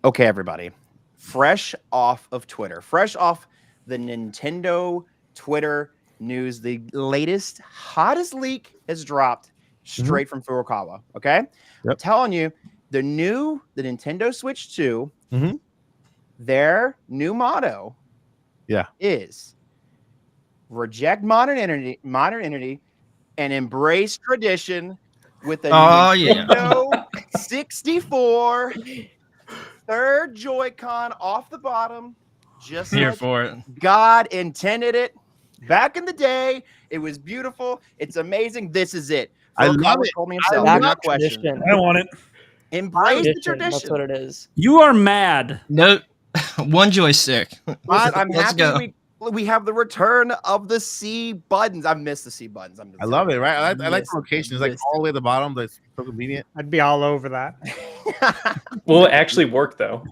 Okay, everybody. Fresh off of Twitter, fresh off the Nintendo Twitter news, the latest, hottest leak has dropped straight from Furukawa. Okay. I'm Yep. telling you, the Nintendo Switch 2, Mm-hmm. their new motto Yeah. is reject modernity and embrace tradition with a Oh, yeah. Nintendo 64 third Joy-Con off the bottom, just Here like for it. God intended it. Back in the day, it was beautiful. It's amazing. This is it. I love Furukawa it. told me I himself. love Do not question. Tradition. I want it. Embrace the Tradition. That's what tradition. it is. You are mad. No, one joystick. I'm Let's go. happy we have the return of the C buttons. I've missed the C buttons. I love it, right? I like Missed the location. It's like missed all the way at the bottom. That's so convenient. I'd be all over that. Will it actually work though?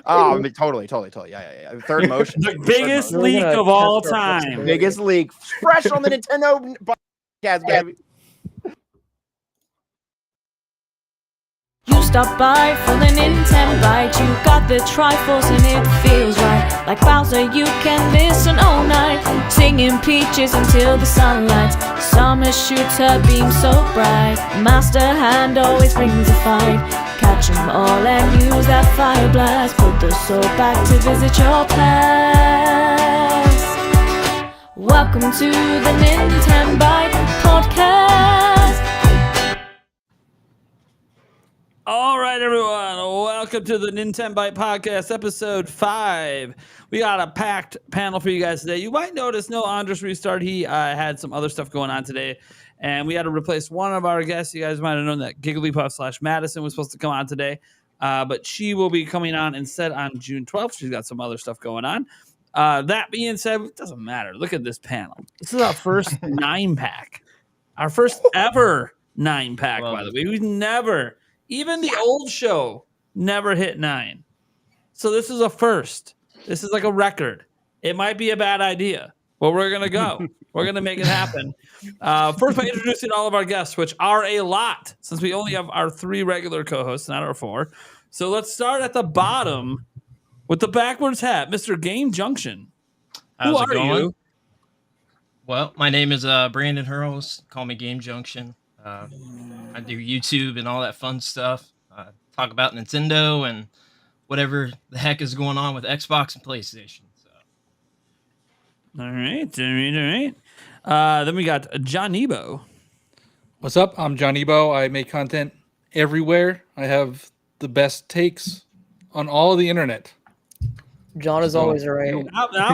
Oh, I mean, totally. Yeah. Third motion. The biggest We're leak gonna of all test our time. flexibility. Biggest leak. Fresh on the Nintendo podcast, baby. You stop by for the Nintenbyte. You got the trifles and it feels right. Like Bowser, you can listen all night, singing peaches until the sunlight. Summer shoots her beam so bright. Master hand always brings a fight. Catch 'em all and use that fire blast. Put the soul back to visit your past. Welcome to the Nintenbyte Podcast. All right, everyone. Welcome to the Nintenbyte Podcast, episode 5. We got a packed panel for you guys today. You might notice no Andres restart. He had some other stuff going on today, and we had to replace one of our guests. You guys might have known that Gigglypuff/Madison was supposed to come on today, but she will be coming on instead on June 12th. She's got some other stuff going on. That being said, it doesn't matter. Look at this panel. This is our first 9-pack. Our first ever 9-pack, by the way. We've never... Even the old show never hit 9. So this is a first. This is like a record. It might be a bad idea, but we're going to go. We're going to make it happen. First, by introducing all of our guests, which are a lot, since we only have our 3 regular co-hosts, not our 4. So let's start at the bottom with the backwards hat, Mr. Game Junction. Who How's it are going? you? Well, my name is Brandon Hurls. Call me Game Junction. I do YouTube and all that fun stuff. Talk about Nintendo and whatever the heck is going on with Xbox and PlayStation. So. All right. Then we got John Nebo. What's up? I'm John Ebo. I make content everywhere. I have the best takes on all of the internet. John is always right.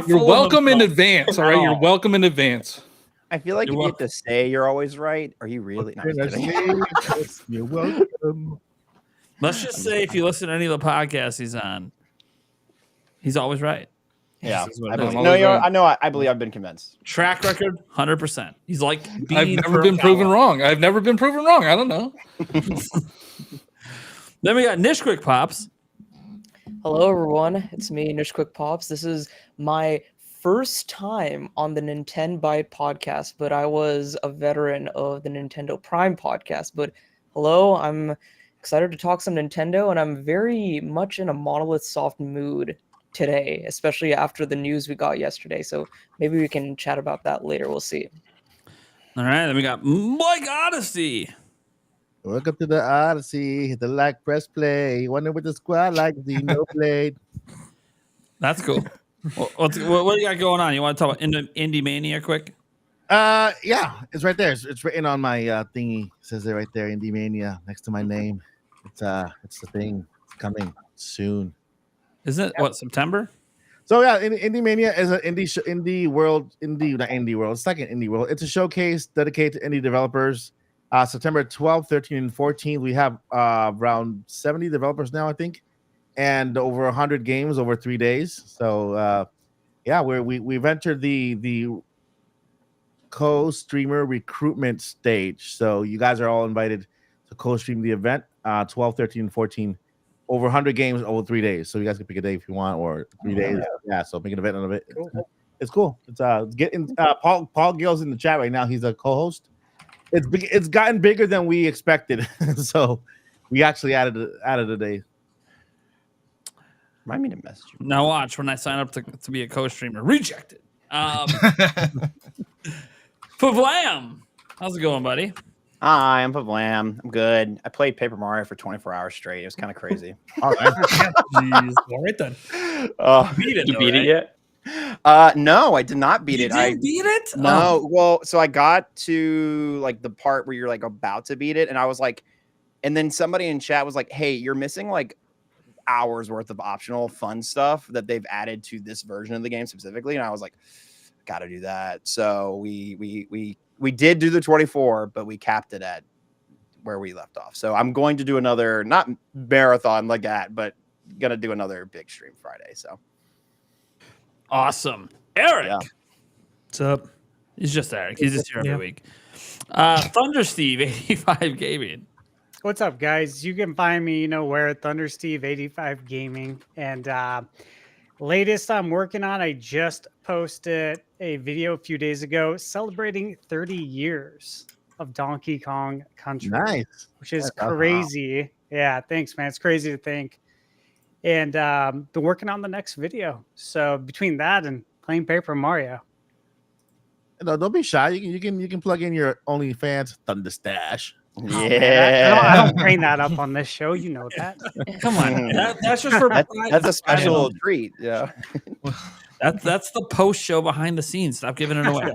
You're welcome in advance. All right, you're welcome in advance. I feel like You're you get to say you're always right. Are you really? No, I'm just kidding. You're welcome. Let's just say if you listen to any of the podcasts he's on, he's always right. Yeah, This is what I it believe. is. No, I know. I believe I've been convinced. Track record, 100%. He's like I've Bean never been proven wrong. I don't know. Then we got Nish Quick Pops. Hello, everyone. It's me, Nish Quick Pops. This is my first time on the Nintenbyte podcast, but I was a veteran of the Nintendo Prime podcast. But hello, I'm excited to talk some Nintendo, and I'm very much in a Monolith Soft mood today, especially after the news we got yesterday. So maybe we can chat about that later. We'll see. All right, then we got Mike Odyssey. Welcome to the Odyssey. Hit the like, press play. Wonder what the squad like. The no played. That's cool. what do you got going on? You want to talk about Indie Mania quick? Yeah, it's right there. It's written on my thingy. It says it right there, Indie Mania, next to my name. It's the thing. It's coming soon. Isn't it what, September? So yeah, Indie Mania is an indie world. It's like an indie world. It's a showcase dedicated to indie developers. September 12th, 13th, and 14th. We have around 70 developers now, I think, and over 100 games over 3 days. So yeah, we've entered the co-streamer recruitment stage. So you guys are all invited to co-stream the event 12, 13, and 14. Over 100 games over 3 days. So you guys can pick a day if you want, or 3 days. Yeah, so make an event out of it. Cool. It's cool. It's getting Paul Gill's in the chat right now. He's a co-host. It's gotten bigger than we expected. So we actually added a day. Remind me to message you. Now watch when I sign up to be a co-streamer. Rejected. Pavlam, how's it going, buddy? Hi, I'm Pavlam. I'm good. I played Paper Mario for 24 hours straight. It was kind of crazy. All right. Jeez. All right then. Beat it. You though, beat right? it yet? No, I did not beat You it. didn't beat it? No. Well, so I got to like the part where you're like about to beat it, and I was like, and then somebody in chat was like, "Hey, you're missing like hours worth of optional fun stuff that they've added to this version of the game specifically." And I was like, "Got to do that." So we did do the 24, but we capped it at where we left off. So I'm going to do another, not marathon like that, but gonna do another big stream Friday. So Awesome. Eric. Yeah. What's up? He's just Eric. He's just here every week. Thunder Steve, 85 Gaming. What's up, guys? You can find me, where at Thunder Steve 85 Gaming. And latest I'm working on, I just posted a video a few days ago celebrating 30 years of Donkey Kong Country. Nice. Which is crazy. Yeah, thanks, man. It's crazy to think. And been working on the next video. So between that and playing Paper Mario. No, don't be shy. You can plug in your OnlyFans Thunder Stash. yeah, I don't bring that up on this show. You know that. Come on. That's just for that's a special treat. Yeah. That's the post show behind the scenes. Stop giving it away.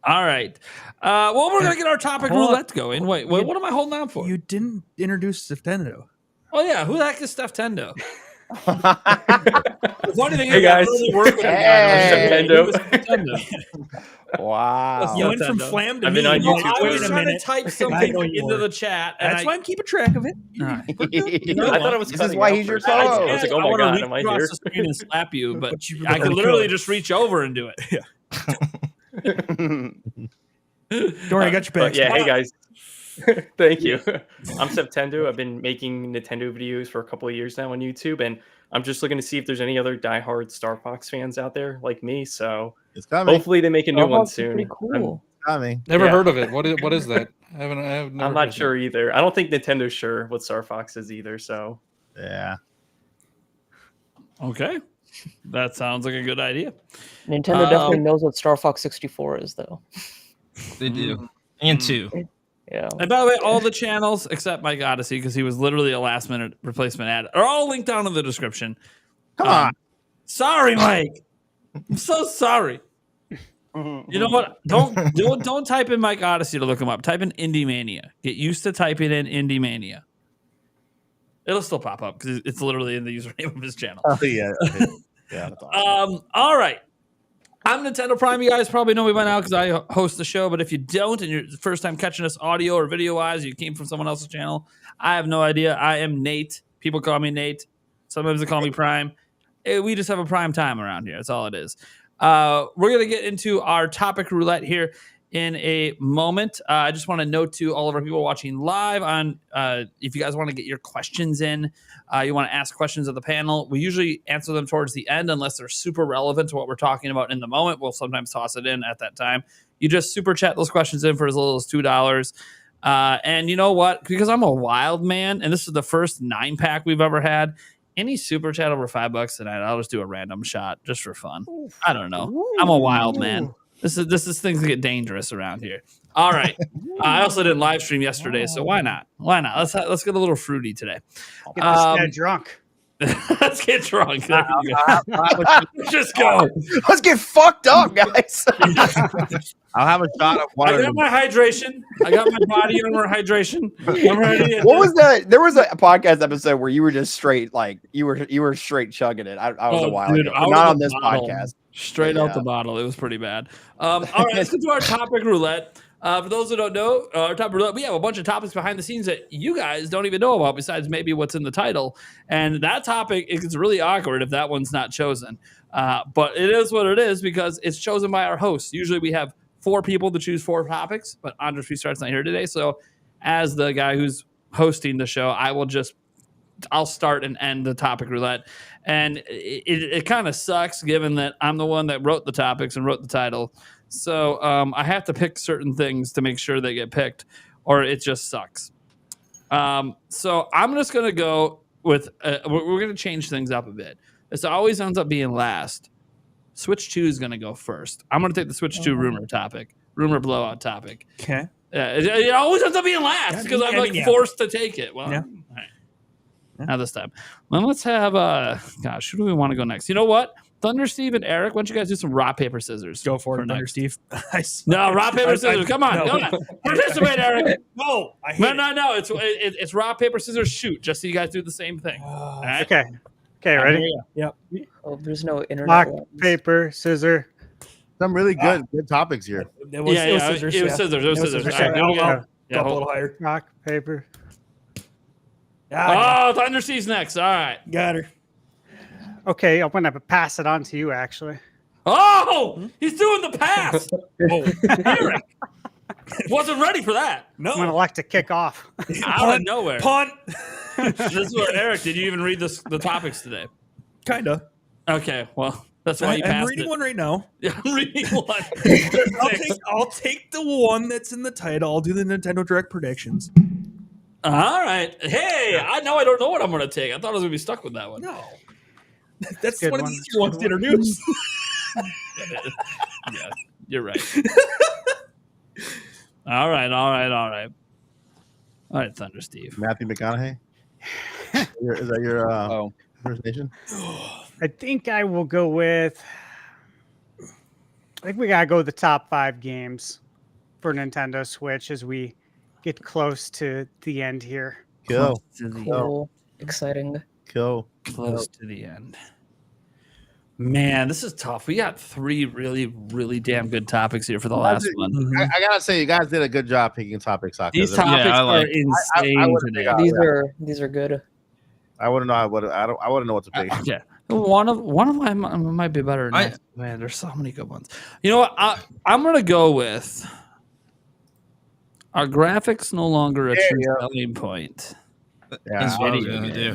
All right. Well, we're gonna get our topic roulette going. Wait, what am I holding on for? You didn't introduce Nintendo. Oh yeah, who the heck is Steph Tendo? The funny thing Hey, is, I guys. really work with Hey. Nintendo. Wow. You went from Nintendo. Flam to I've me. been on Well, YouTube I for was a trying to minute. type I something know you into were. the chat, and That's why I'm keeping track of it. I thought it was This is cutting why out he's for your a second. I was co-host. like, oh my wanna god, reach am I across here? the screen and slap you, but you I really could literally could. just reach over and do it. Don't worry, I got your back. But yeah, hey guys. Thank you. I'm Septendo. I've been making Nintendo videos for a couple of years now on YouTube, and I'm just looking to see if there's any other diehard Star Fox fans out there like me. So It's coming. hopefully they make a new one soon. Pretty cool. Coming. Never Yeah. heard of it. What is that? I have never I'm not sure either. I don't think Nintendo's sure what Star Fox is either. So Yeah. Okay, that sounds like a good idea. Nintendo definitely knows what Star Fox 64 is, though. They do. And 2. Yeah. And by the way, all the channels except Mike Odyssey, because he was literally a last minute replacement ad, are all linked down in the description. Come on. Sorry, Mike. I'm so sorry. You know what? Don't type in Mike Odyssey to look him up. Type in Indie Mania. Get used to typing in Indie Mania. It'll still pop up because it's literally in the username of his channel. Oh, yeah. Okay. Yeah. That's awesome. All right. I'm Nintendo Prime. You guys probably know me by now because I host the show. But if you don't, and you're the first time catching us audio or video wise, you came from someone else's channel, I have no idea. I am Nate. People call me Nate. Sometimes they call me Prime. We just have a prime time around here. That's all it is. We're going to get into our topic roulette here in a moment. I just want to note to all of our people watching live on if you guys want to get your questions in, you want to ask questions of the panel. We usually answer them towards the end unless they're super relevant to what we're talking about in the moment. We'll sometimes toss it in at that time. You just super chat those questions in for as little as $2. And you know what? Because I'm a wild man, and this is the first 9-pack we've ever had. Any super chat over $5 tonight, I'll just do a random shot just for fun. I don't know. I'm a wild man. This is things that get dangerous around here. All right. I also didn't live stream yesterday, so why not? Why not? Let's get a little fruity today. Get this guy drunk. Let's get drunk. There you go. Just go. Let's get fucked up, guys. I'll have a shot of I water. got my hydration. I got my body armor hydration. I'm ready. What was that? There was a podcast episode where you were just straight, like you were straight chugging it. I was a while ago. I was Not a on this bottle. podcast. Straight out the bottle. It was pretty bad. All right, let's get to our topic roulette. For those who don't know, our topic roulette, we have a bunch of topics behind the scenes that you guys don't even know about besides maybe what's in the title. And that topic, it's really awkward if that one's not chosen. But it is what it is because it's chosen by our hosts. Usually we have 4 people to choose 4 topics, but Andres Restart's not here today. So as the guy who's hosting the show, I'll start and end the topic roulette. And it kind of sucks given that I'm the one that wrote the topics and wrote the title. So I have to pick certain things to make sure they get picked or it just sucks. So I'm just going to go with we're going to change things up a bit. This always ends up being last. Switch 2 is going to go first. I'm going to take the Switch 2 rumor blowout topic. Okay. It always ends up being last because I'm like forced to take it. Well, Yeah. all right. Not this time. Well, let's have gosh, who do we want to go next? You know what? Thunder Steve and Eric, why don't you guys do some rock, paper, scissors? Go for it, Thunder next. Steve. No, rock, paper, scissors. Come on. No. Come on. Participate, Eric. No, I hate No. It's rock, paper, scissors, shoot. Just so you guys do the same thing. All right? Okay. Okay, ready? Yep. Oh, there's no internet. Rock, ones. paper, scissor. Some really good topics here. It was scissors. It was scissors. It was scissors. scissors. All right, Okay, go. go up a little higher. Rock, paper. Oh, Thunder Steve's next. All right. Got her. Okay, I'm gonna pass it on to you. Actually, Oh, he's doing the pass. Eric wasn't ready for that. I'm gonna No. like to kick off. Out of nowhere. Punt. This is what Eric. Did you even read the topics today? Kinda. Okay, well that's why you I'm passed reading it. one right now. Yeah, I'm reading one. I'll take the one that's in the title. I'll do the Nintendo Direct predictions. All right. Hey, I know I don't know what I'm going to take. I thought I was going to be stuck with that one. No. That's Good one of one. the easier ones to introduce. Yeah, you're right. All right. All right, Thunder Steve. Matthew McConaughey. Is that your impersonation? I think I will go with. I think we gotta go with the top 5 games for Nintendo Switch as we get close to the end here. Kill. Cool. Exciting. Kill. Close to the end. Man, this is tough. We got 3 really, really damn good topics here for the last one. I gotta say, you guys did a good job picking topics. These topics I are like- insane I would've today. picked- These are good. I wouldn't know. I wouldn't know what to pick. Yeah, one of mine might be better. I- Man, there's so many good ones. You know what? I'm gonna go with our graphics no longer a true selling point. Yeah, That's what I was video gonna do.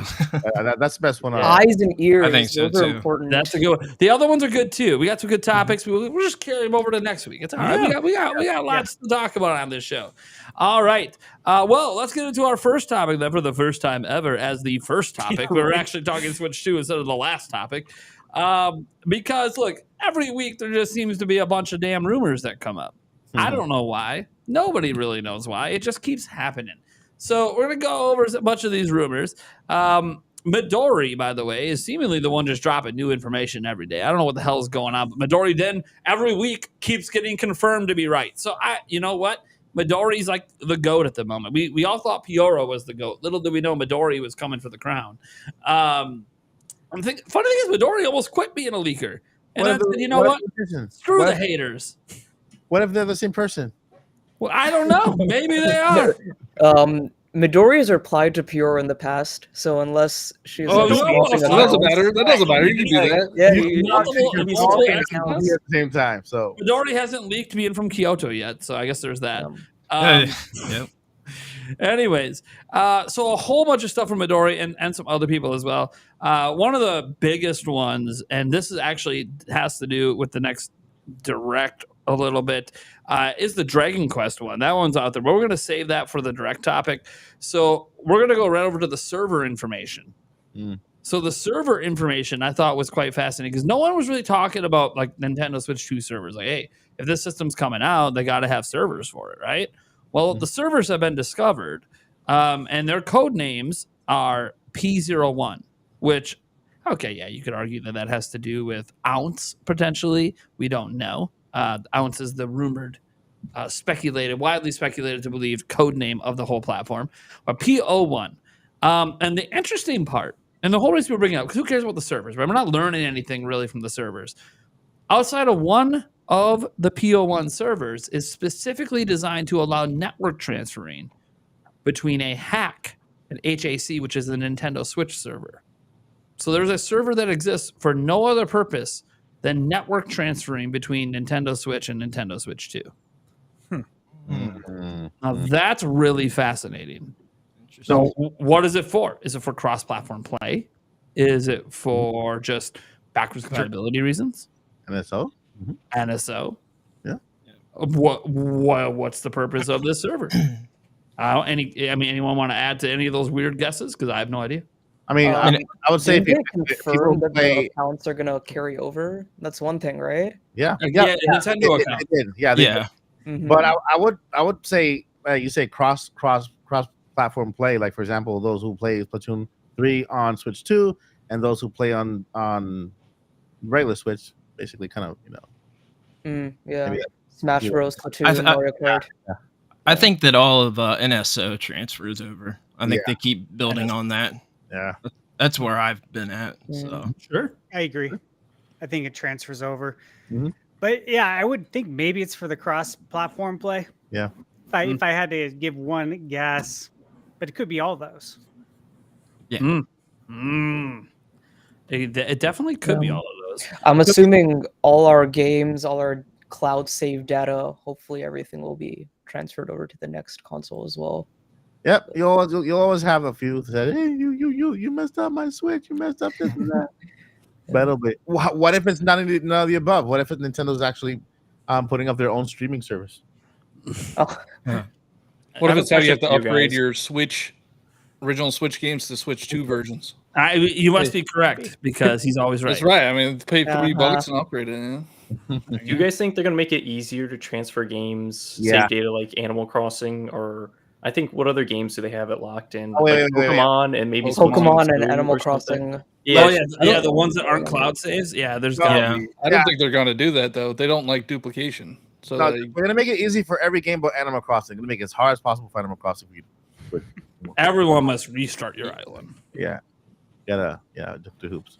that's the best one. Eyes and ears. I think so, those are too. important. That's a good one. The other ones are good too. We got some good topics. We'll just carry them over to next week. It's all right. We got lots to talk about on this show. All right. Well, let's get into our first topic then for the first time ever as the first topic. We're actually talking Switch 2 instead of the last topic. Because look, every week there just seems to be a bunch of damn rumors that come up. I don't know why. Nobody really knows why. It just keeps happening. So we're going to go over a bunch of these rumors. Midori, by the way, is seemingly the one just dropping new information every day. I don't know what the hell is going on, but Midori then every week keeps getting confirmed to be right. So you know what? Midori's like the GOAT at the moment. We all thought Piora was the GOAT. Little did we know Midori was coming for the crown. Funny thing is, Midori almost quit being a leaker. And I said, you know what? Screw the haters. What if they're the same person? Well, I don't know. Maybe they are. Midori has replied to Pure in the past, so unless she's Oh, like, no, swapping that That doesn't matter. That doesn't matter. You can do that. Yeah, Multiple swapping accounts. accounts. At the same time. So Midori hasn't leaked being from Kyoto yet, so I guess there's that. Yep. Anyways, so a whole bunch of stuff from Midori and some other people as well. One of the biggest ones, and this is actually has to do with the next direct a little bit, is the Dragon Quest one. That one's out there, but we're going to save that for the direct topic. So we're going to go right over to the server information. So the server information I thought was quite fascinating because no one was really talking about like Nintendo Switch 2 servers. Like, hey, if this system's coming out, they got to have servers for it, right? Well, the servers have been discovered, and their code names are P01, which, okay, yeah, you could argue that has to do with ounce, potentially. We don't know. Ounce is the rumored, widely speculated to believe code name of the whole platform. But P01. And the interesting part, and the whole reason we're bringing it up, because who cares about the servers, right? We're not learning anything really from the servers. Outside of one of the P01 servers is specifically designed to allow network transferring between a hack and HAC, which is the Nintendo Switch server. So there's a server that exists for no other purpose than network transferring between Nintendo Switch and Nintendo Switch 2. Now that's really fascinating. So what is it for? Is it for cross-platform play? Is it for just backwards compatibility reasons? NSO. NSO. Yeah. What's the purpose of this server? Anyone want to add to any of those weird guesses? Because I have no idea. I mean, Um, I would say if Didn't you they if people confirm that the play, accounts are gonna carry over? That's one thing, right? yeah, Yeah, Nintendo they account. did. Yeah, they did. Yeah. Mhm. But I would say you say cross platform play, like for example, those who play Splatoon 3 on Switch 2 and those who play on regular Switch, basically kind of Yeah. maybe Smash yeah. Bros. Splatoon, Mario Kart. I think that all of NSO transfers over. I think Yeah. they keep building on that. yeah. That's where I've been at. So Sure. I agree. I think it transfers over. Mhm. But yeah, I would think maybe it's for the cross-platform play. Yeah. If I had to give one guess, but it could be all those. It definitely could be all of those. I'm assuming all our games, all our cloud save data, hopefully everything will be transferred over to the next console as well. Yep. You'll always have a few that say, hey, you messed up my Switch, you messed up this and that. But it'll be what if it's none of the above? What if Nintendo's actually putting up their own streaming service? Oh, What if it's how you have to question for you upgrade guys. your original Switch games to Switch 2 versions? You must be correct because he's always right. That's right. I mean, pay $3 Uh-huh. and upgrade it. Yeah. Do you guys think they're gonna make it easier to transfer games, Yeah. save data like Animal Crossing, or I think what other games do they have it locked in? Oh, wait, Like wait, wait. Pokemon and maybe Pokemon Splatoon and 2 Animal or something? Crossing. Yeah, Yeah, the ones that aren't cloud saves. Yeah, there's No, gotta be. I don't think they're going to do that, though. They don't like duplication. So No, they, we're gonna make it easy for every game but Animal Crossing. We're gonna make it as hard as possible for Animal Crossing for you. Everyone must restart your island. Yeah. Jump through hoops.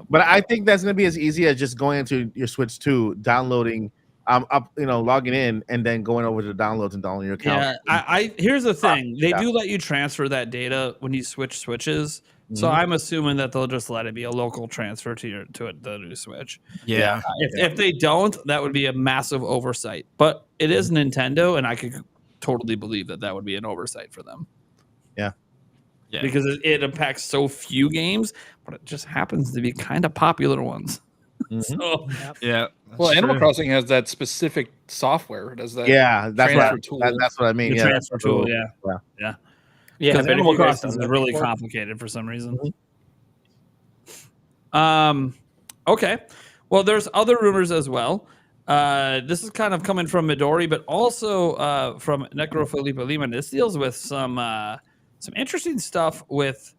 But I think that's gonna be as easy as just going into your Switch 2, downloading, logging in, and then going over to the downloads and downloading your account. Yeah, I here's the thing. They Yeah. do let you transfer that data when you switch switches. So Mhm. I'm assuming that they'll just let it be a local transfer to the new Switch. yeah. If they don't, that would be a massive oversight. But it is Nintendo, and I could totally believe that would be an oversight for them. Yeah. Because it impacts so few games, but it just happens to be kind of popular ones. Mhm. So Yeah. well, that's Animal true. Crossing has that specific software. It does that. Yeah, that's transfer what tool. that's what I mean. the Yeah, transfer tool, yeah. Yeah, Because but if Animal you guys Crossing don't is know really before- complicated for some reason. Mm-hmm. Okay. Well, there's other rumors as well. This is kind of coming from Midori, but also from Necrophilippe Lehman. This deals with some interesting stuff with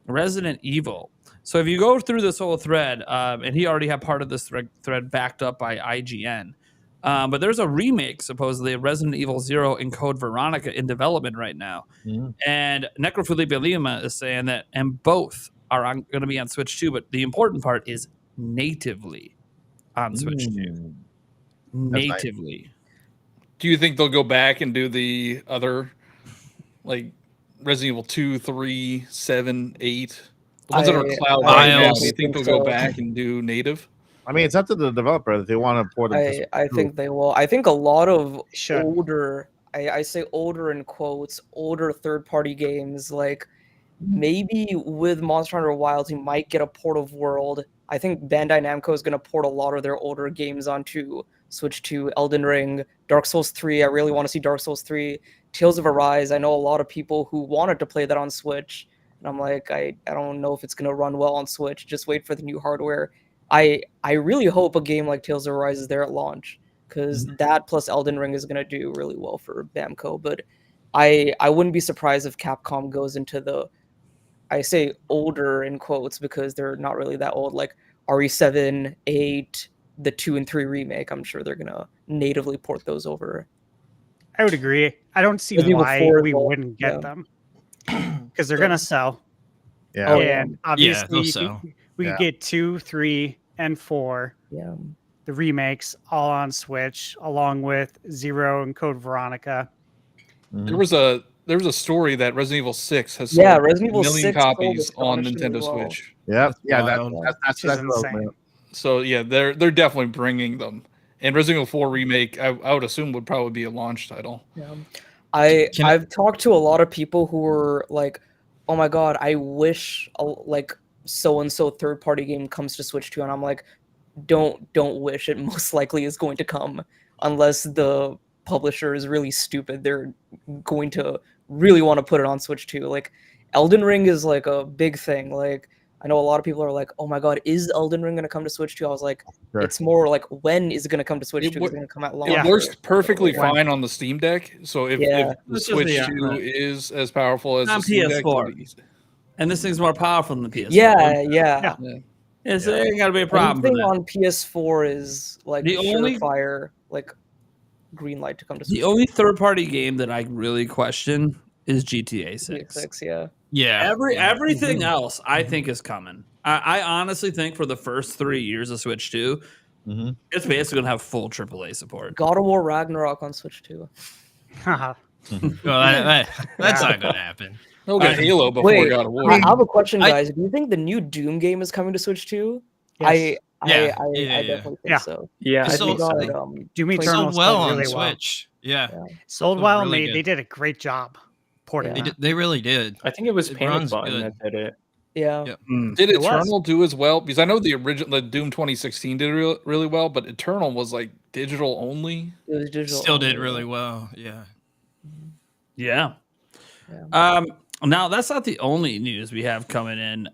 Resident Evil. So if you go through this whole thread, and he already had part of this thread backed up by IGN, but there's a remake supposedly of Resident Evil 0 in Code Veronica in development right now. Mhm. And Necrophilippe Lima is saying that, and both are going to be on Switch 2, but the important part is natively on Switch 2. Mm. That's nice. Natively. Do you think they'll go back and do the other, like Resident Evil 2, 3, 7, 8? The ones that are cloud. I right now, also do you think think they'll go so. back and do native? I mean, it's up to the developer if they want to port them. to I Switch think they will. I think a lot of Should. older, I say older in quotes, older third-party games, like maybe with Monster Hunter Wilds, you might get a port of World. I think Bandai Namco is going to port a lot of their older games onto Switch 2, Elden Ring, Dark Souls 3. I really want to see Dark Souls 3. Tales of Arise. I know a lot of people who wanted to play that on Switch. And I'm like, I don't know if it's going to run well on Switch. Just wait for the new hardware. I really hope a game like Tales of Arise is there at launch, because that plus Elden Ring is going to do really well for Bamco. But I wouldn't be surprised if Capcom goes into the, I say older in quotes because they're not really that old, like RE7, 8, the 2 and 3 remake. I'm sure they're going to natively port those over. I would agree. I don't see Resident Evil why 4 we as well. wouldn't get Yeah. them because they're gonna sell. Yeah. Oh, yeah. And obviously, they'll you sell. we Yeah. could get 2, 3, and 4, Yeah. the remakes, all on Switch, along with 0 and Code Veronica. There was a story that Resident Evil 6 has Yeah, sold Resident Evil 1 million 6 sold copies on astonishingly Nintendo well. Switch. Yep. Yeah. wild. That's Which is close, insane. man. So yeah, they're definitely bringing them. And Resident Evil 4 remake, I would assume would probably be a launch title. Yeah. Can I- I've talked to a lot of people who were like, "Oh my god, I wish like so and so third party game comes to Switch 2," and I'm like, "Don't wish. It most likely is going to come unless the publisher is really stupid. They're going to really want to put it on Switch 2." Like, Elden Ring is like a big thing. Like I know a lot of people are like, "Oh my god, is Elden Ring gonna come to Switch 2?" I was like, Sure. it's more like when is it gonna come to Switch 2? Is it gonna come out long? It works perfectly fine on the Steam Deck. So if the It's just Switch the, 2 is as powerful as on the Steam Deck, it'll PS4. be easy. And this thing's more powerful than the PS4. Yeah. It's ain't gotta be a problem. Anything with on PS4 is like The only- surefire, like green light to come to that. Switch. The only third-party game that I really question is GTA 6. 6, yeah. Yeah. Everything else I think is coming. I honestly think for the first 3 years of Switch 2, it's basically gonna have full AAA support. God of War Ragnarok on Switch 2. Well, that's not gonna happen. They'll get Halo before Wait, God of War. I have a question, guys. Do you think the new Doom game is coming to Switch 2? Yes. I definitely think so. Yeah, I It's think sold- so. Doom It Eternal sold well on really well. Switch. Yeah. Sold Sold well, really and good. they did a great job porting. They, that. they really did. I think it was It Panic runs Button good. that did it. Yeah. Yep. Did It was. Eternal do as well? Because I know the Doom 2016 did really well, but Eternal was like digital only. It was digital Still did only, really well. Yeah. Yeah. Yeah. Now that's not the only news we have coming in,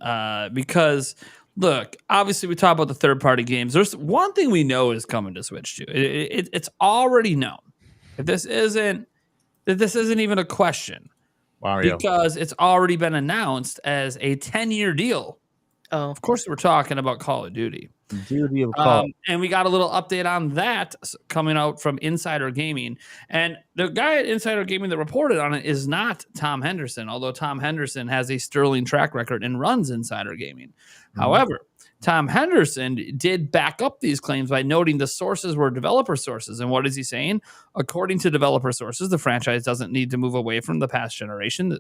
because look, obviously we talk about the third-party games. There's one thing we know is coming to Switch 2. It's already known. If this isn't even a question, Mario. because it's already been announced as a 10-year deal. Oh, Of course, we're talking about Call of Duty. Duty of call. And we got a little update on that coming out from Insider Gaming. And the guy at Insider Gaming that reported on it is not Tom Henderson, although Tom Henderson has a sterling track record and runs Insider Gaming. However, Tom Henderson did back up these claims by noting the sources were developer sources. And what is he saying? According to developer sources, the franchise doesn't need to move away from the past generation,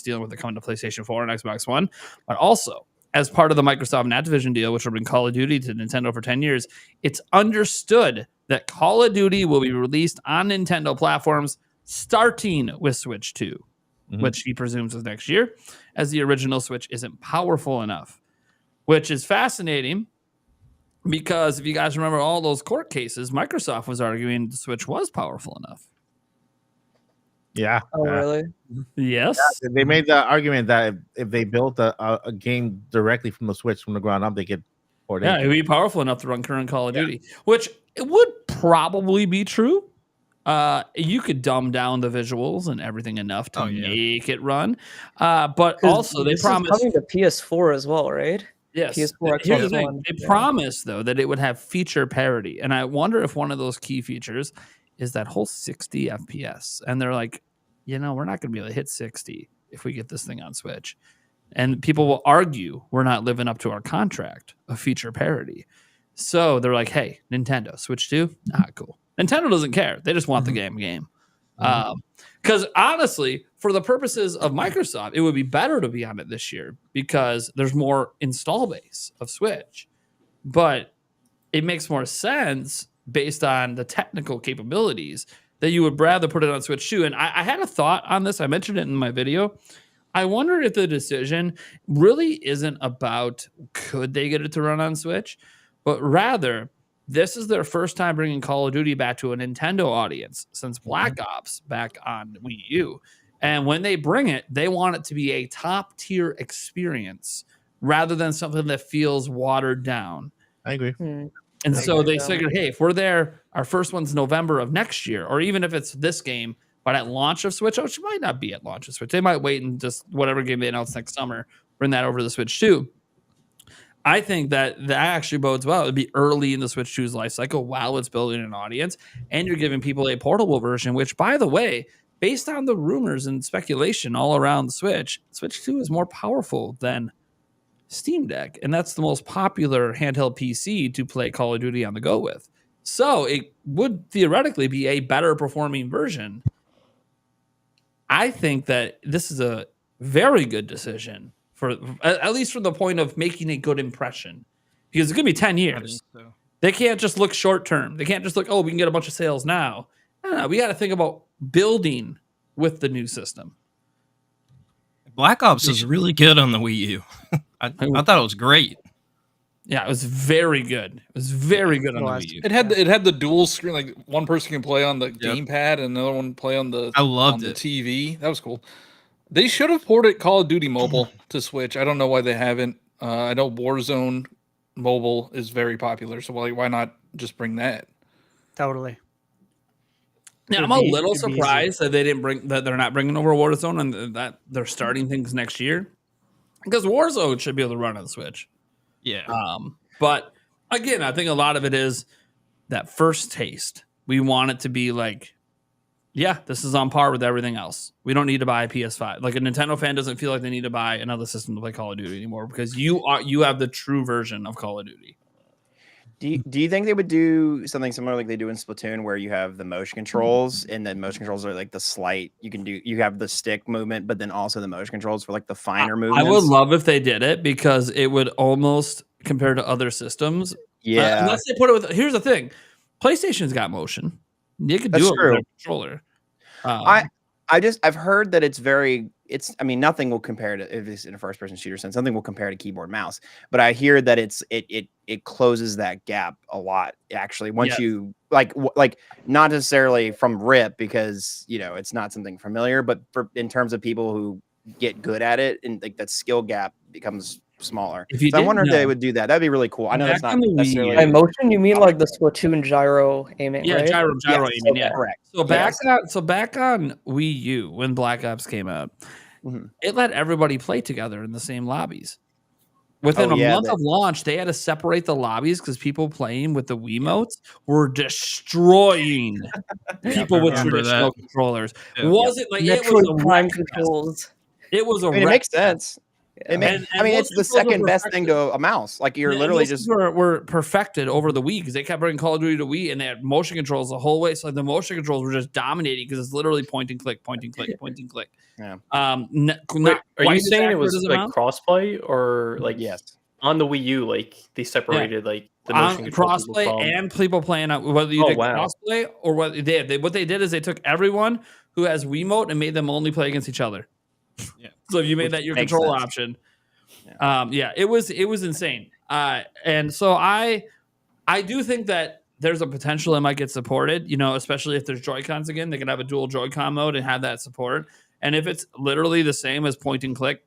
dealing with it coming to PlayStation 4 and Xbox One, but also as part of the Microsoft and Activision deal, which will bring Call of Duty to Nintendo for 10 years, it's understood that Call of Duty will be released on Nintendo platforms starting with Switch 2, which he presumes is next year, as the original Switch isn't powerful enough, which is fascinating because if you guys remember all those court cases, Microsoft was arguing the Switch was powerful enough. Yeah. oh really? Yes. They made the argument that if they built a game directly from the Switch from the ground up, they could port Yeah, it. it would be powerful enough to run current Call of Duty, which it would probably be true. You could dumb down the visuals and everything enough to make it run. But also, they this is promised. coming to PS4 as well, right? Yes. PS4, Here's the Xbox thing. One. They promised, though, that it would have feature parity. And I wonder if one of those key features is that whole 60 FPS. And they're like, we're not going to be able to hit 60 if we get this thing on Switch. And people will argue we're not living up to our contract of feature parity. So they're like, hey, Nintendo, Switch 2? Cool. Nintendo doesn't care. They just want the game. Because honestly, for the purposes of Microsoft, it would be better to be on it this year because there's more install base of Switch. But it makes more sense based on the technical capabilities that you would rather put it on Switch 2. And I had a thought on this. I mentioned it in my video. I wonder if the decision really isn't about could they get it to run on Switch, but rather this is their first time bringing Call of Duty back to a Nintendo audience since Black Ops back on Wii U. And when they bring it, they want it to be a top tier experience rather than something that feels watered down. I agree. And so they figured, hey, if we're there, our first one's November of next year, or even if it's this game, but at launch of Switch, which might not be at launch of Switch. They might wait and just whatever game they announce next summer, bring that over to the Switch 2. I think that actually bodes well. It'd be early in the Switch 2's life cycle while it's building an audience, and you're giving people a portable version, which, by the way, based on the rumors and speculation all around the Switch, Switch 2 is more powerful than Steam Deck, and that's the most popular handheld PC to play Call of Duty on the go with. So it would theoretically be a better performing version. I think that this is a very good decision for at least from the point of making a good impression, because it's going to be 10 years. So. They can't just look short term. They can't just look, we can get a bunch of sales now. No, we got to think about building with the new system. Black Ops was really good on the Wii U. I thought it was great. Yeah, it was very good. It was very good on the Wii U. It had the dual screen, like one person can play on the gamepad and another one play on the I loved the it. TV. That was cool. They should have ported Call of Duty Mobile to Switch. I don't know why they haven't. I know Warzone Mobile is very popular, so why not just bring that? Totally. Now, I'm a little surprised that they're not bringing over Warzone and that they're starting things next year, because Warzone should be able to run on the Switch. Yeah. But again, I think a lot of it is that first taste. We want it to be like, yeah, this is on par with everything else. We don't need to buy a PS5. Like a Nintendo fan doesn't feel like they need to buy another system to play Call of Duty anymore, because you have the true version of Call of Duty. Do you think they would do something similar like they do in Splatoon, where you have the motion controls, and the motion controls are like the slight, you have the stick movement, but then also the motion controls for like the finer movements? I would love if they did it, because it would almost compare to other systems. Yeah. Unless they put it with, here's the thing, PlayStation's got motion. You could do it with a controller. I've heard that nothing will compare to, if it's in a first person shooter sense, nothing will compare to keyboard mouse, but I hear that it closes that gap a lot, actually, once you like not necessarily from rip, because it's not something familiar, but in terms of people who get good at it, and like that skill gap becomes smaller. So I wonder if they would do that. That'd be really cool. I know that's not necessarily by motion. You mean like the Splatoon gyro aiming? Yeah, right? gyro aiming. Okay. Yeah, correct. So back on Wii U, when Black Ops came out, it let everybody play together in the same lobbies. Within a month of launch, they had to separate the lobbies because people playing with the Wiimotes were destroying people with traditional controllers. Was it like Metroid it was a Prime controls? It was a it makes sense. And it's the second best thing to a mouse. Like you're literally just were perfected over the Wii, because they kept bringing Call of Duty to Wii, and they had motion controls the whole way. So the motion controls were just dominating, because it's literally point and click, point and click, point and click. Yeah. Are you saying it was like crossplay, or like on the Wii U, like they separated like the motion controls crossplay and people playing out, whether you did crossplay or what they did? What they did is they took everyone who has Wiimote and made them only play against each other. Yeah. So if you made that your control option, it was insane. And so I do think that there's a potential it might get supported, especially if there's Joy-Cons again. They can have a dual Joy-Con mode and have that support. And if it's literally the same as point and click,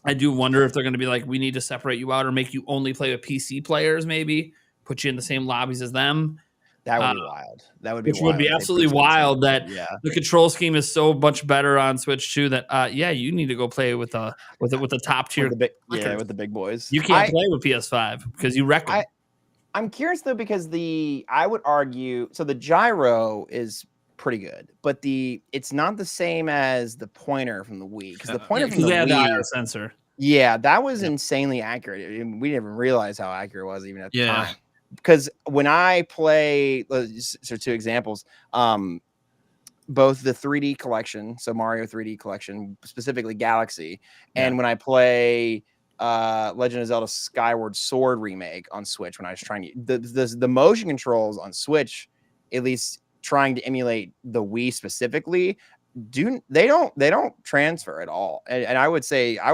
I do wonder if they're going to be like, we need to separate you out or make you only play with PC players, maybe put you in the same lobbies as them. That would be wild. That would be which would be absolutely wild. That the control scheme is so much better on Switch 2 that you need to go play with the top tier. With the big boys. You can't play with PS5 because you wreck them. I'm curious though, because I would argue the gyro is pretty good, but it's not the same as the pointer from the Wii, because the pointer from the Wii, the IR sensor. Yeah, that was insanely accurate. We didn't even realize how accurate it was even at the time. Because when I play, so two examples, both the 3D collection, so Mario 3D collection, specifically Galaxy, and when I play Legend of Zelda Skyward Sword remake on Switch, when I was trying to the motion controls on Switch, at least trying to emulate the Wii specifically, they don't transfer at all. And I would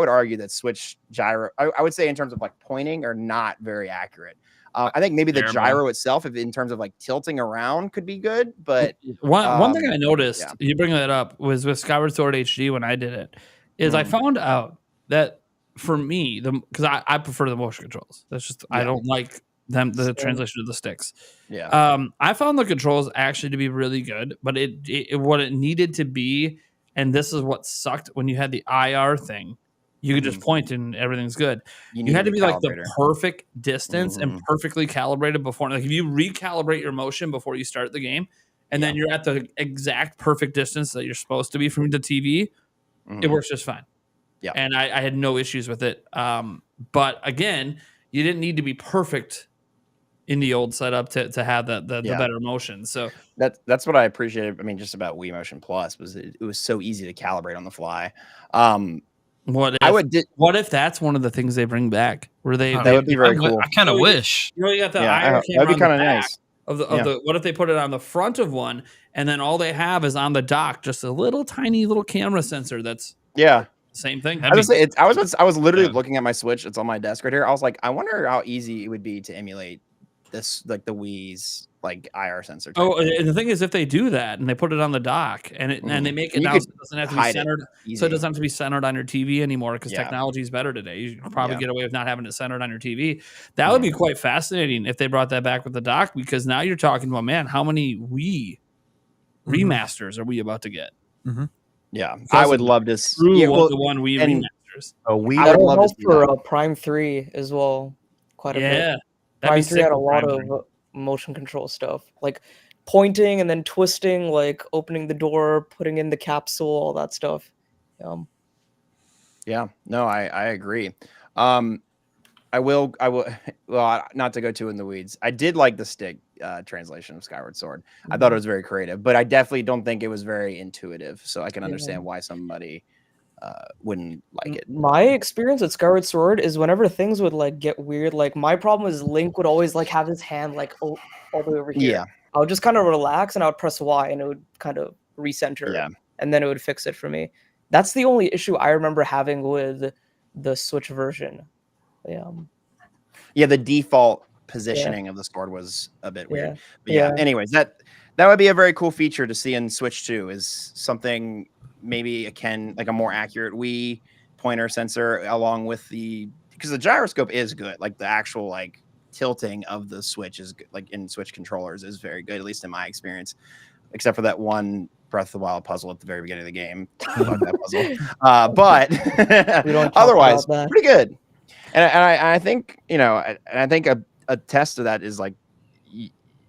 argue that Switch gyro, I would say in terms of like pointing, are not very accurate. I think maybe the gyro itself, in terms of like tilting around, could be good. But one thing I noticed, you bring that up, was with Skyward Sword HD when I did it, is I found out that for me, because I prefer the motion controls. That's just I don't like the translation of the sticks. Yeah. I found the controls actually to be really good, but it what it needed to be, and this is what sucked when you had the IR thing. You could just point and everything's good. You had to be like the perfect distance and perfectly calibrated before. Like if you recalibrate your motion before you start the game, and then you're at the exact perfect distance that you're supposed to be from the TV, it works just fine. Yeah, and I had no issues with it. But again, you didn't need to be perfect in the old setup to have the better motion. So that's what I appreciated. I mean, just about Wii Motion Plus was it was so easy to calibrate on the fly. What if that's one of the things they bring back? Where that would be very cool. I kind of wish. You got the IR camera. That'd be kind of nice. Of the what if they put it on the front of one, and then all they have is on the dock just a little tiny little camera sensor that's same thing. I was literally looking at my Switch. It's on my desk right here. I was like, I wonder how easy it would be to emulate this like the Wii's like IR sensor. Oh, and the thing is, if they do that and they put it on the dock and they make it now, so it doesn't have to be centered, so it doesn't have to be centered on your TV anymore because technology is better today. You can probably get away with not having it centered on your TV. That would be quite fascinating if they brought that back with the dock, because now you're talking about, man, how many Wii remasters are we about to get? Yeah, I would love to. The one Wii remasters. Oh, we I would love to see for Prime 3 as well. Quite a bit. Prime 3 had a lot of motion control stuff, like pointing and then twisting, like opening the door, putting in the capsule, all that stuff. Yeah, no, I agree. I will. Well, not to go too in the weeds. I did like the stick translation of Skyward Sword. I thought it was very creative, but I definitely don't think it was very intuitive. So I can understand why somebody wouldn't like it. My experience with Skyward Sword is whenever things would like get weird, like my problem is Link would always like have his hand like all the way over here. Yeah. I would just kind of relax and I would press Y and it would kind of recenter and then it would fix it for me. That's the only issue I remember having with the Switch version. Yeah, the default positioning of the sword was a bit weird. But anyways, that would be a very cool feature to see in Switch 2, is something maybe akin, like a more accurate Wii pointer sensor, along with because the gyroscope is good. Like the actual like tilting of the Switch is good, like in Switch controllers is very good, at least in my experience, except for that one Breath of the Wild puzzle at the very beginning of the game. That puzzle. But otherwise, pretty good. And I think, I think a test of that is like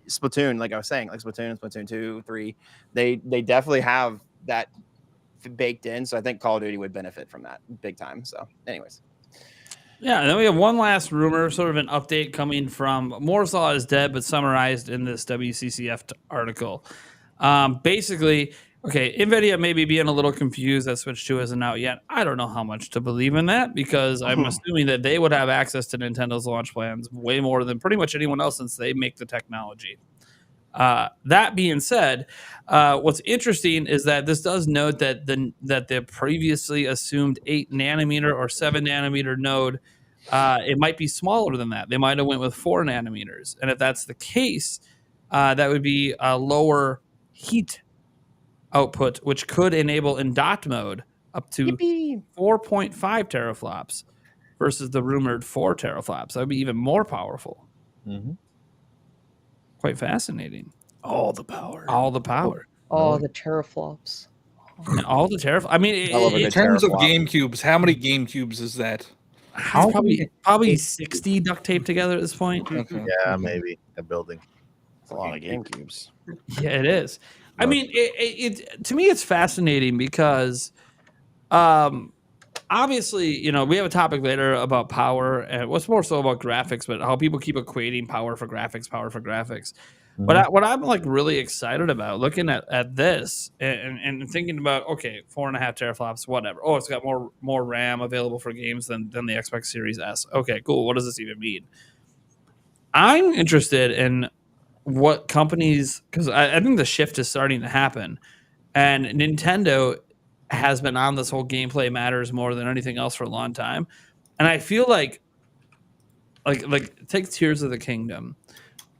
Splatoon, like I was saying, like Splatoon 2, 3, they definitely have that baked in. So I think Call of Duty would benefit from that big time. So anyways. Yeah, and then we have one last rumor, sort of an update coming from Moore's Law is dead, but summarized in this WCCF article. Basically, NVIDIA may be being a little confused that Switch 2 isn't out yet. I don't know how much to believe in that, because I'm assuming that they would have access to Nintendo's launch plans way more than pretty much anyone else, since they make the technology. That being said, what's interesting is that this does note that the previously assumed 8 nanometer or 7 nanometer node, it might be smaller than that. They might have went with 4 nanometers. And if that's the case, that would be a lower heat output, which could enable in dot mode up to 4.5 teraflops versus the rumored 4 teraflops. That would be even more powerful. Quite fascinating. All the power. Oh, the teraflops. All the teraflops. I mean, in terms of GameCubes, how many GameCubes is that? Probably 60 duct taped together at this point. Yeah, maybe a building. It's a lot of GameCubes. Yeah, it is. I mean, it to me, it's fascinating because, obviously, we have a topic later about power, and what's more so about graphics, but how people keep equating power for graphics. But what I'm like really excited about looking at this and thinking about, 4.5 teraflops, whatever. Oh, it's got more RAM available for games than the Xbox Series S. Okay, cool. What does this even mean? I'm interested in what companies, because I think the shift is starting to happen, and Nintendo has been on this whole gameplay matters more than anything else for a long time, and I feel like take Tears of the Kingdom,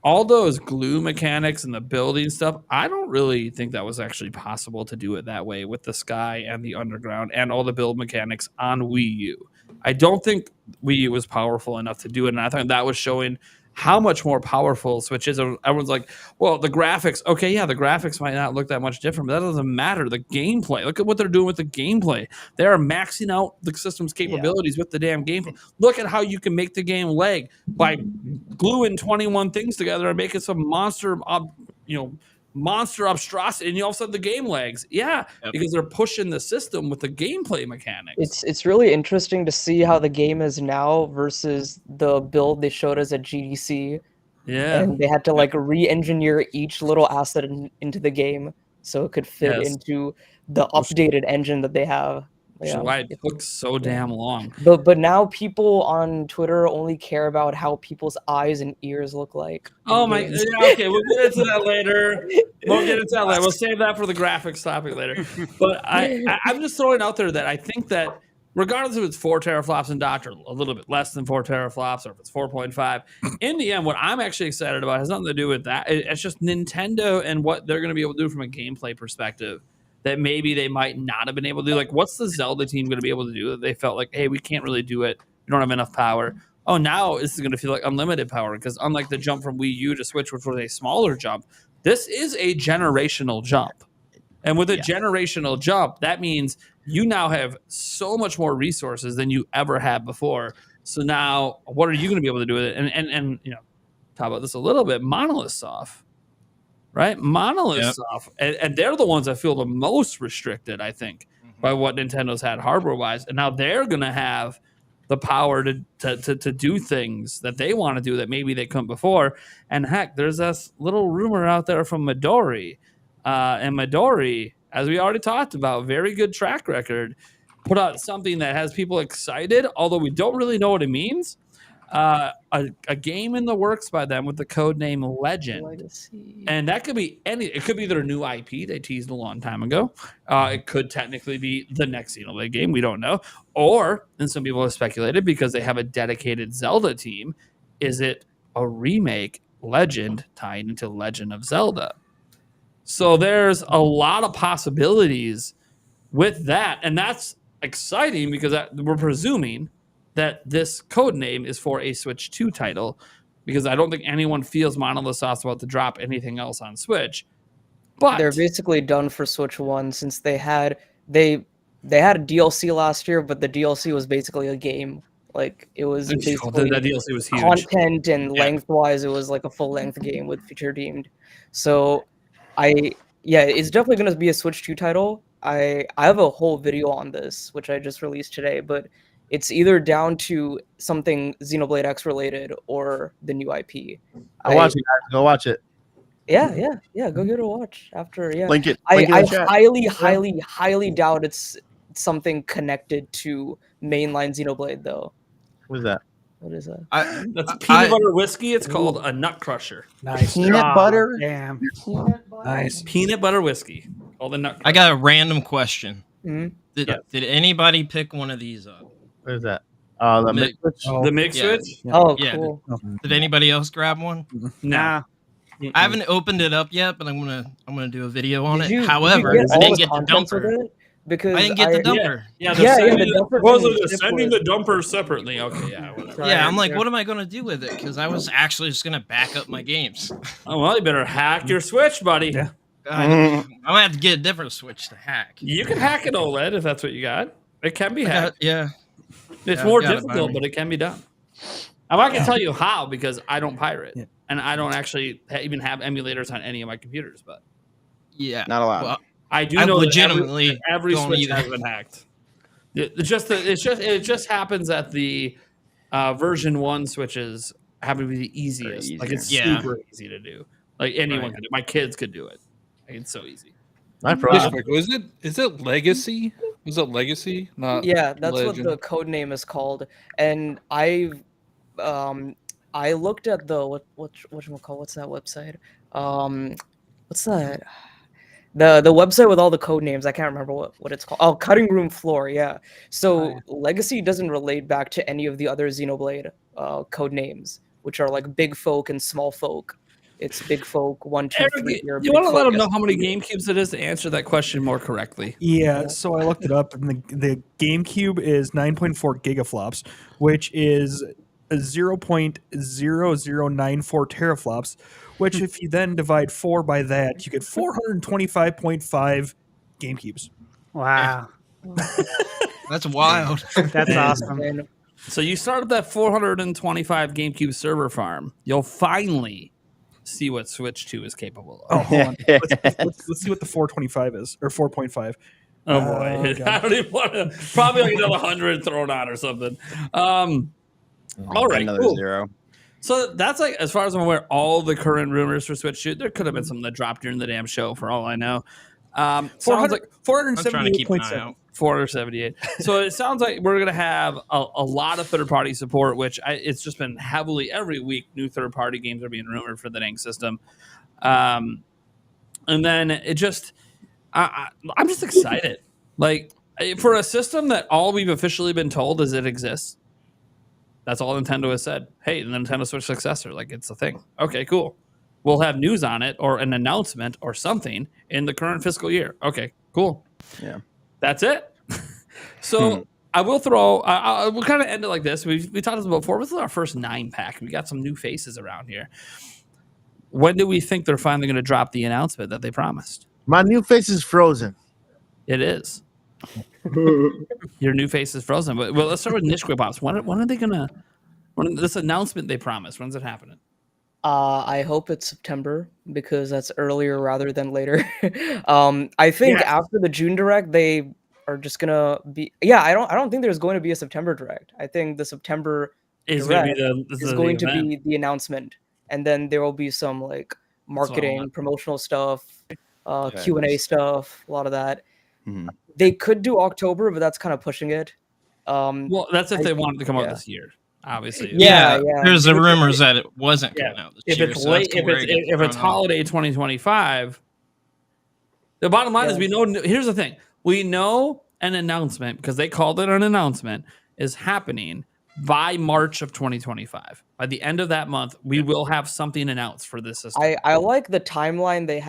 all those glue mechanics and the building stuff. I don't really think that was actually possible to do it that way with the sky and the underground and all the build mechanics on Wii U. I don't think Wii U was powerful enough to do it, and I think that was showing how much more powerful Switch is. Everyone's like, well, the graphics. Okay, yeah, the graphics might not look that much different, but that doesn't matter. The gameplay. Look at what they're doing with the gameplay. They are maxing out the system's capabilities with the damn gameplay. Look at how you can make the game lag by gluing 21 things together and making some monster obstrosity, and all of a sudden the game lags. Because they're pushing the system with the gameplay mechanics. It's really interesting to see how the game is now versus the build they showed us at GDC. And they had to re-engineer each little asset into the game so it could fit into the updated engine that they have. Which is why it took so damn long. But now people on Twitter only care about how people's eyes and ears look like. Oh my! Yeah, okay, we'll get into that later. We'll save that for the graphics topic later. But I'm just throwing out there that I think that regardless if it's 4 teraflops in docked or a little bit less than 4 teraflops, or if it's 4.5, in the end, what I'm actually excited about has nothing to do with that. It's just Nintendo and what they're going to be able to do from a gameplay perspective that maybe they might not have been able to do. Like, what's the Zelda team going to be able to do that they felt like, hey, we can't really do it. We don't have enough power. Oh, now this is going to feel like unlimited power, because unlike the jump from Wii U to Switch, which was a smaller jump, this is a generational jump. And with a generational jump, that means you now have so much more resources than you ever had before. So now, what are you going to be able to do with it? And you know, talk about this a little bit. Monolith Soft, right? Monolith Soft, and they're the ones that feel the most restricted, I think, by what Nintendo's had hardware-wise. And now they're going to have the power to do things that they want to do that maybe they couldn't before. And heck, there's this little rumor out there from Midori. And Midori, as we already talked about, very good track record, put out something that has people excited, although we don't really know what it means. A game in the works by them with the code name Legend. Legacy. And that could be it could be their new IP they teased a long time ago. It could technically be the next Xenoblade game. We don't know. Or, and some people have speculated, because they have a dedicated Zelda team, is it a remake Legend tied into Legend of Zelda? So there's a lot of possibilities with that. And that's exciting, because we're presuming that this code name is for a Switch 2 title, because I don't think anyone feels Monolith Soft's about to drop anything else on Switch. But They're basically done for Switch 1, since they had a DLC last year, but the DLC was basically a game. Like, it was basically that DLC was huge. Content and lengthwise, it was like a full-length game with feature deemed. So it's definitely going to be a Switch 2 title. I have a whole video on this, which I just released today, but it's either down to something Xenoblade X related or the new IP. Go watch it, guys. Go watch it. Yeah. Go give it a watch after. Yeah, Link it. I highly doubt it's something connected to mainline Xenoblade, though. What is that? What is that? That's peanut butter whiskey. It's called a Nut Crusher. Nice. Peanut butter? Damn. Nice. Peanut butter whiskey. Called the Nut Crusher. I got a random question. Mhm. Did anybody pick one of these up? What is that? The Mi- mix. The mix Yeah. switch? Oh, Yeah. cool. Did anybody else grab one? No. I haven't opened it up yet, but I'm gonna do a video on Did it. you However, get I all didn't the get the contents with dumper. it? Because I didn't get the dumper. Yeah, Yeah, they're the dumper supposedly thing they're is sending the different. dumper separately. Okay, yeah, whatever. Yeah, I'm like, what am I gonna do with it? Because I was actually just gonna back up my games. Oh, well, you better hack your Switch, buddy. Yeah. I'm gonna have to get a different Switch to hack. You can hack an OLED if that's what you got. It can be hacked. Yeah. It's Yeah, more I've got it by difficult, me. but it can be done. I'm not going to tell you how, because I don't pirate. Yeah. And I don't actually even have emulators on any of my computers. But Yeah. Not allowed. Well, I do I know legitimately that every don't Switch either. has been hacked. It just happens that the version 1 Switches happen to be the easiest. Like, it's Yeah. super easy to do. Like, anyone could do it. My kids could do it. Like, it's so easy. My Real problem. quick, is it Legacy? Was it Legacy? Not Yeah, that's Legend. what the code name is called. And I looked at the what's that website? What's that? The website with all the code names. I can't remember what it's called. Oh, Cutting Room Floor. Yeah. So Legacy doesn't relate back to any of the other Xenoblade code names, which are like Big Folk and Small Folk. It's Big Folk 1, 2, 3. You want to let them know how many GameCubes it is to answer that question more correctly? Yeah, so I looked it up, and the GameCube is 9.4 gigaflops, which is 0.0094 teraflops, which if you then divide 4 by that, you get 425.5 GameCubes. Wow. That's wild. That's awesome. And So you start up that 425 GameCube server farm. You'll finally see what Switch 2 is capable Oh, of. hold on. Let's see what the 425 is, or 4.5. Oh boy, God. I don't even want to. Probably like another 100 thrown on or something. All right, Another cool. 0. So that's like, as far as I'm aware, all the current rumors for Switch 2. There could have been something that dropped during the damn show, for all I know. Sounds like I'm trying to keep an eye 478.7. out. 478. So it sounds like we're going to have a lot of third-party support, which it's just been heavily every week. New third-party games are being rumored for the dang system. And then it just, I'm just excited. Like, For a system that all we've officially been told is it exists. That's all Nintendo has said. Hey, the Nintendo Switch successor, like it's a thing. Okay, cool. We'll have news on it or an announcement or something in the current fiscal year. Okay, cool. Yeah. That's it. So I will throw. We'll kind of end it like this. We talked about before. This is our first 9-pack. We got some new faces around here. When do we think they're finally going to drop the announcement that they promised? My new face is frozen. It is. Your new face is frozen. But well, let's start with Niche Quick Pops. When are they gonna? When this announcement they promised? When's it happening? I hope it's September because that's earlier rather than later. I think after the June Direct, they are just gonna be. Yeah, I don't think there's going to be a September Direct. I think the September Is going Direct to be is going to be the announcement, and then there will be some like marketing, want. promotional stuff, Q&A stuff, a lot of that. Mhm. They could do October, but that's kind of pushing it. Well, that's if they wanted to come out this year. Obviously, Yeah. There's the rumors that it wasn't coming out this If year. it's so late, that's where it gets if it's thrown off. holiday 2025, the bottom line is we know. Here's the thing: we know an announcement because they called it an announcement is happening by March of 2025. By the end of that month, we will have something announced for this system. I like the timeline they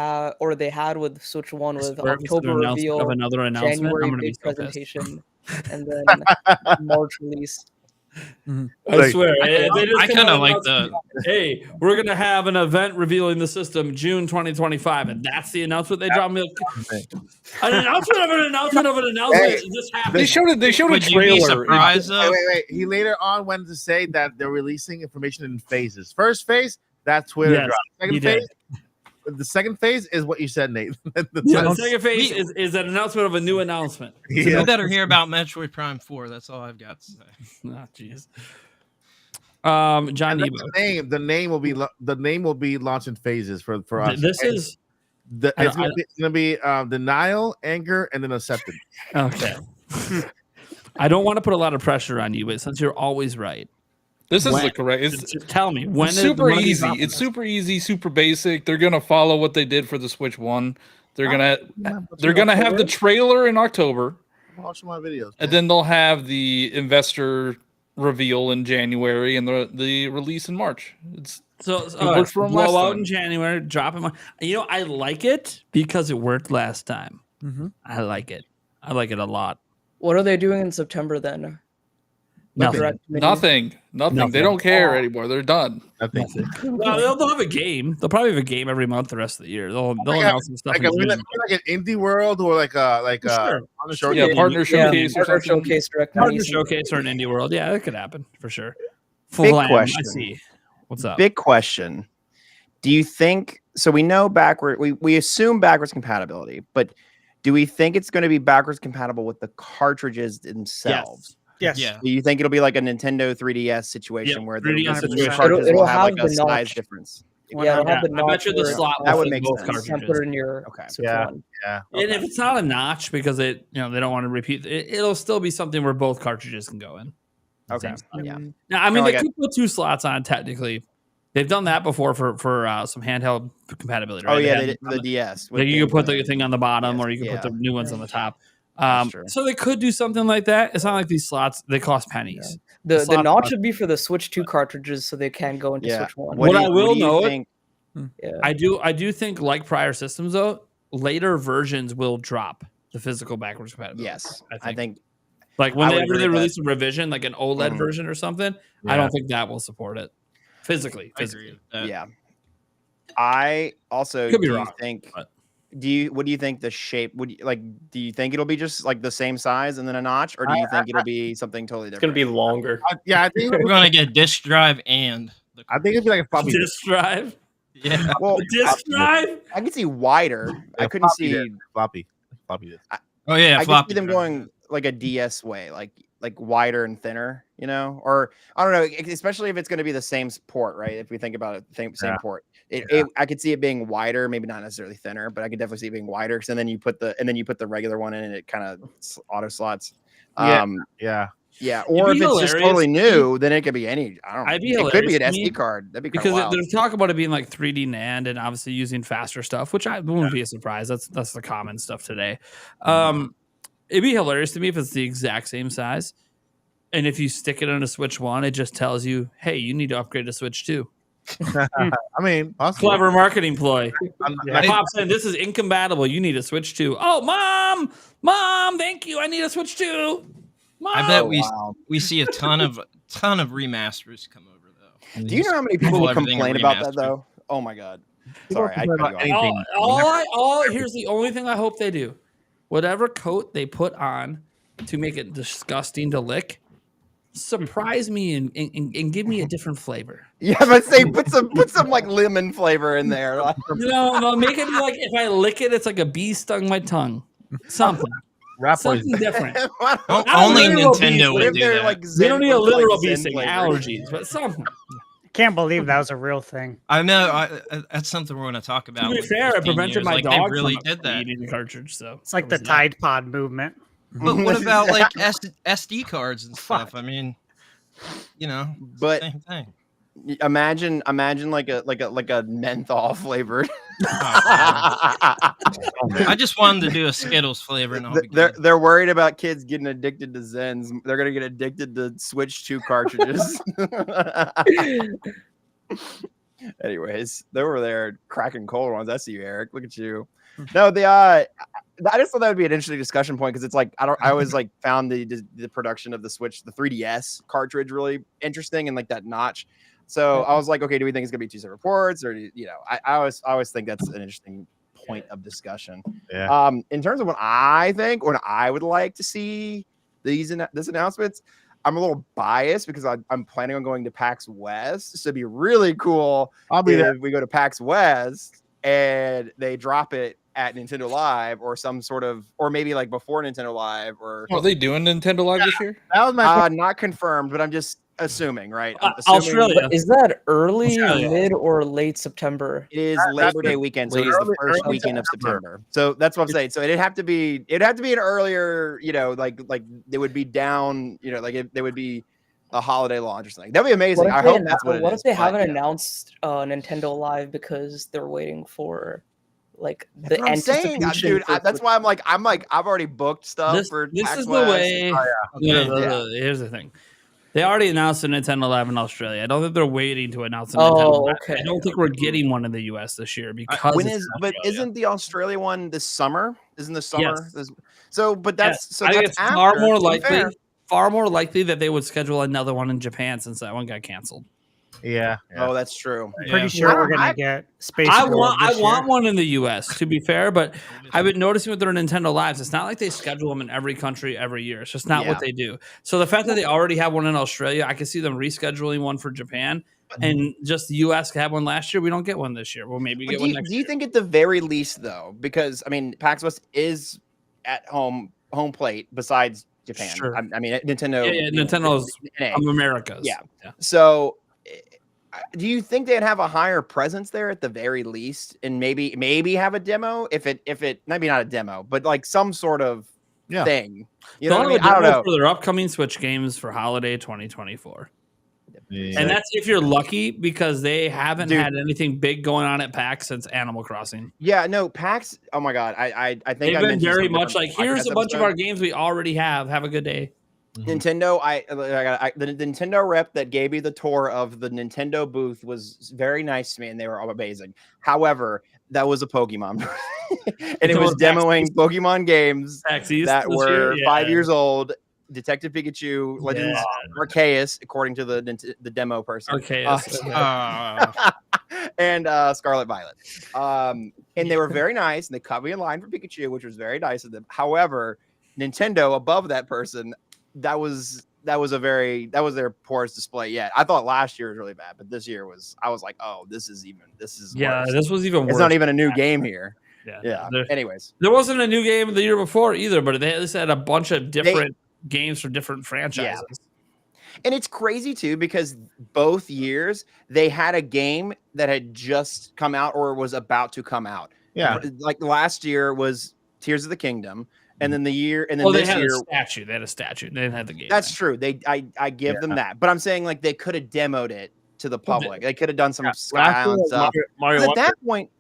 had with Switch One with swear if it's an October announcement reveal, of another announcement, January I'm gonna be big so pissed. presentation, and then March release. I swear. I kind of like the. Hey, we're gonna have an event revealing the system June 2025, and that's the announcement they dropped. An announcement of an announcement of an announcement. Hey, This happened. They showed a Would you be trailer. surprised though? Wait. He later on went to say that they're releasing information in phases. First phase, that's Twitter Yes, drop. he Second did. phase, the second phase is what you said, Nate. The second phase is an announcement of a new announcement. You better hear about Metroid Prime 4. That's all I've got to say. Oh, jeez. John And then Nebo. the name will be launched in phases for us. This is It's gonna be denial, anger, and then acceptance. okay. I don't want to put a lot of pressure on you, but since you're always right, This is when- the correct. It's just tell me when it's is- super when is easy. dropping It's this? super easy, super basic. They're gonna follow what they did for the Switch One. They're gonna have the trailer in October, Watch my videos. and then they'll have the investor reveal in January and the release in March. It's So worked for 'em last blowout time. in January, drop him. I like it because it worked last time. Mhm. I like it. I like it a lot. What are they doing in September then? Nothing. Direct mini? nothing. Nothing. They don't care anymore. They're done. Nothing. Well, they'll have a game. They'll probably have a game every month the rest of the year. They'll Like announce some stuff. Like, in June. like an indie world or like Sure. on a showcase. Yeah, partner showcase or Partner something. showcase direct Partner mini. showcase or an indie world. Yeah, that could happen for sure. Big Flam, question. I see. What's up? Big question. Do you think so? We know we assume backwards compatibility, but do we think it's going to be backwards compatible with the cartridges themselves? Yes. Yeah. Do you think it'll be like a Nintendo 3DS situation Yep, where 3DS the new situation. cartridges It'll will have like have a the size notch. difference? Yeah, it'll have the I bet you the notch slot that will would fit make both sense. You can't cartridges. put it in your Okay. Switch Yeah. One. Yeah. And if it's not a notch because they don't want to repeat, it'll still be something where both cartridges can go in. Okay. Same slot. Yeah. Now, I mean, Kinda they like could put 2 slots on technically. They've done that before for some handheld compatibility. Right? Oh yeah, They the had- DS. like you can put the thing on the bottom, Yes, or you can put the yeah. new ones on the top. That's true. So they could do something like that. It's not like these slots; they cost pennies. The slot notch cost- should be for the Switch 2 cartridges, so they can go into Yeah. Switch One. What do I will do you note- think? Yeah. I do think, like prior systems, though, later versions will drop the physical backwards compatibility. Yes, I I think Like I would whenever agree they with that. release a revision, like an OLED Mhm. version or something, I Yeah. don't think that will support it physically. I agree with that. yeah. I also Could be do you wrong, think but- what do you think the shape would you, like do you think it'll be just like the same size and then a notch, or do you think it'll be something totally It's gonna different? be longer. I think We're gonna get disk drive and the I think it'd be like a floppy disk. Disk drive, yeah. Well, disk drive. I could see wider. I couldn't floppy see disk. floppy disk. Oh yeah, I could floppy see them drive. going like a DS way, like wider and thinner, you know, or I don't know, especially if it's going to be the same port, right? If we think about it, same Yeah. port, I could see it being wider, maybe not necessarily thinner, but I could definitely see it being wider. So then you put the regular one in, and it kind of auto slots. Yeah. Yeah. Yeah. Or if be it's just hilarious totally to me. new, then it could be any. I don't know. I'd be It could be an hilarious to me SD card. That'd be kind Because of wild. there's talk about it being like 3D NAND and obviously using faster stuff, which I wouldn't be a surprise. That's the common stuff today. It'd be hilarious to me if it's the exact same size. And if you stick it on a Switch 1, it just tells you, hey, you need to upgrade to Switch 2. I mean, possibly. Clever marketing ploy. Yeah. Pops in, this is incompatible. You need a Switch 2. Oh, mom, thank you. I need a Switch 2. Mom. I bet wow. we see a ton of remasters come over though. Do you know how many people would Everything complain about that remastered. though? Oh my god. People Sorry, I complain cut you about off. anything. Here's the only thing I hope they do. Whatever coat they put on to make it disgusting to lick, surprise me and give me a different flavor. Yeah, but say put some like lemon flavor in there. No, make it like if I lick it, it's like a bee stung my tongue. Something. Rat Something poison. different. Only literal Nintendo bees, would If do they're that. like We don't need a Zen- literal like bee Zen sting, flavor. allergies, but something. Can't believe that was a real thing. I know. That's something we're going to talk about. To be in fair, it 15 prevented years. my Like, dog They really from did that. eating the cartridge. So It's like the that was that. Tide Pod movement. But what about like SD cards and stuff? I mean, But same thing. imagine like a menthol flavored. I just wanted to do a Skittles flavor, and I'll be good. They're worried about kids getting addicted to Zens. They're gonna get addicted to Switch 2 cartridges. Anyways, they were there cracking cold ones. I see you, Eric. Look at you. No, I just thought that would be an interesting discussion point because it's like I always like found the production of the Switch, the 3DS cartridge, really interesting and like that notch. So I was like, okay, do we think it's gonna be 2 separate ports, or I always think that's an interesting point of discussion. Yeah. In terms of what I would like to see this announcements, I'm a little biased because I'm planning on going to PAX West. So it'd be really cool I'll be there. if we go to PAX West and they drop it at Nintendo Live or some sort of, or maybe like before Nintendo Live or Are they doing Nintendo Live this year? That was my not confirmed, but I'm just assuming, right? I'm assuming Australia. Is that early, Australia. mid, or late September? It is That's Labor Day the- weekend, so it is the first early weekend of September. September. So that's what I'm saying. So it'd have to be an earlier, like they would be down, like they would be a holiday launch or something. That'd be amazing. I hope that's what it is. What if they but, haven't announced Nintendo Live because they're waiting for like the That's what I'm saying, anticipation? dude. That's why I'm like I've already booked stuff This for is PAX the West. way. Here's the thing. They already announced a Nintendo Live in Australia. I don't think they're waiting to announce a Nintendo Live. okay. I don't think we're getting one in the US this year because When it's is? in But Australia. isn't the Australia one this summer? Isn't the summer? Yes. So, but that's so I think that's it's far after, more to be likely. fair. Far more likely that they would schedule another one in Japan since that one got canceled. Yeah. Oh, that's true. I'm pretty sure we're gonna get Space. I World want this year. one in the US, to be fair, but I've been noticing with their Nintendo Lives, it's not like they schedule them in every country every year. It's just not what they do. So the fact that they already have one in Australia, I can see them rescheduling one for Japan, and just the US had one last year. We don't get one this year. We'll maybe But get do one you, next do you year. think at the very least though, because I mean PAX West is at home plate besides Japan. Sure. I mean Nintendo. Yeah, Nintendo's NA. of America's. Yeah. So do you think they'd have a higher presence there at the very least, and maybe have a demo if it maybe not a demo, but like some sort of thing? You know what I mean? I don't know. For their upcoming Switch games for holiday 2024. Yeah. And that's if you're lucky because they haven't Dude. had anything big going on at PAX since Animal Crossing. Yeah, no, PAX. Oh my god, I think They've I been mentioned very some much different like, here's a podcast bunch of episodes. our games we already have. Have a good day. Nintendo, the Nintendo rep that gave me the tour of the Nintendo booth was very nice to me, and they were all amazing. However, that was a Pokemon, and it was demoing Pokemon games PAX East that this were year? 5 Yeah. years old. Detective Pikachu, Legends Arceus, according to the demo person. Arceus, And Scarlet Violet. And they were very nice, and they cut me in line for Pikachu, which was very nice of them. However, Nintendo above that person, that was their poorest display yet. I thought last year was really bad, but this year I was like, oh, this is Yeah, worse. this was even worse. It's not even a new game here. Yeah. Anyways, There wasn't a new game the year before either, but they at least had a bunch of different games for different franchises. and it's crazy too because both years they had a game that had just come out or was about to come out. Yeah. Like last year was Tears of the Kingdom, and then this year, They had a statue. They had a statue. They didn't have the game. That's true. I give them that, but I'm saying like they could have demoed it to the public. They could have done some Sky Island stuff. Mario At Wonder. that point,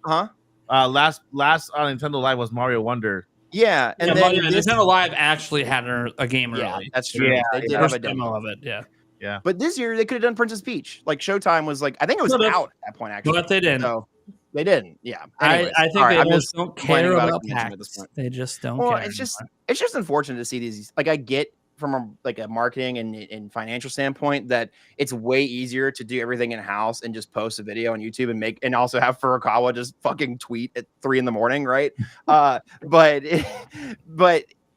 huh? Last on Nintendo Live was Mario Wonder. Yeah, and then this, Nintendo Live actually had a game yeah, early. that's true. Yeah, They did yeah. have a First demo. of it, yeah. But this year they could have done Princess Peach. Like Showtime was like, I think it was Could've. out at that point actually. But they didn't. So they didn't. Yeah. Anyways, I think all right, they I'm just just don't complaining care about a about convention at this PAX. point. They just don't Well, care. it's just unfortunate to see these. Like I get from a marketing and financial standpoint that it's way easier to do everything in house and just post a video on YouTube and also have Furukawa just fucking tweet at 3 a.m, right? But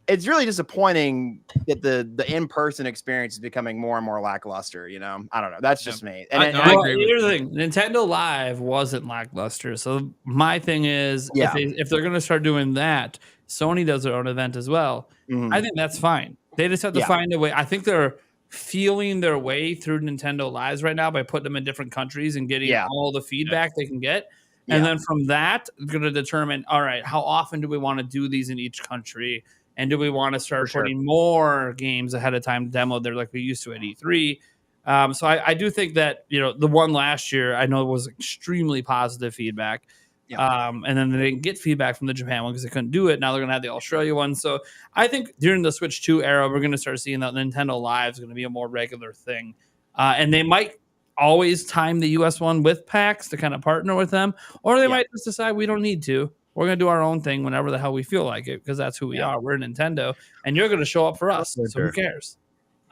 it's really disappointing that the in-person experience is becoming more and more lackluster. You know, I don't know. That's just me. And I Well, agree with here's the thing: Nintendo Live wasn't lackluster. So my thing is, Yeah. if they're going to start doing that, Sony does their own event as well. Mhm. I think that's fine. They just have to Yeah. find a way. I think they're feeling their way through Nintendo Lives right now by putting them in different countries and getting Yeah. all the feedback they can get. And then from that, they're going to determine, all right, how often do we want to do these in each country? And do we want to start For sure. putting more games ahead of time demo there like we used to at E3? So I do think that, the one last year, I know it was extremely positive feedback. Yeah. And then they didn't get feedback from the Japan one because they couldn't do it. Now they're going to have the Australia one. So I think during the Switch 2 era, we're going to start seeing that Nintendo Live is going to be a more regular thing. And they might always time the US one with PAX to kind of partner with them, or they might just decide we don't need to. We're going to do our own thing whenever the hell we feel like it because that's who we are. We're Nintendo, and you're going to show up for us. So who cares?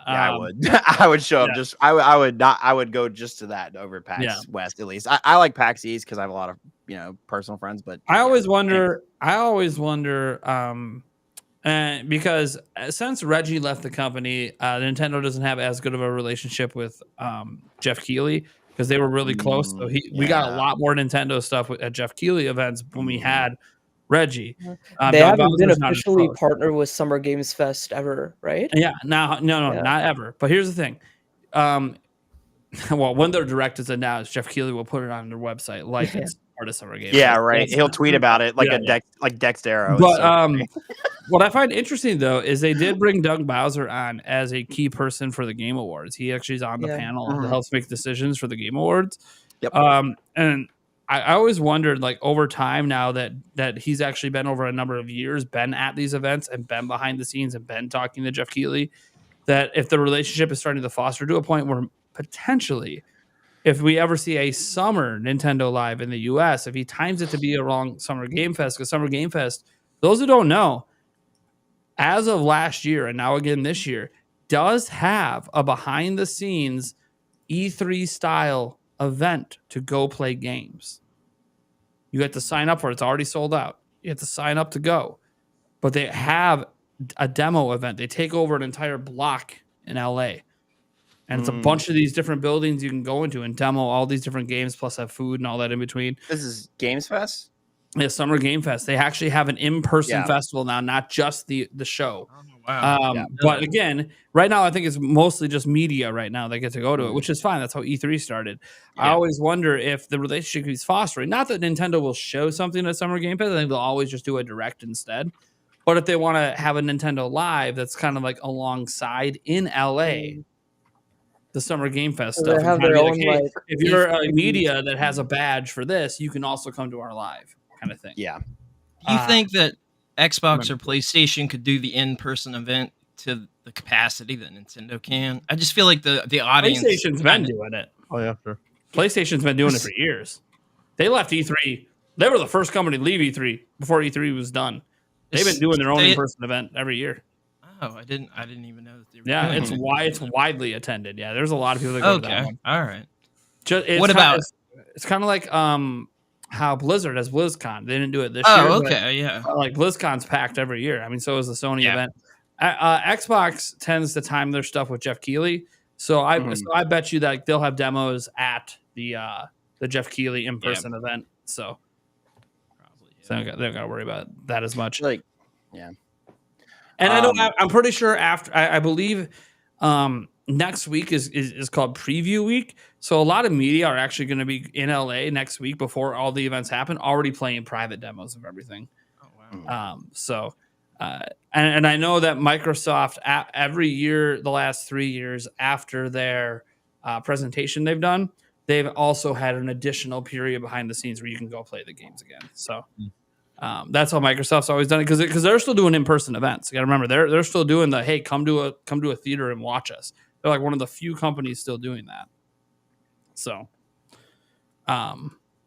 Yeah, I would. I would show up. Just I would not. I would go just to that over PAX West at least. I like PAX East because I have a lot of personal friends. But I always wonder. Because since Reggie left the company, Nintendo doesn't have as good of a relationship with Jeff Keighley because they were really close. So we got a lot more Nintendo stuff at Jeff Keighley events when we had Reggie. They haven't been officially partnered with Summer Games Fest ever, right? Yeah, no, not ever. But here's the thing. Well, when their direct is announced, Jeff Keighley will put it on their website like it's part of Summer Games. Yeah, right. He'll tweet about it like like Dextero. But what I find interesting though is they did bring Doug Bowser on as a key person for the Game Awards. He actually is on the panel that helps make decisions for the Game Awards. Yep. And I always wondered, like, over time now that he's actually been over a number of years, been at these events and been behind the scenes and been talking to Jeff Keighley, that if the relationship is starting to foster to a point where potentially, if we ever see a summer Nintendo Live in the US, if he times it to be around Summer Game Fest, because Summer Game Fest, those who don't know, as of last year and now again this year, does have a behind the scenes E3 style event to go play games. You have to sign up for it. It's already sold out. You have to sign up to go. But they have a demo event. They take over an entire block in LA. And it's a bunch of these different buildings you can go into and demo all these different games, plus have food and all that in between. This is Games Fest? Yeah, Summer Game Fest. They actually have an in-person festival now, not just the show. Oh, wow. But again, right now I think it's mostly just media right now that get to go to it, which is fine. That's how E3 started. I always wonder if the relationship is fostering. Not that Nintendo will show something at Summer Game Fest. I think they'll always just do a direct instead. But if they want to have a Nintendo Live that's kind of like alongside in LA, the Summer Game Fest stuff. Have their own, if you're a media that has a badge for this, you can also come to our live kind of thing. Yeah. Do you think that Xbox or PlayStation could do the in-person event to the capacity that Nintendo can? I just feel like the audience. PlayStation's been doing it. Oh yeah, sure. PlayStation's been doing it for years. They left E3. They were the first company to leave E3 before E3 was done. They've been doing their own in-person event every year. Oh, I didn't even know that they were. Yeah, doing it's it. it's widely attended. Yeah, there's a lot of people that go to that one. All right. What about? It's kind of like how Blizzard has BlizzCon. They didn't do it this year. Oh, okay, yeah. Like BlizzCon's packed every year. I mean, so is the Sony event. Xbox tends to time their stuff with Jeff Keighley, so I bet you that they'll have demos at the Jeff Keighley in person event. So probably they don't got to worry about that as much. And I know I'm pretty sure after I believe next week is called Preview Week. So a lot of media are actually going to be in LA next week before all the events happen, already playing private demos of everything. Oh wow! And I know that Microsoft every year, the last 3 years after their presentation they've done, they've also had an additional period behind the scenes where you can go play the games again. So That's how Microsoft's always done it because they're still doing in-person events. You got to remember they're still doing the hey, come to a theater and watch us. They're like one of the few companies still doing that. So,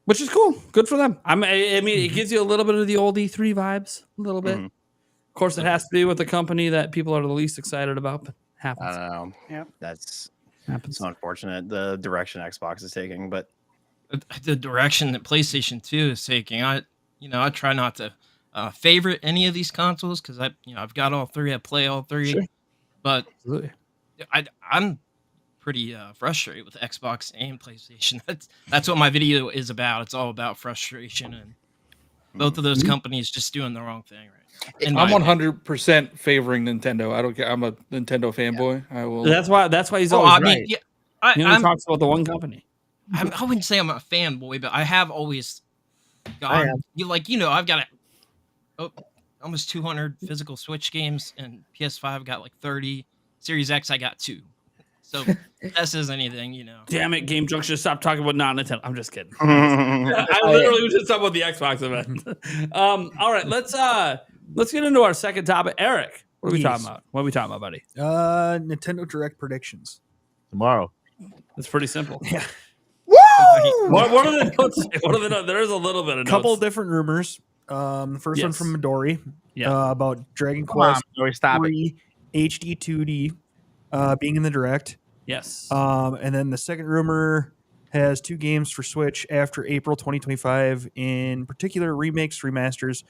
which is cool. Good for them. I mean, it gives you a little bit of the old E3 vibes, a little bit. Of course, it has to be with the company that people are the least excited about, but happens. I don't know. Yep. That's Happens. so unfortunate. The direction Xbox is taking, but The direction that PlayStation 2 is taking, I try not to favorite any of these consoles because I've got all three. I play all three, Sure. but Absolutely. I'm pretty frustrated with Xbox and PlayStation. That's what my video is about. It's all about frustration and both of those companies just doing the wrong thing right now. In I'm my opinion. 100% favoring Nintendo. I don't care. I'm a Nintendo fanboy. I will. That's why he's Well, always I mean, right. yeah, He only talks about the one company. I wouldn't say I'm a fanboy, but I have always gone. I've got almost 200 physical Switch games, and PS5 I've got like 30. Series X I got 2. So if that says anything, Damn it, Game Junction, stop talking about non-Nintendo. I'm just kidding. I literally was just talking about the Xbox event. All right, let's get into our second topic. Eric, what are we talking about? What are we talking about, buddy? Nintendo Direct predictions. Tomorrow. It's pretty simple. Yeah. What are the notes? What are the notes? There is a little bit of notes. Couple different rumors. The first one from Midori about Dragon Quest Stop it. 3 HD 2D being in the Direct. Yes. And then the second rumor has 2 games for Switch after April 2025, in particular remakes, remasters,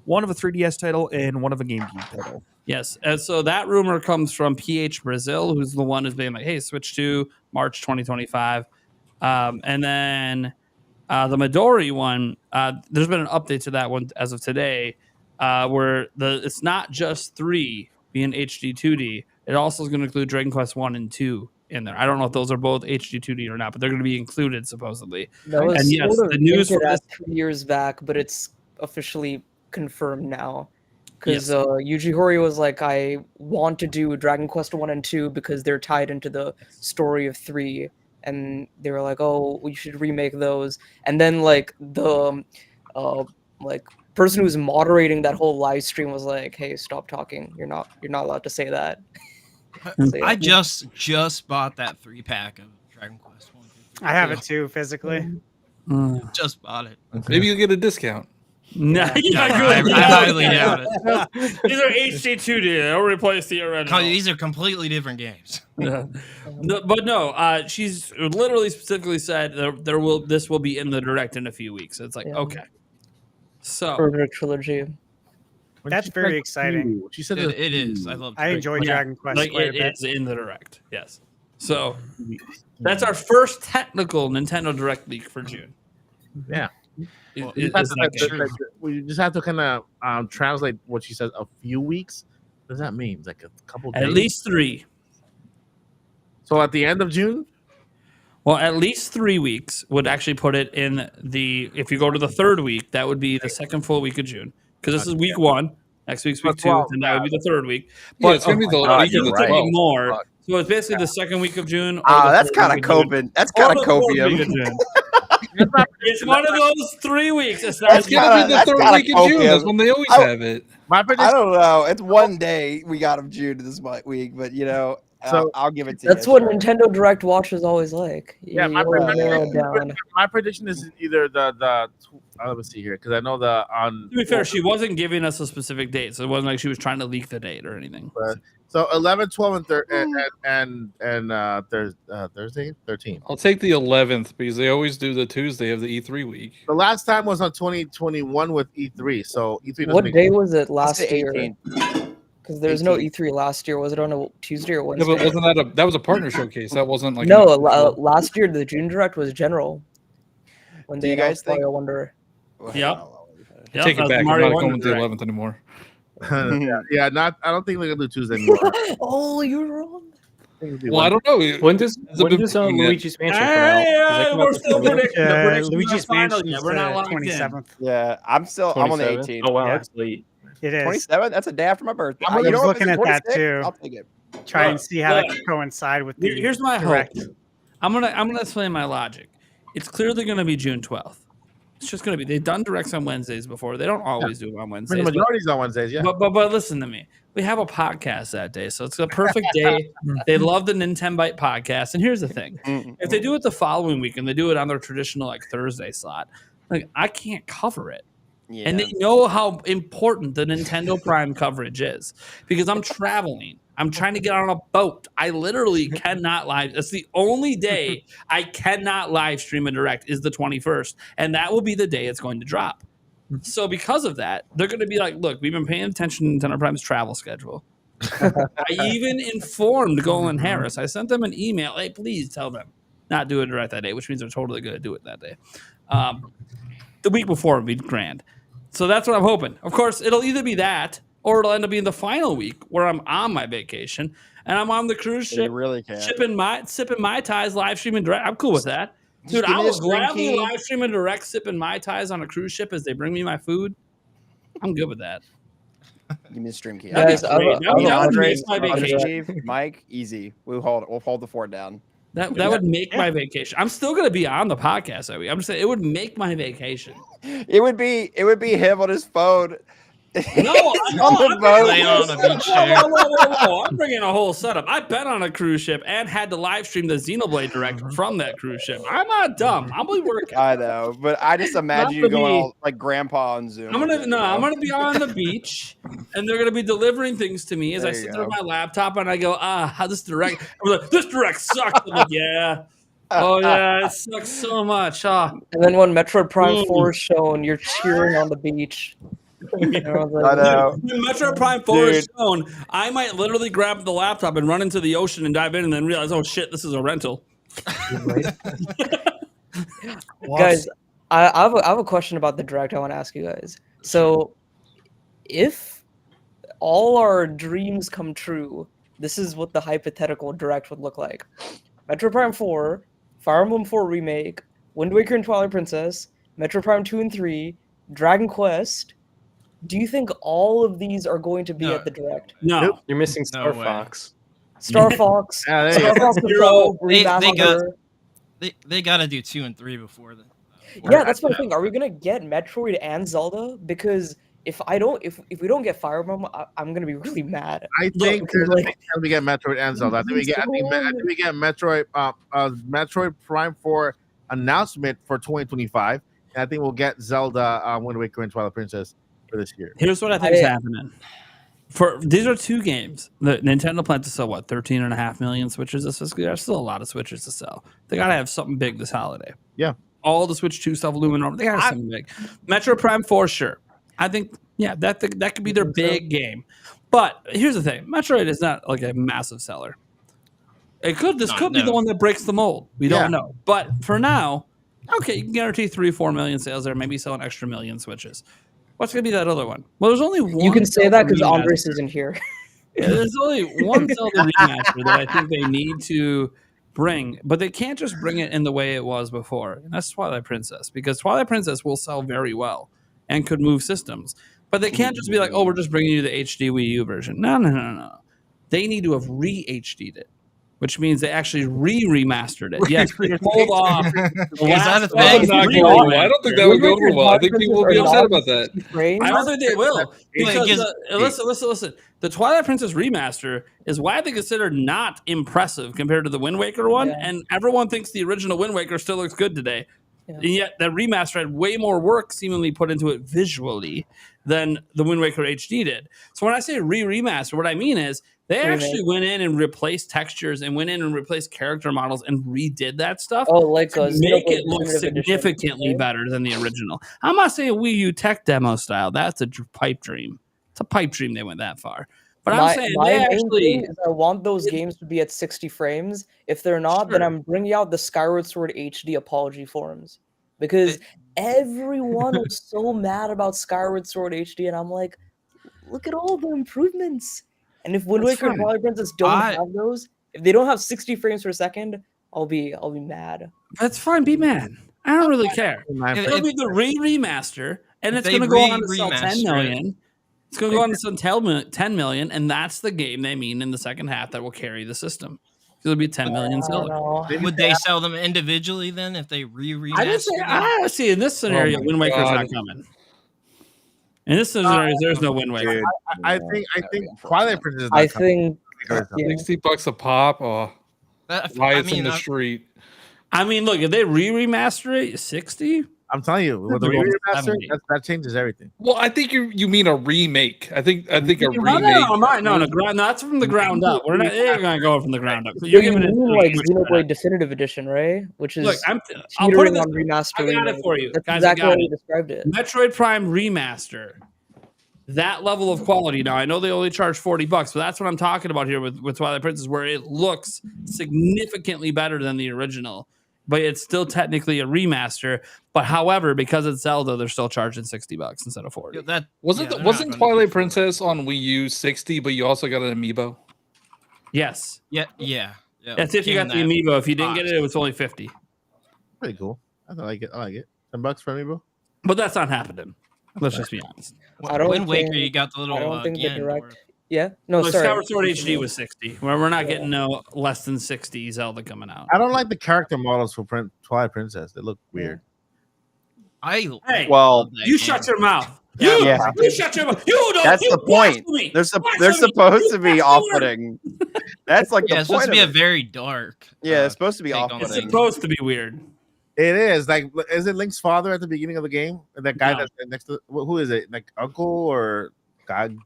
one of a 3DS title and one of a GameCube title. Yes. And so that rumor comes from PH Brazil, who's the one who's being like, hey, Switch 2, March 2025. And then the Midori one, there's been an update to that one as of today, where it's not just 3 being HD 2D. It also is going to include Dragon Quest 1 and 2 in there. I don't know if those are both HD 2D or not, but they're going to be included supposedly. That was And yes, sort of the news for hinted this, at 2 years back, but it's officially confirmed now. Because Yuji Horii was like, I want to do Dragon Quest 1 and 2 because they're tied into the story of 3. And they were like, oh, we should remake those. And then like the person who's moderating that whole live stream was like, hey, stop talking. You're not allowed to say that. So, yeah. I just bought that 3-pack of Dragon Quest 1. I have it too physically. Just bought it. Maybe you'll get a discount. No, I highly doubt it. These are HD 2D. They'll replace the original. These are completely different games. But no, she's literally specifically said this will be in the Direct in a few weeks. It's like, okay. So For the trilogy. That's very exciting. She said It is. I love. I enjoy Dragon Quest like quite a bit. it's in the Direct. Yes. So that's our first technical Nintendo Direct leak for June. Yeah. Is we just have to kind of translate what she says. A few weeks. What does that mean? It's like a couple days. at least 3. So at the end of June. Well, at least 3 weeks would actually put it in the. If you go to the 3rd week, that would be the second full week of June. Because this is week 1. Next week's week 2, and that would be the 3rd week. Yeah, it's going to be the week of the it's gonna be 12th. more. So it's basically the second week of June. that's kind of coping. That's kind of copium. It's one of those 3 weeks. It's not. It's going to be the 3rd week of June. That's when they always have it. My I prediction. don't know. It's one day we got of June this week, but So, I'll give it to That's you. what Nintendo Direct Watch is always like. Yeah, You narrow it down. my prediction is either the let me see here because I know To be fair, she wasn't giving us a specific date, so it wasn't like she was trying to leak the date or anything. So 11, 12, and Thursday 13. I'll take the 11th because they always do the Tuesday of the E3 week. The last time was on 2021 with E3. So E3 doesn't What make day was it last the year? 18th. Because there was no E3 last year. Was it on a Tuesday or Yeah, Wednesday? but wasn't that was a partner showcase? That wasn't like No, last year the June Direct was general. When Do they you guys announced Mario think- Wonder. Yep. Take it back. I'm not going with the 11th anymore. yeah, not. I don't think they're gonna do Tuesday anymore. Oh, you're wrong. Well, I don't know. When does been picking it. Luigi's Mansion come out? Does that come out We're this still summer? predicting. The prediction's Luigi's not final Mansion yet. is We're not the locked in. 27th. Yeah, I'm on the 27th? 18th. Oh wow, Yeah. that's late. It is. 27th. That's a day after my birthday. I was You know what, looking if at it's that 26, too. I'll take it. Try and Look, see how that look. could coincide with the Here's my Direct. hope. I'm gonna explain my logic. It's clearly gonna be June 12th. It's just going to be. They've done directs on Wednesdays before. They don't always do it on The Wednesdays. majority's on Wednesdays, yeah. But listen to me. We have a podcast that day, so it's a perfect day. They love the Nintenbyte podcast. And here's the thing: if they do it the following week and they do it on their traditional like Thursday slot, like I can't cover it. Yeah. And they know how important the Nintendo Prime coverage is because I'm traveling. I'm trying to get on a boat. I literally cannot live. That's the only day I cannot live stream a direct is the 21st. And that will be the day it's going to drop. So because of that, they're going to be like, look, we've been paying attention to Nintendo Prime's travel schedule. I even informed Golan Harris. I sent them an email. Hey, please tell them not do a direct that day, which means they're totally going to do it that day. The week before would be grand. So that's what I'm hoping. Of course, it'll either be that or it'll end up being the final week where I'm on my vacation and I'm on the cruise ship, really can. sipping Mai Tais, live streaming direct. I'm cool with that. Dude, Just give I me a will gladly stream key. live stream a direct sipping Mai Tais on a cruise ship as they bring me my food. I'm good with that. Give me the stream key. Guys, That'd be great. That would Andres, make my vacation. Steve, Mike, easy. We'll hold the fort down. That would make my vacation. I'm still going to be on the podcast. I'm just saying it would make my vacation. It would be him on his phone. No, on the boat. Laying on a beach chair. Whoa. I'm bringing a whole setup. I've been on a cruise ship and had to live stream the Xenoblade Direct from that cruise ship. I'm not dumb. I'll be working. I know, but I just imagine you going all like grandpa on Zoom. I'm gonna be on the beach, and they're gonna be delivering things to me as I There you sit there go. with my laptop and I go, how this direct? I'm like, this direct sucks. I'm like, yeah. Oh yeah, it sucks so much. And then when Metroid Prime 4 is shown, you're cheering on the beach. I know. When Metro Prime 4 is shown, I might literally grab the laptop and run into the ocean and dive in and then realize, oh shit, this is a rental. Guys, I have a question about the direct I want to ask you guys. So, if all our dreams come true, this is what the hypothetical direct would look like. Metro Prime 4, Fire Emblem 4 Remake, Wind Waker and Twilight Princess, Metro Prime 2 and 3, Dragon Quest. Do you think all of these are going to be No. at the direct? No. You're missing No Star way. Fox. Star Fox, Yeah, there you Star go. Fox Zero. Remaster. They got to do 2 and 3 before the. Yeah, that's my thing. Are we gonna get Metroid and Zelda? Because if we don't get Fire Emblem, I'm gonna be really mad. I think there's a like- big chance we get Metroid and Zelda. I think we get Metroid Metroid Prime 4 announcement for 2025. And I think we'll get Zelda Wind Waker and Twilight Princess for this year. Here's what I think is happening. These are two games. The Nintendo plans to sell 13.5 million Switches this fiscal year. There's still a lot of Switches to sell. They gotta have something big this holiday. Yeah. All the Switch 2 stuff, Luminar, they gotta have something big. Metro Prime 4, sure. I think, yeah, that could be their big game. But here's the thing: Metroid is not like a massive seller. This could be the one that breaks the mold. We don't know. But for now, okay, you can guarantee 3-4 million sales there. Maybe sell an extra million Switches. What's gonna be that other one? Well, there's only one. You can say that because Zelda Andres remaster. isn't here. Yeah, there's only one Zelda remaster that I think they need to bring, but they can't just bring it in the way it was before. And that's Twilight Princess, because Twilight Princess will sell very well and could move systems. But they can't just be like, oh, we're just bringing you the HD Wii U version. No. They need to have re-HD'd it, which means they actually remastered it. Yes, they pulled off. Is that a thing? I don't think that would go over well. I think people will be upset about that. I don't think they will. Because gives- listen. The Twilight Princess remaster is widely considered not impressive compared to the Wind Waker one, and everyone thinks the original Wind Waker still looks good today. Yeah. And yet that remaster had way more work seemingly put into it visually than the Wind Waker HD did. So when I say remaster, what I mean is they actually went in and replaced textures and went in and replaced character models and redid that stuff. Oh, like to make it look significantly better than the original. I'm not saying Wii U tech demo style. That's a pipe dream. It's a pipe dream they went that far. But I'm saying my they main actually. thing is I want those games to be at 60 frames. If they're not, then I'm bringing out the Skyward Sword HD apology forums because everyone was so mad about Skyward Sword HD, and I'm like, look at all the improvements. And if Wind Waker and Twilight Princess don't have those, if they don't have 60 frames per second, I'll be mad. That's fine. Be mad. I don't really care. It'll be the remaster, and it's going to go on to sell 10 million. It's going to go on to sell 10 million, and that's the game they mean in the second half that will carry the system. It'll be 10 million I don't sellers. know. Would they sell them individually then if they I just remastered it? see in this scenario, my Wind Waker's God. not coming. In this scenario, there's no Wind Waker. Dude, I think Twilight Princess is not I coming. think yeah. $60 a pop. Oh, riots in the street. I mean, look, if they remaster it, 60. I'm telling you, with the They're going remaster, 70. that changes everything. Well, I think you mean a remake. I think a remake. No, that's from the ground up. We're not going to go from the ground up. So you're giving it like Xenoblade Definitive Edition, right? Which is Look, I'll put it teetering on this- remaster. I got it remake. for you. That's Guys, exactly I got how you it. described it. Metroid Prime remaster. That level of quality. Now I know they only charge $40, but that's what I'm talking about here with Twilight Princess, where it looks significantly better than the original, but it's still technically a remaster. But however, because it's Zelda, they're still charging $60 instead of 40. That Wasn't they're not wasn't gonna Twilight do Princess on Wii U 60, but you also got an amiibo? Yes, Yeah. that's if you got the amiibo. If you didn't get it, it was only 50. Pretty cool. I like it. I like it. $10 for me, bro. But that's not happening. Let's just be honest. I don't Wind Waker, think- you got the little I don't think the Ganondorf. direct. Yeah. No, Look, sorry. Skyward Sword HD was 60. We're not getting no less than 60 Zelda coming out. I don't like the character models for Twilight Princess. They look weird. Hey, well, you shut your mouth. Yeah. You shut your mouth. You don't. that's you the point. blasphemy. They're Blasphemy. supposed to You be blasphemy. off-putting. That's like Yeah, the it's supposed point to be a of it. very dark. Yeah, it's supposed to be take on It's off-putting. supposed to be weird. It is like, is it Link's father at the beginning of the game? That guy No. that's next to who is it? Like uncle or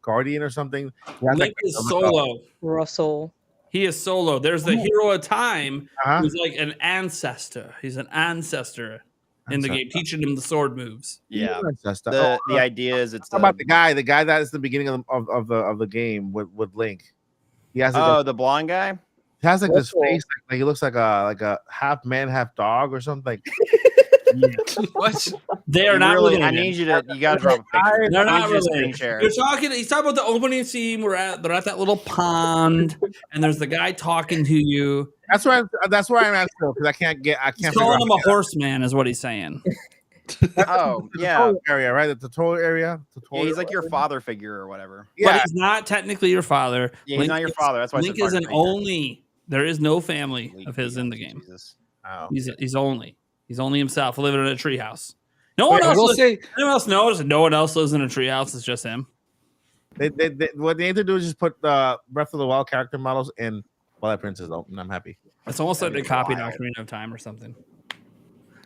guardian or something? He has, Link like, is solo. Russell. He is solo. There's the hero of time Uh-huh. who's like an ancestor. He's an ancestor in the game, teaching him the sword moves. Yeah. That's the- The idea is it's How about the guy that is the beginning of the game with Link? He has like, the blonde guy. he has like this Russell. face like he looks like a half man half dog or something. Like, What? They are You not really, related. I need you gotta drop a picture. They're I not need you to screen related. share. You're talking. He's talking about the opening scene. They're at that little pond, and there's the guy talking to you. that's where I'm at still because I can't He's figure calling him out a horseman, is what he's saying. Oh, the yeah. tutorial area, right? The tutorial area. Yeah, he's like your father figure or whatever. But Yeah, he's not technically your father. Yeah, he's not your father. That's why I Link said is an father figure. only. There is no family Link, of his yeah, in the game. Jesus. oh. He's only himself living in a treehouse. No one I else. will say, Anyone else knows? No one else lives in a treehouse. It's just him. What they need to do is just put the Breath of the Wild character models in Twilight Princess, though, and I'm happy. It's almost like they copied Ocarina of Time or something.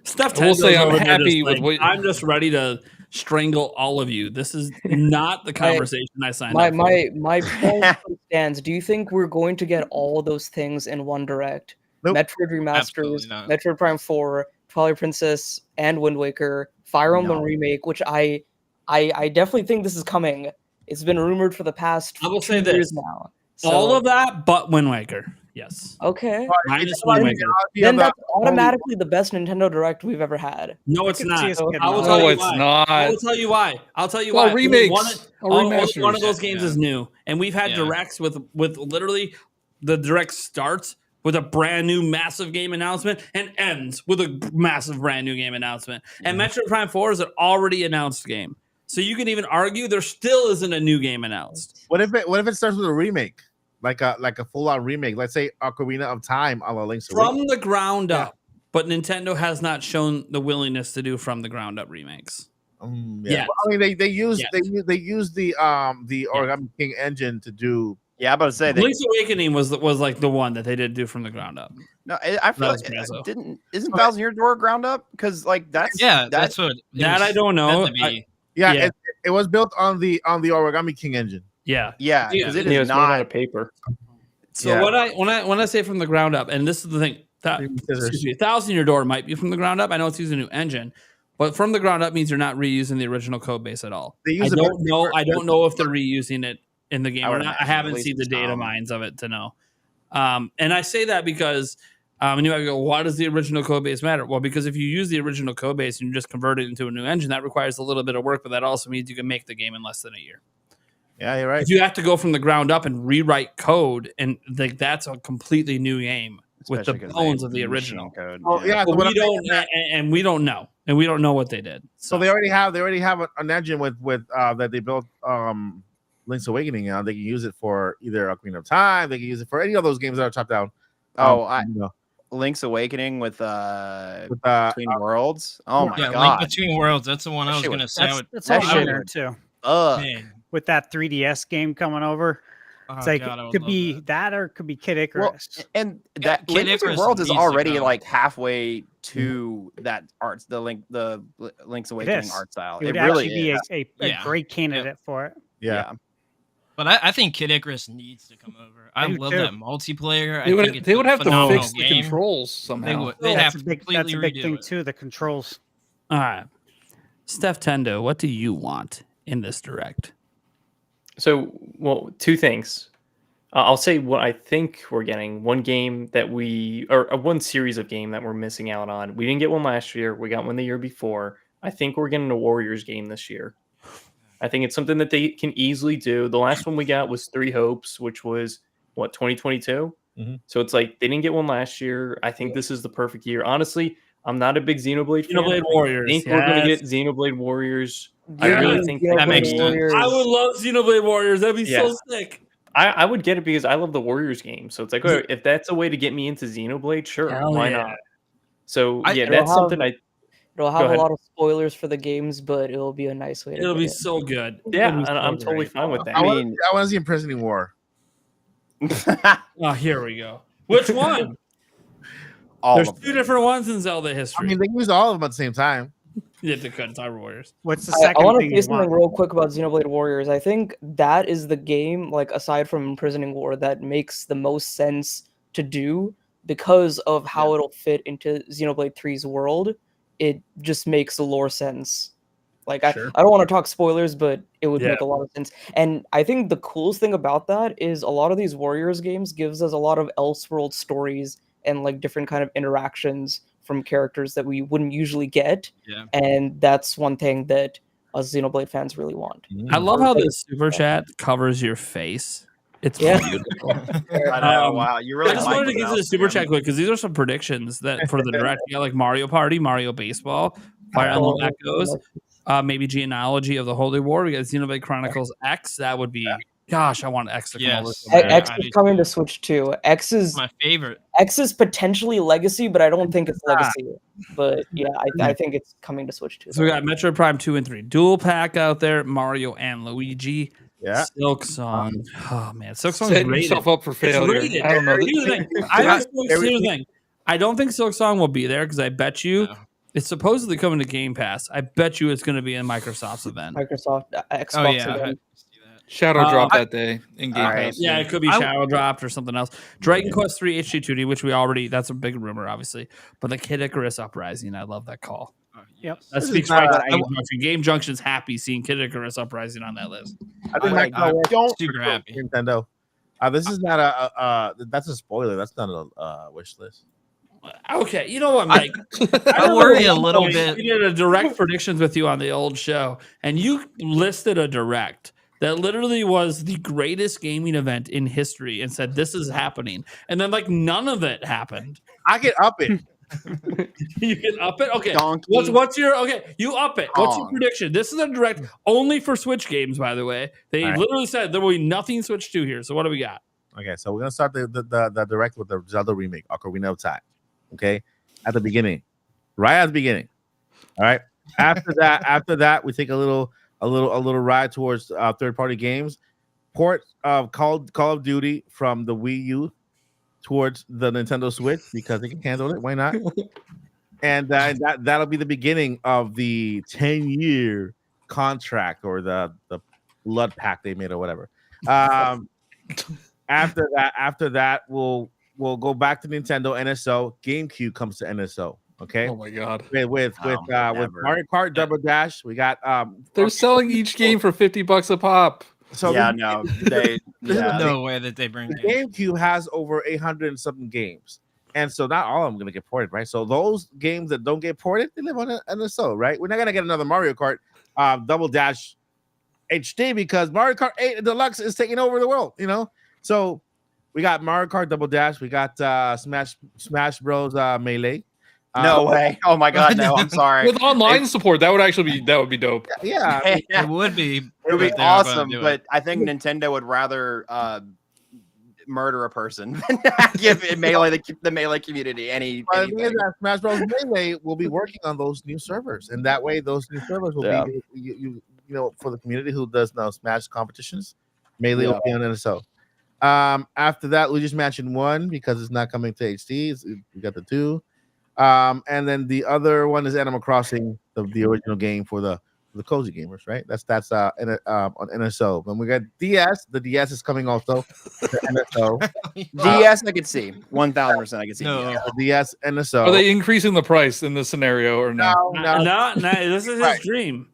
Steph I will say Tendo's I'm over here happy just with like, what- I'm just ready to strangle all of you. This is not the conversation I signed up for. My point stands. Do you think we're going to get all those things in one direct? Nope. Metroid Absolutely remasters, not. Metroid Prime 4, Twilight Princess, and Wind Waker, Fire Emblem No. remake, which I definitely think this is coming. It's been rumored for the past I will 2 say years this. now. All So- of that but Wind Waker. Yes. Okay. Minus Wind Waker. Then that's automatically the best Nintendo Direct we've ever had. No, it's could not. see us getting I will one. tell no, you it's why. not. I will tell you why. I'll tell you Well, why. remakes One or of remasters. those games Yeah. is new, and we've had Yeah. directs with literally the direct starts with a brand new massive game announcement and ends with a massive brand new game announcement. And Metroid Prime 4 is an already announced game, so you can even argue there still isn't a new game announced. What if it starts with a remake, like a full on remake? Let's say Ocarina of Time on a Link's Awakening. From the ground up. But Nintendo has not shown the willingness to do from the ground up remakes. Yeah. Yes. Well, I mean, they use Yes. they use the Origami King engine to do. Yeah, I'm about to say they, Link's Awakening was like the one that they did do from the ground up. no. I feel That like was Grezzo. isn't Thousand Year Door ground up? Because like that's Yeah, that's what. it That was I don't know. meant to be. Yeah, Yeah. It was built on the Origami King engine. Yeah. yeah, because it Yeah, is it's made out not. of paper. So Yeah. when I say from the ground up, and this is the thing, excuse me, 1,000 Year Door might be from the ground up. I know it's using a new engine, but from the ground up means you're not reusing the original code base at all. They I use don't know. I don't know if they're reusing it in the game I or would not. I imagine, haven't at least seen the it's data not. mines of it to know. And I say that because and you might go, why does the original code base matter? Well, because if you use the original code base and you just convert it into a new engine, that requires a little bit of work, but that also means you can make the game in less than a year. Yeah, you're right. If you have to go from the ground up and rewrite code, and like that's a completely new game with the Especially 'cause bones they of the machine original. code. Oh, yeah. But what we I'm don't, saying is and we don't know, and we don't know what they did. So they already have an engine with that they built Link's Awakening on. They can use it for either Ocarina of Time. They can use it for any of those games that are top down. Link's Awakening with Between Worlds. Oh my Yeah, god. Link Between Worlds. That's the one I was gonna say. That's that all shit on there would- too. Man. With that 3DS game coming over, it's like God, I would could love be that or it could be Kid Icarus. Well, and Yeah, that Kid Link Between Icarus Worlds is needs to already come. like halfway to that art, the Link's Awakening is. art style. it would really actually is. be a Yeah. great candidate for it. Yeah. But I think Kid Icarus needs to come over. I do love too. that multiplayer. They I would, think it's they would a have to phenomenal fix the game. controls They somehow. would. They'd have That's to a completely big redo thing it. too. The controls. All right. Steph Tendo, what do you want in this direct? So, well, two things. I'll say what I think we're getting. One game that one series of game that we're missing out on. We didn't get one last year. We got one the year before. I think we're getting a Warriors game this year. I think it's something that they can easily do. The last one we got was Three Hopes, which was, 2022? Mhm. So it's like they didn't get one last year. I think this is the perfect year. Honestly, I'm not a big Xenoblade fan. Xenoblade Warriors. I think we're going to get Xenoblade Warriors. I Yeah. really think That makes sense. I would love Xenoblade Warriors. That'd be so Yeah. sick. I would get it because I love the Warriors game. So it's like, oh, if that's a way to get me into Xenoblade, sure, Hell why yeah. not? So I- yeah, It'll that's have- something I It'll Go have a ahead. lot of spoilers for the games, but it'll be a nice way to It'll get be it. so good. yeah, It'll be and I'm so totally great. fine with that. I want mean- to see Imprisoning War. Oh, here we go. Which one? all There's of two them. different ones in Zelda I history. mean, they can use all of them at the same time. yeah, they could. It's our Warriors. What's the I second want to thing say you something want? real quick about Xenoblade Warriors. I think that is the game, like aside from Imprisoning War, that makes the most sense to do because of how it'll fit into Xenoblade 3's world. It just makes lore sense. Like I don't want to talk spoilers, but it would make a lot of sense. And I think the coolest thing about that is a lot of these Warriors games gives us a lot of Elseworld stories and like different kind of interactions from characters that we wouldn't usually get. Yeah. And that's one thing that us Xenoblade fans really want. I love how this super chat covers your face. It's Yeah. beautiful. I know, wow, you really I just like wanted to it get now, to the super Sam. chat quick because these are some predictions that for the direct. You got like Mario Party, Mario Baseball, Fire Emblem Echoes, maybe Genealogy of the Holy War. We got Xenoblade Chronicles X. That would be, gosh, I want X to come over. Yes. so bad. X I is do coming too. to Switch too. X is My favorite. potentially Legacy, but I don't think it's Legacy. But yeah, I think it's coming to Switch too. So we got Metroid Prime 2 and 3 dual pack out there. Mario and Luigi. Yeah. Silk Song. Oh man, Silk Song is Setting rated. yourself up for It's failure. rated. I don't know. Here's the thing. Here's the thing. I don't think Silk Song will be there because I bet you No. it's supposedly coming to Game Pass. I bet you it's going to be in Microsoft's event. Microsoft, Xbox. Oh yeah. again. Shadow drop that day in Game Alright. Pass. Yeah, it could be Shadow Dropped or something else. Dragon Quest 3 HD2D, which we already, that's a big rumor, obviously. But the Kid Icarus Uprising, I love that call. Yep. That This speaks is not right to a- Game Junction. Game Junction's happy seeing Kid Icarus Uprising on that list. I think I'm don't super happy. Nintendo. This is not that's a spoiler. That's not a wish list. Okay, you know what, Mike? I worry a little bit. We did a direct predictions with you on the old show, and you listed a direct that literally was the greatest gaming event in history and said, this is happening. And then, like, none of it happened. I can up it. You can up it? Okay. Donkey What's your okay? You up it. What's your Kong. prediction? This is a direct only for Switch games, by the way. They All right. literally said there will be nothing Switch 2 here. So what do we got? Okay, so we're gonna start the direct with the Zelda remake, Ocarina of Time. Okay, at the beginning, right at the beginning. All right. After that, we take a little ride towards third-party games. Port of Call of Duty from the Wii U towards the Nintendo Switch because they can handle it. Why not? And that'll be the beginning of the 10-year contract or the blood pact they made or whatever. After that, we'll go back to Nintendo NSO. GameCube comes to NSO. Okay, Oh my god. with never. Mario Kart Double Dash, we got They're selling each game for $50 a pop. so yeah, the- no, they yeah. No way that they bring the games. GameCube has over 800 and something games, and so not all of them gonna get ported, right? So those games that don't get ported, they live on NSO, right? We're not gonna get another Mario Kart Double Dash HD because Mario Kart 8 Deluxe is taking over the world, you know. So we got Mario Kart Double Dash, we got Smash Bros Melee. No way. Oh my god, no, I'm sorry. With online support, that would be dope. Yeah, It would be. It would be but they're not gonna awesome, do but it. I think Nintendo would rather murder a person. Give Melee the Melee community any. But the thing is anything. that Smash Bros. Melee will be working on those new servers, and that way those new servers will Yeah. be you know, for the community who does now Smash competitions, Melee will be on NSO. After that, Luigi's Mansion 1 because it's not coming to HD. We got the 2. And then the other one is Animal Crossing, the original game for the cozy gamers, right? That's on NSO. When we got DS, the DS is coming also to NSO. DS I could see 1000%. I could see. No. DS. The DS NSO. Are they increasing the price in this scenario or no? No, No, this is his Right. dream.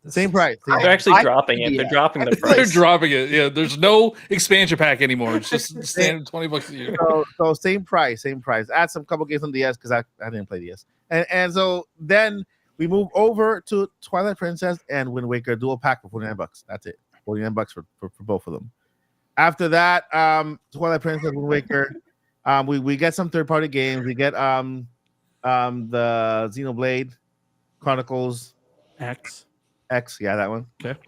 same price. They're actually I- dropping it. They're yeah. dropping the They're price. dropping it. Yeah, there's no expansion pack anymore. It's just standard $20 a year. So same price. Add some couple games on DS because I didn't play DS. And so then we move over to Twilight Princess and Wind Waker dual pack for $49. That's it. $49 for both of them. After that, Twilight Princess, Wind Waker. We get some third-party games. We get the Xenoblade Chronicles X. X, yeah, that one. Okay.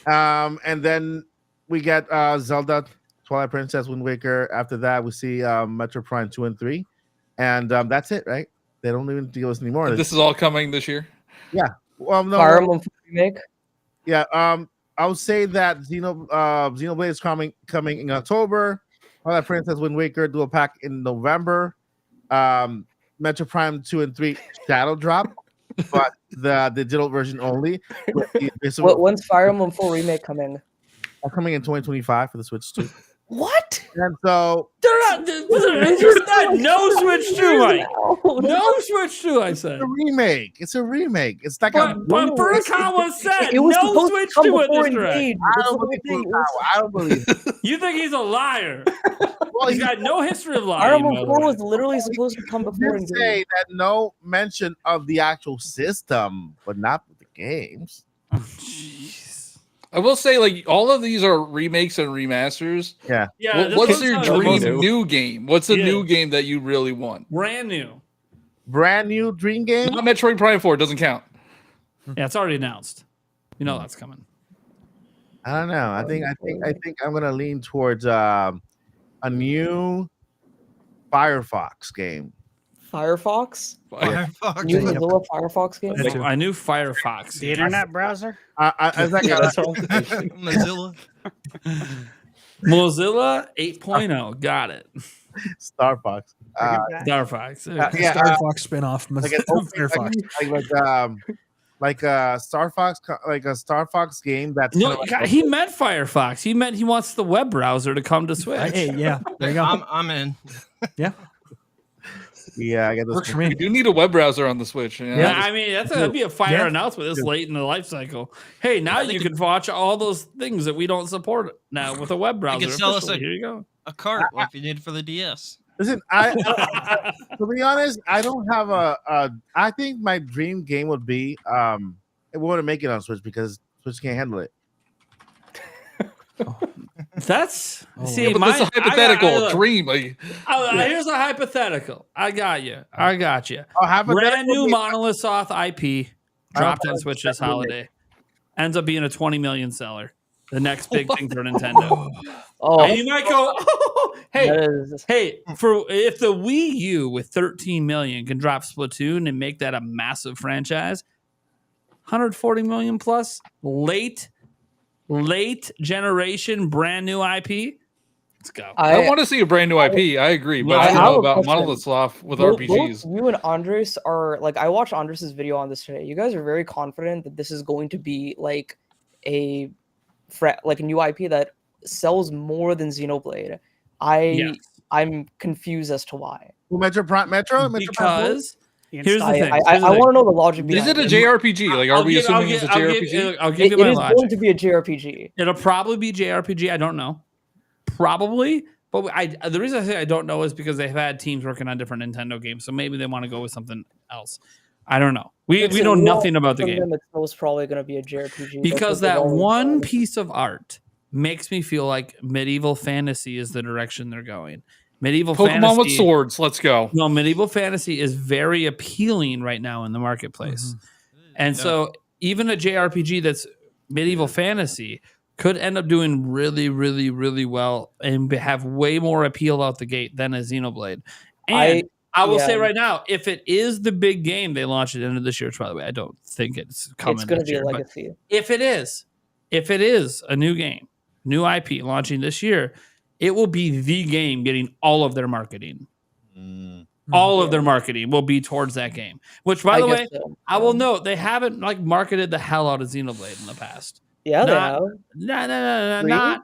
And then we get Zelda, Twilight Princess, Wind Waker. After that, we see Metro Prime 2 and 3. And that's it, right? They don't even give us any more. This is all coming this year. Well, no, Fire Emblem remake. yeah. I would say that Xenoblade is coming in October. Twilight Princess, Wind Waker dual pack in November. Metro Prime 2 and 3 Shadow Drop, but the digital version only. When's Fire Emblem Full remake coming? Coming in 2025 for the Switch 2. What? And so They're not. It's just not no Switch 2, Mike. No Switch 2, I said. it's a remake. It's like But Furukawa said It was no supposed Switch to come 2 at before this direct. Engage. I That's don't the whole believe thing. Furukawa. I don't believe it. You think he's a liar? Well, He's he got no history of Fire lying. Emblem by the 4 way. was literally supposed to come before did say Engage. that no mention of the actual system, but not with the games. Jeez. I will say, like, all of these are remakes and remasters. Yeah. What's this your one's dream new. new game? What's a Yeah. new game that you really want? brand new? Brand new dream game. Not Metroid Prime 4 doesn't count. Yeah, it's already announced. You know that's coming. I don't know. I think I'm gonna lean towards a new Firefox game. Firefox? Firefox. New Mozilla Firefox game? That too. I knew Firefox. The internet browser. It's like Yeah, a, that's all. Mozilla. Mozilla 8.0. Got it. Star Fox. Firefox. Yeah, Star Fox spinoff. like an open, Firefox. like a Star Fox, like a Star Fox game that's No, kinda like he meant Firefox. He meant he wants the web browser to come to Switch. Hey, yeah, there you go. I'm in. Yeah, yeah, I get works those. for You me. do need a web browser on the Switch. Yeah. Yeah, I mean that'd be a fire Yeah. announcement this late in the life cycle. Hey, now you can watch all those things that we don't support now with a web browser. could sell us officially. a- Here you go. A cart like you did for the DS. Listen, to be honest, I don't have I think my dream game would be it wouldn't make it on Switch because Switch can't handle it. That's Oh, see, Yeah, but my that's a hypothetical look, dream. Like, here's a hypothetical. I got you. Oh, Brand new hypothetical- Monolith Soft IP dropped on Switch this holiday. Ends up being a 20 million seller. The next big thing for Nintendo. Oh, And you might go, hey, that is, hey, for if the Wii U with 13 million can drop Splatoon and make that a massive franchise, 140 million plus late generation brand new IP. Let's go. I want to see a brand new IP. I agree, but I I don't have know a about question. Monolith Soft with both RPGs. you and Andres are like, I watched Andres's video on this today. You guys are very confident that this is going to be like a new IP that sells more than Xenoblade. Yes. I'm confused as to why. Metro Prime. Because here's the I thing. want to know the logic Is behind it a JRPG? Like, are we assuming it's a JRPG? I'll give It you my is logic. going to be a JRPG. It'll probably be JRPG. I don't know. Probably. But the reason I say I don't know is because they've had teams working on different Nintendo games. So maybe they want to go with something else. I don't know. We know nothing about the game. It's most probably going to be a JRPG. Because that one piece of art makes me feel like medieval fantasy is the direction they're going. Medieval Pokemon fantasy with swords. Let's go. No, medieval fantasy is very appealing right now in the marketplace. And so even a JRPG that's medieval fantasy could end up doing really, really, really well and have way more appeal out the gate than a Xenoblade. And I will say right now, if it is the big game they launch at the end of this year, by the way, I don't think it's coming. It's going to be year, a legacy. If it is a new game, new IP launching this year, it will be the game getting all of their marketing. All of their marketing will be towards that game. Which, by the way, I will note they haven't like marketed the hell out of Xenoblade in the past. Yeah, they have. No, not.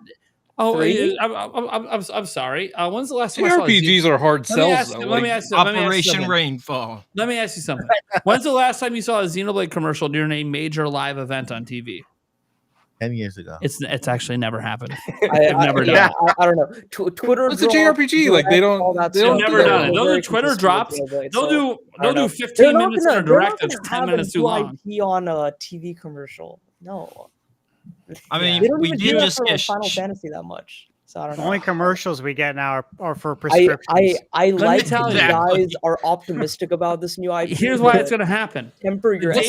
Oh, I'm sorry. When's the last time JRPGs are hard sells, though. Let me ask you Operation Rainfall. Let me ask you something. When's the last time you saw a Xenoblade commercial during a major live event on TV? 10 years ago. It's actually never happened. I've never done it. I don't know. Twitter. It's a JRPG. Like they don't never done it. They'll do Twitter drops. They'll do 15 minutes in a direct that's 10 minutes too long. On a TV commercial. No. I mean, we did just get Final Fantasy that much. So I don't know. The only commercials we get now are for prescriptions. I like that you guys are optimistic about this new IP. Here's why it's going to happen. Temper your the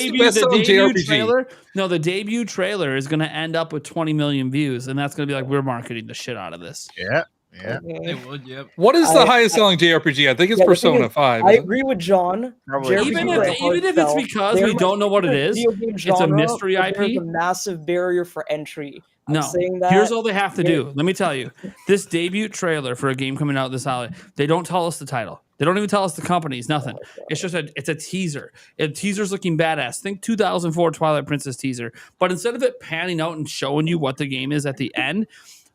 debut trailer is going to end up with 20 million views, and that's going to be like, we're marketing the shit out of this. Yeah. It would, yep. What is the highest selling JRPG? I think it's Persona 5. I agree with John. Even if it's because we don't know what it is, it's a mystery IP. There's a massive barrier for entry. No, here's all they have to do. Let me tell you. This debut trailer for a game coming out this holiday, they don't tell us the title. They don't even tell us the companies, nothing. It's just it's a teaser. And teaser's looking badass. Think 2004 Twilight Princess teaser. But instead of it panning out and showing you what the game is at the end,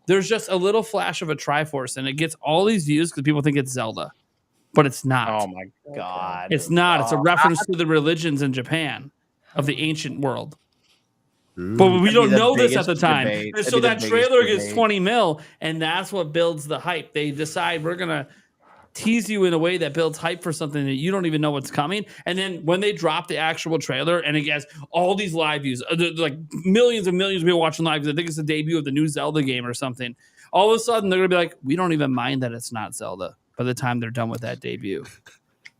there's just a little flash of a Triforce, and it gets all these views because people think it's Zelda. But it's not. Oh, my God. It's not. It's a reference to the religions in Japan of the ancient world. But we don't know this at the time. And so that trailer gets 20 mil, and that's what builds the hype. They decide we're going to tease you in a way that builds hype for something that you don't even know what's coming. And then when they drop the actual trailer and it gets all these live views, like millions and millions of people watching live, I think it's the debut of the new Zelda game or something. All of a sudden, they're going to be like, we don't even mind that it's not Zelda by the time they're done with that debut.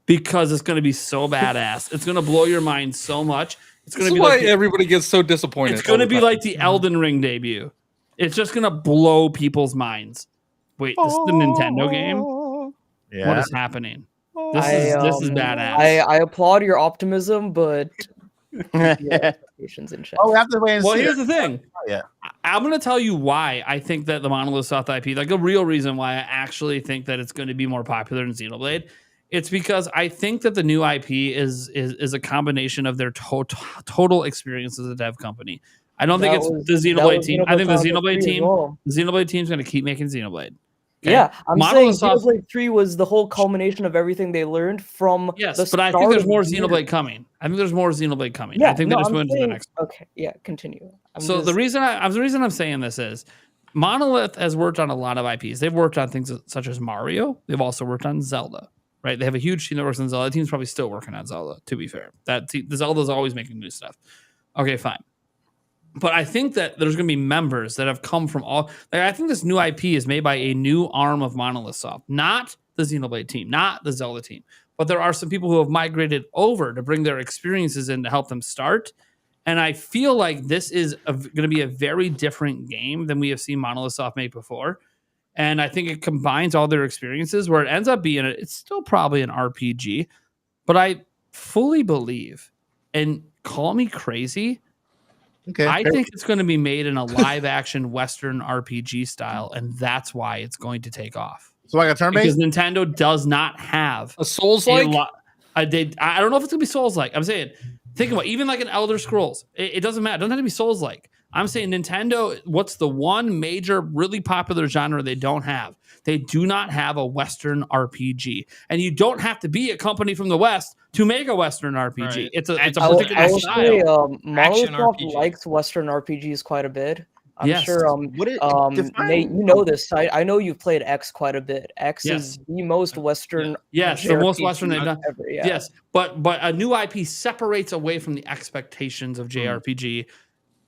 Because it's going to be so badass. It's going to blow your mind so much. It's going to be why like everybody gets so disappointed. It's going to be like the Elden Ring debut. It's just going to blow people's minds. Wait, this is the Nintendo game? Yeah. What is happening? This is badass. I applaud your optimism, but expectations in check. We have to wait and see. Here's the thing. I'm going to tell you why I think that the Monolith Soft IP, like a real reason why I actually think that it's going to be more popular than Xenoblade. It's because I think that the new IP is a combination of their total experience as a dev company. I don't think it's the Xenoblade team. I think the Xenoblade team is going to keep making Xenoblade. Okay? Yeah, I'm saying Xenoblade 3 was the whole culmination of everything they learned from. Yes, but I think there's more Xenoblade coming. I think there's more Xenoblade coming. Yeah, I think they just went to the next. Okay, yeah, continue. The reason I'm saying this is Monolith has worked on a lot of IPs. They've worked on things such as Mario. They've also worked on Zelda. Right, they have a huge team that works on Zelda. The team's probably still working on Zelda. To be fair, the Zelda's always making new stuff. Okay, fine. But I think that there's going to be members that have come from all. Like, I think this new IP is made by a new arm of Monolith Soft, not the Xenoblade team, not the Zelda team. But there are some people who have migrated over to bring their experiences in to help them start. And I feel like this is going to be a very different game than we have seen Monolith Soft make before. And I think it combines all their experiences where it ends up being, it's still probably an RPG, but I fully believe, and call me crazy, I think it's going to be made in a live action Western RPG style, and that's why it's going to take off. So like a turn-based? Because Nintendo does not have a Souls-like? I don't know if it's going to be Souls-like. I'm saying, think about even like an Elder Scrolls. It doesn't matter. It doesn't have to be Souls-like. I'm saying Nintendo, what's the one major, really popular genre they don't have? They do not have a Western RPG. And you don't have to be a company from the West to make a Western RPG. Right. It's a particular style. Monolith Soft likes Western RPGs quite a bit. I'm sure Nate, you know this. I know you've played X quite a bit. X is the most Western. Yes, the most Western they've done. Ever, yes, but a new IP separates away from the expectations of JRPG.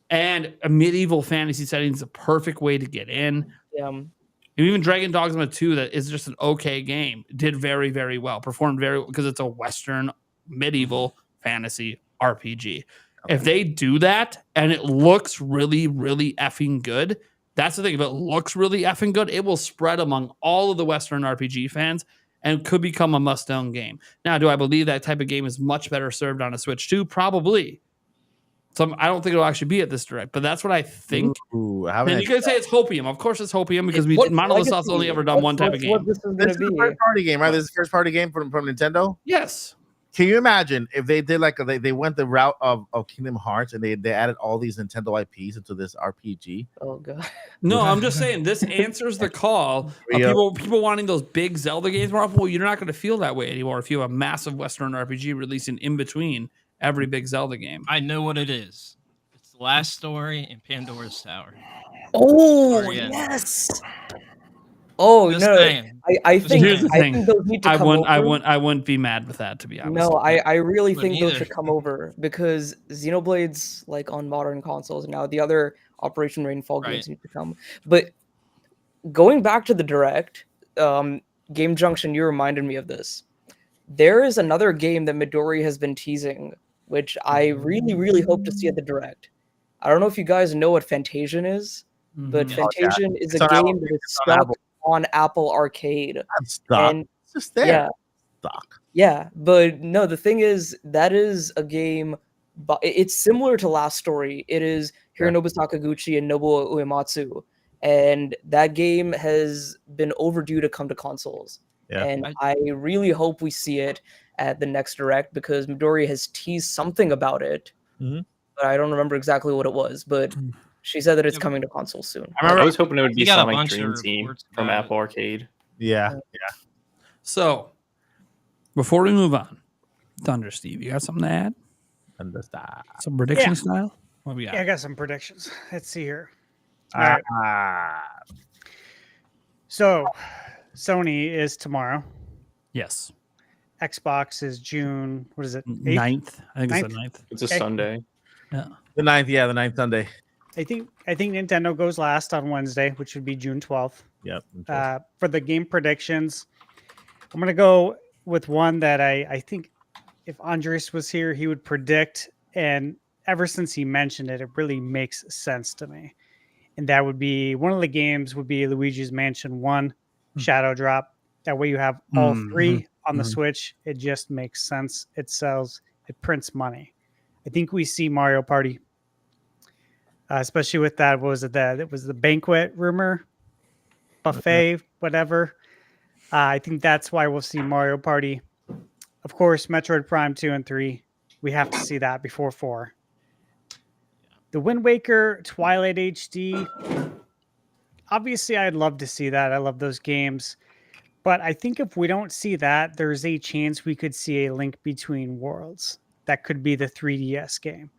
And a medieval fantasy setting is a perfect way to get in. Yeah. Even Dragon Dogma 2, that is just an okay game, did very, very well. Performed very well because it's a Western medieval fantasy RPG. If they do that and it looks really, really effing good, that's the thing. If it looks really effing good, it will spread among all of the Western RPG fans and could become a must-own game. Now, do I believe that type of game is much better served on a Switch 2? Probably. I don't think it'll actually be at this direct, but that's what I think. Ooh, And you can say it's Hopium. Of course, it's Hopium because What's Monolith Soft's Legacy? only ever done one type of What game. this is This gonna is a be? first party game, right? This is a first party game from Nintendo. Yes. Can you imagine if they did they went the route of Kingdom Hearts and they added all these Nintendo IPs into this RPG? Oh god. No, I'm just saying this answers the call of people wanting those big Zelda games more often. Well, you're not going to feel that way anymore if you have a massive Western RPG releasing in between every big Zelda game. I know what it is. It's the last story in Pandora's Tower. Oh Arya. yes. Oh Just no. saying. I think Here's the I thing. think those need to I come wouldn't. over. I wouldn't be mad with that, to be honest. No, I really Wouldn't think those either. should come over because Xenoblade's like on modern consoles now. The other Operation Rainfall games Right. need to come. But going back to the direct, Game Junction, you reminded me of this. There is another game that Midori has been teasing, which I really, really hope to see at the direct. I don't know if you guys know what Fantasian is, but Mhm. Fantasian is It's a on game Apple. that is It's on stuck Apple. on Apple Arcade. That's stuck. And It's just there. yeah, Stuck. yeah, but no, the thing is, that is a game, but it's similar to Last Story. It is Hironobu Sakaguchi and Nobuo Uematsu, and that game has been overdue to come to consoles. Yeah. And I really hope we see it at the next direct because Midori has teased something about it, Mhm. but I don't remember exactly what it was. But she said that it's Yeah, coming to consoles soon. I remember. I was hoping it would You be got a Sonic bunch of Dream Team reports from about it. Apple Arcade. Yeah. So, before we move on, Thunder Steve, you got something to add? Understand. Some prediction Yeah. style? What we got? Yeah, I got some predictions. Let's see here. All right. So, Sony is tomorrow. Yes. Xbox is June. What is it? 8th? 9th. I think it's the 9th. It's a Okay. Sunday. Yeah. The 9th, yeah, the 9th Sunday. I think Nintendo goes last on Wednesday, which would be June 12th. Yep. For the game predictions, I'm gonna go with one that I think if Andres was here, he would predict, and ever since he mentioned it, it really makes sense to me. And that would be one of the games would be Luigi's Mansion 1 Shadow Drop. That way you have all three on the Switch. It just makes sense. It sells, it prints money. I think we see Mario Party, especially with that. What was it? It was the banquet rumor, buffet, whatever. I think that's why we'll see Mario Party. Of course, Metroid Prime 2 and 3. We have to see that before 4. The Wind Waker, Twilight HD. Obviously, I'd love to see that. I love those games. But I think if we don't see that, there's a chance we could see a Link Between Worlds. That could be the 3DS game.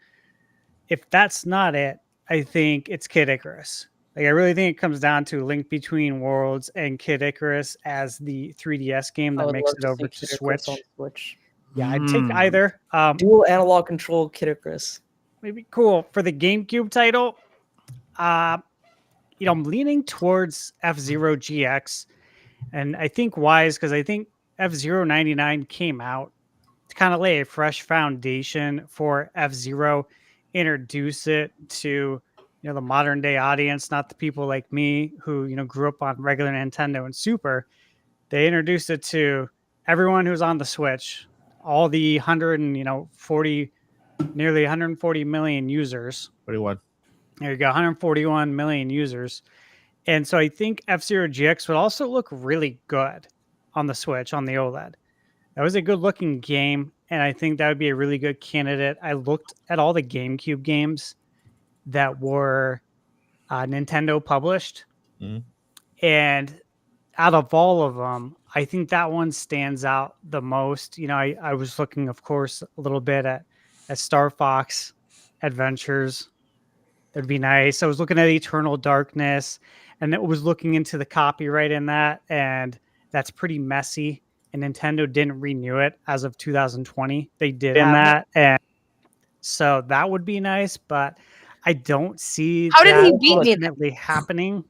If that's not it, I think it's Kid Icarus. Like, I really think it comes down to Link Between Worlds and Kid Icarus as the 3DS game I that would makes love it to over see to Kid Icarus Switch. on Switch. Yeah, I'd take either. Dual analog control Kid Icarus. Maybe cool. For the GameCube title, I'm leaning towards F-Zero GX. And I think why is because I think F-Zero 99 came out to kind of lay a fresh foundation for F-Zero, introduce it to the modern day audience, not the people like me who grew up on regular Nintendo and Super. They introduced it to everyone who's on the Switch, all the nearly 140 million users. 41. There you go, 141 million users. And so I think F-Zero GX would also look really good on the Switch, on the OLED. That was a good looking game, and I think that would be a really good candidate. I looked at all the GameCube games that were Nintendo published, and out of all of them, I think that one stands out the most. I was looking, of course, a little bit at Star Fox Adventures. That'd be nice. I was looking at Eternal Darkness, and it was looking into the copyright in that, and that's pretty messy. And Nintendo didn't renew it as of 2020. They did in that, and so that would be nice. But I don't see How did that he beat me? ultimately happening.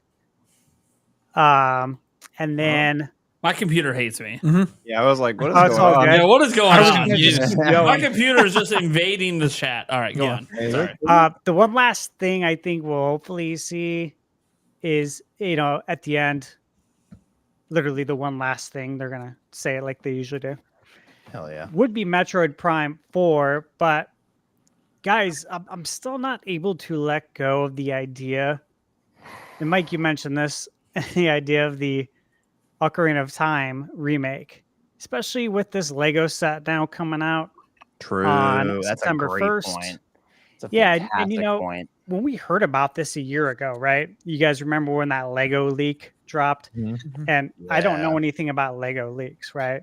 And then My computer hates me. Yeah, I was like, what is Oh, it's going all on? good. Yeah, what is going I was on? gonna just keep My going. computer is just invading the chat. All right, go on. Sorry. The one last thing I think we'll hopefully see is, at the end, literally the one last thing, they're going to say it like they usually do, Hell yeah. would be Metroid Prime 4. But guys, I'm still not able to let go of the idea. And Mike, you mentioned this, the idea of the Ocarina of Time remake, especially with this Lego set now coming out. True. On That's September a great 1st. point. It's a Yeah, fantastic and point. when we heard about this a year ago, right? You guys remember when that Lego leak dropped? And I don't know anything about Lego leaks, right?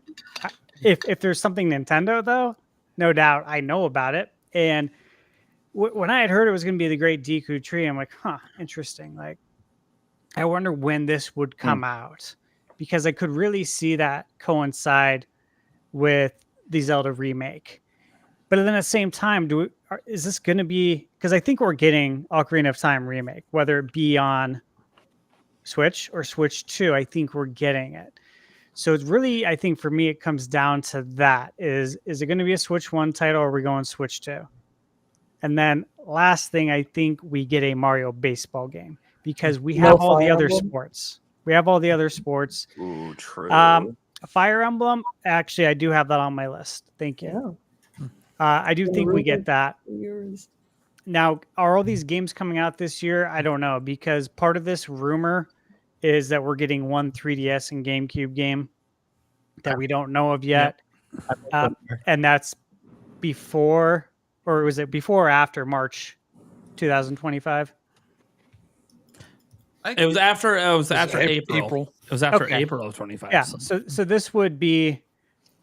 If there's something Nintendo, though, no doubt I know about it. And when I had heard it was going to be the Great Deku Tree, I'm like, interesting. Like, I wonder when this would come out, because I could really see that coincide with the Zelda remake. But then at the same time, is this going to be, because I think we're getting Ocarina of Time remake, whether it be on Switch or Switch 2, I think we're getting it. So it's really, I think for me, it comes down to that. Is it going to be a Switch 1 title, or are we going Switch 2? And then last thing, I think we get a Mario baseball game, because we have all the other sports. We have all the other sports. Ooh, true. Fire Emblem, actually, I do have that on my list. Thank you. I do think we get that. Now, are all these games coming out this year? I don't know, because part of this rumor is that we're getting one 3DS and GameCube game that we don't know of yet. And that's before, or was it before or after March 2025? It was after April. It was after Okay. April of 25. Yeah. So this would be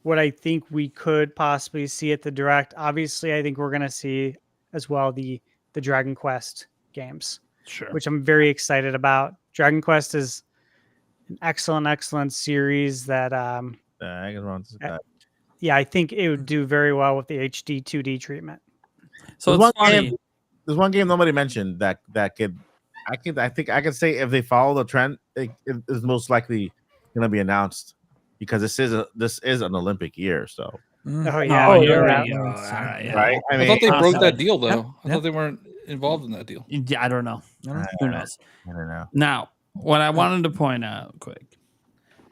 what I think we could possibly see at the Direct. Obviously, I think we're going to see as well the Dragon Quest games, Sure. which I'm very excited about. Dragon Quest is an excellent series that I think it would do very well with the HD 2D treatment. So it's funny. There's one game nobody mentioned that could. I think I can say if they follow the trend, it is most likely going to be announced, because this is an Olympic year. So Oh yeah, you're right. right. right. I thought they broke awesome. that deal though. Yep, I thought they weren't involved in that deal. Yeah, I don't know. Who knows? I don't know. Now, what I wanted to point out quick,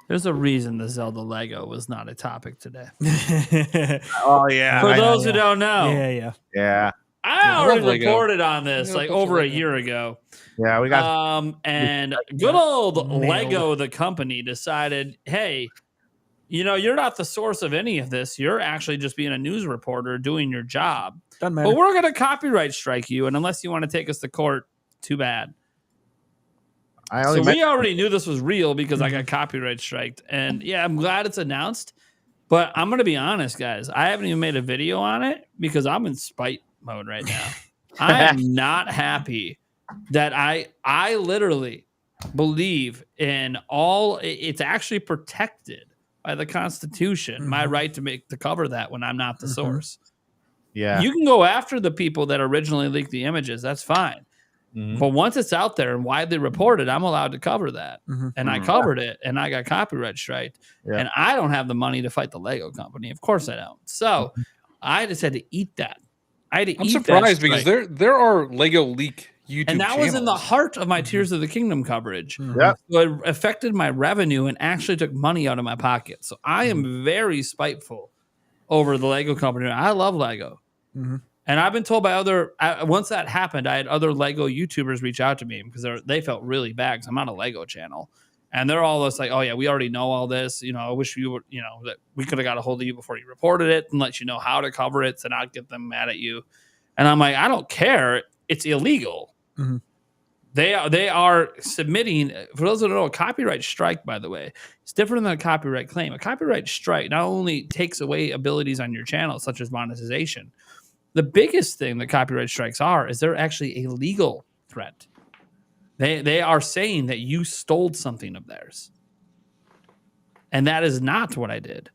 there's a reason the Zelda Lego was not a topic today. Oh yeah. For those who don't know, Yeah. I love already Lego. reported on this Yeah, like bunch of over a Lego. year ago. Yeah. We got. And good old Nailed. Lego, the company, decided, hey, you're not the source of any of this. You're actually just being a news reporter doing your job. Doesn't matter. But we're going to copyright strike you. And unless you want to take us to court, too bad. So we already knew this was real because I got copyright striked. And yeah, I'm glad it's announced. But I'm going to be honest, guys. I haven't even made a video on it because I'm in spite mode right now. I am not happy that I literally believe in all. It's actually protected by the Constitution, my right to cover that when I'm not the source. Yeah. You can go after the people that originally leaked the images. That's fine. But once it's out there and widely reported, I'm allowed to cover that. And I covered it, and I got copyright striked. Yeah. And I don't have the money to fight the Lego company. Of course I don't. So I just had to eat that. I'm surprised because there are Lego leak YouTube and that was in the channels. heart of my Tears of the Kingdom coverage. Yeah. So it affected my revenue and actually took money out of my pocket. So I am very spiteful over the Lego company. I love Lego. And I've been told by once that happened, I had other Lego YouTubers reach out to me because they felt really bad because I'm on a Lego channel. And they're all just like, oh, yeah, we already know all this. I wish you would, that we could have got a hold of you before you reported it and let you know how to cover it to not get them mad at you. And I'm like, I don't care. It's illegal. They are submitting, for those who don't know, a copyright strike, by the way, it's different than a copyright claim. A copyright strike not only takes away abilities on your channel, such as monetization. The biggest thing that copyright strikes is they're actually a legal threat. They are saying that you stole something of theirs. And that is not what I did.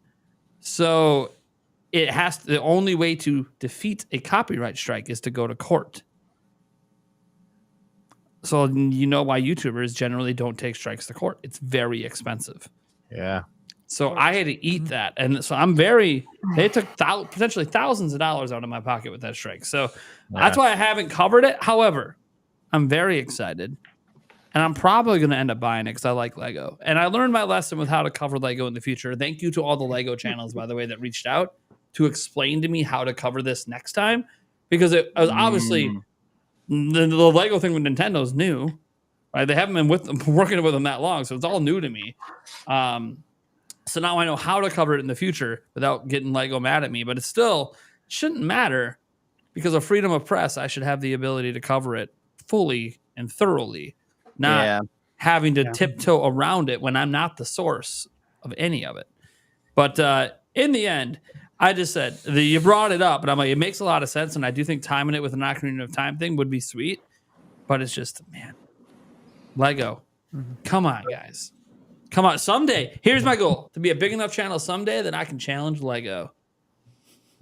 So the only way to defeat a copyright strike is to go to court. So you know why YouTubers generally don't take strikes to court. It's very expensive. Yeah. So I had to eat that. And so they took potentially thousands of dollars out of my pocket with that strike. So that's why I haven't covered it. However, I'm very excited. And I'm probably going to end up buying it because I like Lego. And I learned my lesson with how to cover Lego in the future. Thank you to all the Lego channels, by the way, that reached out to explain to me how to cover this next time. Because it was obviously the Lego thing with Nintendo is new. Right? They haven't been working with them that long. So it's all new to me. So now I know how to cover it in the future without getting Lego mad at me. But it still shouldn't matter because of freedom of press. I should have the ability to cover it fully and thoroughly, not having to tiptoe around it when I'm not the source of any of it. But in the end, I just said you brought it up, and I'm like, it makes a lot of sense. And I do think timing it with an Ocarina of Time thing would be sweet. But it's just, man, Lego. Come on, guys. Come on, someday. Here's my goal: to be a big enough channel someday that I can challenge Lego.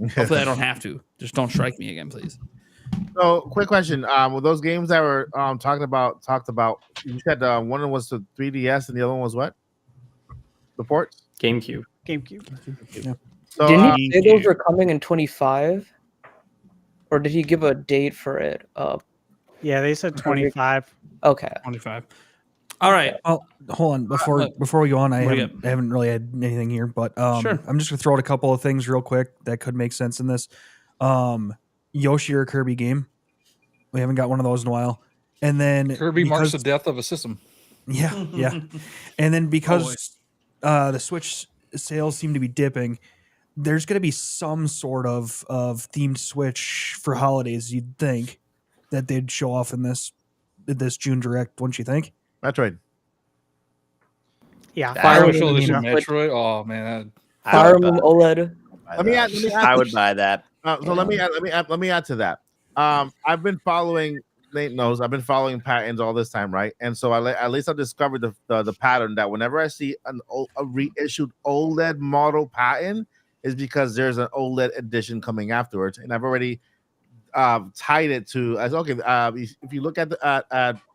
Hopefully, I don't have to. Just don't strike me again, please. So, quick question: with those games that were talked about, you said one was the 3DS and the other one was what? The ports? GameCube. GameCube. So, Didn't he say those were coming in 25? Or did he give a date for it? Yeah, they said 25. Okay. 25. All right. Oh, hold on. Before we go on, I What do you haven't really had anything here, but Sure. I'm just gonna throw out a couple of things real quick that could make sense in this. Yoshi or Kirby game. We haven't got one of those in a while. And then Kirby marks the death of a system. Yeah. And then because the Switch sales seem to be dipping, there's going to be some sort of themed Switch for holidays. You'd think that they'd show off in this June Direct, wouldn't you think? Metroid. Yeah. Fire Fire Emblem Emblem, Metroid. Oh man, Fire Emblem OLED. Let me add I would buy that. So let me add to that. I've been following. Nate knows I've been following patents all this time, right? And so at least I discovered the pattern that whenever I see a reissued OLED model patent, is because there's an OLED edition coming afterwards, and I've already tied it to as okay. If you look at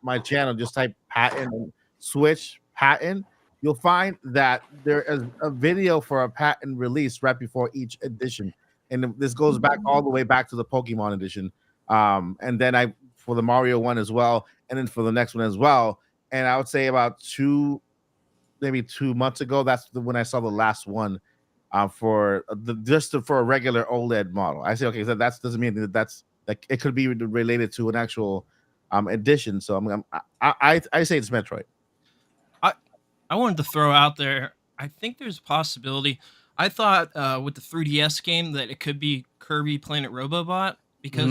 my channel, just type patent Switch patent, you'll find that there is a video for a patent release right before each edition, and this goes back all the way back to the Pokemon edition, and then for the Mario one as well, and then for the next one as well. And I would say about maybe 2 months ago, that's when I saw the last one for a regular OLED model. I say, okay, so that doesn't mean that that's like it could be related to an actual edition. So I say it's Metroid. I wanted to throw out there, I think there's a possibility. I thought with the 3DS game that it could be Kirby Planet Robobot. Because,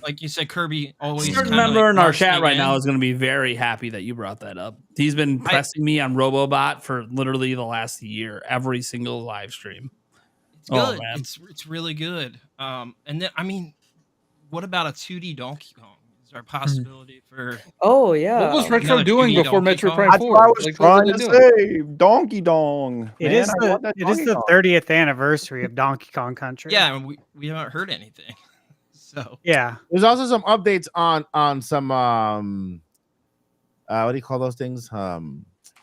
like you said, Kirby always. A certain member in our chat right now is going to be very happy that you brought that up. He's been pressing me on Robobot for literally the last year, every single live stream. It's good. It's really good. And then, I mean, what about a 2D Donkey Kong? Is there a possibility for? Oh yeah. What was Retro doing before Metroid Prime That's 4? what I was Like, trying what to were they doing? say. Donkey Dong. It is the 30th anniversary of Donkey Kong Country. Yeah, and we haven't heard anything. So yeah, there's also some updates on some what do you call those things?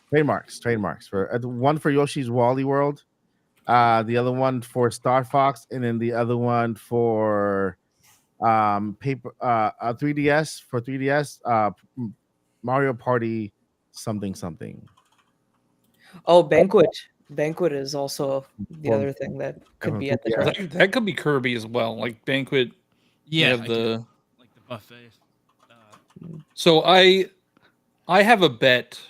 Trademarks for one for Yoshi's Wally World, the other one for Star Fox, and then the other one for 3DS Mario Party something. Oh, Banquet is also the other thing that could be at the top. That could be Kirby as well, like Banquet. Yeah, like the buffet. So I have a bet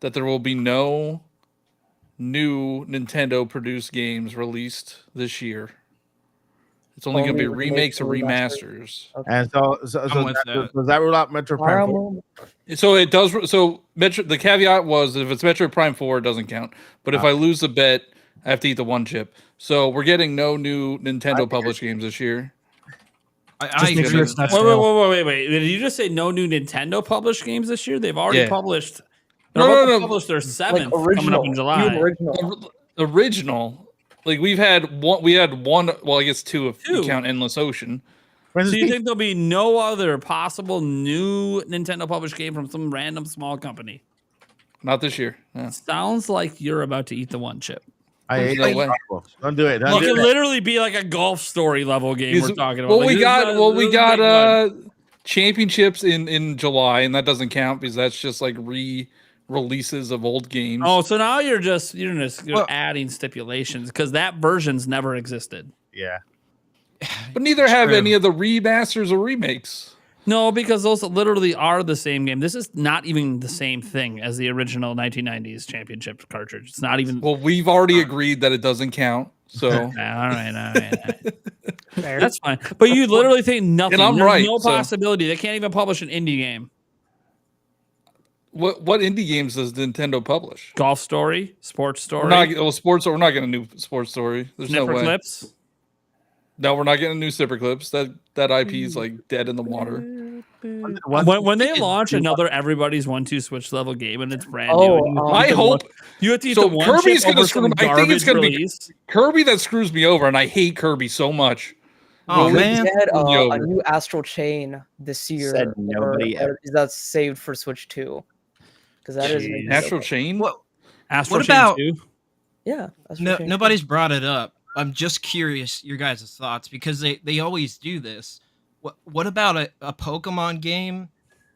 that there will be no new Nintendo produced games released this year. It's only going to be remakes or remasters. Okay. And so does that rule out Metro Prime 4? So it does. So the caveat was if it's Metro Prime 4, it doesn't count. But if I lose the bet, I have to eat the one chip. So we're getting no new Nintendo published games this year. Just make sure it's not wait. Did you just say no new Nintendo published games this year? They've already published. No. Published their 7th coming up in July. Original. Like we had one. Well, I guess two if you count Endless Ocean. So you think there'll be no other possible new Nintendo published game from some random small company? Not this year. No. Sounds like you're about to eat the one chip. I no way. Don't do it. It Don't do could it. literally be like a golf story level game we're talking about. Well, Like, we this got is a big one. championships in July, and that doesn't count because that's just like releases of old games. Oh, so now you're just Well- adding stipulations because that version's never existed. Yeah. But neither have True. any of the remasters or remakes. No, because those literally are the same game. This is not even the same thing as the original 1990s championship cartridge. It's not even. Well, we've already agreed that it doesn't count. So All right. Fair. That's fine. But you literally think nothing. And I'm There's right, no so- possibility. They can't even publish an indie game. what indie games does Nintendo publish? Golf Story, Sports Story, Sports. We're not getting a new Sports Story. There's no Snipper way. Clips. No, we're not getting a new Snipper Clips. That IP is like dead in the water. When they launch another Everybody's 1-2 Switch level game and it's brand Oh, new, and I hope you have to eat so. the one Kirby's chip gonna over screw some me. I think it's garbage gonna be release. Kirby that screws me over, and I hate Kirby so much. Oh Really? man, Get a Yo. new Astral Chain this year. Said nobody or is that saved for Switch 2? Because that is Jeez. Astral Chain. what? Astral What Chain about- 2? Yeah. Astral No, Chain. nobody's brought it up. I'm just curious your guys' thoughts because they always do this. What about a Pokemon game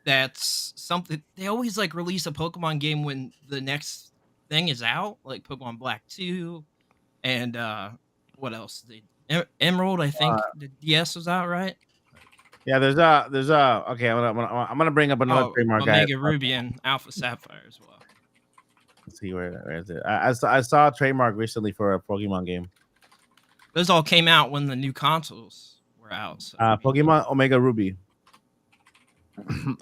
that's something they always like release a Pokemon game when the next thing is out, like Pokemon Black 2 and what else? Emerald, I think the DS was out, right? Yeah, there's okay, I'm gonna bring up another trademark guy. Omega Ruby and Alpha Sapphire as well. Let's see where is it? I saw a trademark recently for a Pokemon game. Those all came out when the new consoles were out. So Pokemon Omega Ruby.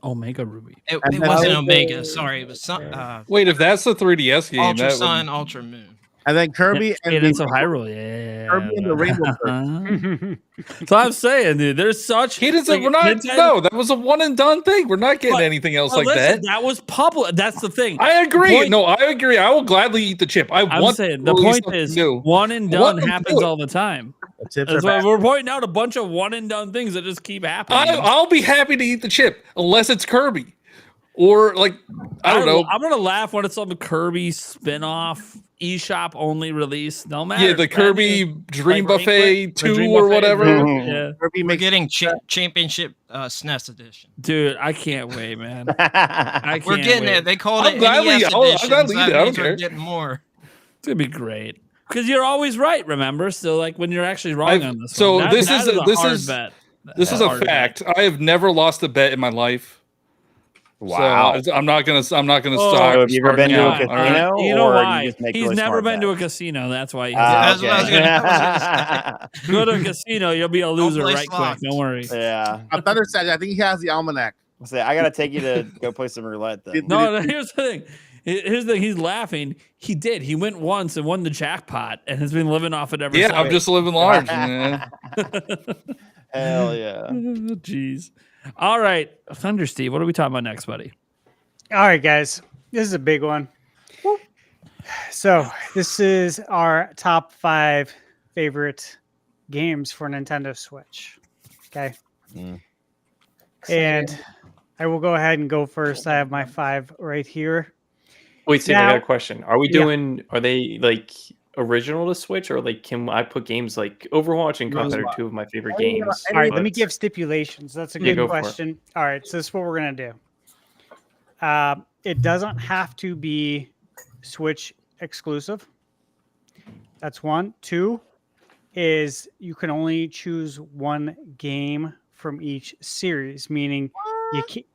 Omega Ruby. it and then wasn't I- Omega. Sorry, it was some Wait, if that's the 3DS game, Ultra that would- Sun, Ultra Moon. And then Kirby and Cadence the, of Hyrule. Yeah. Kirby and the Rainbow So I'm saying, dude, there's such. Cadence, like, we're not. Nintendo- No, that was a one and done thing. We're not getting But- anything else But like listen, that. that was public. That's the thing. I agree. point- No, I agree. I will gladly eat the chip. I'm want saying to the release point something is new. one and I done want them to happens do it. all the time. the chips That's are why back. we're pointing out a bunch of one and done things that just keep happening. I'll be happy to eat the chip unless it's Kirby, or like I don't know. I'm gonna laugh when it's some Kirby spin-off eShop only release. No matter. Yeah, the Kirby Dream Like Buffet Dream 2 Buffet, or whatever. Yeah, Kirby We're makes getting championship SNES edition. dude, I can't wait, man. I can't We're getting wait. it. They called I'll it gladly- NES I'll edition. gladly eat That it. I don't means we're care. getting more. It's gonna be great because you're always right. Remember, so like when you're actually wrong I've- on this. so one. this That is a this hard is- bet. This is a fact. I have never lost a bet in my life. Wow. So I'm not gonna Oh, start. So have you ever been to a starting out, all right? casino? You know or why? You just make He's really never smart been to a bets? casino. That's why. He's That's what I was Okay. Go to a casino, you'll be a loser play right slots. quick. Don't worry. Yeah. Thunder said, I think he has the almanac. Say, I gotta take you to go play some roulette. Then. No, here's the thing. Here's the thing. He's laughing. He did. He went once and won the jackpot and has been living off it ever Yeah, since. I'm just living large. Man. Hell yeah. Jeez. All right, Thunder Steve. What are we talking about next, buddy? All right, guys. This is a big one. So this is our top 5 favorite games for Nintendo Switch. Okay. And I will go ahead and go first. I have my 5 right here. Wait, Steve, I Now- got a question. Are we Yeah. doing? Are they like original to Switch, or like can I put games like Overwatch and Cuphead are 2 of my favorite games? All right, let me but- give stipulations. That's a Yeah, good go for it. question. All right, so this is what we're going to do. It doesn't have to be Switch exclusive. That's 1. 2 is you can only choose 1 game from each series, meaning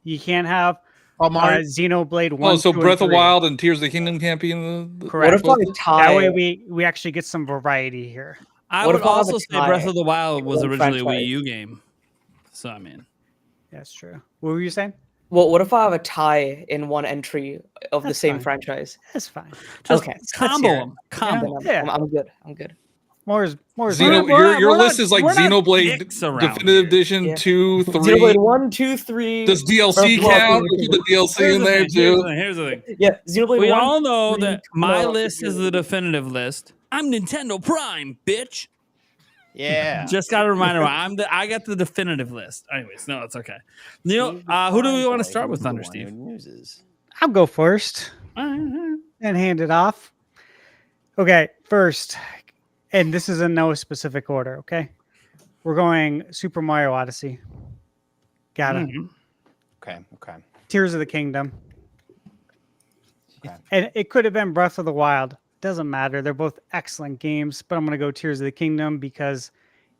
you can't have Xenoblade 1. Oh, so 2, and Breath of 3. Wild and Tears of the Kingdom can't be in the Correct. What if I tie? That way we actually get some variety here. I What would if I have also a say Breath tie of the Wild was in originally a franchise? Wii U game. So I mean, That's true. What were you saying? Well, what if I have a tie in one entry of the That's same fine. franchise? That's fine. just Okay. combo hear it. them. Combo. Yeah. I'm good. I'm good. More is Xeno, We're your not- list is like we're not Xenoblade dicks around Definitive here. Edition Yeah. 2, 3. Xenoblade 1, 2, 3. Does DLC Breath of the Wild, count? 2, Put the DLC Here's in the there thing, too. Here's the thing. Yeah, Xenoblade We 1. all know 3, that my no, list is the definitive list. I'm Nintendo Prime, bitch. Yeah. Just got to remind everyone, I got the definitive list. Anyways, no, it's okay. Neil, who do we want to start with, Thunder Steve? I'll go first and hand it off. Okay, first, and this is in no specific order, okay? We're going Super Mario Odyssey. Got it. Okay. Tears of the Kingdom. Okay. And it could have been Breath of the Wild. Doesn't matter. They're both excellent games, but I'm going to go Tears of the Kingdom because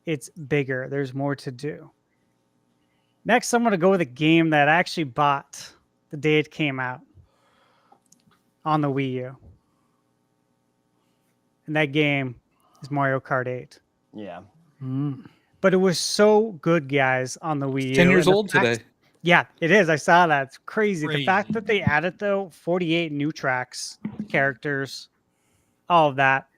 it's bigger. There's more to do. Next, I'm going to go with a game that I actually bought the day it came out on the Wii U. And that game is Mario Kart 8. Yeah. But it was so good, guys, on the Wii U. 10 years And the old fact- today. Yeah, it is. I saw that. It's crazy. The Crazy. fact that they added, though, 48 new tracks, characters, all of that.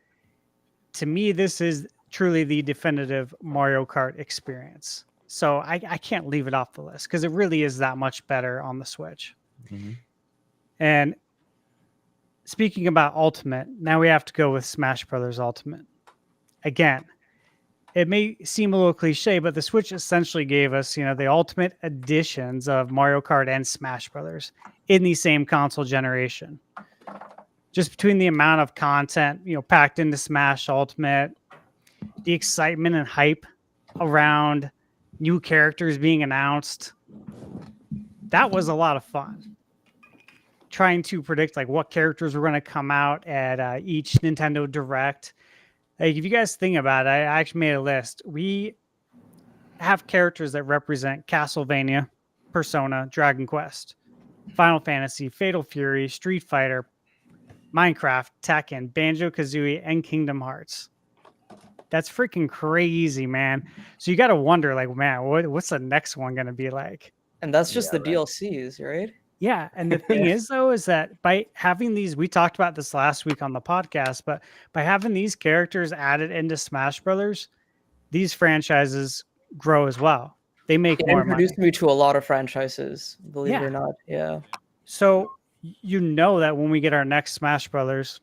To me, this is truly the definitive Mario Kart experience. So I can't leave it off the list because it really is that much better on the Switch. And speaking about Ultimate, now we have to go with Smash Brothers Ultimate. Again, it may seem a little cliche, but the Switch essentially gave us, the ultimate editions of Mario Kart and Smash Brothers in the same console generation. Just between the amount of content, packed into Smash Ultimate, the excitement and hype around new characters being announced, that was a lot of fun. Trying to predict what characters were going to come out at each Nintendo Direct. Like, if you guys think about it, I actually made a list. We have characters that represent Castlevania, Persona, Dragon Quest, Final Fantasy, Fatal Fury, Street Fighter, Minecraft, Tekken, Banjo-Kazooie, and Kingdom Hearts. That's freaking crazy, man. So you got to wonder, man, what's the next one going to be like? And that's just the DLCs, right? Yeah, and the thing is, though, is that by having these, we talked about this last week on the podcast, but by having these characters added into Smash Brothers, these franchises grow as well. They make It more money. introduced me to a lot of franchises, believe it or not. Yeah. So that when we get our next Smash Brothers,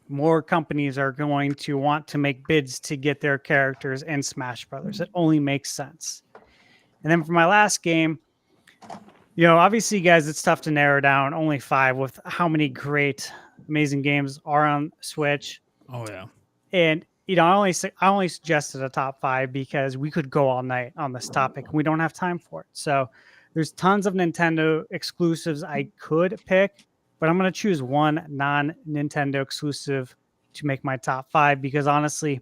more companies are going to want to make bids to get their characters in Smash Brothers. It only makes sense. And then for my last game, obviously, guys, it's tough to narrow down only 5 with how many great, amazing games are on Switch. Oh yeah. And I only suggested a top 5 because we could go all night on this topic. We don't have time for it. So there's tons of Nintendo exclusives I could pick, but I'm going to choose one non-Nintendo exclusive to make my top 5 because honestly,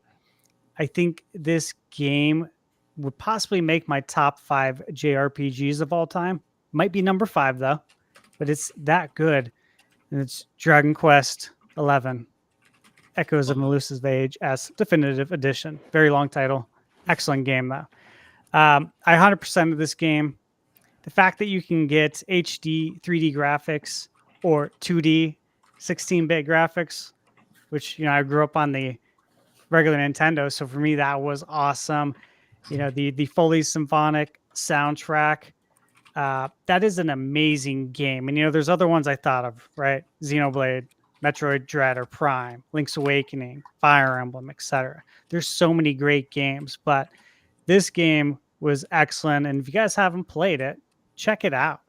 I think this game would possibly make my top 5 JRPGs of all time. Might be number 5 though, but it's that good. And it's Dragon Quest 11, Echoes of Melusa's Age as Definitive Edition. Very long title. Excellent game though. I 100% of this game. The fact that you can get HD 3D graphics or 2D 16-bit graphics, which I grew up on the regular Nintendo, so for me that was awesome. The fully symphonic soundtrack. That is an amazing game. And, there's other ones I thought of, right? Xenoblade, Metroid Dread or Prime, Link's Awakening, Fire Emblem, etc. There's so many great games, but this game was excellent. And if you guys haven't played it, check it out.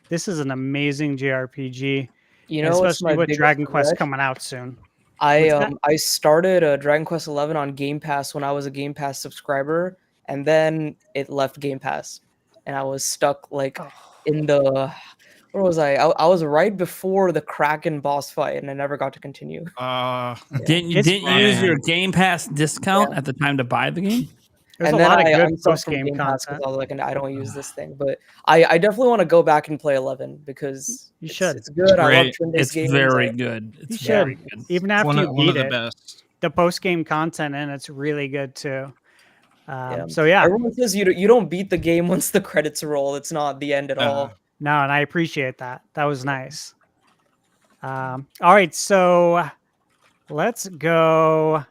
This is an amazing JRPG, especially with Dragon Quest coming out soon. I started Dragon Quest 11 on Game Pass when I was a Game Pass subscriber, and then it left Game Pass. And I was stuck in the where was I? I was right before the Kraken boss fight, and I never got to continue. Didn't you use your Game Pass discount at the time to buy the game? There's and a then lot of good unstuck post from game Pass 'cause content. I was like, I don't use this thing, but I definitely want to go back and play 11 because You should. It's good. I love Great. turn-based It's games. very good. It's You very should. good. Even after One you of beat the it, best. the post game content in it's really good too. Yeah. So yeah, Everyone says you don't beat the game once the credits roll. It's not the end at all. no, and I appreciate that. That was nice. All right, so let's go.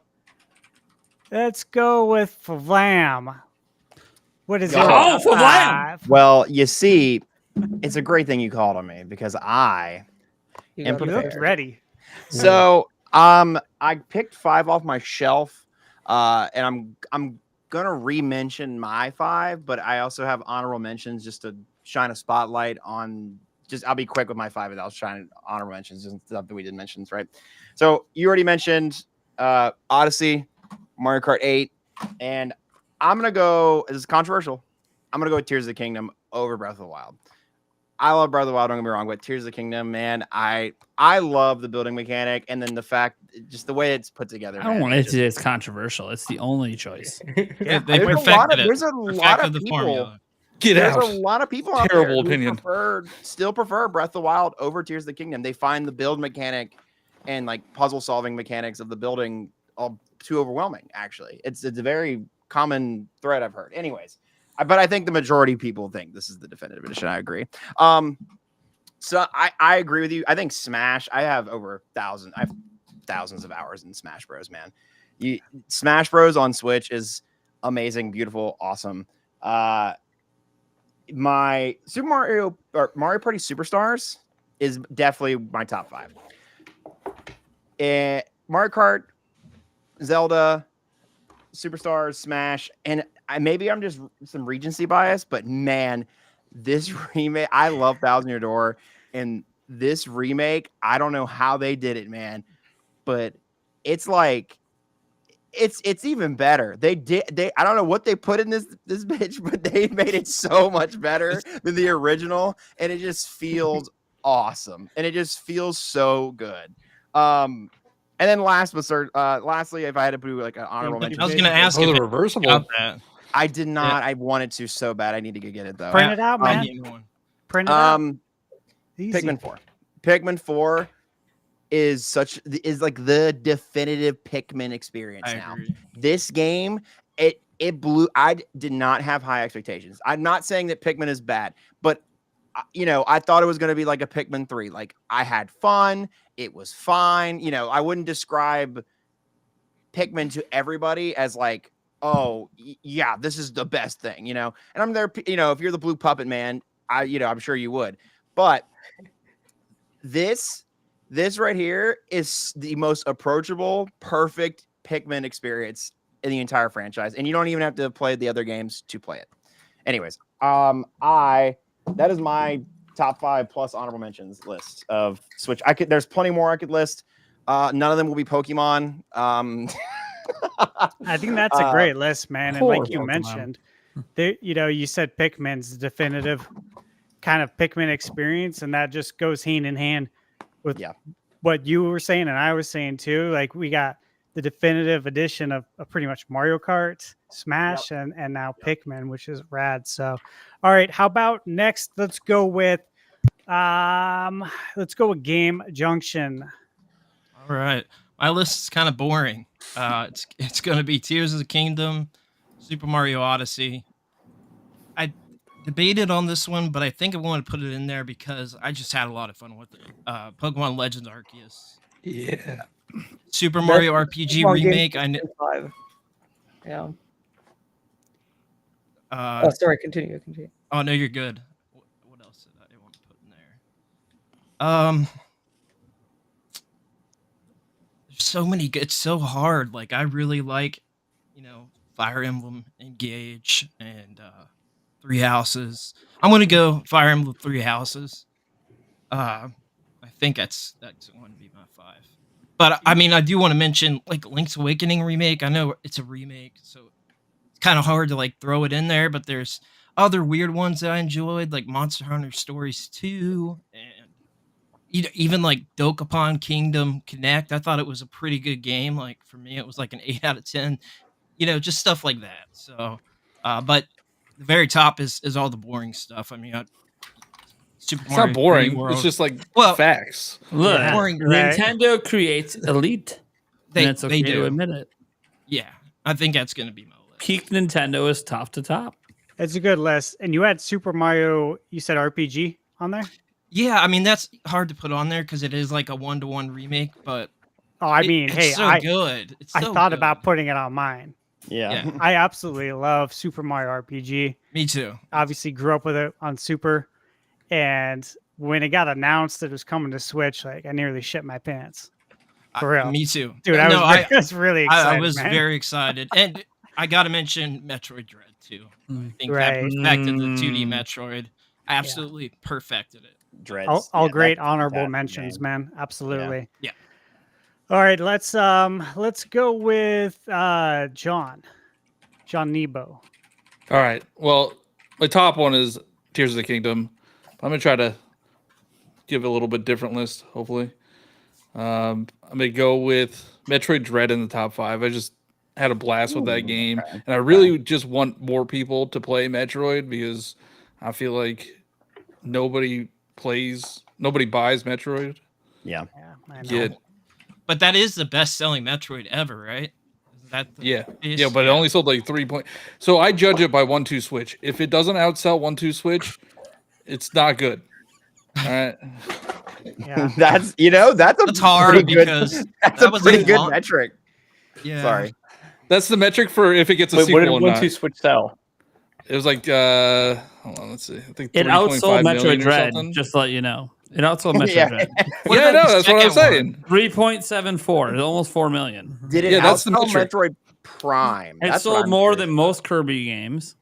Let's go with Flam. What is it? Oh, Flam! Well, you see, it's a great thing you called on me because I You am got You it. looked prepared. ready. So, I picked 5 off my shelf, and I'm gonna re-mention my 5, but I also have honorable mentions just to shine a spotlight on I'll be quick with my 5 that I was trying to honorable mentions and stuff that we didn't mention, right? So you already mentioned Odyssey, Mario Kart 8, and I'm gonna go. This is controversial. I'm gonna go with Tears of the Kingdom over Breath of the Wild. I love Breath of the Wild, don't get me wrong, but Tears of the Kingdom, man, I love the building mechanic, and then the fact, just the way it's put together. I don't man, want it to. It's controversial. It's the only choice. Yeah, They there's perfected it. There's a lot Perfected of the people. formula. Get There's out. a lot of people out Terrible there who opinion. still prefer Breath of the Wild over Tears of the Kingdom. They find the build mechanic and like puzzle solving mechanics of the building all too overwhelming. Actually, it's a very common thread I've heard. Anyways, but I think the majority of people think this is the definitive edition. I agree. So I agree with you. I think Smash. I have thousands of hours in Smash Bros. Man, Smash Bros. On Switch is amazing, beautiful, awesome. My Super Mario or Mario Party Superstars is definitely my top 5. Mario Kart, Zelda, Superstars, Smash, and maybe I'm just some Regency bias, but man, this remake, I love Thousand Year Door, and this remake, I don't know how they did it, man, but it's like it's even better. They I don't know what they put in this bitch, but they made it so much better than the original, and it just feels awesome, and it just feels so good. And then lastly, if I had to do like an honorable mention, I was gonna ask Oh, if the it reversible. got that. I did not. I wanted to so bad. I need to go get it though. Print it out, I man. need one. Print it out. Easy. Pikmin 4. Pikmin 4 is like the definitive Pikmin experience I now. agree. This game, it blew. I did not have high expectations. I'm not saying that Pikmin is bad, but I thought it was going to be like a Pikmin 3. Like, I had fun. It was fine. I wouldn't describe Pikmin to everybody as like, oh yeah, this is the best thing, and I'm there, if you're the blue puppet man, I'm sure you would, but this right here is the most approachable, perfect Pikmin experience in the entire franchise, and you don't even have to play the other games to play it. Anyways, that is my top 5 plus honorable mentions list of Switch. There's plenty more I could list. None of them will be Pokemon. I think that's a great list, man. And Poor like you Pokemon. mentioned, you said Pikmin's definitive kind of Pikmin experience, and that just goes hand in hand with what you were saying and I was saying too. Like, we got the definitive edition of pretty much Mario Kart, Smash, and now Pikmin, which is rad. So, all right, how about next? Let's go with Game Junction. All right, my list is kind of boring. It's going to be Tears of the Kingdom, Super Mario Odyssey. I debated on this one, but I think I want to put it in there because I just had a lot of fun with it. Pokemon Legends Arceus. Yeah. Super Mario RPG Pokemon game remake. I know. 5. Yeah. Oh, sorry. Continue. Oh no, you're good. What else did I want to put in there? There's so many good. It's so hard. Like, I really like, Fire Emblem Engage and Three Houses. I'm gonna go Fire Emblem Three Houses. I think that's going to be my 5. But I mean, I do want to mention like Link's Awakening remake. I know it's a remake, so it's kind of hard to like throw it in there. But there's other weird ones that I enjoyed, like Monster Hunter Stories 2, and even like Dokapon Kingdom Connect. I thought it was a pretty good game. Like, for me, it was like an 8 out of 10. Just stuff like that. So, but the very top is all the boring stuff. I mean, Super It's Mario not boring. 3D World. It's just like Well, facts. Look, Yeah. boring. Right. Nintendo creates elite. They, and it's okay they to do. admit it. Yeah, I think that's going to be my list. Peak Nintendo is top to top. It's a good list. And you had Super Mario, you said RPG on there? Yeah, I mean, that's hard to put on there because it is like a 1-to-1 remake, but Oh, I mean, it's hey, so good. It's I so thought good. about putting it on mine. Yeah. I absolutely love Super Mario RPG. Me too. Obviously grew up with it on Super. And when it got announced that it was coming to Switch, like, I nearly shit my pants. For real. Me too. Dude, No, I was really excited. I was man. very excited. And I got to mention Metroid Dread too. I think Right. that perfected the 2D Metroid. Absolutely perfected it. Dreads. All Yeah, great that's honorable that mentions, game. man. Absolutely. Yeah. All right, let's go with John Nebo. All right. Well, my top one is Tears of the Kingdom. I'm gonna try to give a little bit different list, hopefully. I'm gonna go with Metroid Dread in the top 5. I just had a blast with that game, and I really just want more people to play Metroid because I feel like nobody buys Metroid. Yeah. Yeah, I know. Yeah, But that is the best-selling Metroid ever, right? Is that the yeah, case? yeah. But it only sold like 3 point. So I judge it by 1-2 Switch. If it doesn't outsell 1-2 Switch, it's not good. All right. Yeah. That's That's hard pretty good. because That's that a was pretty a good long- metric. Yeah. Sorry. That's the metric for if it gets a Wait, what sequel did or not. 1-2 Switch sell? It was like hold on, let's see. I think It 3.5 outsold million Metroid or Dread, something. just to let you know. It outsold Metroid Yeah. Dread. What Yeah, I about know. the That's what I'm second one? saying. 3.74. It's almost 4 million. Did it Yeah, that's the outsell metric. Metroid Prime? It That's what sold I'm more curious than most Kirby games.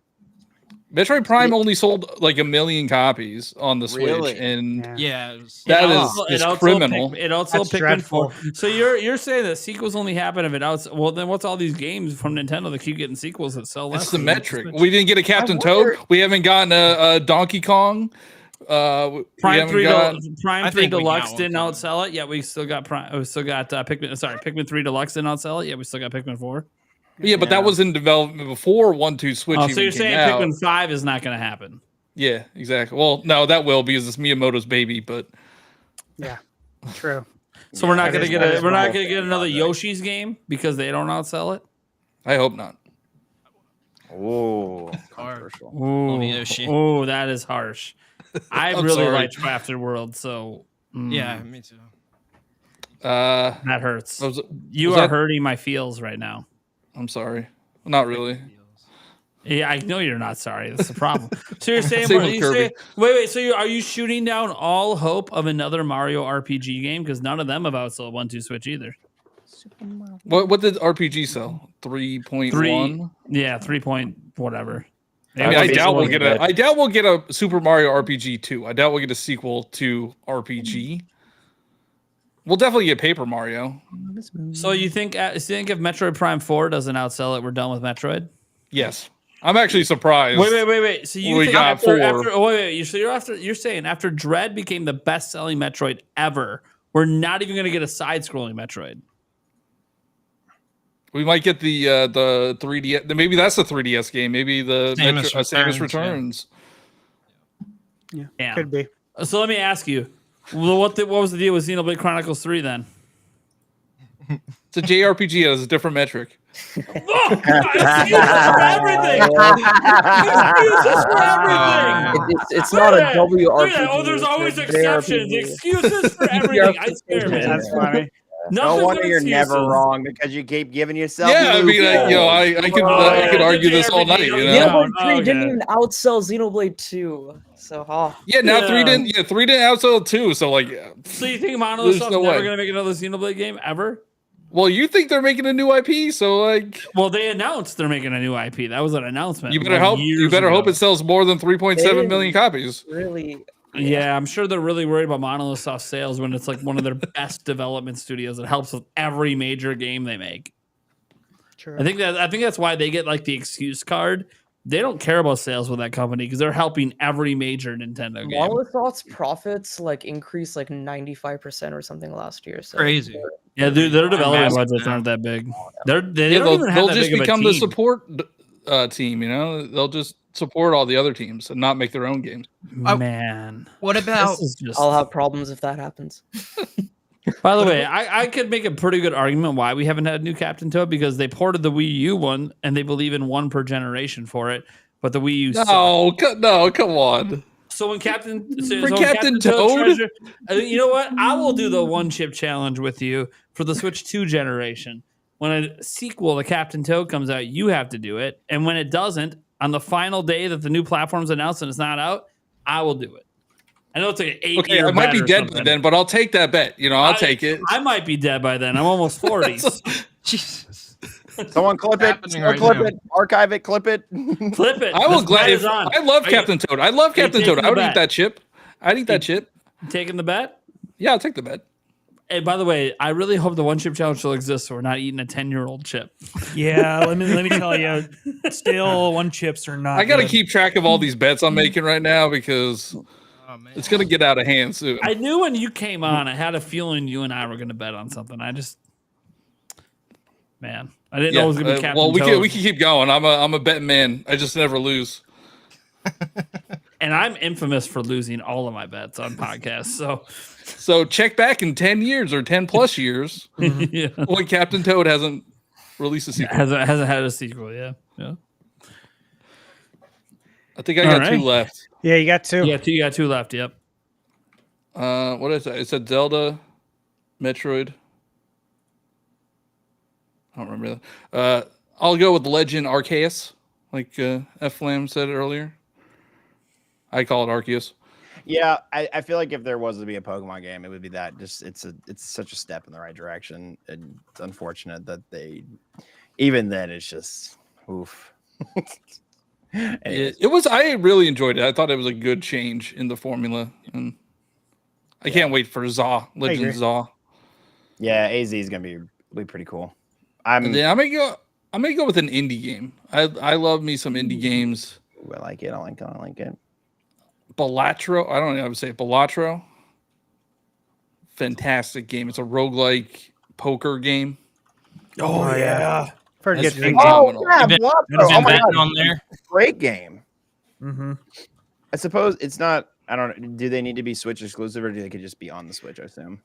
Metroid Prime only sold like 1 million copies on the Switch, Really? and Yeah. Yeah. It was, that It is also- just it also criminal. It also That's Pikmin dreadful. 4. So you're saying that sequels only happen if it outs. Well, then what's all these games from Nintendo that keep getting sequels that sell less? It's the than metric. Switch? We didn't get a Captain Toad. We haven't gotten a Donkey Kong. We Prime haven't 3 got- Prime I 3 think we got Deluxe one didn't coming. outsell it. Yeah, we still got Pikmin. Sorry, Pikmin 3 Deluxe didn't outsell it. Yeah, we still got Pikmin 4. Yeah, but that was in development before 1-2 Switch Oh, even so you're came saying out. Pikmin 5 is not going to happen? Yeah, exactly. Well, no, that will because it's Miyamoto's baby, but Yeah. True. So we're not that going to is- get that a is we're not cool. going to get another Yoshi's game because they don't outsell it. I hope not. Oh, Hard. controversial. Love Yoshi. Oh, that is harsh. I I'm really sorry. like Crafted World, so Yeah, me too. that hurts. Was You was are that- hurting my feels right now. I'm sorry. Not really. Yeah, I know you're not sorry. That's the problem. So you're saying, Same with Kirby. wait. So are you shooting down all hope of another Mario RPG game? Because none of them have outsold 1-2 Switch either. What did RPG sell? 3.1. Yeah, 3 point whatever. I mean, I doubt we'll Basically, get a. I doubt we'll get a Super Mario RPG 2. I doubt we'll get a sequel to RPG. We'll definitely get Paper Mario. So you think if Metroid Prime 4 doesn't outsell it, we're done with Metroid? Yes, I'm actually surprised. Wait. So you We think got after, 4. you're saying after Dread became the best-selling Metroid ever, we're not even going to get a side-scrolling Metroid. We might get the 3D. Maybe that's the 3DS game. Maybe the Samus Samus Returns, yeah. Returns. Yeah. Could be. So let me ask you, what was the deal with Xenoblade Chronicles 3 then? It's a JRPG. It has a different metric. Look, excuses for everything. Excuses for everything. It's not a Look WRPG. at that. Oh, there's it's a always exceptions. JRPG. Excuses for everything. I swear, man. That's funny. No Nothing wonder but you're never excuses. wrong because you keep giving yourself. Yeah, I mean, I could argue this all night. You know. Yeah. Xenoblade 3 okay. didn't even outsell Xenoblade 2. So, Yeah, now Yeah. 3 didn't. Yeah, 3 didn't outsell 2. So like, So you think Monolith There's Soft's no never way. going to make another Xenoblade game ever? well, you think they're making a new IP, so like, Well, they announced they're making a new IP. That was an announcement. you better like hope. You years better hope ago. it sells more than 3.7 million copies. really. Yeah, I'm sure they're really worried about Monolith Soft sales when it's like one of their best development studios. It helps with every major game they make. True. I think that's why they get like the excuse card. They don't care about sales with that company because they're helping every major Nintendo game. Monolith Soft's profits like increased like 95% or something last year. So Crazy. Yeah, dude, their development massive budgets now. aren't that big. They Yeah, don't even have they'll that just big of a become the team. support team. You know, they'll just support all the other teams and not make their own games. Man, What about this is just. I'll have problems if that happens. By the way, I could make a pretty good argument why we haven't had a new Captain Toad because they ported the Wii U one and they believe in one per generation for it, but the Wii U. sucked. No, come on. So when Captain so For when Captain Toad? You know what? I will do the one chip challenge with you for the Switch 2 generation. When a sequel to Captain Toad comes out, you have to do it, and when it doesn't, on the final day that the new platform's announced and it's not out, I will do it. I know it's like an 8 Okay, year I might be bet or dead something. by then, but I'll take that bet. You know, I'll take it. I might be dead by then. I'm almost 40. Jesus? Someone clip it. happening Someone right clip now? it. Archive it. Clip it. Flip it. I will This bet glad is if on. I love Are you- Captain Toad. I love are you Captain Toad. taking I would the eat bet? that chip. I'd eat that chip. Taking the bet? Yeah, I'll take the bet. Hey, by the way, I really hope the one chip challenge still exists so we're not eating a 10-year-old chip. Yeah, let me tell you, still one chips are not. I got to good. keep track of all these bets I'm making right now because Oh, man. it's going to get out of hand soon. I knew when you came on, I had a feeling you and I were going to bet on something. I didn't know it was going to be Captain well, we Toad. can keep going. I'm a betting man. I just never lose. And I'm infamous for losing all of my bets on podcasts. So check back in 10 years or 10 plus years Yeah. when Captain Toad hasn't released a sequel. Hasn't had a sequel, yeah. I think I got All two right. left. Yeah, you got two. Yeah, you got two left, yep. What is that? It's a Zelda, Metroid. I don't remember that. I'll go with Legend Arceus, like F Flam said earlier. I call it Arceus. Yeah, I feel like if there was to be a Pokemon game, it would be that. Just it's such a step in the right direction. And it's unfortunate that even then it's just oof. It was. I really enjoyed it. I thought it was a good change in the formula, and I can't wait for Legend agree. Zaw. Yeah, AZ is gonna be pretty cool. And then I'm gonna go with an indie game. I love me some indie games. Ooh, I like it. I like it. Balatro. I don't know how to say it. Balatro. Fantastic game. It's a roguelike poker game. Oh yeah. Heard That's good things. phenomenal. Oh, yeah, Been- Blotto. Been Oh my betting God, on there. great game. Mm-hmm. I suppose it's not. I don't know. Do they need to be Switch exclusive, or do they could just be on the Switch? I assume.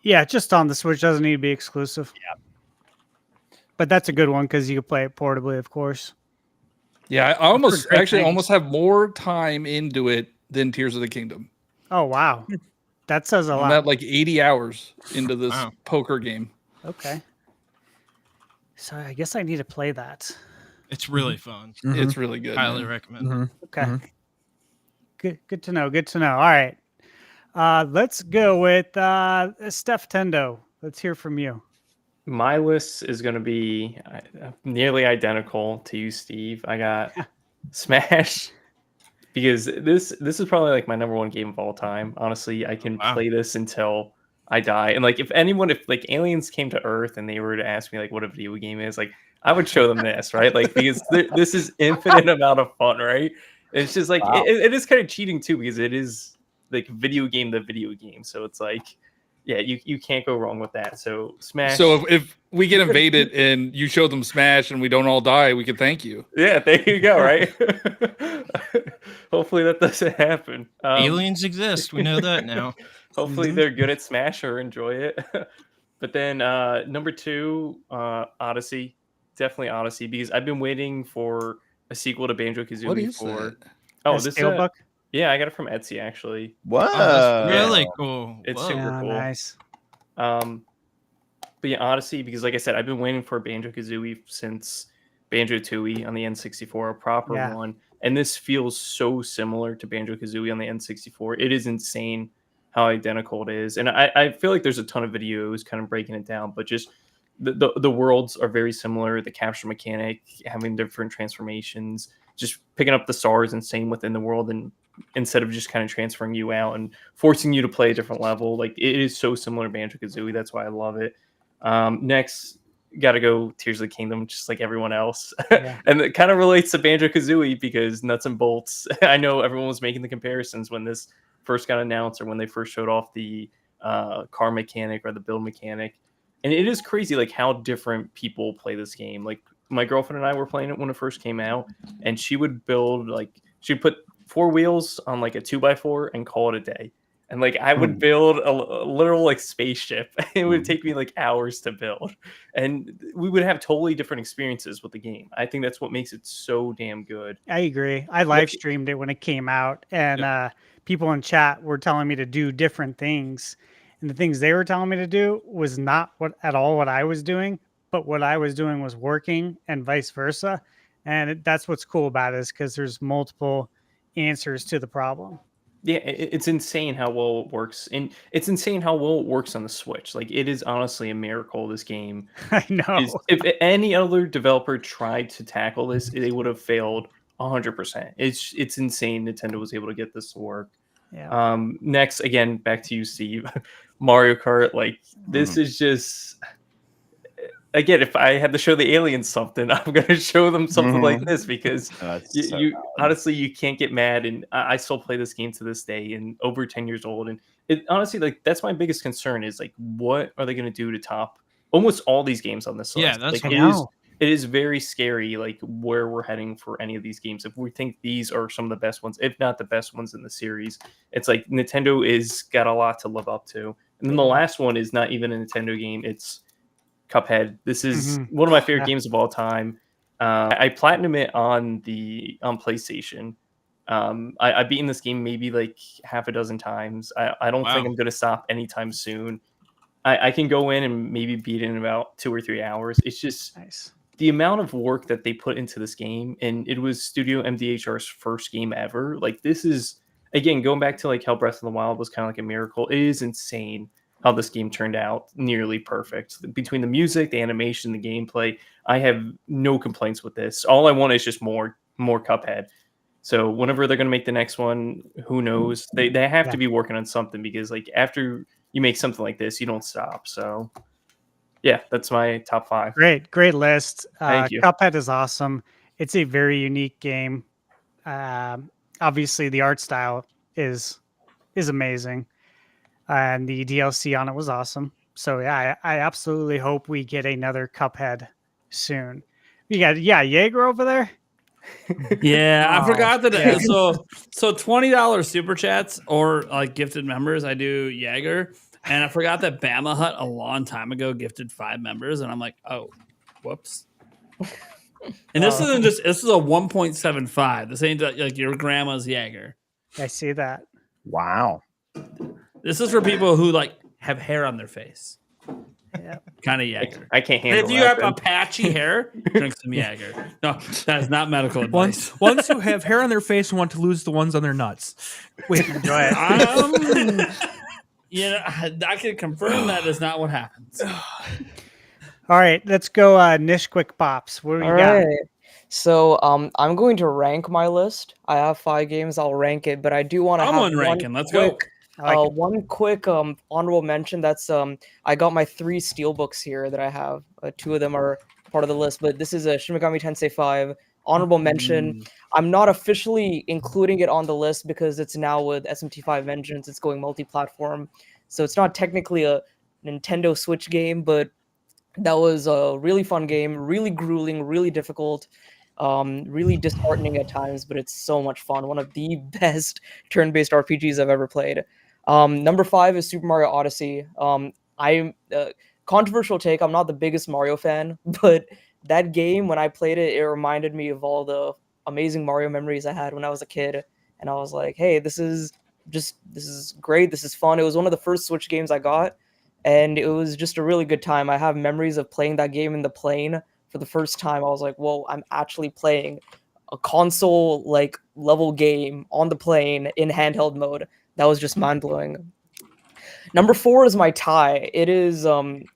Yeah, just on the Switch. Doesn't need to be exclusive. Yeah. But that's a good one because you can play it portably, of course. Yeah, I almost great actually things. almost have more time into it than Tears of the Kingdom. Oh, wow. That says a I'm lot. at like 80 hours into this Wow. poker game. Okay. So I guess I need to play that. It's really fun. It's really good. Highly man. recommend. Okay. Good to know. Good to know. All right. Let's go with Steph Tendo. Let's hear from you. My list is going to be nearly identical to you, Steve. I got Smash because this is probably like my number one game of all time. Honestly, I can Wow. play this until I die. And like if like aliens came to Earth and they were to ask me like what a video game is, like I would show them this, right? Like because this is infinite amount of fun, right? It's just like Wow. it is kind of cheating too because it is like video game. So it's like yeah, you can't go wrong with that. So Smash. So if we get invaded and you show them Smash and we don't all die, we can thank you. Yeah, there you go. Right. Hopefully that doesn't happen. Aliens exist. We know that now. Hopefully they're good at Smash or enjoy it. But then number 2, Odyssey, definitely Odyssey because I've been waiting for a sequel to Banjo-Kazooie What is for. that? Oh, The this Steelbook? yeah, I got it from Etsy actually. What? Oh, that's really cool. It's Whoa. super Yeah, cool. nice. But yeah, Odyssey because like I said, I've been waiting for Banjo-Kazooie since Banjo-Tooie on the N64, a proper Yeah. one, and this feels so similar to Banjo-Kazooie on the N64. It is insane how identical it is, and I feel like there's a ton of videos kind of breaking it down, but just the worlds are very similar. The capture mechanic, having different transformations, just picking up the stars and staying within the world, and instead of just kind of transferring you out and forcing you to play a different level, like it is so similar to Banjo-Kazooie. That's why I love it. Next, got to go Tears of the Kingdom, just like everyone else. Yeah. And it kind of relates to Banjo-Kazooie because nuts and bolts. I know everyone was making the comparisons when this first got announced or when they first showed off the car mechanic or the build mechanic. And it is crazy like how different people play this game. Like my girlfriend and I were playing it when it first came out, and she would build she'd put 4 wheels on like a 2x4 and call it a day. And like I would build a literal like spaceship. It would take me like hours to build, and we would have totally different experiences with the game. I think that's what makes it so damn good. I agree. I live streamed it when it came out, and people in chat were telling me to do different things. And the things they were telling me to do was not at all what I was doing, but what I was doing was working and vice versa. And that's what's cool about it is because there's multiple answers to the problem. Yeah, it's insane how well it works. And it's insane how well it works on the Switch. Like, it is honestly a miracle, this game. I know. If any other developer tried to tackle this, they would have failed 100%. It's insane Nintendo was able to get this to work. Yeah. Next, again, back to you, Steve. Mario Kart. Like this is just. Again, if I had to show the aliens something, I'm gonna show them something like this because you honestly you can't get mad, and I still play this game to this day, and over 10 years old, and it honestly like that's my biggest concern is like what are they gonna do to top almost all these games on this Yeah, list? that's Like what it is very scary like where we're heading for any of these games. If we think these are some of the best ones, if not the best ones in the series, it's like Nintendo is got a lot to live up to, and then the last one is not even a Nintendo game. It's Cuphead. This is one of my favorite games of all time. I platinum it on PlayStation. I've beaten this game maybe like half a dozen times. I don't think I'm going to stop anytime soon. I can go in and maybe beat it in about 2 or 3 hours. It's just Nice. the amount of work that they put into this game, and it was Studio MDHR's first game ever. Like this is again going back to like how Breath of the Wild was kind of like a miracle. It is insane how this game turned out, nearly perfect. Between the music, the animation, the gameplay, I have no complaints with this. All I want is just more Cuphead. So whenever they're going to make the next one, who knows? They have to be working on something because like after you make something like this, you don't stop. So yeah, that's my top 5. Great list. Thank you. Cuphead is awesome. It's a very unique game. Obviously, the art style is amazing, and the DLC on it was awesome. So yeah, I absolutely hope we get another Cuphead soon. You got Jaeger over there. Yeah, I forgot that. yeah. So $20 super chats or like gifted members, I do Jaeger, and I forgot that Bama Hut a long time ago gifted 5 members, and I'm like, oh, whoops. And this isn't just this is a 1.75. This ain't like your grandma's Jaeger. I see that. Wow. This is for people who like have hair on their face. Yeah. Kind of Jaeger. I can't handle If you that. have a patchy hair, drink some Jaeger. No, that is not medical advice. Ones who have hair on their face and want to lose the ones on their nuts. Wait, Enjoy it. You know, I can confirm that is not what happens. All right, let's go. Nish Quick Pops. What do you All got? right. So I'm going to rank my list. I have 5 games. I'll rank it, but I do want to have Someone ranking. Let's go. one quick honorable mention. That's I got my 3 steelbooks here that I have. 2 of them are part of the list, but this is a Shin Megami Tensei 5 honorable mention. I'm not officially including it on the list because it's now with SMT5 Vengeance. It's going multi-platform, so it's not technically a Nintendo Switch game, but that was a really fun game, really grueling, really difficult, really disheartening at times, but it's so much fun. One of the best turn-based RPGs I've ever played. Number 5 is Super Mario Odyssey. I'm controversial take. I'm not the biggest Mario fan, but that game, when I played it, it reminded me of all the amazing Mario memories I had when I was a kid. And I was like, hey, this is great. This is fun. It was one of the first Switch games I got, and it was just a really good time. I have memories of playing that game in the plane for the first time. I was like, whoa, I'm actually playing a console like level game on the plane in handheld mode. That was just mind-blowing. Number 4 is my tie. It is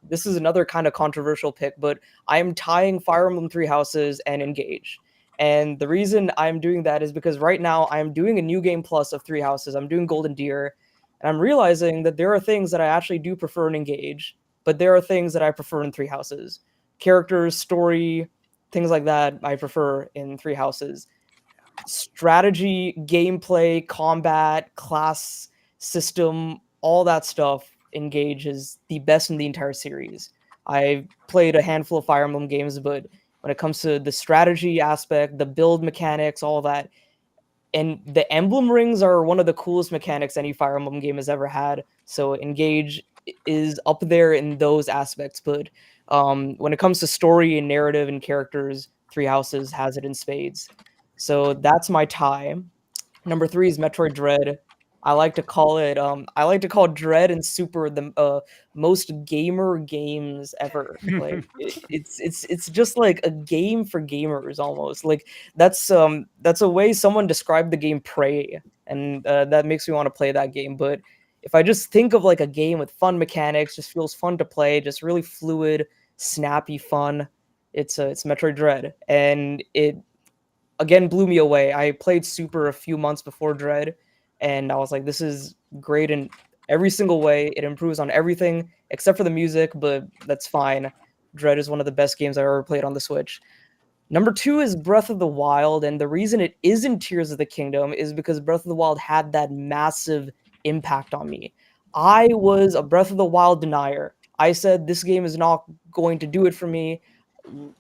this is another kind of controversial pick, but I am tying Fire Emblem 3 Houses and Engage. And the reason I'm doing that is because right now I'm doing a new game plus of 3 Houses. I'm doing Golden Deer, and I'm realizing that there are things that I actually do prefer in Engage, but there are things that I prefer in 3 Houses. Characters, story, things like that I prefer in 3 Houses. Strategy, gameplay, combat, class system, all that stuff, Engage is the best in the entire series. I've played a handful of Fire Emblem games, but when it comes to the strategy aspect, the build mechanics, all that, and the emblem rings are one of the coolest mechanics any Fire Emblem game has ever had. So Engage is up there in those aspects, but when it comes to story and narrative and characters, 3 Houses has it in spades. So that's my tie. Number 3 is Metroid Dread. I like to call Dread and Super the most gamer games ever. Like it's just like a game for gamers almost. Like that's a way someone described the game Prey, and that makes me want to play that game. But if I just think of like a game with fun mechanics, just feels fun to play, just really fluid, snappy fun, it's Metroid Dread, and it again blew me away. I played Super a few months before Dread, and I was like, this is great in every single way. It improves on everything except for the music, but that's fine. Dread is one of the best games I've ever played on the Switch. Number 2 is Breath of the Wild, and the reason it isn't Tears of the Kingdom is because Breath of the Wild had that massive impact on me. I was a Breath of the Wild denier. I said, this game is not going to do it for me.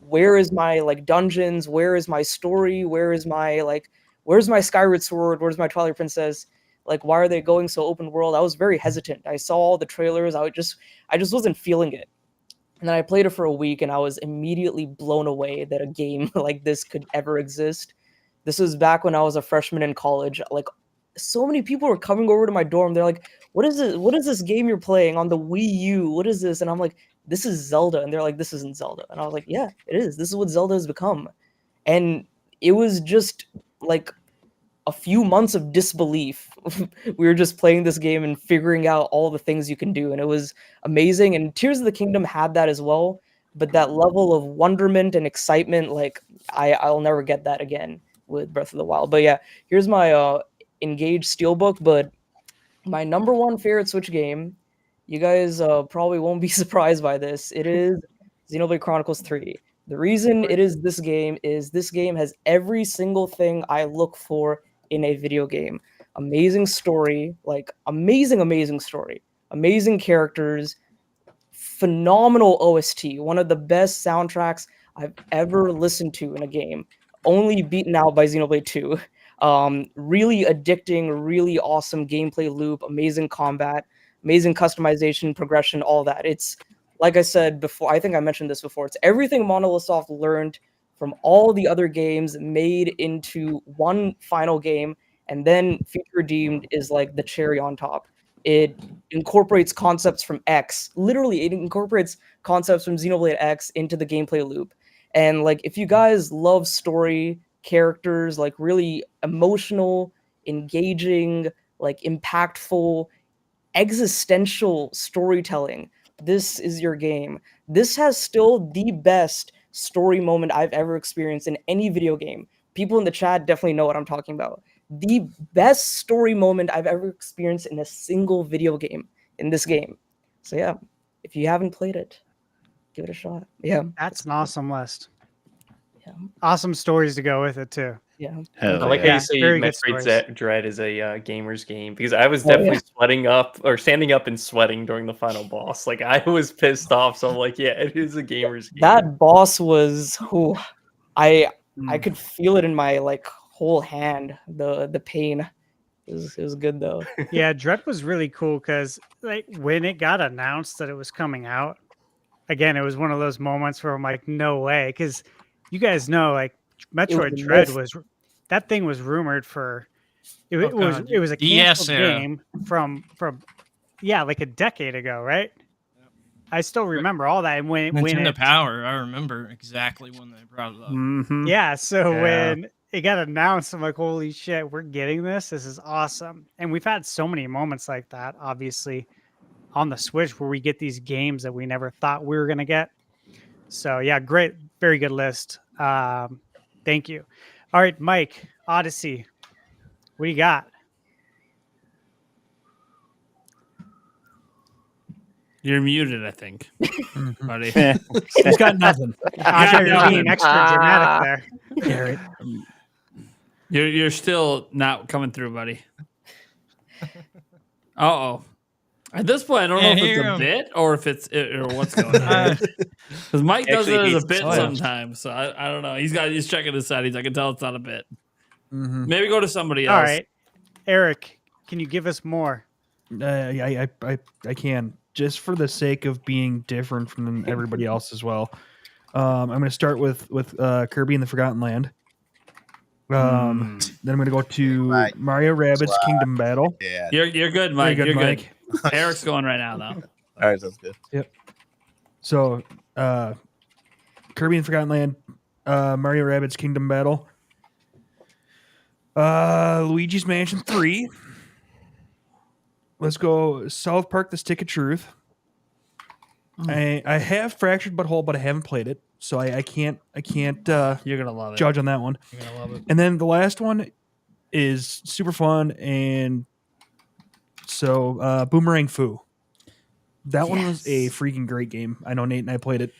Where is my dungeons? Where is my story? Where's my Skyward Sword? Where's my Twilight Princess? Why are they going so open world? I was very hesitant. I saw all the trailers. I just wasn't feeling it. And then I played it for a week, and I was immediately blown away that a game like this could ever exist. This was back when I was a freshman in college. So many people were coming over to my dorm. They're like, what is it? What is this game you're playing on the Wii U? What is this? And I'm like, this is Zelda. And they're like, this isn't Zelda. And I was like, yeah, it is. This is what Zelda has become. And it was just a few months of disbelief. We were just playing this game and figuring out all the things you can do, and it was amazing. And Tears of the Kingdom had that as well, but that level of wonderment and excitement, I'll never get that again with Breath of the Wild. But yeah, here's my Engage Steelbook. But my number 1 favorite Switch game, you guys probably won't be surprised by this. It is Xenoblade Chronicles 3. The reason it is this game has every single thing I look for in a video game. Amazing story, amazing story, amazing characters, phenomenal OST, one of the best soundtracks I've ever listened to in a game, only beaten out by Xenoblade 2. Really addicting, really awesome gameplay loop, amazing combat, amazing customization, progression, all that. It's, like I said before, I think I mentioned this before, it's everything Monolith Soft learned from all the other games made into one final game, and then Feature Redeemed is the cherry on top. It incorporates concepts from X. Literally, it incorporates concepts from Xenoblade X into the gameplay loop. And if you guys love story, characters, really emotional, engaging, impactful, existential storytelling, this is your game. This has still the best story moment I've ever experienced in any video game. People in the chat definitely know what I'm talking about. The best story moment I've ever experienced in a single video game in this game. So yeah, if you haven't played it, give it a shot. Yeah. That's an awesome list. Yeah. Awesome stories to go with it too. Yeah. I like how you say Metroid Dread is a gamer's game, because I was definitely sweating up or standing up and sweating during the final boss. I was pissed off, so I'm like, yeah, it is a gamer's game. That boss was I could feel it in my whole hand, the pain. It was good though. Yeah, Dread was really cool because when it got announced that it was coming out, again, it was one of those moments where I'm like, no way, because you guys know Metroid Dread that thing was rumored for it was a canceled game from a decade ago, right? I still remember all that. And when Nintendo Power, I remember exactly when they brought it up. Mm-hmm. Yeah, so when it got announced, I'm like, holy shit, we're getting this. This is awesome. And we've had so many moments like that, obviously, on the Switch, where we get these games that we never thought we were gonna get. So yeah, great, very good list. Thank you. All right, Mike, Odyssey, what do you got? You're muted, I think, buddy. He's got nothing. You're being extra dramatic there, Garrett. You're still not coming through, buddy. Uh-oh. At this point, I don't know if it's a bit or if it's or what's going on. Because Mike does it as a bit sometimes, so I don't know. He's checking his settings. I can tell it's not a bit. Mm-hmm. Maybe go to somebody else. All right, Eric, can you give us more? I can, just for the sake of being different from everybody else as well. I'm going to start with Kirby and the Forgotten Land. Then I'm going to go to Mario Rabbids Kingdom Battle. Yeah, you're good, Mike. You're Mike. good. Eric's going right now, though. All right, sounds good. Yep. So, Kirby and Forgotten Land, Mario Rabbids Kingdom Battle, Luigi's Mansion 3. Let's go South Park: The Stick of Truth. I have Fractured But Whole, but I haven't played it, so I can't You're gonna love it. Judge on that one. You're gonna love it. And then the last one is super fun and So Boomerang Fu. That one was a Yes. freaking great game. I know Nate and I played it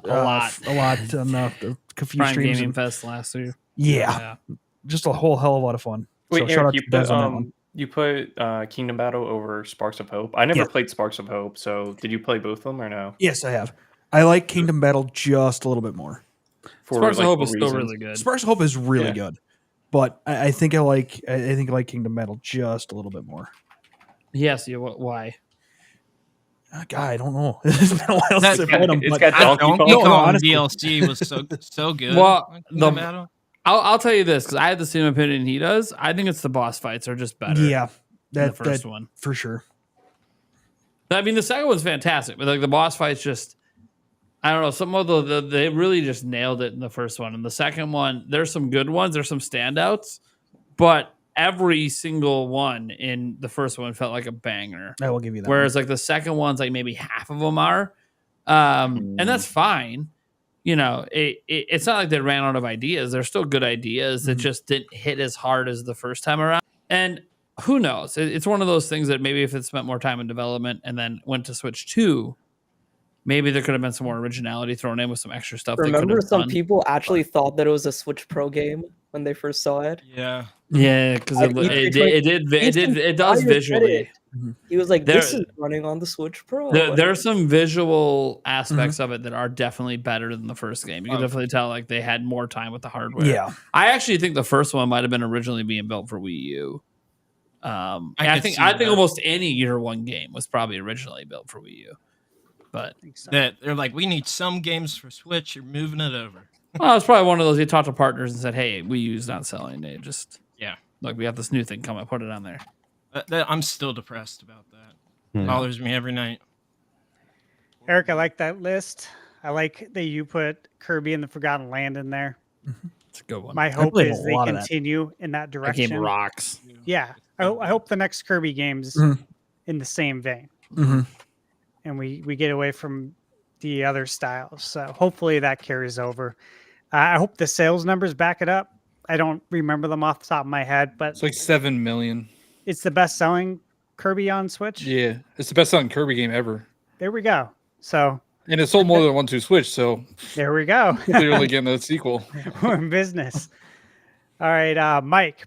A lot. a lot on a few Prime streams. Gaming Fest last year. Yeah, just a whole hell of a lot of fun. Wait, so shout Eric, out you to you guys put on that one. you put Kingdom Battle over Sparks of Hope. I never Yeah. played Sparks of Hope, so did you play both of them or no? Yes, I have. I like Kingdom Battle just a little bit more. For Sparks of Hope what is still reasons? really good. Sparks of Hope is really Yeah. good, but I think I like Kingdom Battle just a little bit more. Yes. Yeah. Why? God, I don't know. It's been a while since I played them. It's but got That Donkey Donkey Kong. No, Kong honestly. DLC was so good. Well, on Kingdom the- Battle. I'll tell you this because I have the same opinion he does. I think it's the boss fights are just better. yeah, than that the first that one. for sure. I mean, the second one's fantastic, but like the boss fights, just I don't know. Some of the they really just nailed it in the first one, and the second one, there's some good ones, there's some standouts, but every single one in the first one felt like a banger. I will give you that. Whereas like the second one's like maybe half of them are, and that's fine. You know, it's not like they ran out of ideas. They're still good ideas that just didn't hit as hard as the first time around. And who knows? It's one of those things that maybe if it spent more time in development and then went to Switch 2, maybe there could have been some more originality thrown in with some extra stuff. they could Remember, have some done. people actually thought that it was a Switch Pro game when they first saw it. Yeah. Yeah, because Like, it does Ryan visually. said it. He was like, There- "This is running on the Switch Pro." There are some visual aspects of it that are definitely better than the first game. You can definitely tell like they had more time with the hardware. Yeah, I actually think the first one might have been originally being built for Wii U. I could think see I think that. almost any year one game was probably originally built for Wii U. But That they're like, we need some games for Switch. You're moving it over. well, it's probably one of those you talked to partners and said, "Hey, Wii U's not selling." They just Yeah. like we got this new thing coming, put it on there. I'm still depressed about that. Hmm. Bothers me every night. Eric, I like that list. I like that you put Kirby and the Forgotten Land in there. It's a good one. My hope played a is they lot of that. continue in that That direction. game rocks. Yeah, I hope the next Kirby game's Mhm. in the same vein, hmm and we get away from the other styles. So hopefully that carries over. I hope the sales numbers back it up. I don't remember them off the top of my head, but It's like 7 million. it's the best-selling Kirby on Switch. Yeah, it's the best selling Kirby game ever, There we go. So and it sold more than one to Switch. So there we go. clearly getting a sequel. We're in business. All right, Mike,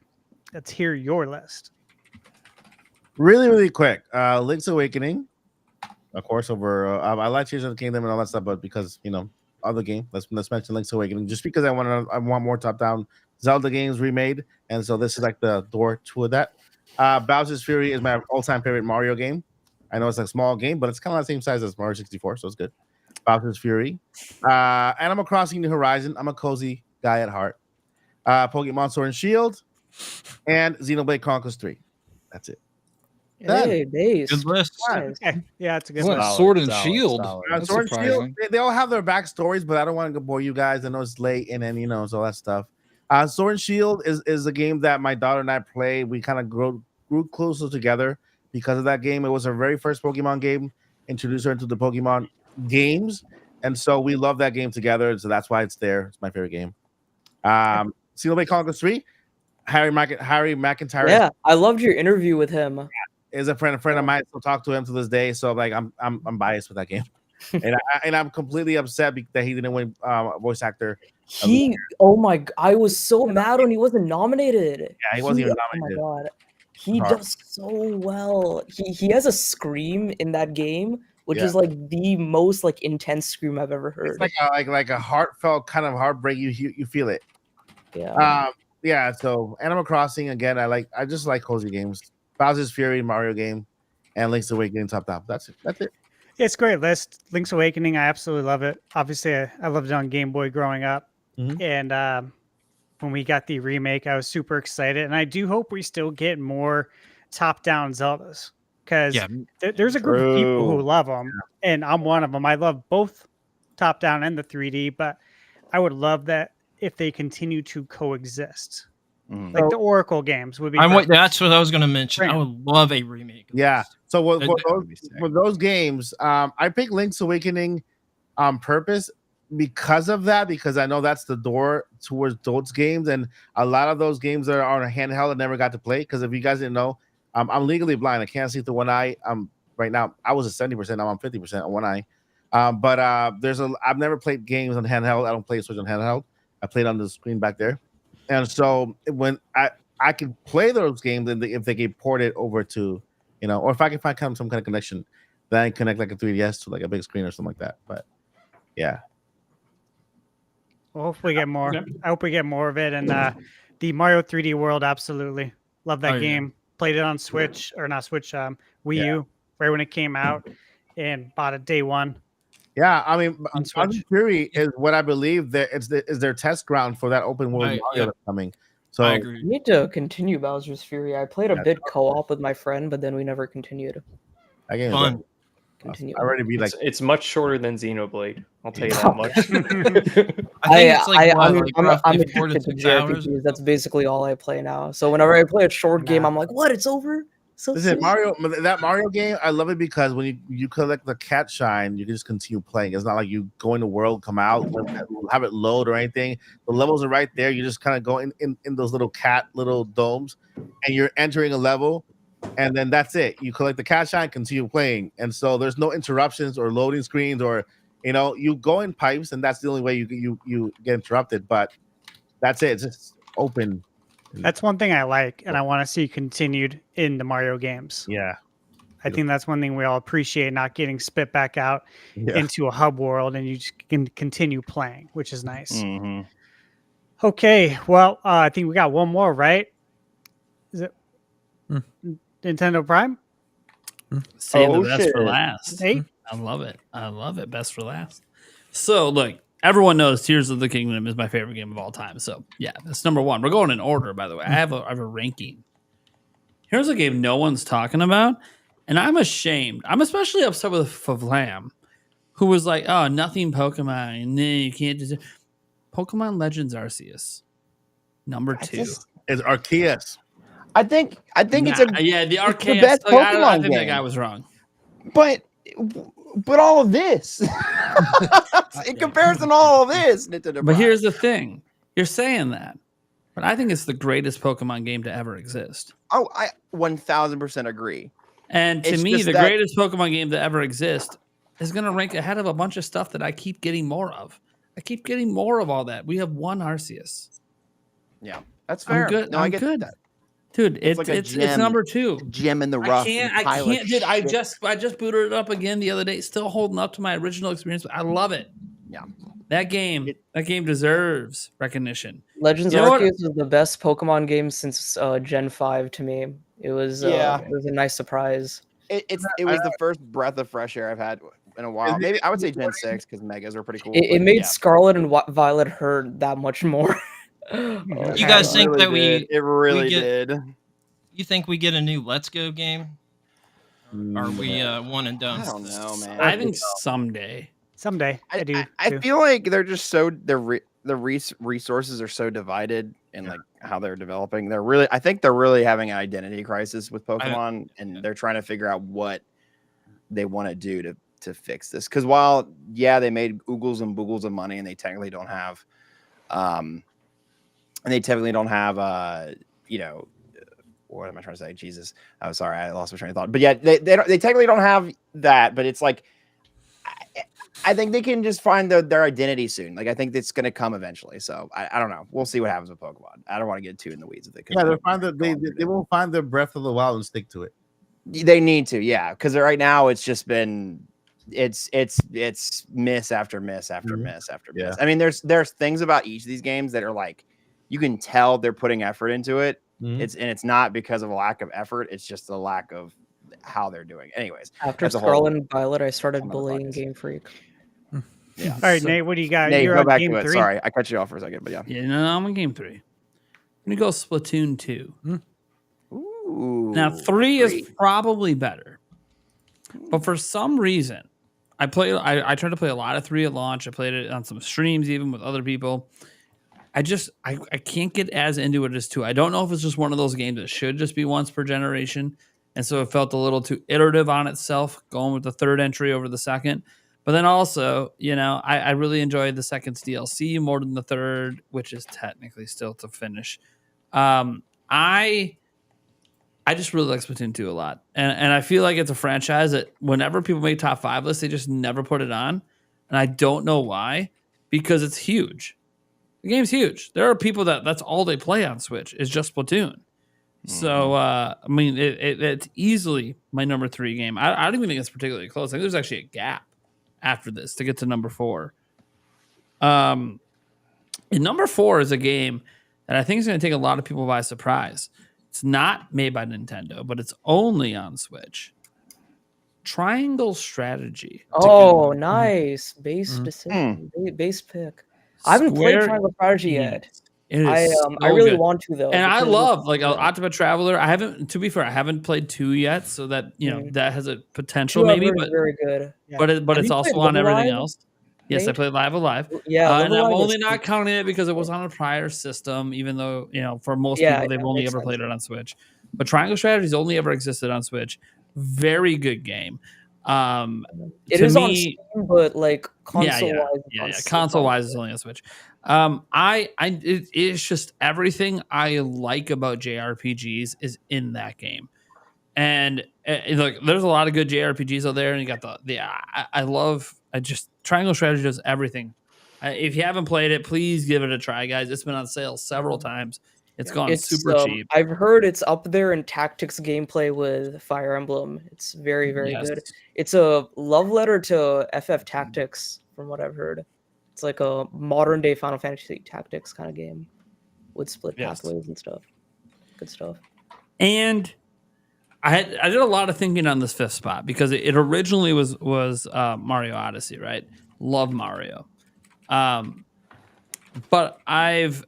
let's hear your list. Really quick. Link's Awakening, of course, over. I like Tears of the Kingdom and all that stuff, but because other game, let's mention Link's Awakening. Just because I want more top-down Zelda games remade, and so this is like the door to that. Bowser's Fury is my all-time favorite Mario game. I know it's a small game, but it's kind of the same size as Mario 64, so it's good. Bowser's Fury, Animal Crossing: New Horizon. I'm a cozy guy at heart. Pokemon Sword and Shield, and Xenoblade Chronicles 3. That's it. Done. Hey, base. Good list. Nice. Okay. Yeah, it's a good What, list. Sword and Shield? That's Sword and Shield, surprising. they all have their backstories, but I don't want to bore you guys. I know it's late, and then so all that stuff. Sword and Shield is a game that my daughter and I play. We kind of grew closer together because of that game. It was her very first Pokemon game, introduced her into the Pokemon games, and so we love that game together. So that's why it's there. It's my favorite game. Xenoblade Chronicles 3. Harry McIntyre Yeah, I loved your interview with him. is a friend of mine. Still talk to him to this day. So like I'm biased with that game, and I'm completely upset that he didn't win voice actor. Oh my! I was so mad when he wasn't nominated. Yeah, he wasn't even nominated. Oh my god, he Hard. does so well. He has a scream in that game, which Yeah. is like the most like intense scream I've ever heard. It's like a heartfelt kind of heartbreak. You feel it. Yeah. Yeah. So Animal Crossing again. I just like cozy games. Bowser's Fury Mario game, and Link's Awakening top. That's it. It's a great list. Link's Awakening, I absolutely love it. Obviously, I loved it on Game Boy growing up. Mhm. And when we got the remake, I was super excited. And I do hope we still get more top-down Zeldas. Because Yeah. there's a group of people who True. love them. And I'm one of them. I love both top-down and the 3D. But I would love that if they continue to coexist. Mhm. Like the Oracle games would be perfect. That's what I was going to mention. I Right. would love a remake. of Yeah. this. So That would be sick. for those games, I picked Link's Awakening on purpose because of that, because I know that's the door towards those games, and a lot of those games that are on a handheld I never got to play. Because if you guys didn't know, I'm legally blind. I can't see through one eye. Right now. I was at 70%. Now I'm 50% on one eye. But I've never played games on handheld. I don't play Switch on handheld. I played on the screen back there, and so when I can play those games, and if they get ported over to, or if I can find some kind of connection, then I can connect like a 3DS to like a big screen or something like that. But yeah. Well, hopefully get more. Okay. I hope we get more of it. And the Mario 3D World, absolutely love that game. Played it on Switch or not Switch, Wii U, right when it came out, and bought it day one. Yeah, I mean, On Switch. Fury is what I believe that is their test ground for that open world Mario that's coming. So I agree. We need to continue Bowser's Fury. I played a bit co-op with my friend, but then we never continued. I game Fun. Continue. I already be like It's much shorter than Xenoblade. I'll tell you that much. I think it's like, I'm roughly 4 to addicted to 6 hours. JRPGs. That's basically all I play now. So whenever I play a short game, I'm like, what? It's over? So Listen, soon? that Mario game, I love it because when you collect the cat shine, you can just continue playing. It's not like you go in the world, come out, have it load or anything. The levels are right there. You just kind of go in those little domes, and you're entering a level, and then that's it. You collect the cat shine, continue playing, and so there's no interruptions or loading screens or you go in pipes, and that's the only way you get interrupted. But that's it. It's just open. That's one thing I like, and I want to see continued in the Mario games. Yeah. I think that's one thing we all appreciate, not getting spit back out into a hub world, and you just can continue playing, which is nice. Mm-hmm. Okay, well, I think we got one more, right? Is it Nintendo Prime? Save the Oh, best for shit. last. Hey, I love it. I love it. Best for last. So, look, everyone knows Tears of the Kingdom is my favorite game of all time. So, yeah, that's number one. We're going in order, by the way. I have a ranking. Here's a game no one's talking about, and I'm ashamed. I'm especially upset with Favlam, who was like, oh, nothing Pokemon. Nah, you can't do Pokemon Legends Arceus. Number 2. It's Arceus. I think it's the Arceus. best I Pokemon think that game. guy was wrong. but all of this in comparison to all of this, Nintendo But Prime. here's the thing. You're saying that, but I think it's the greatest Pokemon game to ever exist. Oh, I 1000% agree. And to It's me, just the that- greatest Pokemon game to ever exist is going to rank ahead of a bunch of stuff that I keep getting more of. I keep getting more of all that. We have one Arceus. Yeah, that's fair. I'm good. No, I I'm get good. that. Dude, it's like a it's gem. number 2. Gem in the I rough. can't, dude. I just booted it up again the other day. Still holding up to my original experience. But I love it. Yeah. That game deserves recognition. Legends You know what? Arceus is the best Pokemon game since Gen 5 to me. It was it was a nice surprise. It was the first breath of fresh air I've had in a while. Maybe I would say Gen 6 because Megas were pretty cool. It but made yeah. Scarlet and Violet hurt that much more. You guys think that It really get- did. You think we get a new Let's Go game? Or are we one and done? I don't know, man. I think someday. someday I do. I too. feel like they're just so the resources are so divided in like how they're developing. I think they're really having an identity crisis with Pokemon, and they're trying to figure out what they want to do to fix this. Because while they made oogles and boogles of money, and they technically don't have, what am I trying to say? Jesus, I'm sorry, I lost my train of thought. But yeah, they technically don't have that, but it's like I think they can just find their identity soon. Like I think it's going to come eventually. So I don't know. We'll see what happens with Pokemon. I don't want to get too in the weeds with it. Yeah, they won't find the breath of the wild and stick to it. They need to, yeah, because right now it's just been it's miss after miss after miss after miss. I mean, there's things about each of these games that are like you can tell they're putting effort into it. It's not because of a lack of effort. It's just a lack of how they're doing. Anyways, After Scarlet and Violet, I started bullying Game Freak. Yeah. All right, Nate, what do you got? Nate, You're go on back game to it. 3. Sorry, I cut you off for a second, but yeah. Yeah, no, I'm on game 3. I'm gonna go Splatoon 2. Ooh, Now 3 is probably better, but for some reason, I tried to play a lot of 3 at launch. I played it on some streams, even with other people. I can't get as into it as 2. I don't know if it's just one of those games that should just be once per generation, and so it felt a little too iterative on itself, going with the third entry over the second. But then also, I really enjoyed the second's DLC more than the third, which is technically still to finish. I I just really like Splatoon 2 a lot. And I feel like it's a franchise that whenever people make top 5 lists, they just never put it on. And I don't know why, because it's huge. The game's huge. There are people that's all they play on Switch is just Splatoon. So, I mean, it's easily my number 3 game. I don't even think it's particularly close. I think there's actually a gap after this to get to number 4. And number 4 is a game that I think is going to take a lot of people by surprise. It's not made by Nintendo, but it's only on Switch. Triangle Strategy. Oh, nice. Base decision. Base pick. I haven't played Triangle Strategy yet. It is I really want to though. And I love like Ultimate Traveler. I haven't, to be fair, I haven't played 2 yet, so that that has a potential maybe, but very good. But it's also on everything else. Yes, I played Live Alive. Yeah, and I'm only not counting it because it was on a prior system, even though for most people they've only ever played it on Switch. But Triangle Strategy's only ever existed on Switch. Very good game. It is on Steam, but like console-wise, console-wise, it's only on Switch. It's just everything I like about JRPGs is in that game, and look, there's a lot of good JRPGs out there, and you got Triangle Strategy does everything. If you haven't played it, please give it a try, guys. It's been on sale several times. It's gone super cheap. I've heard it's up there in tactics gameplay with Fire Emblem. It's very, very good. It's a love letter to FF Tactics, from what I've heard. It's like a modern day Final Fantasy Tactics kind of game with split pathways and stuff. Good stuff. And I did a lot of thinking on this 5th spot because it originally was Mario Odyssey, right? Love Mario. But I've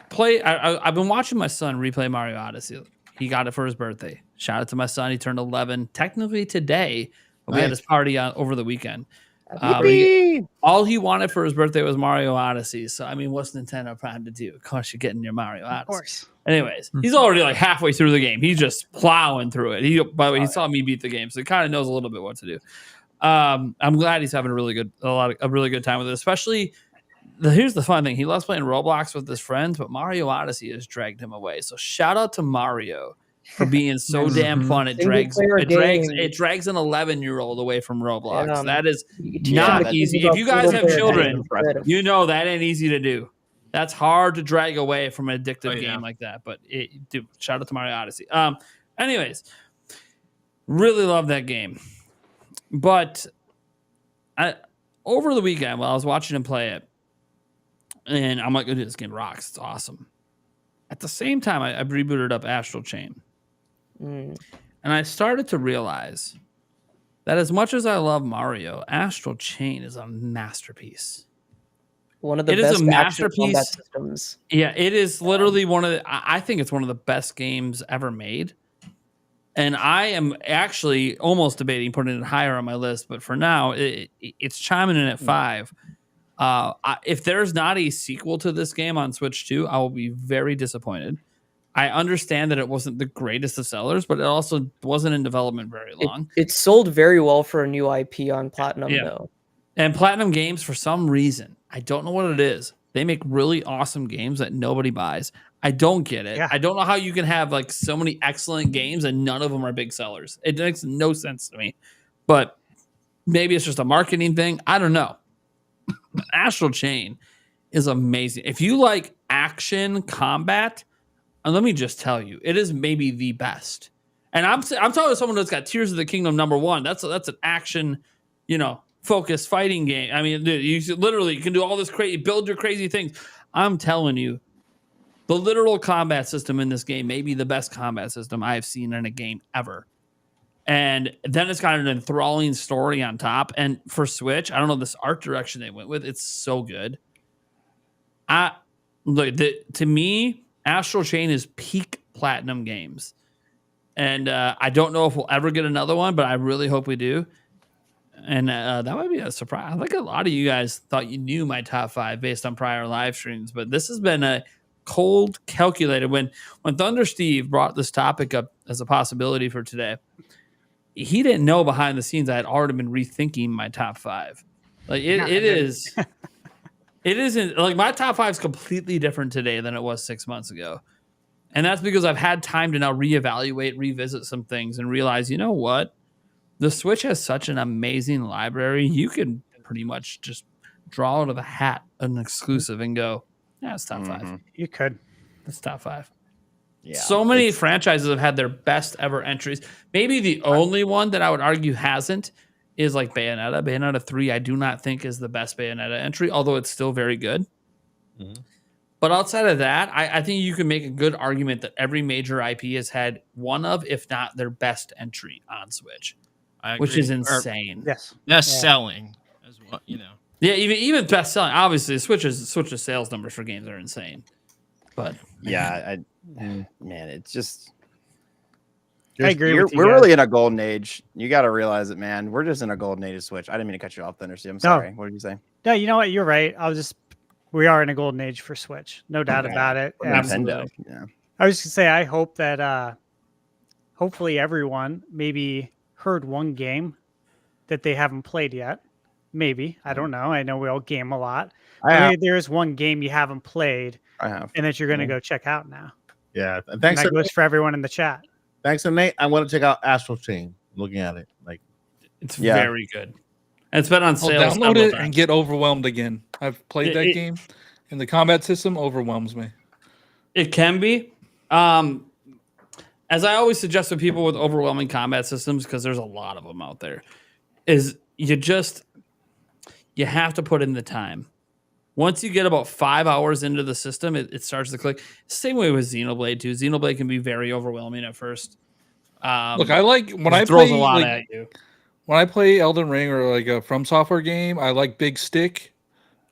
been watching my son replay Mario Odyssey. He got it for his birthday. Shout out to my son. He turned 11 technically today, but we had his party over the weekend. All he wanted for his birthday was Mario Odyssey. So, I mean, what's Nintendo Prime to do? Of course, you're getting your Mario Odyssey. Of course. Anyways, he's already like halfway through the game. He's just plowing through it. By the way, he saw me beat the game, so he kind of knows a little bit what to do. I'm glad he's having a really good time with it. Especially, here's the fun thing: he loves playing Roblox with his friends, but Mario Odyssey has dragged him away. So shout out to Mario for being so damn fun. It drags an 11-year-old away from Roblox. That is not easy. If you guys have children, you know that ain't easy to do. That's hard to drag away from an addictive game like that. But shout out to Mario Odyssey. Anyways, really love that game. But over the weekend, while I was watching him play it, and I'm like, oh, this game rocks. It's awesome. At the same time, I rebooted up Astral Chain. And I started to realize that as much as I love Mario, Astral Chain is a masterpiece. One of the best masterpiece systems. Yeah, it is literally I think it's one of the best games ever made. And I am actually almost debating putting it higher on my list, but for now, it's chiming in at 5. If there's not a sequel to this game on Switch 2, I will be very disappointed. I understand that it wasn't the greatest of sellers, but it also wasn't in development very long. It sold very well for a new IP on Platinum, though. And Platinum Games, for some reason, I don't know what it is. They make really awesome games that nobody buys. I don't get it. Yeah. I don't know how you can have like so many excellent games and none of them are big sellers. It makes no sense to me. But maybe it's just a marketing thing. I don't know. Astral Chain is amazing. If you like action combat, and let me just tell you, it is maybe the best. And I'm talking to someone that's got Tears of the Kingdom #1. That's an action, focused fighting game. I mean, dude, you can do all this crazy, build your crazy things. I'm telling you, the literal combat system in this game may be the best combat system I've seen in a game ever. And then it's got an enthralling story on top. And for Switch, I don't know this art direction they went with. It's so good. To me, Astral Chain is peak Platinum Games. And I don't know if we'll ever get another one, but I really hope we do. And that might be a surprise. I think a lot of you guys thought you knew my top 5 based on prior live streams, but this has been a cold calculated. When Thunder Steve brought this topic up as a possibility for today, he didn't know behind the scenes I had already been rethinking my top 5. Like it isn't like my top 5 is completely different today than it was 6 months ago. And that's because I've had time to now reevaluate, revisit some things, and realize, you know what? The Switch has such an amazing library. You can pretty much just draw out of a hat an exclusive and go, yeah, it's top 5. You could. It's top 5. Yeah, So many franchises have had their best ever entries. Maybe the only one that I would argue hasn't is like Bayonetta. Bayonetta 3, I do not think is the best Bayonetta entry, although it's still very good. But outside of that, I think you can make a good argument that every major IP has had one of, if not their best entry on Switch, which is insane. Yes. Best selling as well, you know. Yeah, even best selling. Obviously, Switch's sales numbers for games are insane. But yeah, man, it's just. I agree with you We're guys. really in a golden age. You got to realize it, man. We're just in a golden age of Switch. I didn't mean to cut you off, Thunder. I'm sorry. What did you say? No, you know what? You're right. We are in a golden age for Switch. No doubt about it. And Nintendo. Yeah. I was going to say, I hope that hopefully everyone maybe heard one game that they haven't played yet. Maybe. I don't know. I know we all game a lot. Maybe there's one game you haven't played I have. and that you're going to go check out now. Yeah. And Thanks, that goes for everyone in the chat. thanks to Nate. I'm going to check out Astral Chain. Looking at it, like it's very good. And it's been on I'll sale. download it and get overwhelmed again. I've played that game, and the combat system overwhelms me. It can be. As I always suggest to people with overwhelming combat systems, because there's a lot of them out there, is you have to put in the time. Once you get about 5 hours into the system, it starts to click. Same way with Xenoblade too. Xenoblade can be very overwhelming at first. Look, I like when I throws play a lot like, at you. when I play Elden Ring or like a From Software game. I like big stick,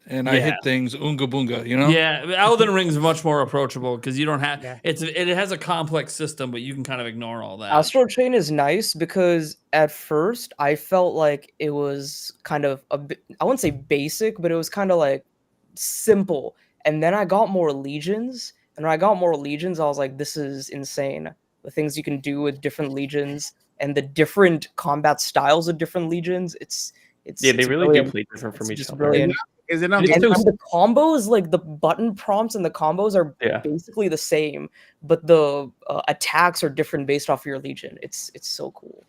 and I hit things unga boonga. You know? Yeah, Elden Ring's much more approachable because you don't have it has a complex system, but you can kind of ignore all that. Astral Chain is nice because at first I felt like it was kind of I wouldn't say basic, but it was kind of like simple. And then I got more legions, and when I got more legions, I was like, this is insane. The things you can do with different legions and the different combat styles of different legions. It's they really brilliant. do play different from It's each just other. brilliant. is it not? And the combos, like the button prompts and the combos are Yeah. basically the same, but the attacks are different based off of your legion. It's so cool.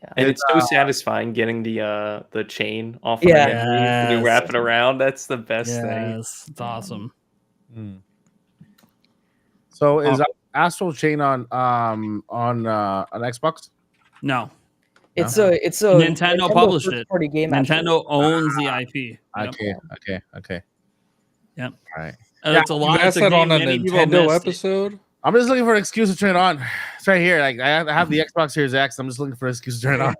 Yeah. And it's so satisfying getting the chain off of Yeah. the enemy and you wrap it around. That's the best thing. Yes, it's awesome. So is Astral Chain on Xbox? No, It's a Nintendo published it. first-party game. Nintendo owns the IP. Yep. Okay. Yep. All right. It's a lot. You It's asked a that on game a many people Nintendo missed. episode. I'm just looking for an excuse to turn it on. It's right here. Like I have the Xbox Series X. I'm just looking for an excuse to turn it on.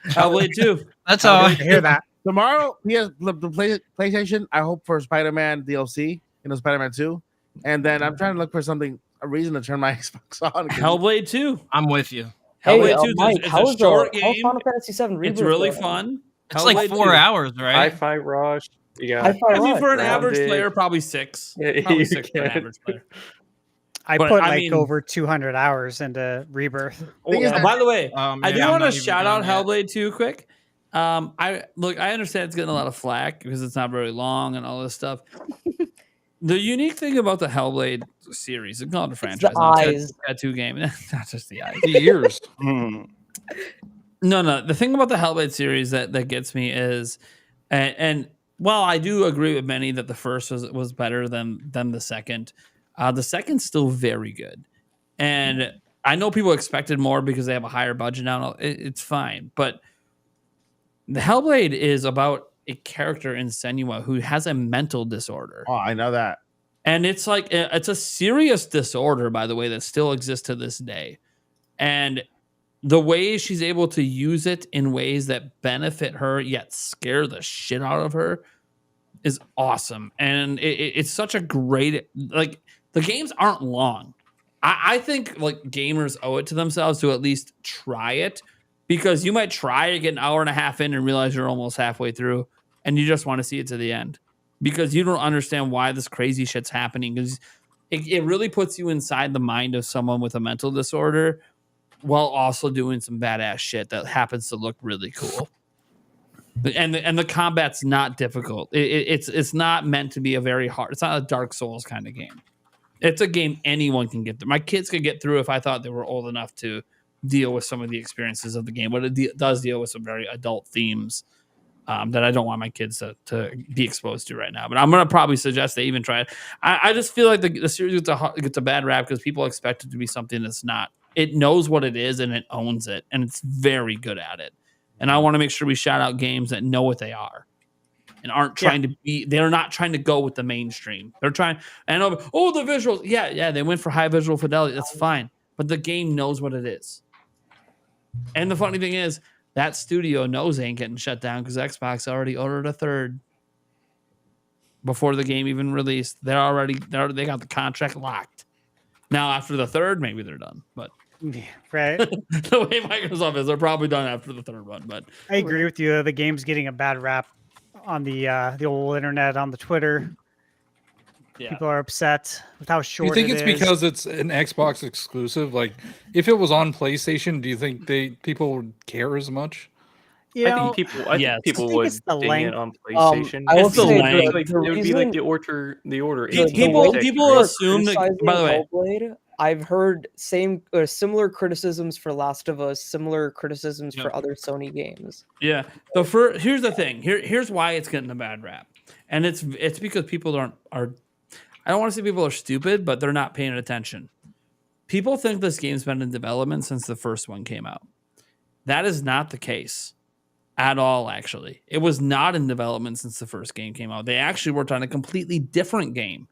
Hellblade 2. That's all. I hear that. Tomorrow, he has the PlayStation. I hope for Spider-Man DLC, Spider-Man 2, and then I'm trying to look for a reason to turn my Xbox on. Hellblade 2. I'm with you. Hey, Hellblade 2 Mike, it's how's a short how's game. Final Fantasy VII Rebirth? It's really going? fun. It's like Hellblade 4 2. hours, right? Hi-Fi Rush. You got Hi-Fi I mean, Rush. for an Grounded. average player, probably 6. Yeah, Probably you 6 for an can. average player. I But, put I like mean- over 200 hours into Rebirth. By the way, Oh, man, I do I'm want to not even shout out done yet. Hellblade 2 quick. I understand it's getting a lot of flack because it's not very long and all this stuff. The unique thing about the Hellblade series, it's not a franchise, the not eyes. a tattoo game, not just the eyes. The years. No. The thing about the Hellblade series that gets me is, and while I do agree with many that the first was better than the second still very good. And I know people expected more because they have a higher budget now. It's fine, but the Hellblade is about a character in Senua who has a mental disorder. Oh, I know that. And it's like, it's a serious disorder, by the way, that still exists to this day. And the way she's able to use it in ways that benefit her, yet scare the shit out of her, is awesome. And it's such a great, like, the games aren't long. I think, like, gamers owe it to themselves to at least try it, because you might try to get an hour and a half in and realize you're almost halfway through, and you just want to see it to the end because you don't understand why this crazy shit's happening. Because it really puts you inside the mind of someone with a mental disorder while also doing some badass shit that happens to look really cool. And the combat's not difficult. It's not meant to be a very hard. It's not a Dark Souls kind of game. It's a game anyone can get through. My kids could get through if I thought they were old enough to deal with some of the experiences of the game, but it does deal with some very adult themes that I don't want my kids to be exposed to right now. But I'm going to probably suggest they even try it. I just feel like the series gets a bad rap because people expect it to be something that's not. It knows what it is and it owns it, and it's very good at it. And I want to make sure we shout out games that know what they are and aren't trying to be. They're not trying to go with the mainstream. They're trying. And the visuals. Yeah, they went for high visual fidelity. That's fine, but the game knows what it is. And the funny thing is, that studio knows they ain't getting shut down because Xbox already ordered a third before the game even released. They got the contract locked. Now after the third, maybe they're done. But right, the way Microsoft is, they're probably done after the third one. But I agree with you. The game's getting a bad rap on the old internet, on the Twitter. Yeah. People are upset with how short. You think it it's is. because it's an Xbox exclusive? Like, if it was on PlayStation, do you think people would care as much? You know, I think people think would it's the ding length. it on PlayStation. I will It's the say length. It would be like the order. People assume that. By the way, Hellblade, I've heard similar criticisms for Last of Us, similar criticisms for other Sony games. yeah. Here's the thing. Here's why it's getting a bad rap, and it's because people are. I don't want to say people are stupid, but they're not paying attention. People think this game's been in development since the first one came out. That is not the case at all, actually. It was not in development since the first game came out. They actually worked on a completely different game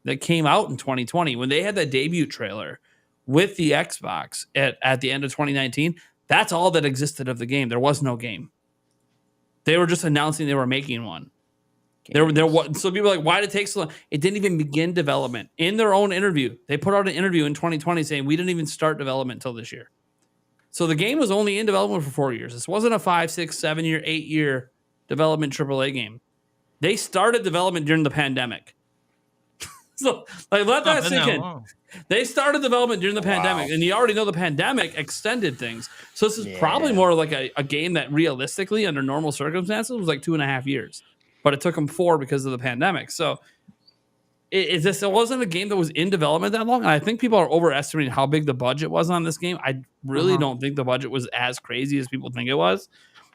that came out in 2020. When they had that debut trailer with the Xbox at the end of 2019, that's all that existed of the game. There was no game. They were just announcing they were making one. So people are like, why did it take so long? It didn't even begin development. In their own interview, they put out an interview in 2020 saying we didn't even start development until this year. So the game was only in development for 4 years. This wasn't a 5, 6, 7 year, 8 year development AAA game. They started development during the pandemic. So let that sink in. They started development during the pandemic, and you already know the pandemic extended things. So this is probably more like a game that realistically, under normal circumstances, was like 2.5 years. But it took them 4 because of the pandemic. So it wasn't a game that was in development that long. And I think people are overestimating how big the budget was on this game. I really don't think the budget was as crazy as people think it was.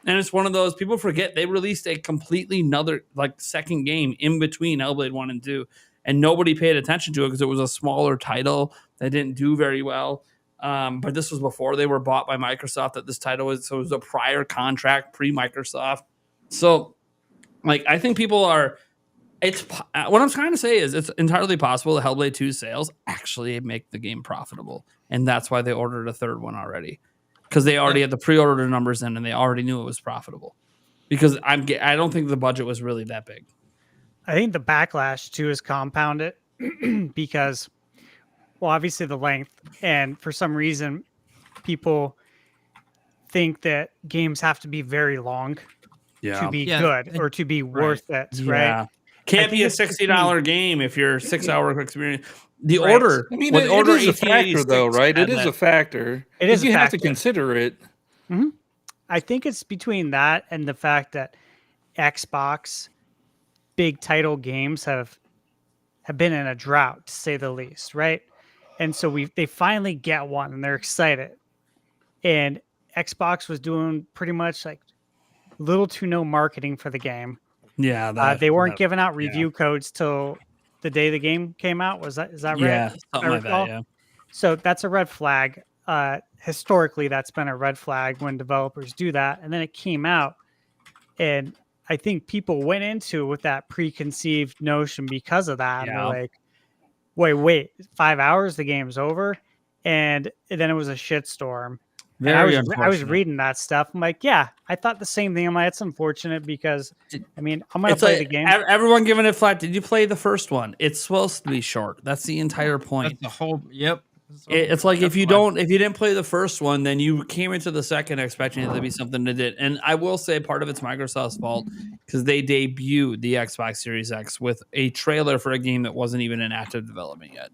And it's one of those, people forget they released a completely another second game in between Hellblade 1 and 2. And nobody paid attention to it because it was a smaller title that didn't do very well. But this was before they were bought by Microsoft that this title was. So it was a prior contract, pre-Microsoft. So I think people are, what I'm trying to say is it's entirely possible that Hellblade 2 sales actually make the game profitable. And that's why they ordered a third one already. Because they already had the pre-order numbers in and they already knew it was profitable. Because I don't think the budget was really that big. I think the backlash too is compounded because, well, obviously the length, and for some reason, people think that games have to be very long to be good or to be worth it, right? Can't be a $60 game if you're 6 hour experience. The order, I mean, it is a factor, though, right? It is a factor. It is. You have to consider it. Mm-hmm. I think it's between that and the fact that Xbox big title games have been in a drought, to say the least, right? And so they finally get one, and they're excited. And Xbox was doing pretty much little to no marketing for the game. Yeah, they weren't giving out review codes till the day the game came out. Is that right? Yeah, something like that. Yeah. So that's a red flag. Historically, that's been a red flag when developers do that. And then it came out, and I think people went into with that preconceived notion because of that. Yeah. And they're like, wait, 5 hours, the game's over. And then it was a shitstorm. I was reading that stuff. I'm like, yeah, I thought the same thing. It's unfortunate because, I mean, I'm going to play the game. Everyone giving it flat. Did you play the first one? It's supposed to be short. That's the entire point. That's the whole, yep. It's like if you didn't play the first one, then you came into the second expecting it to be something that did. And I will say part of it's Microsoft's fault because they debuted the Xbox Series X with a trailer for a game that wasn't even in active development yet.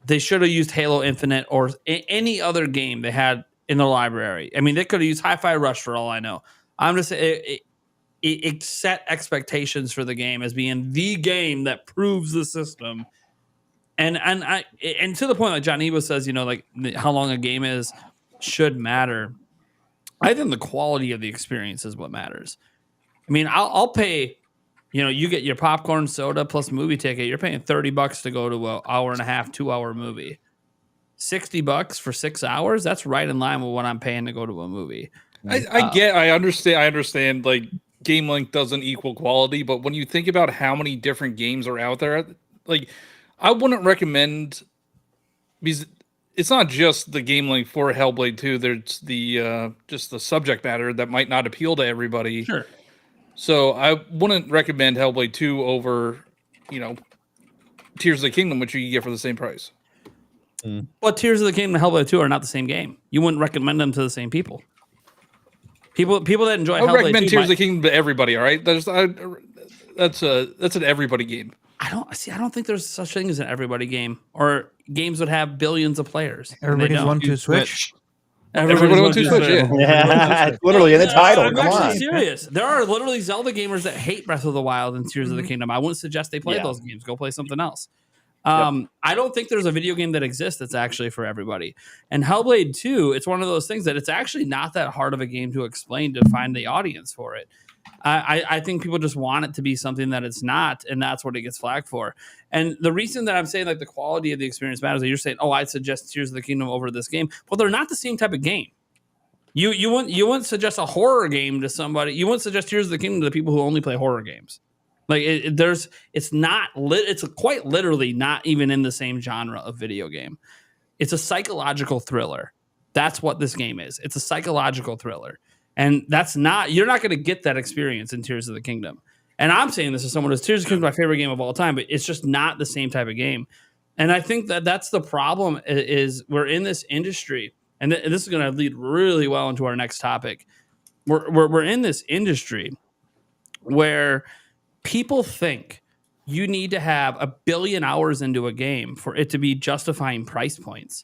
They should have used Halo Infinite or any other game they had in the library. I mean, they could have used Hi-Fi Rush for all I know. I'm just saying it set expectations for the game as being the game that proves the system. And to the point, like John Ebo says, like how long a game is should matter. I think the quality of the experience is what matters. I mean, I'll pay. You get your popcorn, soda plus movie ticket. You're paying $30 to go to an hour and a half, 2-hour movie. $60 for 6 hours. That's right in line with what I'm paying to go to a movie. I understand. Like, game length doesn't equal quality, but when you think about how many different games are out there, like, I wouldn't recommend, because it's not just the game length for Hellblade 2. There's the just the subject matter that might not appeal to everybody. Sure. So I wouldn't recommend Hellblade 2 over, Tears of the Kingdom, which you can get for the same price. But Tears of the Kingdom and Hellblade 2 are not the same game. You wouldn't recommend them to the same people. People that enjoy Hellblade 2 recommend Tears of the Kingdom to everybody, all right? That's an everybody game. I don't think there's such thing as an everybody game or games that have billions of players. Everybody's one to Switch. Everybody wants to Switch, yeah. Yeah, it's literally in the title. I'm Come actually on. serious. There are literally Zelda gamers that hate Breath of the Wild and Tears of the Kingdom. I wouldn't suggest they play those games. Go play something else. I don't think there's a video game that exists that's actually for everybody. And Hellblade 2, it's one of those things that it's actually not that hard of a game to explain to find the audience for it. I think people just want it to be something that it's not, and that's what it gets flagged for. And the reason that I'm saying like the quality of the experience matters, that you're saying, I'd suggest Tears of the Kingdom over this game. Well, they're not the same type of game. You wouldn't suggest a horror game to somebody. You wouldn't suggest Tears of the Kingdom to people who only play horror games. Like it's quite literally not even in the same genre of video game. It's a psychological thriller. That's what this game is. It's a psychological thriller. And you're not going to get that experience in Tears of the Kingdom. And I'm saying this as someone who's Tears of the Kingdom is my favorite game of all time, but it's just not the same type of game. And I think that's the problem is we're in this industry, and this is going to lead really well into our next topic. We're in this industry where people think you need to have 1 billion hours into a game for it to be justifying price points.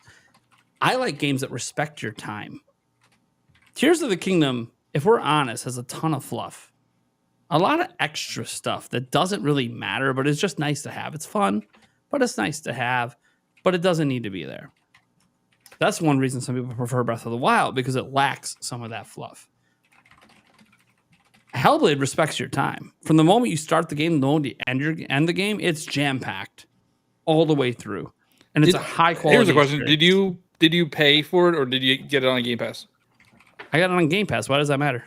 I like games that respect your time. Tears of the Kingdom, if we're honest, has a ton of fluff. A lot of extra stuff that doesn't really matter, but it's just nice to have. It's fun, but it's nice to have, but it doesn't need to be there. That's one reason some people prefer Breath of the Wild, because it lacks some of that fluff. Hellblade respects your time. From the moment you start the game, the moment you end the game, it's jam-packed all the way through. And it's a high quality. Here's a question. experience. Did you pay for it, or did you get it on Game Pass? I got it on Game Pass. Why does that matter?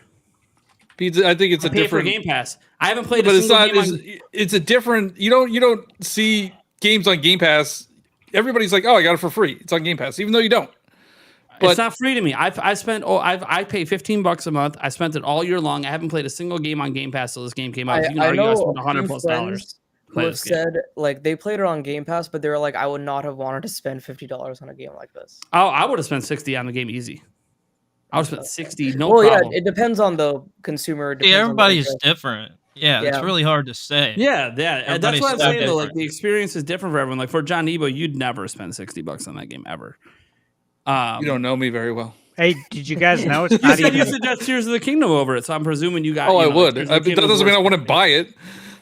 Because I think it's a different Game Pass. I haven't played but a it's single not game it's a different you don't see games on Game Pass. Everybody's like, I got it for free. It's on Game Pass, even though you don't. But it's not free to me. I pay $15 a month. I spent it all year long. I haven't played a single game on Game Pass till this game came out. You can argue I spent $100+ who have said like they played it on Game Pass, but they were like, I would not have wanted to spend $50 on a game like this. Oh, I would have spent $60 on the game easy. I would have spent $60, no problem. Yeah, it depends on the consumer. Everybody's different. Yeah, it's really hard to say. Yeah. That's what I'm saying though. Like the experience is different for everyone. Like for John Ebo, you'd never spend $60 on that game ever. You don't know me very well. Hey, did you guys know it's not even? You suggest Tears of the Kingdom over it, so I'm presuming you got. I would. That doesn't mean I want to buy it.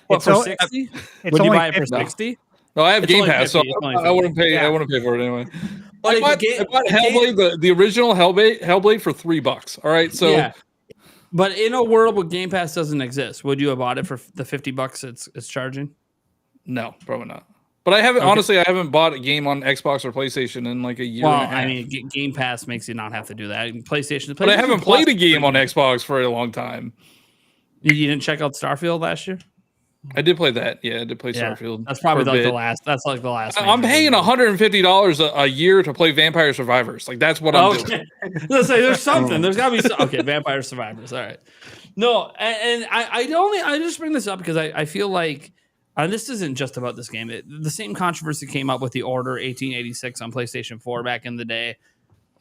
What, for 60? Would you buy it for 60? No, I have Game Pass, so I wouldn't pay. I wouldn't pay for it anyway. But I bought Hellblade, the original Hellblade for $3. All right, so. Yeah. But in a world where Game Pass doesn't exist, would you have bought it for the $50 it's charging? No, probably not. But I haven't honestly. I haven't bought a game on Xbox or PlayStation in like a year and a half. I mean, Game Pass makes you not have to do that. PlayStation, but I haven't played a game on Xbox for a long time. You didn't check out Starfield last year? I did play that. Yeah, I did play Starfield. That's probably like the last. That's like the last. I'm paying $150 a year to play Vampire Survivors. Like that's what I'm doing. Let's say there's something. There's got to be okay. Vampire Survivors. All right. No, and I just bring this up because I feel like. And this isn't just about this game. The same controversy came up with the Order 1886 on PlayStation 4 back in the day.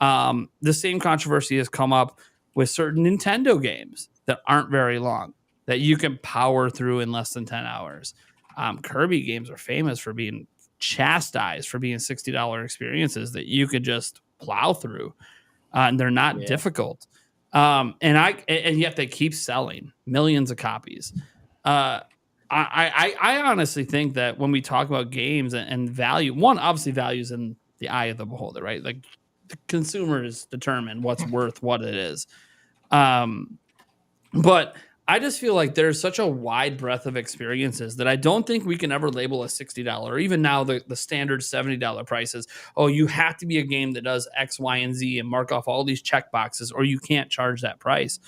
The same controversy has come up with certain Nintendo games that aren't very long, that you can power through in less than 10 hours. Kirby games are famous for being chastised for being $60 experiences that you could just plow through. And they're not difficult. And yet they keep selling millions of copies. I honestly think that when we talk about games and value, one, obviously values in the eye of the beholder, right? Like the consumers determine what's worth what it is. But I just feel like there's such a wide breadth of experiences that I don't think we can ever label a $60 or even now the standard $70 prices. Oh, you have to be a game that does X, Y, and Z and mark off all these check boxes, or you can't charge that price.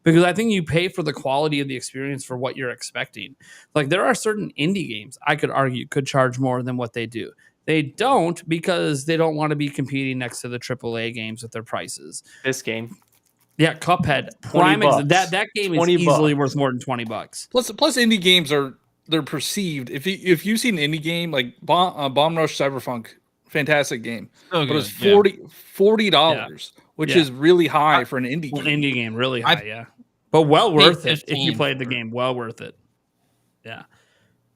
Because I think you pay for the quality of the experience for what you're expecting. Like there are certain indie games I could argue could charge more than what they do. They don't because they don't want to be competing next to the AAA games with their prices. This game. Yeah, Cuphead. Prime that game is easily bucks. worth more than $20. Plus indie games they're perceived. If you've seen an indie game like Bomb Rush Cyberpunk, fantastic game, So but it's good, $40, which is really high for an indie game. Indie game, really high, yeah. But well worth it if you played the game. Well worth it. Yeah.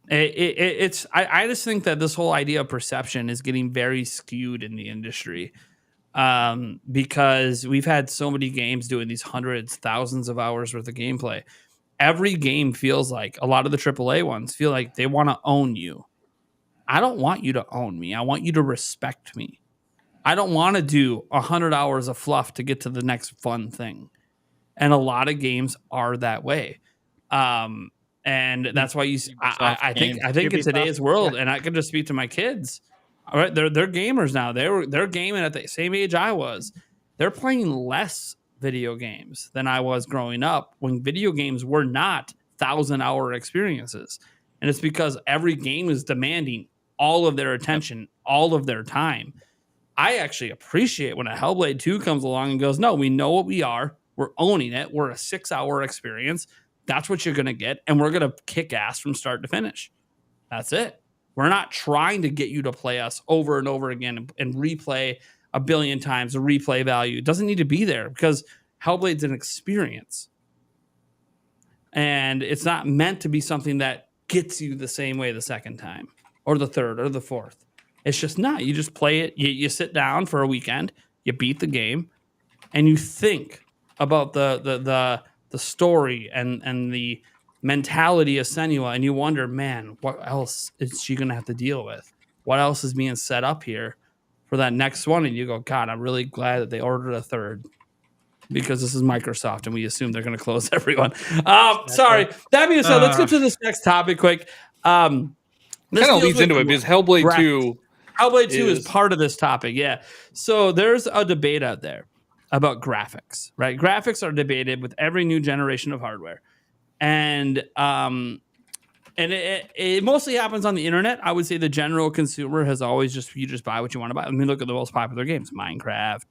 I just think that this whole idea of perception is getting very skewed in the industry. Because we've had so many games doing these hundreds, thousands of hours worth of gameplay. Every game feels like a lot of the AAA ones feel like they want to own you. I don't want you to own me. I want you to respect me. I don't want to do 100 hours of fluff to get to the next fun thing. And a lot of games are that way. And that's why I think in today's world, and I can just speak to my kids. All right, they're gamers now. They're gaming at the same age I was. They're playing less video games than I was growing up when video games were not 1,000-hour experiences. And it's because every game is demanding all of their attention, all of their time. I actually appreciate when a Hellblade 2 comes along and goes, no, we know what we are. We're owning it. We're a 6-hour experience. That's what you're going to get. And we're going to kick ass from start to finish. That's it. We're not trying to get you to play us over and over again and replay a billion times. The replay value doesn't need to be there because Hellblade's an experience. And it's not meant to be something that gets you the same way the second time or the third or the fourth. It's just not. You just play it. You sit down for a weekend. You beat the game. And you think about the story and the mentality of Senua, and you wonder, man, what else is she going to have to deal with? What else is being set up here for that next one? And you go, God, I'm really glad that they ordered a third because this is Microsoft and we assume they're going to close everyone. Sorry. That being said, let's get to this next topic quick. This kind of leads into it because Hellblade 2. Hellblade 2 is part of this topic, yeah. So there's a debate out there about graphics, right? Graphics are debated with every new generation of hardware. And it mostly happens on the internet. I would say the general consumer has always you just buy what you want to buy. I mean, look at the most popular games: Minecraft,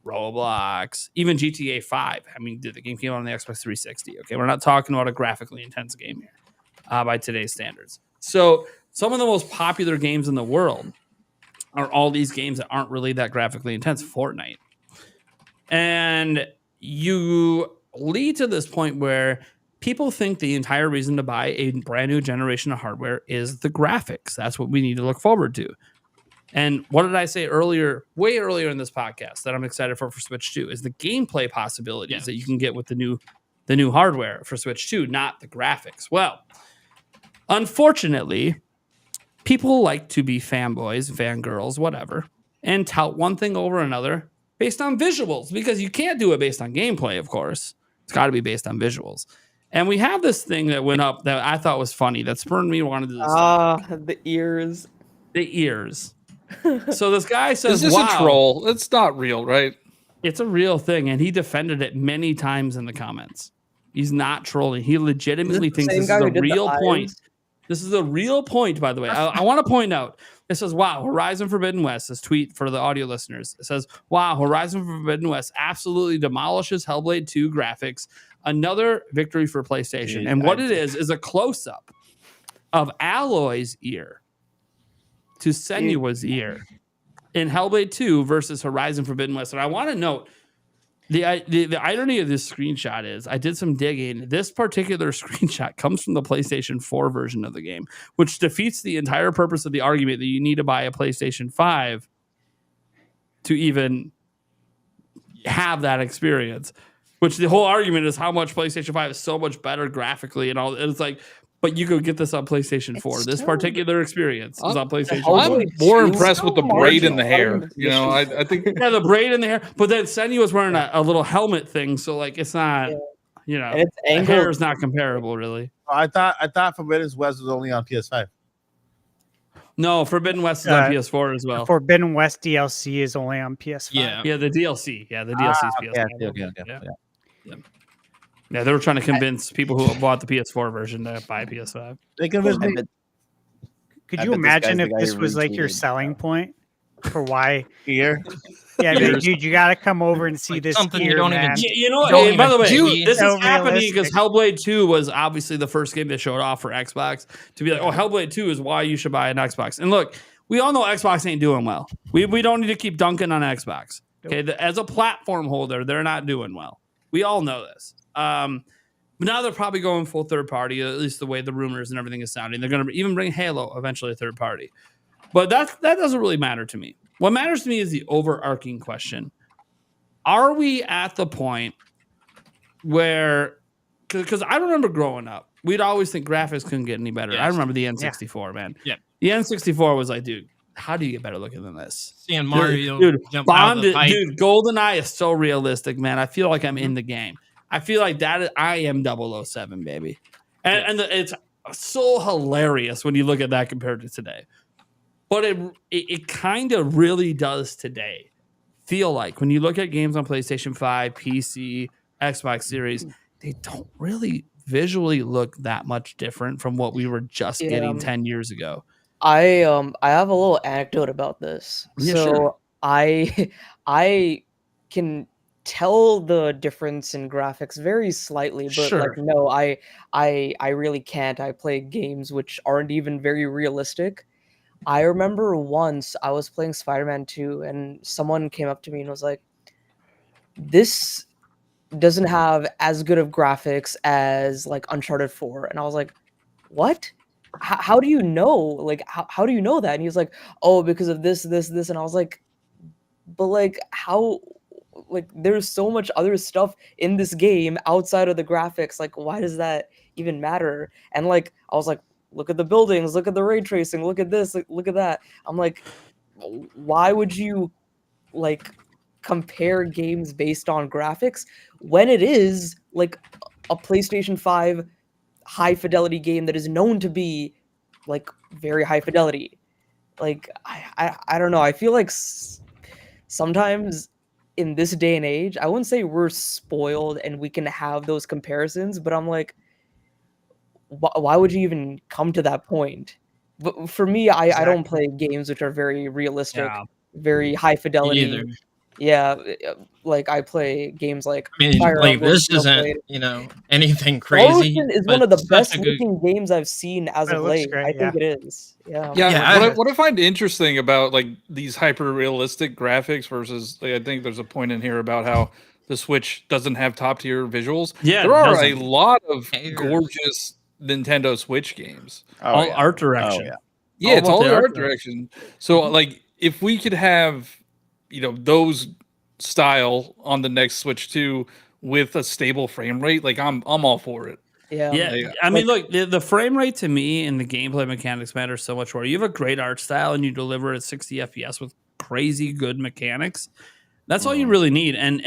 Roblox, even GTA 5. I mean, the game came out on the Xbox 360. Okay, we're not talking about a graphically intense game here by today's standards. So some of the most popular games in the world are all these games that aren't really that graphically intense. Fortnite, and you lead to this point where people think the entire reason to buy a brand new generation of hardware is the graphics. That's what we need to look forward to. And what did I say earlier, way earlier in this podcast that I'm excited for Switch 2 is the gameplay possibilities that you can get with the new hardware for Switch 2, not the graphics. Well, unfortunately, people like to be fanboys, fangirls, whatever, and tout one thing over another based on visuals because you can't do it based on gameplay, of course. It's got to be based on visuals. And we have this thing that went up that I thought was funny that spurred me to want to do this. The ears. The ears. So this guy says, "Is this a troll? It's not real, right?" It's a real thing, and he defended it many times in the comments. He's not trolling. He legitimately thinks this is a real point. This is a real point, by the way. I want to point out. It says, wow, Horizon Forbidden West, this tweet for the audio listeners. It says, wow, Horizon Forbidden West absolutely demolishes Hellblade 2 graphics. Another victory for PlayStation. And what it is a close-up of Aloy's ear to Senua's ear in Hellblade 2 versus Horizon Forbidden West. And I want to note, the irony of this screenshot is I did some digging. This particular screenshot comes from the PlayStation 4 version of the game, which defeats the entire purpose of the argument that you need to buy a PlayStation 5 to even have that experience, which the whole argument is how much PlayStation 5 is so much better graphically and all. And it's like, but you could get this on PlayStation 4. This particular experience is on PlayStation 4. I'm more impressed with the braid in the hair. You know, I think Yeah, the braid in the hair. But then Senua was wearing a little helmet thing, so like it's not, you know, And its the angle hair is not comparable, really. I thought Forbidden West was only on PS5. No, Forbidden West is on PS4 as well. Forbidden West DLC is only on PS5. Yeah, the DLC. Yeah, the DLC is PS5. Okay. Yeah, they were trying to convince people who bought the PS4 version to buy PS5. They convinced me. Could I you bet this guy's imagine the if guy this who was like your retweeted. selling point for why? Here. Yeah, like, dude, you got to come over and see Like this something you gear, don't even- man. You know what? Don't Hey, by even the way, see. this So is happening because realistic. Hellblade 2 was obviously the first game they showed off for Xbox to be like, oh, Hellblade 2 is why you should buy an Xbox. And look, we all know Xbox ain't doing well. We don't need to keep dunking on Xbox. Okay, as a platform holder, they're not doing well. We all know this. But now they're probably going full third party, at least the way the rumors and everything is sounding. They're going to even bring Halo eventually a third party. But that doesn't really matter to me. What matters to me is the overarching question. Are we at the point where, because I remember growing up, we'd always think graphics couldn't get any better. Yes. I remember the N64, man. Yeah. The N64 was like, dude, how do you get better looking than this? Seeing Mario Dude, jump out of the Bond, pipe. dude, GoldenEye is so realistic, man. I feel like I'm in the game. I feel like I am 007, baby. And it's so hilarious when you look at that compared to today. But it kind of really does today feel like when you look at games on PlayStation 5, PC, Xbox Series, they don't really visually look that much different from what we were just getting 10 years ago. I have a little anecdote about this. Yeah, So sure. I can tell the difference in graphics very slightly, but Sure. like no, I really can't. I play games which aren't even very realistic. I remember once I was playing Spider-Man 2 and someone came up to me and was like, "This doesn't have as good of graphics as like Uncharted 4." And I was like, "What? How do you know? Like, how do you know that?" And he was like, "Oh, because of this." And I was like, "But like, how? Like, there's so much other stuff in this game outside of the graphics. Like, why does that even matter?" And like, I was like, "Look at the buildings, look at the ray tracing, look at this, look at that." I'm like, why would you like compare games based on graphics when it is like a PlayStation 5 high fidelity game that is known to be like very high fidelity? Like, I don't know. I feel like sometimes in this day and age, I wouldn't say we're spoiled and we can have those comparisons, but I'm like, why would you even come to that point? But for me, I don't play games which are very realistic, Yeah. very high fidelity. Either. Yeah, like I play games like I mean, Fire like Emblem, this Snowblade. isn't, anything crazy. Ocean is but one of the such best a good- looking games I've seen as It of looks late. great, I think it is. Yeah. Yeah, what I find interesting about like these hyper realistic graphics versus like, I think there's a point in here about how the Switch doesn't have top tier visuals. Yeah, there it are doesn't. a lot of Hair. gorgeous Nintendo Switch games. Oh, All yeah. art direction. yeah. Yeah, it's about all the the art art direction. So like if we could have those style on the next Switch 2 with a stable frame rate, like I'm all for it. Yeah. Yeah, Yeah. I mean, look, the frame rate to me and the gameplay mechanics matter so much more. You have a great art style and you deliver at 60 FPS with crazy good mechanics. That's all you really need. And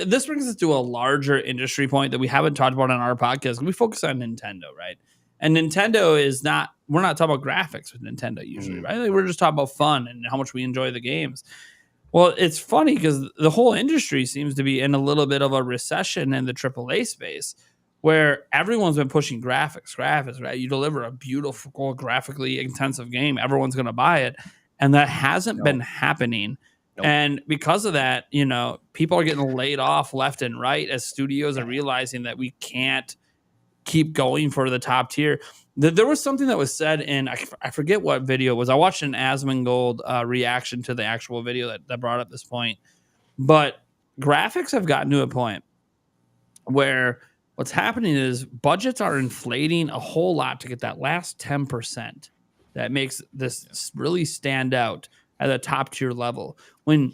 this brings us to a larger industry point that we haven't talked about on our podcast. We focus on Nintendo, right? And Nintendo is not, we're not talking about graphics with Nintendo usually, right? Like, we're just talking about fun and how much we enjoy the games. Well, it's funny because the whole industry seems to be in a little bit of a recession in the AAA space where everyone's been pushing graphics, right? You deliver a beautiful, graphically intensive game, everyone's going to buy it. And that hasn't been happening. Nope. And because of that, people are getting laid off left and right as studios are realizing that we can't keep going for the top tier. There was something that was said in, I forget what video it was. I watched an Asmongold reaction to the actual video that brought up this point. But graphics have gotten to a point where what's happening is budgets are inflating a whole lot to get that last 10% that makes this really stand out at a top tier level. When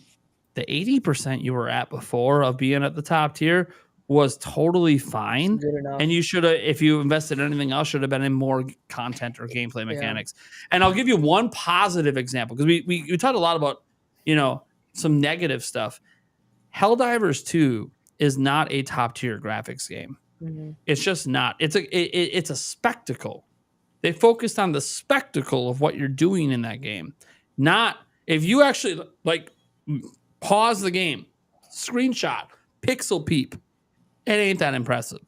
the 80% you were at before of being at the top tier was totally fine. Good enough. And you should have, if you invested in anything else, should have been in more content or gameplay mechanics. And I'll give you one positive example because we talked a lot about, some negative stuff. Helldivers 2 is not a top tier graphics game. Mm-hmm. It's just not. It's a spectacle. They focused on the spectacle of what you're doing in that game. Not if you actually pause the game, screenshot, pixel peep. It ain't that impressive.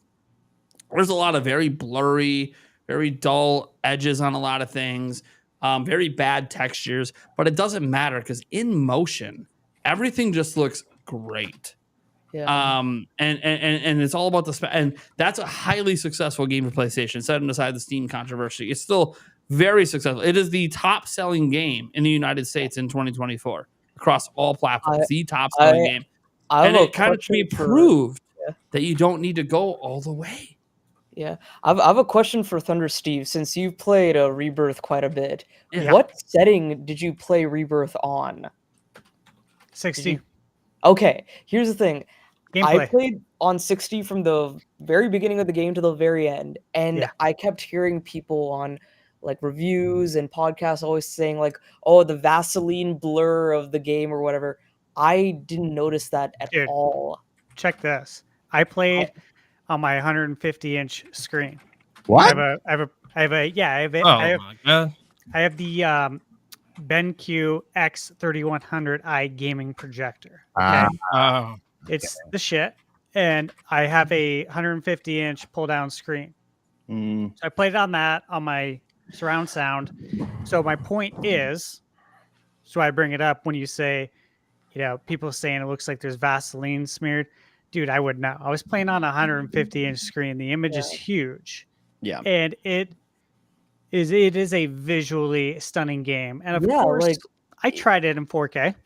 There's a lot of very blurry, very dull edges on a lot of things, very bad textures, but it doesn't matter because in motion, everything just looks great. Yeah. And it's all about the and that's a highly successful game for PlayStation. Setting aside the Steam controversy, it's still very successful. It is the top selling game in the United States in 2024 across all platforms. The top selling game, and it kind of to be proved that you don't need to go all the way. Yeah, I have a question for Thunder Steve. Since you've played Rebirth quite a bit, Yeah. what setting did you play Rebirth on? 60. Okay, here's the thing. I Gameplay. played on 60 from the very beginning of the game to the very end, and I kept hearing people on reviews and podcasts always saying oh, the Vaseline blur of the game or whatever. I didn't notice that at all. Check this. I played on my 150-inch screen. What? I have my God. I have the BenQ X3100i gaming projector. Okay? Oh. It's the shit, and I have a 150-inch pull-down screen. Mm. So I played it on that on my surround sound. So my point is, so I bring it up when you say, people saying it looks like there's Vaseline smeared. Dude, I would know. I was playing on a 150-inch screen. The image is huge. Yeah. And it is a visually stunning game. And of Yeah, course, I tried it in 4K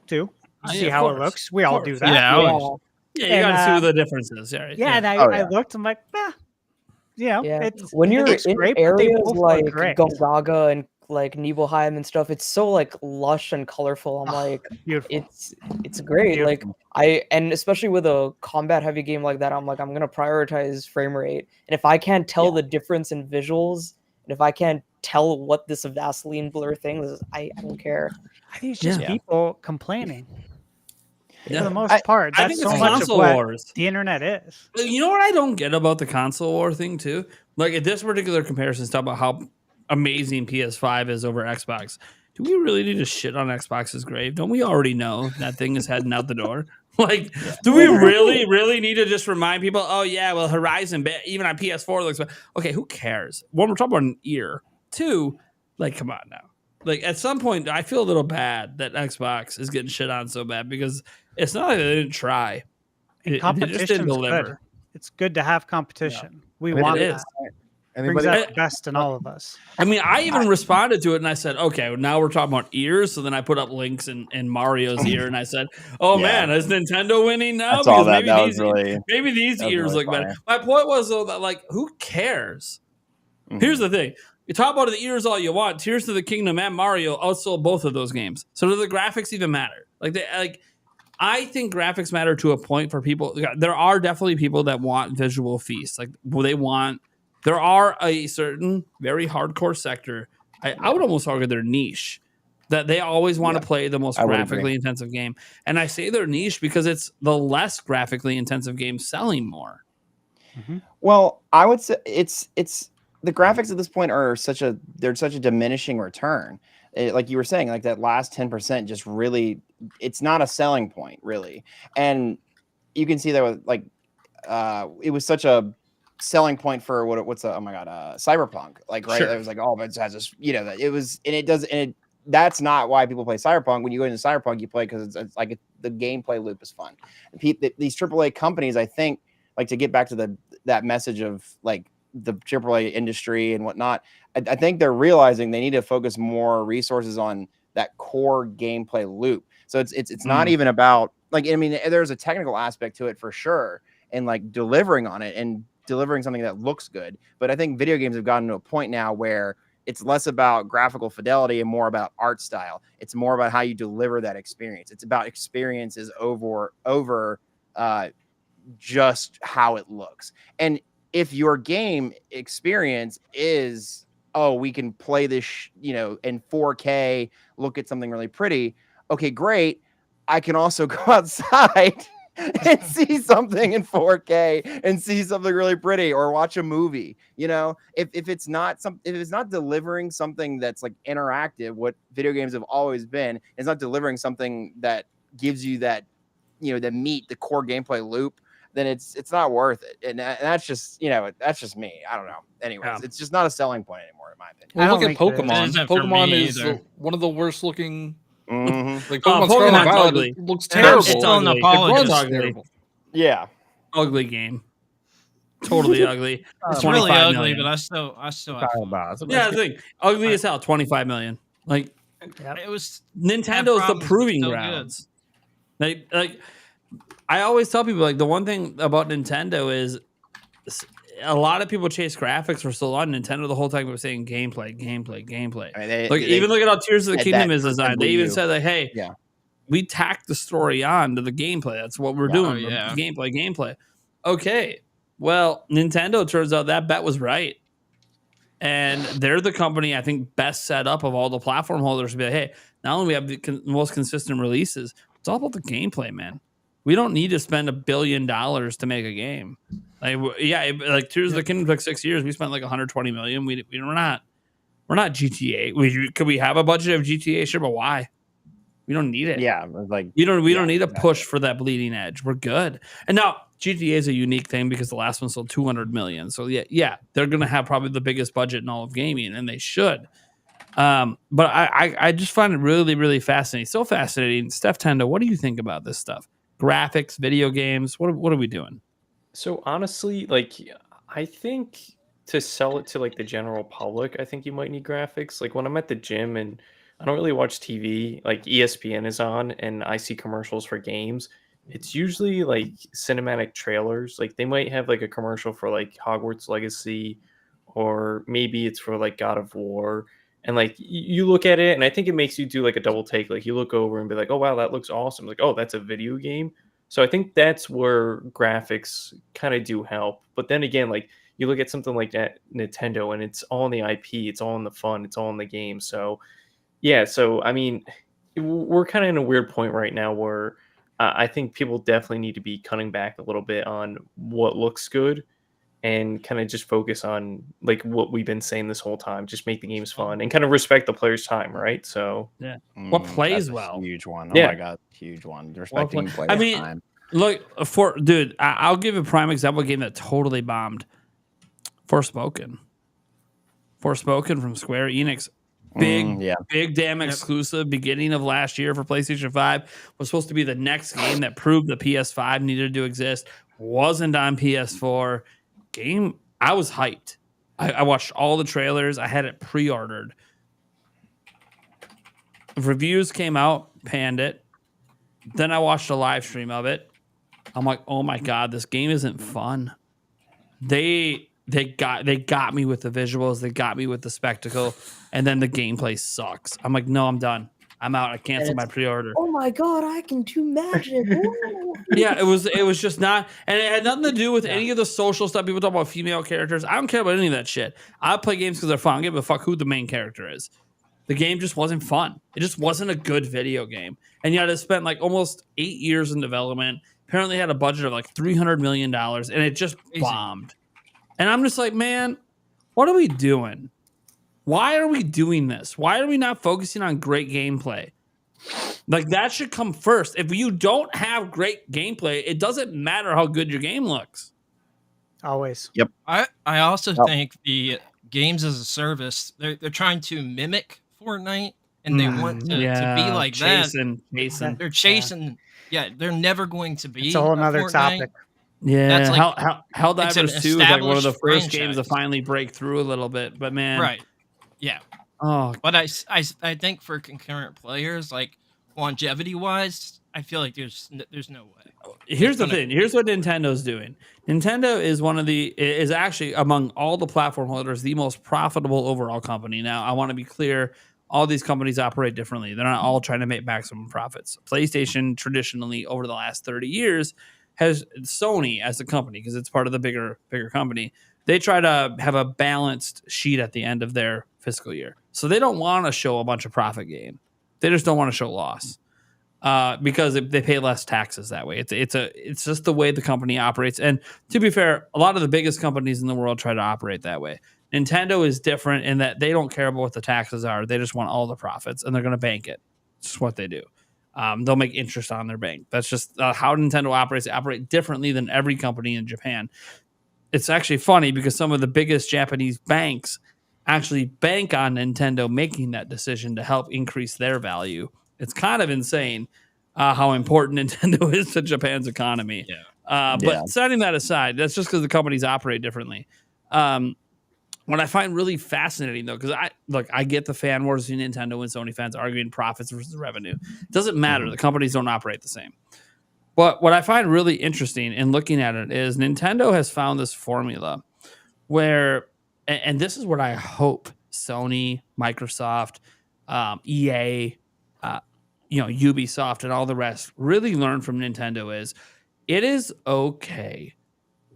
too. To see how it looks. We all do that. Yeah, you And, got to see what the difference is. And I looked. I'm like, it's when it you're looks in great, but they areas both look like great. Gonzaga and Nibelheim and stuff, it's so lush and colorful. I'm like, beautiful. It's great. Beautiful. And especially with a combat heavy game like that, I'm like, I'm gonna prioritize frame rate. And if I can't tell the difference in visuals, and if I can't tell what this Vaseline blur thing is, I don't care. I think it's just people complaining. Yeah. For the most part, I that's think so it's much of console what wars. the internet is. You know what I don't get about the console war thing too? At this particular comparison, talk about how amazing PS5 is over Xbox. Do we really need to shit on Xbox's grave? Don't we already know that thing is heading out the door? Do we really need to just remind people? Oh yeah, well Horizon, even on PS4 looks. Okay, who cares? One, we're talking about an ear. Two, come on now. At some point, I feel a little bad that Xbox is getting shit on so bad because it's not like they didn't try. They just didn't deliver. Good. It's good to have competition. Yeah. We want it that. is. Brings out the best in all of us. I mean, I even responded to it and I said, okay, now we're talking about ears. So then I put up links in Mario's ear and I said, oh man, is Nintendo winning now? That's all because that. maybe these ears really look funny. better. My point was though that who cares? Mm-hmm. Here's the thing. You talk about the ears all you want. Tears to the Kingdom and Mario outsold both of those games. So do the graphics even matter? I think graphics matter to a point for people. There are definitely people that want visual feasts. There are a certain very hardcore sector. I would almost argue they're niche. That they always want to play the most graphically intensive game. And I say they're niche because it's the less graphically intensive game selling more. Mm-hmm. Well, I would say it's the graphics at this point are such a diminishing return. Like you were saying, that last 10% just really, it's not a selling point really. And you can see that with it was such a selling point for Cyberpunk. Right? Sure. It was but it has this, that it was, and it does, and that's not why people play Cyberpunk. When you go into Cyberpunk, you play because it's the gameplay loop is fun. These AAA companies, I think, to get back to that message of the AAA industry and whatnot, I think they're realizing they need to focus more resources on that core gameplay loop. So it's not even about there's a technical aspect to it for sure, and delivering on it and delivering something that looks good. But I think video games have gotten to a point now where it's less about graphical fidelity and more about art style. It's more about how you deliver that experience. It's about experiences over just how it looks. And if your game experience is, oh, we can play this, in 4K, look at something really pretty. Okay, great. I can also go outside and see something in 4K and see something really pretty, or watch a movie. If it's not delivering something that's like interactive, what video games have always been, it's not delivering something that gives you that, the core gameplay loop, then it's not worth it. And that's just, that's just me. I don't know. Anyways, It's just not a selling point anymore, in my opinion. Well, look at think it Pokemon. isn't for Pokemon me is either. one of the worst looking. Mhm. Like Pokemon Scarlet and Pokemon's Violet ugly. looks It's terrible. It's on the ugly. It apology. runs It's ugly. terrible. Yeah. Ugly game. Totally ugly. It's really 25 ugly, million. but I still have Talking fun. about it. Yeah, I think ugly as hell. 25 million. Like It was Nintendo's the problems, proving still good. grounds. Like I always tell people, like, the one thing about Nintendo is a lot of people chase graphics for so long. Nintendo the whole time was saying gameplay. I mean, Even look at how Tears of the said Kingdom that is designed. They Wii even U. said, like, hey, Yeah. we tacked the story on to the gameplay. That's what we're Yeah. doing. Oh, yeah. Gameplay. Okay. Well, Nintendo, turns out that bet was right. And they're the company, I think, best set up of all the platform holders to be like, hey, not only we have the most consistent releases, it's all about the gameplay, man. We don't need to spend $1 billion to make a game. Like Tears of the Kingdom took 6 years. We spent like 120 million. We're not GTA. Could we have a budget of GTA? Sure, but why? We don't need it. Yeah. Like, We don't need a push for that bleeding edge. We're good. And now GTA is a unique thing because the last one sold 200 million. So yeah, they're gonna have probably the biggest budget in all of gaming, and they should. But I just find it really, really fascinating. So fascinating. Steph Tendo, what do you think about this stuff? Graphics, video games. What are we doing? So honestly, like, I think to sell it to like the general public, I think you might need graphics. Like when I'm at the gym and I don't really watch TV, like ESPN is on and I see commercials for games, it's usually like cinematic trailers. Like they might have like a commercial for like Hogwarts Legacy, or maybe it's for like God of War. And like you look at it and I think it makes you do like a double take. Like you look over and be like, oh wow, that looks awesome. Like, oh, that's a video game. So I think that's where graphics kind of do help. But then again, like you look at something like that Nintendo and it's all in the IP, it's all in the fun, it's all in the game. So yeah, so I mean, we're kind of in a weird point right now where I think people definitely need to be cutting back a little bit on what looks good and kind of just focus on like what we've been saying this whole time. Just make the games fun and kind of respect the player's time, right? So What plays that's a well? Huge one. Yeah. Oh my god, huge one. Respecting players' I mean, time. look, I'll give a prime example of a game that totally bombed. Forspoken from Square Enix. Big damn exclusive beginning of last year for PlayStation 5. Was supposed to be the next game that proved the PS5 needed to exist. Wasn't on PS4. Game, I was hyped. I watched all the trailers. I had it pre-ordered. Reviews came out, panned it. Then I watched a live stream of it. I'm like, oh my god, this game isn't fun. They got me with the visuals, they got me with the spectacle, and then the gameplay sucks. I'm like, no, I'm done. I'm out. I canceled my pre-order. Oh my god, I can do magic. Ooh. Yeah, it was just not, and it had nothing to do with any of the social stuff. People talk about female characters. I don't care about any of that shit. I play games because they're fun. I don't give a fuck who the main character is. The game just wasn't fun. It just wasn't a good video game. And yet it spent like almost 8 years in development. Apparently had a budget of like $300 million, and it just bombed. And I'm just like, man, what are we doing? Why are we doing this? Why are we not focusing on great gameplay? Like, that should come first. If you don't have great gameplay, it doesn't matter how good your game looks. Always. Yep. I also think the games as a service, they're trying to mimic Fortnite, and they want to be like chasing. They're chasing. Yeah, they're never going to be. It's a whole nother Fortnite. topic. Yeah, That's like- Helldivers 2 is like one of the established first games to franchise. finally break through a little bit. But man, Right. Yeah. Oh, But I think for concurrent players, like longevity wise, I feel like there's no way. here's the gonna- thing. Here's what Nintendo's doing. Nintendo is actually among all the platform holders the most profitable overall company. Now, I want to be clear. All these companies operate differently. They're not all trying to make maximum profits. PlayStation traditionally over the last 30 years has Sony as a company, because it's part of the bigger company. They try to have a balanced sheet at the end of their fiscal year. So they don't want to show a bunch of profit gain. They just don't want to show loss because they pay less taxes that way. It's just the way the company operates. And to be fair, a lot of the biggest companies in the world try to operate that way. Nintendo is different in that they don't care about what the taxes are. They just want all the profits, and they're going to bank it. It's just what they do. They'll make interest on their bank. That's just how Nintendo operates. They operate differently than every company in Japan. It's actually funny because some of the biggest Japanese banks actually bank on Nintendo making that decision to help increase their value. It's kind of insane how important Nintendo is to Japan's economy. But setting that aside, that's just because the companies operate differently. What I find really fascinating, though, because I get the fan wars between Nintendo and Sony fans arguing profits versus revenue. It doesn't matter. The companies don't operate the same. But what I find really interesting in looking at it is Nintendo has found this formula where, and this is what I hope Sony, Microsoft, EA, Ubisoft, and all the rest really learn from Nintendo is it is okay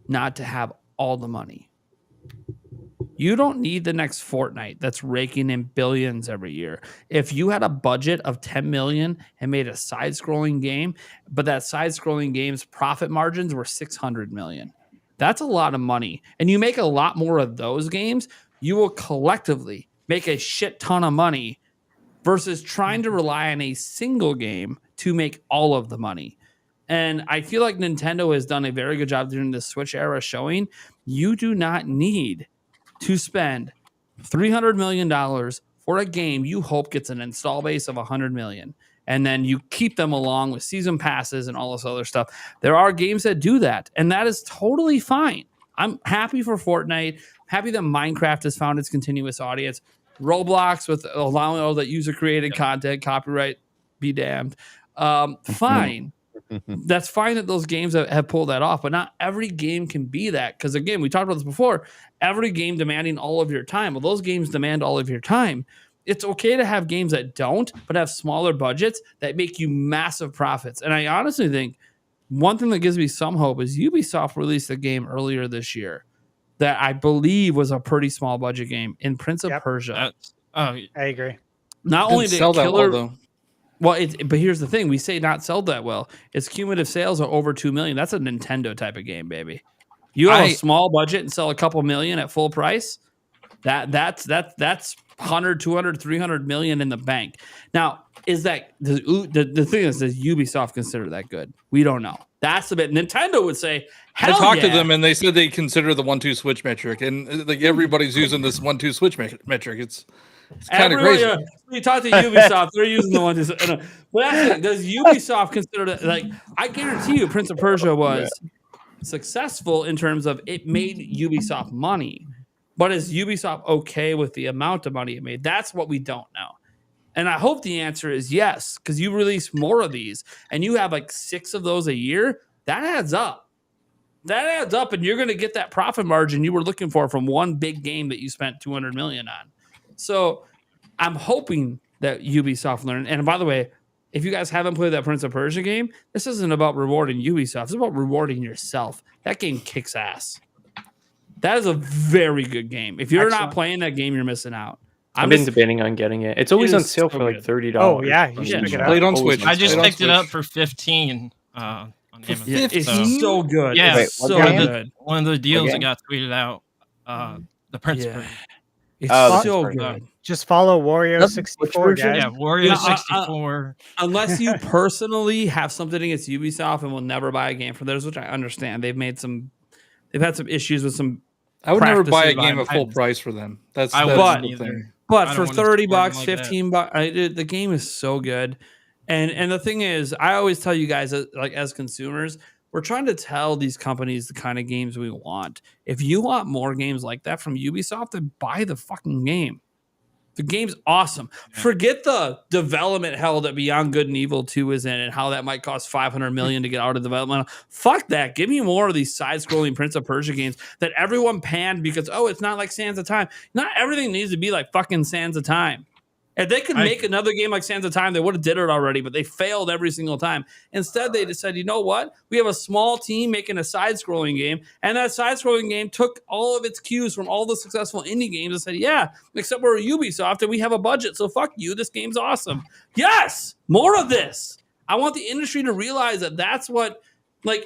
not to have all the money. You don't need the next Fortnite that's raking in billions every year. If you had a budget of 10 million and made a side-scrolling game, but that side-scrolling game's profit margins were 600 million, that's a lot of money. And you make a lot more of those games, you will collectively make a shit ton of money versus trying to rely on a single game to make all of the money. And I feel like Nintendo has done a very good job during the Switch era showing you do not need to spend $300 million for a game you hope gets an install base of 100 million. And then you keep them along with season passes and all this other stuff. There are games that do that, and that is totally fine. I'm happy for Fortnite. Happy that Minecraft has found its continuous audience. Roblox with allowing all that user-created content, copyright be damned. Fine. That's fine that those games have pulled that off, but not every game can be that. Because again, we talked about this before. Every game demanding all of your time. Well, those games demand all of your time. It's okay to have games that don't, but have smaller budgets that make you massive profits. And I honestly think one thing that gives me some hope is Ubisoft released a game earlier this year that I believe was a pretty small budget game in Prince of Persia. I agree. Not only did it sell that killer, well, though. well, but here's the thing: we say not sold that well. Its cumulative sales are over 2 million. That's a Nintendo type of game, baby. You have a small budget and sell a couple million at full price. That's 100, 200, 300 million in the bank. Now, is that the thing is, does Ubisoft consider that good? We don't know. That's the bit. Nintendo would say, I talked to them and they said they consider the 1-2 switch metric, and like everybody's using this 1-2 switch metric. It's kind of crazy. You talk to Ubisoft, they're using the 1-2. But actually, does Ubisoft consider that? Like, I guarantee you, Prince of Persia was successful in terms of it made Ubisoft money. But is Ubisoft okay with the amount of money it made? That's what we don't know. And I hope the answer is yes, because you release more of these and you have like 6 of those a year. That adds up. And you're going to get that profit margin you were looking for from one big game that you spent 200 million on. So I'm hoping that Ubisoft learned. And by the way, if you guys haven't played that Prince of Persia game, this isn't about rewarding Ubisoft. It's about rewarding yourself. That game kicks ass. That is a very good game. If you're not playing that game, you're missing out. I've been debating on getting it. It's always on sale for like $30. Oh yeah, you should pick it up. Play it on Switch. I just picked it up for 15 on Amazon. It's so good. Yeah, Wait, so good. One of the deals that got tweeted out. The Prince of Persia. It's so good. Just follow Wario 64, guys. Yeah, Wario 64. Unless you personally have something against Ubisoft and will never buy a game from theirs, which I understand. They've had some issues with some. I would never buy a practices game at full price for them. That's I the wouldn't thing. either. But I for don't wanna $30, support them like $15, the game is so good. And the thing is, I always tell you guys, like as consumers, we're trying to tell these companies the kind of games we want. If you want more games like that from Ubisoft, then buy the fucking game. The game's awesome. Yeah. Forget the development hell that Beyond Good and Evil 2 is in and how that might cost $500 million to get out of development. Fuck that. Give me more of these side-scrolling Prince of Persia games that everyone panned because, it's not like Sands of Time. Not everything needs to be like fucking Sands of Time. If they could make another game like Sands of Time, they would have did it already, but they failed every single time. Instead, they just said, you know what? We have a small team making a side-scrolling game, and that side-scrolling game took all of its cues from all the successful indie games and said, yeah, except we're Ubisoft and we have a budget, so fuck you. This game's awesome. Yes! More of this. I want the industry to realize that that's what, like,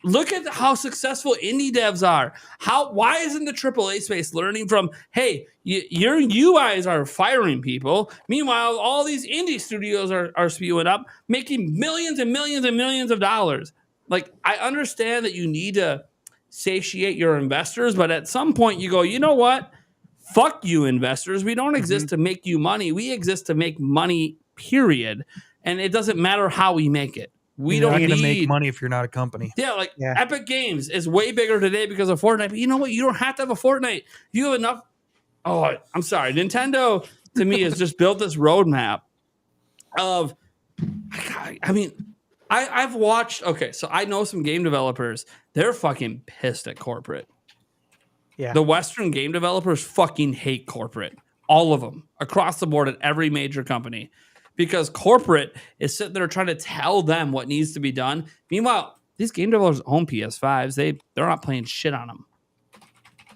look at how successful indie devs are. Why isn't the AAA space learning from, hey, your UIs are firing people. Meanwhile, all these indie studios are spewing up, making millions and millions and millions of dollars. Like, I understand that you need to satiate your investors, but at some point you go, you know what? Fuck you, investors. We don't exist to make you money. We exist to make money, period. And it doesn't matter how we make it. We don't need to make money if you're not a company. Yeah, like Epic Games is way bigger today because of Fortnite. But you know what? You don't have to have a Fortnite. You have enough. Oh, I'm sorry. Nintendo, to me, has just built this roadmap of, I mean, I've watched, okay, so I know some game developers. They're fucking pissed at corporate. Yeah. The Western game developers fucking hate corporate. All of them. Across the board at every major company. Because corporate is sitting there trying to tell them what needs to be done. Meanwhile, these game developers own PS5s. They're not playing shit on them.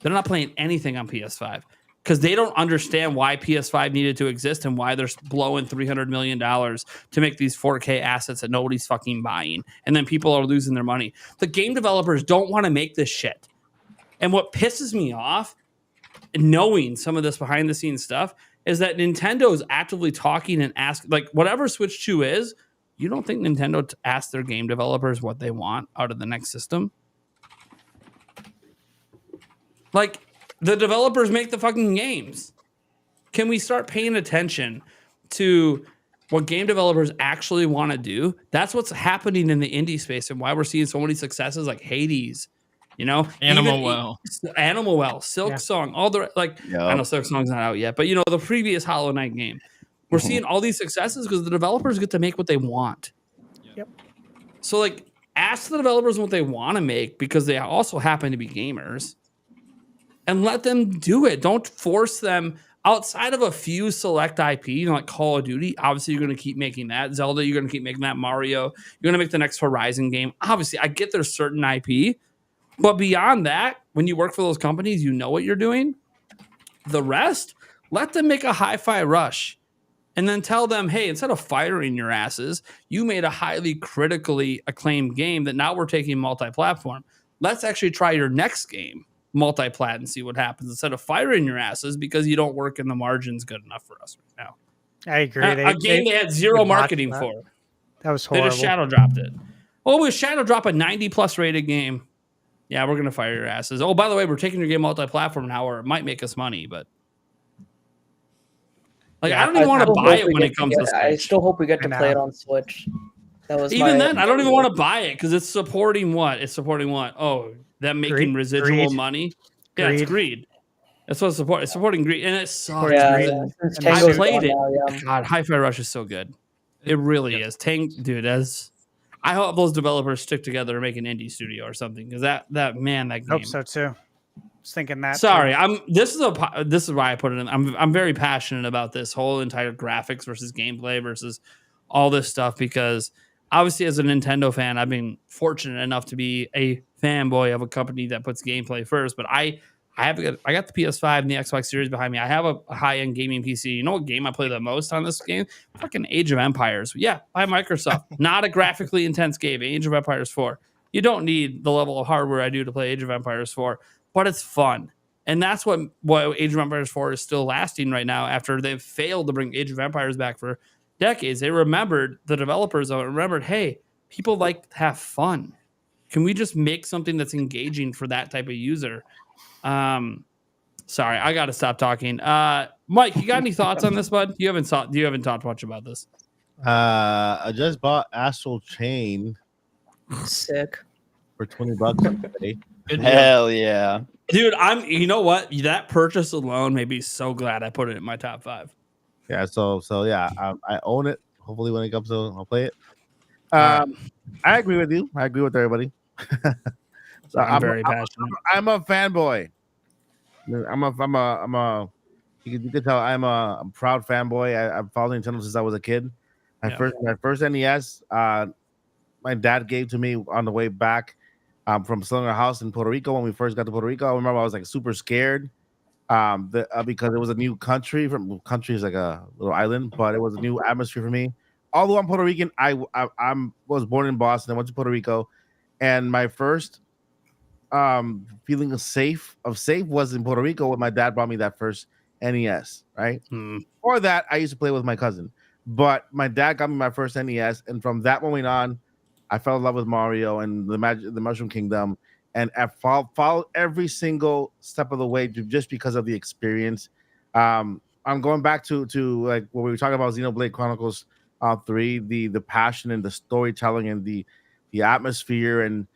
They're not playing anything on PS5 because they don't understand why PS5 needed to exist and why they're blowing $300 million to make these 4K assets that nobody's fucking buying. And then people are losing their money. The game developers don't want to make this shit. And what pisses me off, knowing some of this behind the scenes stuff, is that Nintendo is actively talking and ask, like, whatever Switch 2 is, you don't think Nintendo asked their game developers what they want out of the next system? Like, the developers make the fucking games. Can we start paying attention to what game developers actually want to do? That's what's happening in the indie space and why we're seeing so many successes like Hades. You know, Animal Well, Silk Song, all the I know Silk Song's not out yet, but you know, the previous Hollow Knight game. We're seeing all these successes because the developers get to make what they want. Yep. So, like, ask the developers what they want to make because they also happen to be gamers, and let them do it. Don't force them outside of a few select IP, you know, like Call of Duty. Obviously, you're going to keep making that. Zelda, you're going to keep making that. Mario, you're going to make the next Horizon game. Obviously, I get there's certain IP. But beyond that, when you work for those companies, you know what you're doing. The rest, let them make a Hi-Fi Rush. And then tell them, hey, instead of firing your asses, you made a highly critically acclaimed game that now we're taking multi-platform. Let's actually try your next game, multi-plat, and see what happens instead of firing your asses because you don't work in the margins good enough for us right now. I agree. A game they had zero marketing for. That was horrible. They just shadow dropped it. Oh, we shadow drop a 90+ rated game. Yeah, we're going to fire your asses. Oh, by the way, we're taking your game multi-platform now, or it might make us money, but like, I don't even want to buy it when it comes to Switch. I still hope we get to play it on Switch. That was even then, I don't even want to buy it because it's supporting what? It's supporting what? Oh, them making residual money? Yeah, it's greed. That's what it's supporting. It's supporting greed, and it sucks. Yeah, I played it. Now, God, Hi-Fi Rush is so good. It really is. Dude, I hope those developers stick together and make an indie studio or something because that game. I hope so too. I was thinking that. Sorry, this is why I put it in. I'm very passionate about this whole entire graphics versus gameplay versus all this stuff because obviously as a Nintendo fan, I've been fortunate enough to be a fanboy of a company that puts gameplay first. But I got the PS5 and the Xbox Series behind me. I have a high-end gaming PC. You know what game I play the most on this game? Fucking Age of Empires. Yeah, by Microsoft. Not a graphically intense game. Age of Empires 4. You don't need the level of hardware I do to play Age of Empires 4, but it's fun. And that's what Age of Empires 4 is still lasting right now after they've failed to bring Age of Empires back for decades. The developers remembered, hey, people like to have fun. Can we just make something that's engaging for that type of user? Sorry, I got to stop talking. Mike, you got any thoughts on this, bud? You haven't talked much about this. I just bought Astral Chain. Sick. For $20 today. Hell yeah, dude! You know what? That purchase alone made me so glad I put it in my top 5. Yeah. So yeah, I own it. Hopefully, when it comes to, I'll play it. I agree with you. I agree with everybody. So I'm very passionate. I'm a fanboy. I'm a You could tell I'm a proud fanboy. I've followed Nintendo since I was a kid. My first NES, my dad gave to me on the way back from selling our house in Puerto Rico when we first got to Puerto Rico. I remember I was like super scared because it was a new country. Country is like a little island, but it was a new atmosphere for me. Although I'm Puerto Rican, I was born in Boston. I went to Puerto Rico, and my first feeling of safe was in Puerto Rico when my dad brought me that first NES. Right. Before that, I used to play with my cousin, but my dad got me my first NES, and from that moment on, I fell in love with Mario and the Mushroom Kingdom, and I followed every single step of the way just because of the experience. I'm going back to like what we were talking about, Xenoblade Chronicles 3, the passion and the storytelling and the atmosphere and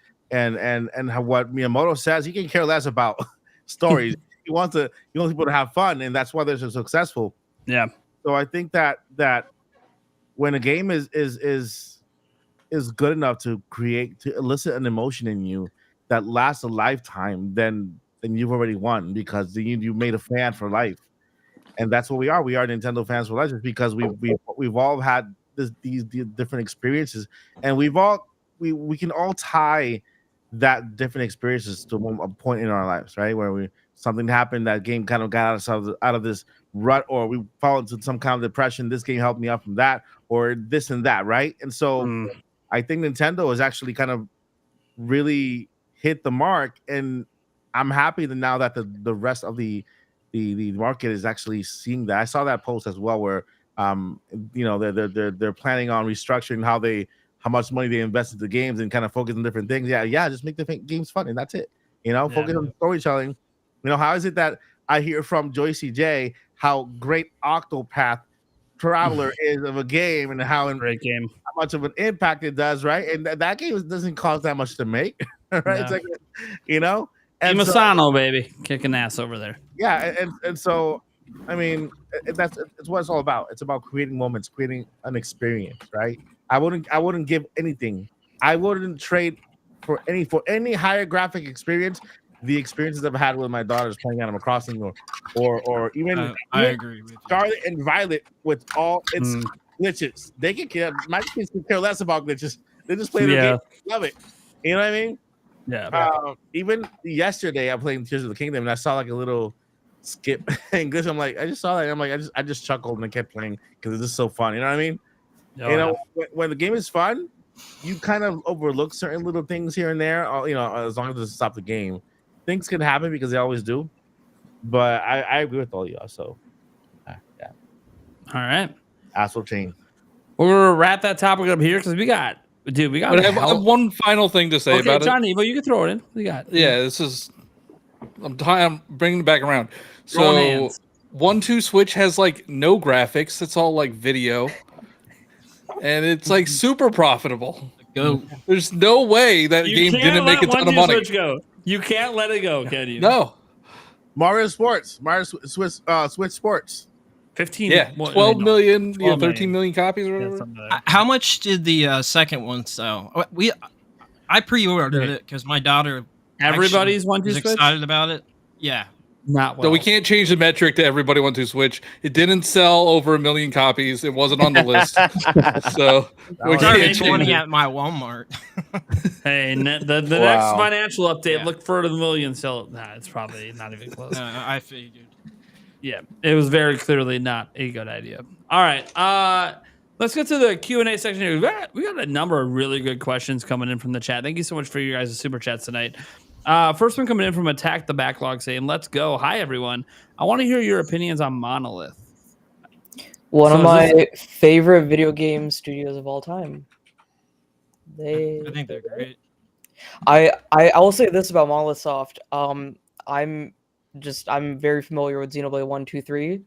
how what Miyamoto says, he can care less about stories. He wants people to have fun, and that's why they're so successful. Yeah. So I think that when a game is good enough to elicit an emotion in you that lasts a lifetime, then you've already won, because you made a fan for life. And that's what we are. We are Nintendo fans for life, just because we've all had these different experiences, and we can all tie that different experiences to a point in our lives, right? Where something happened, that game kind of got us out of this rut, or we fall into some kind of depression. This game helped me out from that, or this and that, right? And so I think Nintendo has actually kind of really hit the mark, and I'm happy that now that the rest of the market is actually seeing that. I saw that post as well, where they're planning on restructuring how much money they invest into games and kind of focus on different things. Yeah, just make the games fun, and that's it. Focus on storytelling. How is it that I hear from Joycey J how great Octopath Traveler is of a game, and how great game, how much of an impact it does, right? And that game doesn't cost that much to make, right? No. It's like, and Masano, baby, kicking ass over there. Yeah, and so I mean, it's what it's all about. It's about creating moments, creating an experience, right? I wouldn't give anything. I wouldn't trade for any higher graphic experience the experiences I've had with my daughters playing Animal Crossing, or even I agree with you. Scarlet and Violet with all its glitches. They can care. My kids can care less about glitches. They just play their game, love it. You know what I mean? Yeah. Even yesterday, I played Tears of the Kingdom, and I saw like a little skip in glitch. I'm like, I just saw that. And I'm like, I just chuckled and I kept playing because it's just so fun. You know what I mean? When the game is fun, you kind of overlook certain little things here and there. As long as it doesn't stop the game, things can happen because they always do. But I agree with all y'all. So, yeah. All right. Ass will change. We're gonna wrap that topic up here because we got. But I have one final thing to say about Johnny, but you can throw it in. We got. Yeah, this is. I'm bringing it back around. So 1-2 Switch has like no graphics. It's all like video, and it's like super profitable. There's no way that game didn't make a ton of money. Switch go. You can't let it go, can you? No. Mario Switch Sports. 15. Yeah, 12 million, 13 million copies or whatever. How much did the second one sell? I pre-ordered it because my daughter. Everybody's 1-2 Switch? Excited about it. Yeah. Not well. So we can't change the metric to everybody 1-2 Switch. It didn't sell over 1 million copies. It wasn't on the list. So we can't change it. At my Walmart. Hey, the next financial update, look for the million sell. Nah, it's probably not even close. I figured. Yeah, it was very clearly not a good idea. All right, let's get to the Q&A section here. We got a number of really good questions coming in from the chat. Thank you so much for you guys' super chats tonight. First one coming in from Attack the Backlog saying, let's go. Hi, everyone. I want to hear your opinions on Monolith. One of my favorite video game studios of all time. I think they're great. I will say this about Monolith Soft. I'm very familiar with Xenoblade 1, 2, 3.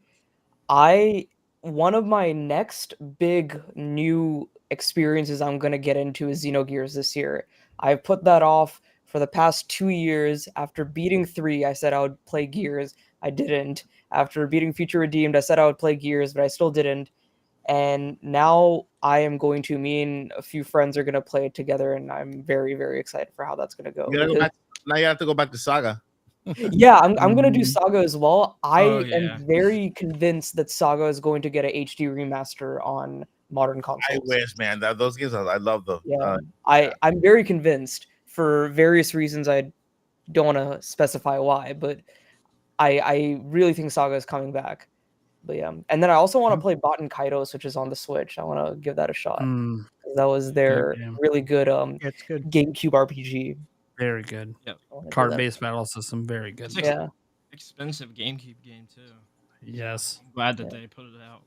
One of my next big new experiences I'm gonna get into is Xenogears this year. I've put that off for the past 2 years. After beating 3, I said I would play Gears. I didn't. After beating Future Redeemed, I said I would play Gears, but I still didn't. And now I am going to, me and a few friends are going to play it together, and I'm very, very excited for how that's going to go. Now you have to go back to Saga. Yeah, I'm gonna do Saga as well. I Oh, yeah. am very convinced that Saga is going to get a HD remaster on modern consoles. I wish, man. Those games, I love them. Yeah, I'm very convinced for various reasons. I don't want to specify why, but I really think Saga is coming back. But yeah, and then I also want to play Baten Kaitos, which is on the Switch. I want to give that a shot. That was their game. really good It's good. GameCube RPG. Very good. I wanna do Card-based battle system, very good. It's that. Yeah. expensive GameCube game too. Yes. I'm glad that they put it out.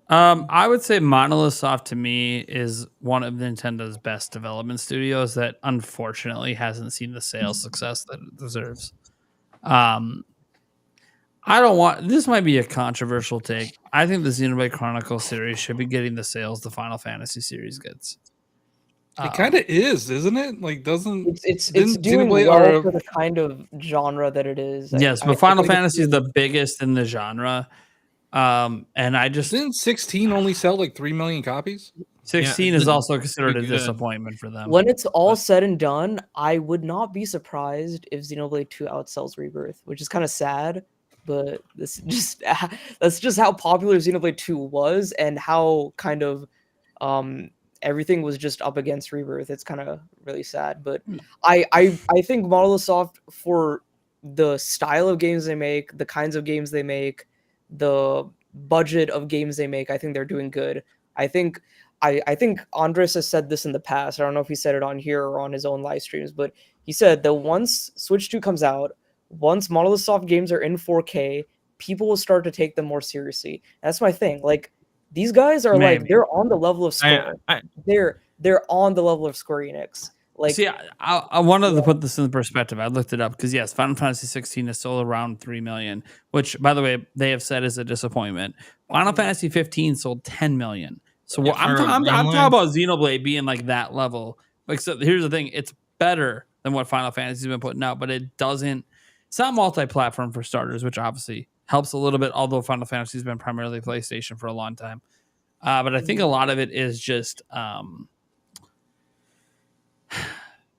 I would say Monolith Soft to me is one of Nintendo's best development studios that unfortunately hasn't seen the sales success that it deserves. I don't want this might be a controversial take. I think the Xenoblade Chronicles series should be getting the sales the Final Fantasy series gets. It kind of is, isn't it? Like, doesn't It's didn't doing Xenoblade well or- for the kind of genre that it is. Yes, I but Final think it's Fantasy is doing- the biggest in the genre. And I just didn't 16 only sell like 3 million copies? 16 Yeah, is also considered a pretty good. disappointment for them. When it's all said and done, I would not be surprised if Xenoblade 2 outsells Rebirth, which is kind of sad, but this just that's just how popular Xenoblade 2 was and how kind of everything was just up against Rebirth. It's kind of really sad, but I think Monolith Soft, for the style of games they make, the kinds of games they make, the budget of games they make, I think they're doing good. I think Andres has said this in the past. I don't know if he said it on here or on his own live streams, but he said that once Switch 2 comes out, once Monolith Soft games are in 4K, people will start to take them more seriously. That's my thing. Like, these guys are like, they're on the level of Square. They're on the level of Square Enix. Like, see, I wanted to put this in perspective. I looked it up because yes, Final Fantasy 16 is still around 3 million, which, by the way, they have said is a disappointment. Final Fantasy 15 sold 10 million. So Yeah, I'm for a talking mainline. about Xenoblade being like that level. Like, so here's the thing: it's better than what Final Fantasy's been putting out, but it doesn't. It's not multi-platform for starters, which obviously helps a little bit. Although Final Fantasy's been primarily PlayStation for a long time, but I think a lot of it is just.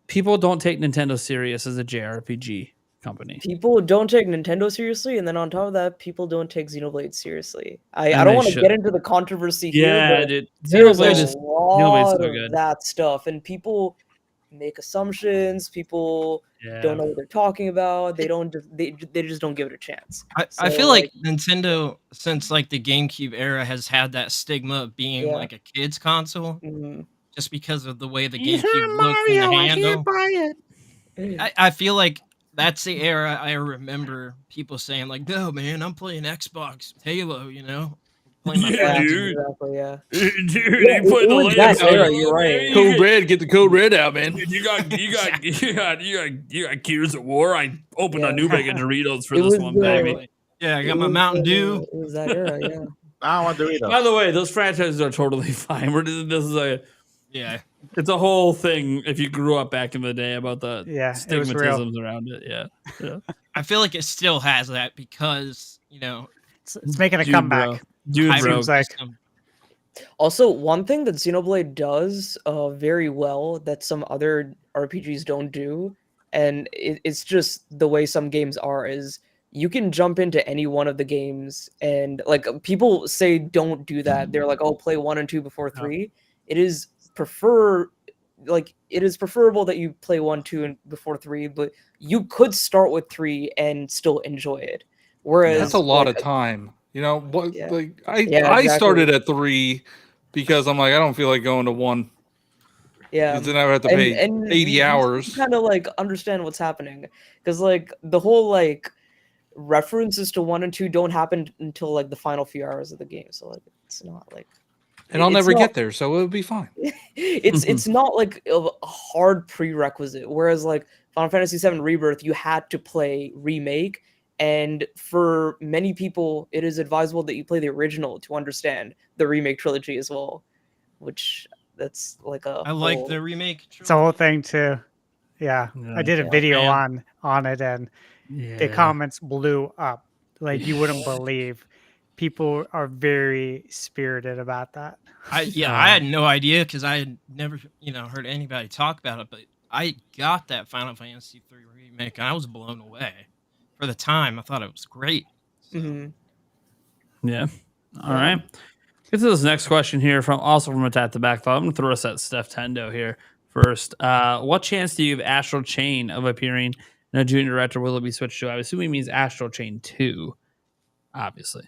People don't take Nintendo serious as a JRPG company. people don't take Nintendo seriously, and then on top of that, people don't take Xenoblade seriously. I And don't they want to should. get into the controversy here, Yeah, but dude. there's Xenoblade a is Xenoblade's lot so of good. that stuff, and people make assumptions. People don't know what they're talking about. They don't. They just don't give it a chance. I So, feel like Nintendo, since like the GameCube era, has had that stigma of being Yeah. like a kid's console, mhm. just because of the way the GameCube looked in the handle. I feel like that's the era I remember people saying like, "No, man, I'm playing Xbox Halo," you know, playing my Yeah, friends. dude. Exactly. Yeah. Dude, Yeah, it was that era, you're right. Code Red, get the Code Red out, man. You got Gears of War. I opened Yeah. a new bag of Doritos for It this was one, the- baby. Yeah, I It got my was, Mountain Dew. It was that era. Yeah. I don't want Doritos. By the way, those franchises are totally fine. This is Yeah, it's a whole thing if you grew up back in the day about the Yeah, it was real. stigmatisms around it. Yeah. I feel like it still has that because It's making a Dude, comeback. bro. Dude, hybrid bro. Seems like- system. Also, one thing that Xenoblade does very well that some other RPGs don't do, and it's just the way some games are, is you can jump into any one of the games, and like people say don't do that. They're like, oh, play 1 and 2 before 3. It is preferable that you play 1, 2, and before 3, but you could start with 3 and still enjoy it. Whereas That's a lot like, of time. You know what? Yeah. Like I exactly. started at 3 because I'm like I don't feel like going to 1. Yeah. Because then I would have to pay 80 hours. Kind of like understand what's happening, because like the whole like references to 1 and 2 don't happen until like the final few hours of the game. So like it's not like, And I'll it's never not- get there, so it would be fine. it's not like a hard prerequisite. Whereas like Final Fantasy VII Rebirth, you had to play Remake, and for many people, it is advisable that you play the original to understand the Remake trilogy as well. Which that's like a I like whole- the remake. It's a whole thing too. Yeah, I did a Yeah. video Man. on it, and the comments blew up. Like you wouldn't believe. People are very spirited about that. I had no idea because I had never heard anybody talk about it, but I got that Final Fantasy 3 remake, and I was blown away. For the time, I thought it was great. So, Yeah. All right. Get to this next question here from Attack the Back Thought. I'm gonna throw us at Steph Tendo here first. What chance do you have Astral Chain of appearing in a Junior Direct, or will it be switched to? I assume he means Astral Chain 2, obviously.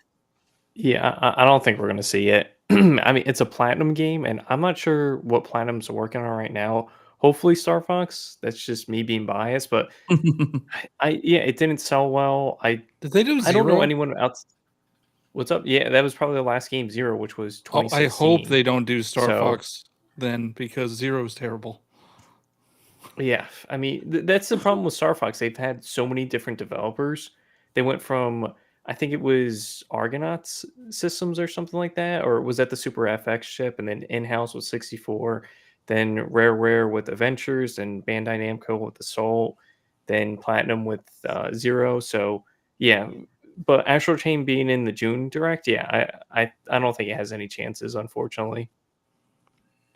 Yeah, I don't think we're going to see it. I mean, it's a Platinum game, and I'm not sure what Platinum's working on right now. Hopefully Star Fox. That's just me being biased, but yeah, it didn't sell well. Did they do Zero? I don't know anyone else. What's up? Yeah, that was probably the last game, Zero, which was 2016. I hope they don't do Star Fox then, because Zero is terrible. Yeah, I mean, that's the problem with Star Fox. They've had so many different developers. They went from, I think it was Argonauts Systems or something like that, or was that the Super FX chip, and then in-house with 64, then Rare with Adventures, and Bandai Namco with Assault, then Platinum with Zero. So, yeah. But Astral Chain being in the June Direct, yeah, I don't think it has any chances, unfortunately.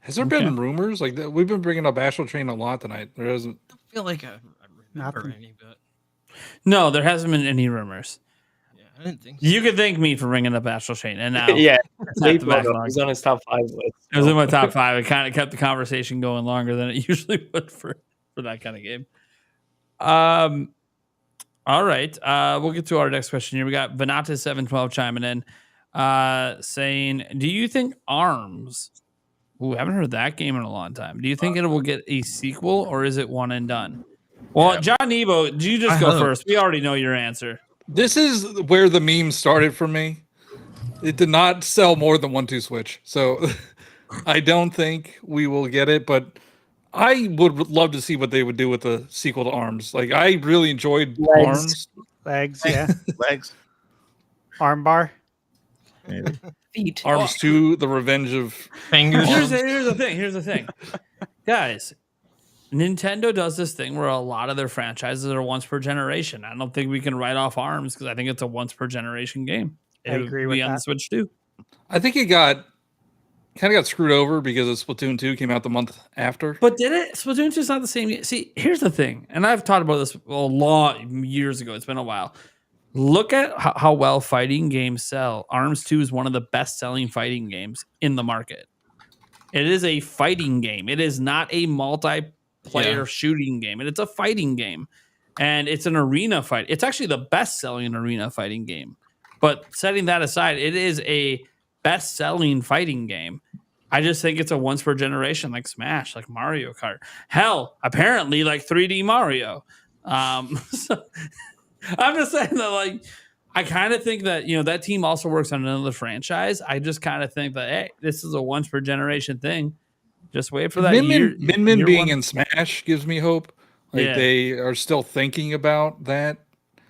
Has there been rumors like that? We've been bringing up Astral Chain a lot tonight. There isn't. I feel like I remember any, but No, there hasn't been any rumors. yeah, I didn't think so. You could thank me for bringing up Astral Chain, and now Yeah, Attack the Back it Thought. was on his top 5 list. It was in my top 5. It kind of kept the conversation going longer than it usually would for that kind of game. All right. We'll get to our next question here. We got Vanata712 chiming in, saying, do you think ARMS, haven't heard that game in a long time. Do you think it will get a sequel, or is it one and done? Well, John Nebo, do you just go first? We already know your answer. This is where the meme started for me. It did not sell more than 1-2 Switch. So I don't think we will get it, but I would love to see what they would do with the sequel to ARMS. Like, I really enjoyed ARMS. Legs, yeah. Legs. Armbar. Maybe. Feet. ARMS 2, The Revenge of Fingers. Here's the thing. Guys, Nintendo does this thing where a lot of their franchises are once per generation. I don't think we can write off ARMS because I think it's a once per generation game. I agree with on the that. Switch too. I think it kind of got screwed over because of Splatoon 2 came out the month after. But did it? Splatoon 2 is not the same. See, here's the thing, and I've talked about this a long years ago. It's been a while. Look at how well fighting games sell. ARMS 2 is one of the best-selling fighting games in the market. It is a fighting game. It is not a multiplayer shooting game. It's a fighting game, and it's an arena fight. It's actually the best-selling arena fighting game. But setting that aside, it is a best-selling fighting game. I just think it's a once per generation, like Smash, like Mario Kart. Hell, apparently like 3D Mario. So I'm just saying that, like, I kind of think that, that team also works on another franchise. I just kind of think that, hey, this is a once per generation thing. Just wait for that. Min Min being in Smash gives me hope. Like, they are still thinking about that.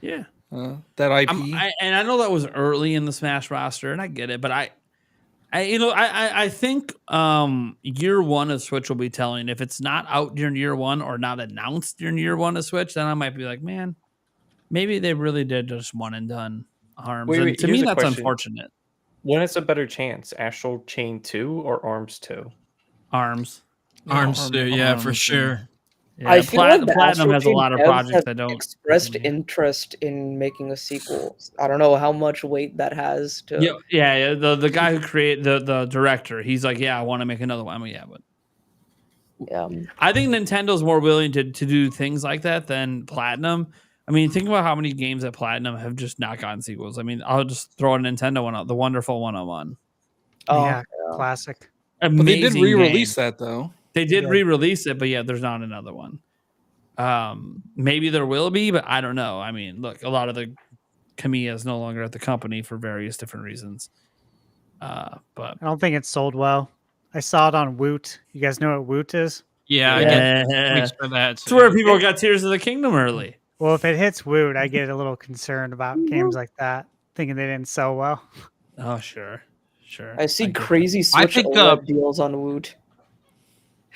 Yeah. That IP. And I know that was early in the Smash roster, and I get it, but I think year one of Switch will be telling. If it's not out during year one or not announced during year one of Switch, then I might be like, man, maybe they really did just one and done ARMS. Wait, to me, here's a that's question. unfortunate. When is a better chance, Astral Chain 2 or ARMS 2? ARMS. ARMS 2, yeah, for sure. Yeah, I feel like the Platinum has a Astral lot of Chain devs projects have that don't expressed interest in making a sequel. I don't know how much weight that has to. Yeah. The guy who created the director, he's like, yeah, I want to make another one. I mean, but I think Nintendo's more willing to do things like that than Platinum. I mean, think about how many games at Platinum have just not gotten sequels. I mean, I'll just throw a Nintendo one out, the Wonderful 101. Yeah, classic. But they did re-release that, though. They did re-release it, but there's not another one. Maybe there will be, but I don't know. I mean, look, a lot of the Kamiya is no longer at the company for various different reasons. But I don't think it's sold well. I saw it on Woot. You guys know what Woot is? Yeah, I get thanks for that. It's where people got Tears of the Kingdom early. Well, if it hits Woot, I get a little concerned about games like that, thinking they didn't sell well. Oh, sure. I see crazy Switch OLED deals on Woot.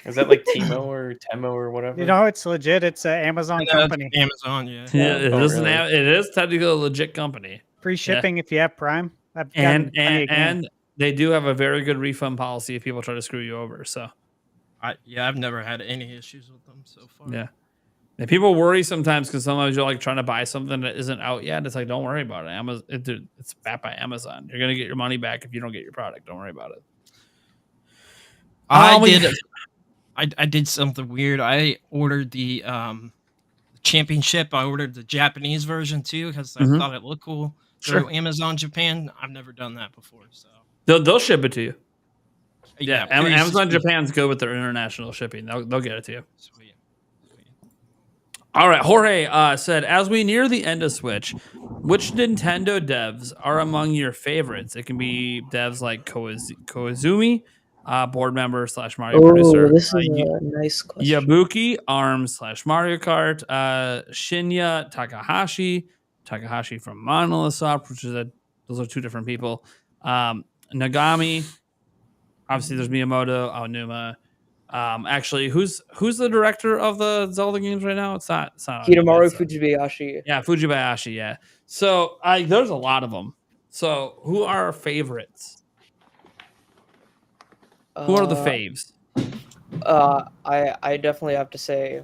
Is that like Timo or Temo or whatever? You know, it's legit. It's an Amazon company. Amazon, yeah. It is technically a legit company. Free shipping if you have Prime. And they do have a very good refund policy if people try to screw you over. So I've never had any issues with them so far. Yeah. And people worry sometimes because sometimes you're like trying to buy something that isn't out yet. It's like, don't worry about it. It's backed by Amazon. You're gonna get your money back if you don't get your product. Don't worry about it. I did something weird. I ordered the championship. I ordered the Japanese version too because I thought it looked cool. Sure. Through Amazon Japan. I've never done that before, so They'll ship it to you. Yeah, please, Amazon please. Japan's good with their international shipping. They'll get it to you. Sweet. All right, Jorge said, as we near the end of Switch, which Nintendo devs are among your favorites? It can be devs like Koizumi, board member / Mario producer. This is a nice question. Yabuki, ARMS / Mario Kart, Shinya Takahashi from Monolith Soft, which is those are two different people. Nagami, obviously there's Miyamoto, Aonuma. Actually, who's the director of the Zelda games right now? It's not Hidemaru Fujibayashi. Yeah, Fujibayashi. Yeah. So there's a lot of them. So who are our favorites? Who are the faves? I definitely have to say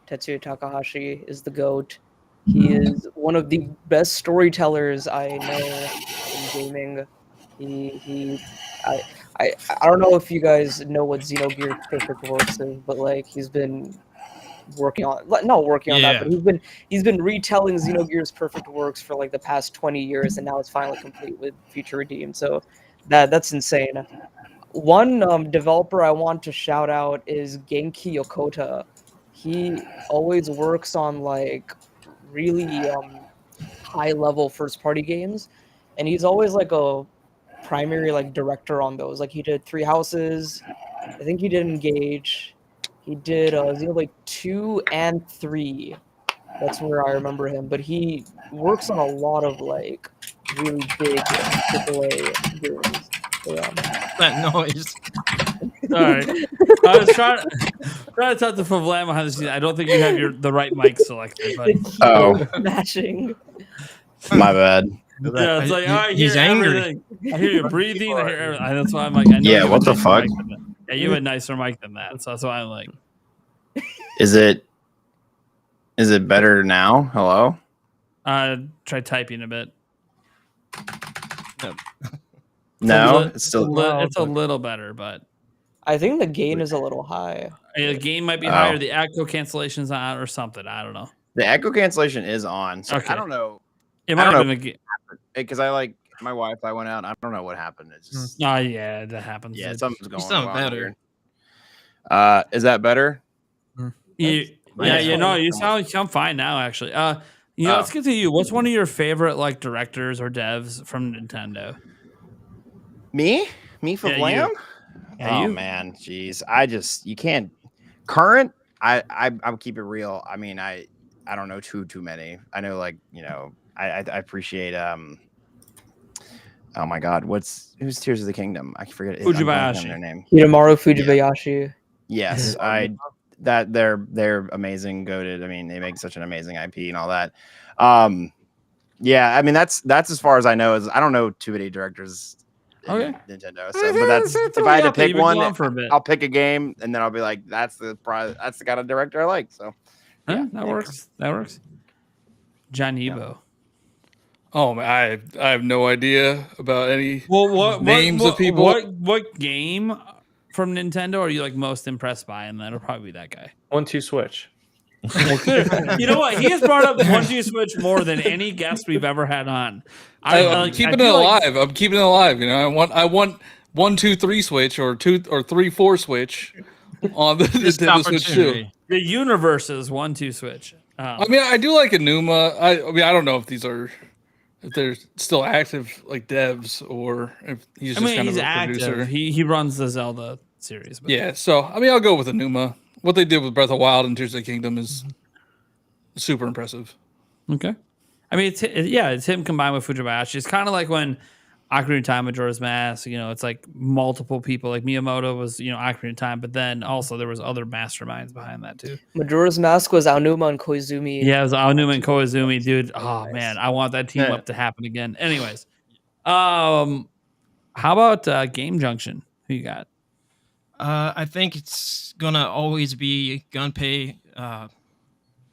Tetsuya Takahashi is the GOAT. He is one of the best storytellers I know in gaming. I don't know if you guys know what Xenogears Perfect Works is, but like he's been working on that, but he's been retelling Xenogears Perfect Works for like the past 20 years, and now it's finally complete with Future Redeemed. So that's insane. One developer I want to shout out is Genki Yokota. He always works on like really high level first party games, and he's always like a primary like director on those. Like he did 3 Houses, I think he did Engage, he did Xenoblade 2 and 3. That's where I remember him. But he works on a lot of like really big AAA games. So, That noise. Sorry, I was trying to talk to Favlam behind the scenes. I don't think you have the right mic selected. But mashing. My bad. Yeah, it's like I hear He's angry. everything. I hear you breathing. I hear everything. That's why I'm like, I know. Yeah, what the fuck? Yeah, you have a nicer mic than that. So that's why I'm like, Is it better now? Hello? try typing a bit. No, it's it's still it's a little better, but I think the gain is a little high. the gain might be higher. The echo cancellation's on or something. I don't know. the echo cancellation is on. So Okay. I don't know. It might I have don't been a game. Because I like my Wi-Fi went out. I don't know what happened. It's just Oh yeah, that happens. yeah, something's going sound on better. here. Is that better? You sound fine now. Actually, let's get to you. What's one of your favorite like directors or devs from Nintendo? Me for Yeah, Blam? you. Yeah, Oh you. man, jeez. You can't current. I'll keep it real. I mean, I don't know too many. I know I appreciate oh my god, who's Tears of the Kingdom? I forget I'm blanking on Fujibayashi. their name. Hidemaru Fujibayashi. Yes, they're amazing, goated. I mean, they make such an amazing IP and all that. Yeah, I mean that's as far as I know. I don't know too many directors in Nintendo. So, but that's if I had to pick one, I'll pick a game and then I'll be like, that's the kind of director I like. So Yeah, that works. That works. John Ebo. Oh, man, I have no idea about any What names of people. What game from Nintendo are you like most impressed by? And that'll probably be that guy. 1-2 Switch. You know what? He has brought up 1-2 Switch more than any guest we've ever had on. I'm keeping it alive. I'm keeping it alive. You know, I want 1-2-3 Switch or 2 or 3-4 Switch on the Nintendo Switch too. The universe is 1-2 Switch. I mean, I do like Enuma. I mean, I don't know if they're still active like devs or if he's just kind of a producer. Active. He runs the Zelda series. But. Yeah, so I mean, I'll go with Enuma. What they did with Breath of the Wild and Tears of the Kingdom is super impressive. Okay. I mean, it's him combined with Fujibayashi. It's kind of like when Ocarina of Time, Majora's Mask, it's like multiple people. Like Miyamoto was, Ocarina of Time, but then also there was other masterminds behind that too. Majora's Mask was Aonuma and Koizumi. Yeah, it was Aonuma and Koizumi, dude. Oh man, I want that team up to happen again. Anyways, how about Game Junction? Who you got? I think it's gonna always be Gunpei,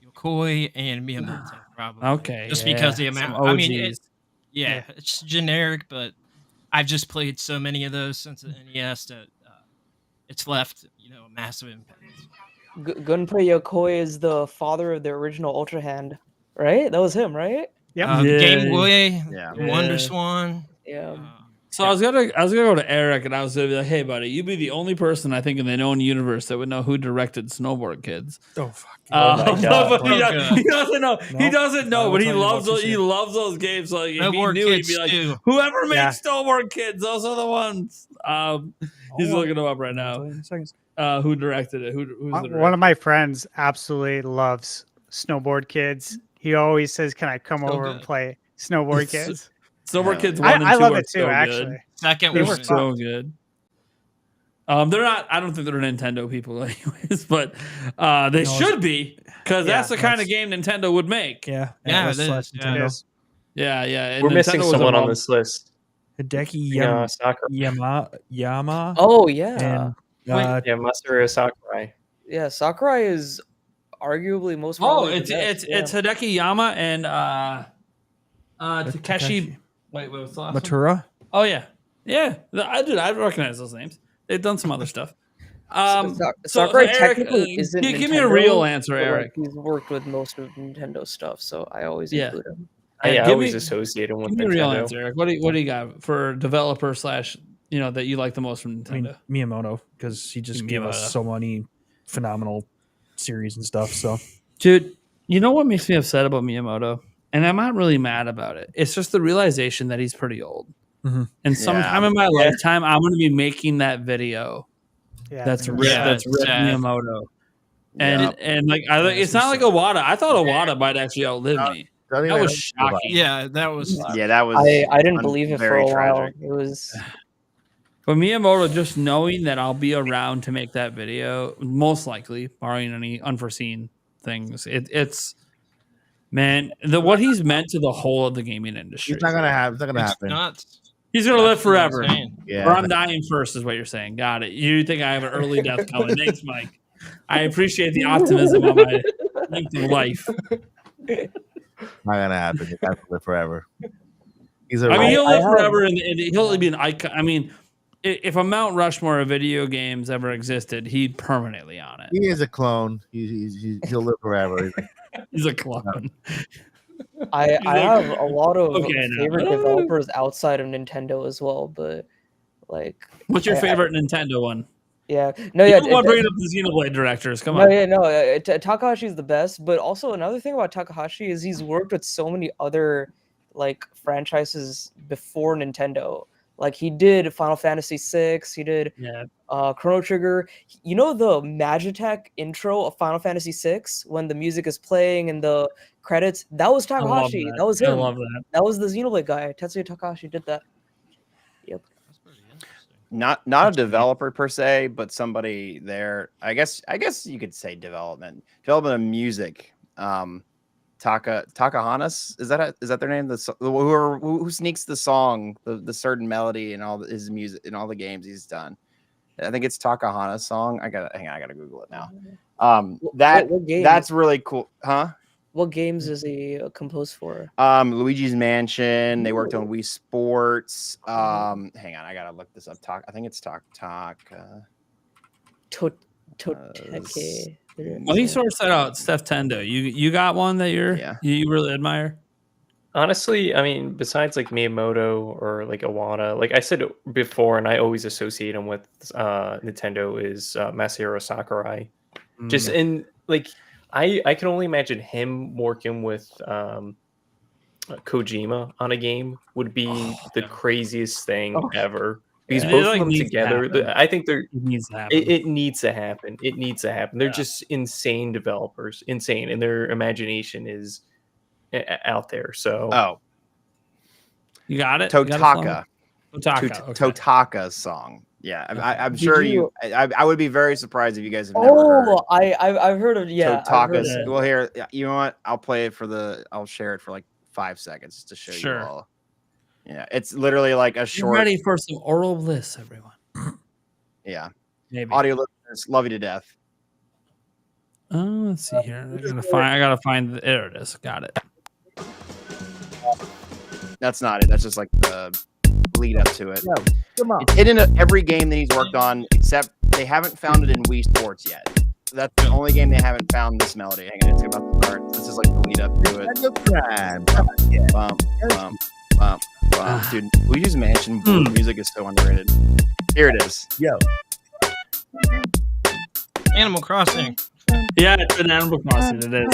Yokoi, and Miyamoto probably. Okay, Just yeah. because the Some amount. I mean, OGs. yeah, it's generic, but I've just played so many of those since the NES that it's left, a massive impact. Gunpei Yokoi is the father of the original Ultra Hand, right? That was him, right? Yep. Game Boy, Yeah. Wonder Yeah. Swan. Yeah. So I was gonna go to Eric and I was gonna be like, hey buddy, you'd be the only person I think in the known universe that would know who directed Snowboard Kids. Oh fuck. my God. But he doesn't know. He doesn't I know, will but he tell you loves about this he shit. loves those games. So like, if he Snowboard knew, he'd Kids be like, too. whoever made Yeah. Snowboard Kids, those are the ones. He's looking them up right I'll now. tell you in a second. Who directed it? Who's the director? One of my friends absolutely loves Snowboard Kids. He always says, "Can I come So over and good. play Snowboard It's- Kids?" Snowboard Yeah. Kids 1 and 2 I love are it too, so actually. good. Second They're were one. so good. They're not. I don't think they're Nintendo people, anyways. But they should be, because Yeah, that's the kind of that's- game Nintendo would make. Yeah. Yeah, Atlas it slash is, yeah. It Nintendo. is. Yeah, yeah. And We're missing Nintendo was someone on around- this list. Hideki Yeah, Sakurai. Yama. Oh yeah. And Wait, Yeah, Masaru Sakurai. Yeah, Sakurai is arguably most. Oh, probably the it's best, it's Hideki Yama and Takeshi. Wait, what's the last one? Matura. Oh yeah, yeah. I recognize those names. They've done some other stuff. Sakurai Eric, technically isn't. give me a Nintendo, real answer, but, like, Eric. he's worked with most of Nintendo stuff, so I always Yeah. include him. I give always me- associate him with Give me a real Nintendo. answer, Eric. What do you got for developer slash that you like the most from I mean Nintendo? Miyamoto, because he just gave us Miyamoto. so many phenomenal series and stuff. So Dude, you know what makes me upset about Miyamoto? And I'm not really mad about it. It's just the realization that he's pretty old. Mhm. And sometime in my lifetime, I'm going to be making that video. Yeah. That's it's Rip, Yeah, that's it's Rip sad. Miyamoto. And Yep. and like it's not like Iwata. I thought Iwata might actually outlive me. Don't That even- was shocking. Yeah, that was. Yeah, that was. I didn't believe it for very a while. tragic. It was. But Miyamoto, just knowing that I'll be around to make that video, most likely, barring any unforeseen things, it's man, what he's meant to the whole of the gaming industry. It's not gonna happen. It's not gonna It's happen. nuts. He's gonna live forever. Insane. Yeah. Or I'm dying first, is what you're saying. Got it. You think I have an early death coming? Thanks, Mike. I appreciate the optimism of my lengthy life. Not gonna happen. It's not gonna live forever. He's a I mean, he'll I live have- forever, and he'll be an icon. I mean, if a Mount Rushmore of video games ever existed, he'd permanently on it. he is a clone. He'll live forever. He's a clone. I have a lot of Okay, now. favorite developers outside of Nintendo as well, but like, What's your I- favorite Nintendo one? yeah, no, You yeah, don't want to bring up the Xenoblade directors. Come no, on. yeah, no. Takahashi's the best, but also another thing about Takahashi is he's worked with so many other like franchises before Nintendo. Like he did Final Fantasy VI, he did Yeah. Chrono Trigger. You know the Magitech intro of Final Fantasy VI when the music is playing and the credits? That was I love Takahashi. that. That was I him. love that. That was the Xenoblade guy. Tetsuya Takahashi did that. Yep. That's pretty interesting. Not a developer per se, but somebody there. I guess you could say development of music. Takahanas, is that their name? Who sneaks the song, the certain melody and all his music in all the games he's done. I think it's Takahana's song. I gotta Google it now. What games? That's really cool, huh? What games is he composed for? Luigi's Mansion. They worked on Wii Sports. Hang on, I gotta look this up. I think it's Toteke. Well, he sorts that out. Steph Tendo. You got one that you really admire? Honestly, I mean, besides like Miyamoto or like Iwata, like I said before, and I always associate him with Nintendo, is Masahiro Sakurai. Just in like, I can only imagine him working with Kojima on a game would be the craziest thing ever. Because Yeah. both It, like, of them needs to together, happen. I think they're It needs to happen. it needs to happen. It needs to happen. They're just insane developers, insane, and their imagination is out there. So You got it? You got a song? Totaka. Okay. Totaka's song. Yeah, I'm Did sure you- I would be very surprised if you guys have never heard Oh, I've heard of I've heard Totaka's. of it. Well, here, you know what? I'll play it I'll share it for like 5 seconds to show Sure. you all. Yeah, it's literally like a Get short. ready for some oral bliss, everyone. Yeah, Maybe. Audio listeners, love you to death. Let's see here. I gotta find. There it is. Got it. That's not it. That's just like the lead up to it. Yeah, come on. It's hidden in every game that he's worked on, except they haven't found it in Wii Sports yet. That's the only game they haven't found this melody. Hang on, it's about to start. This is like the lead up to it. Bump, bump, bump, bump. Dude, Luigi's Mansion music is so underrated. Here it is. Yo. Animal Crossing. Yeah, it's an Animal Crossing. It is.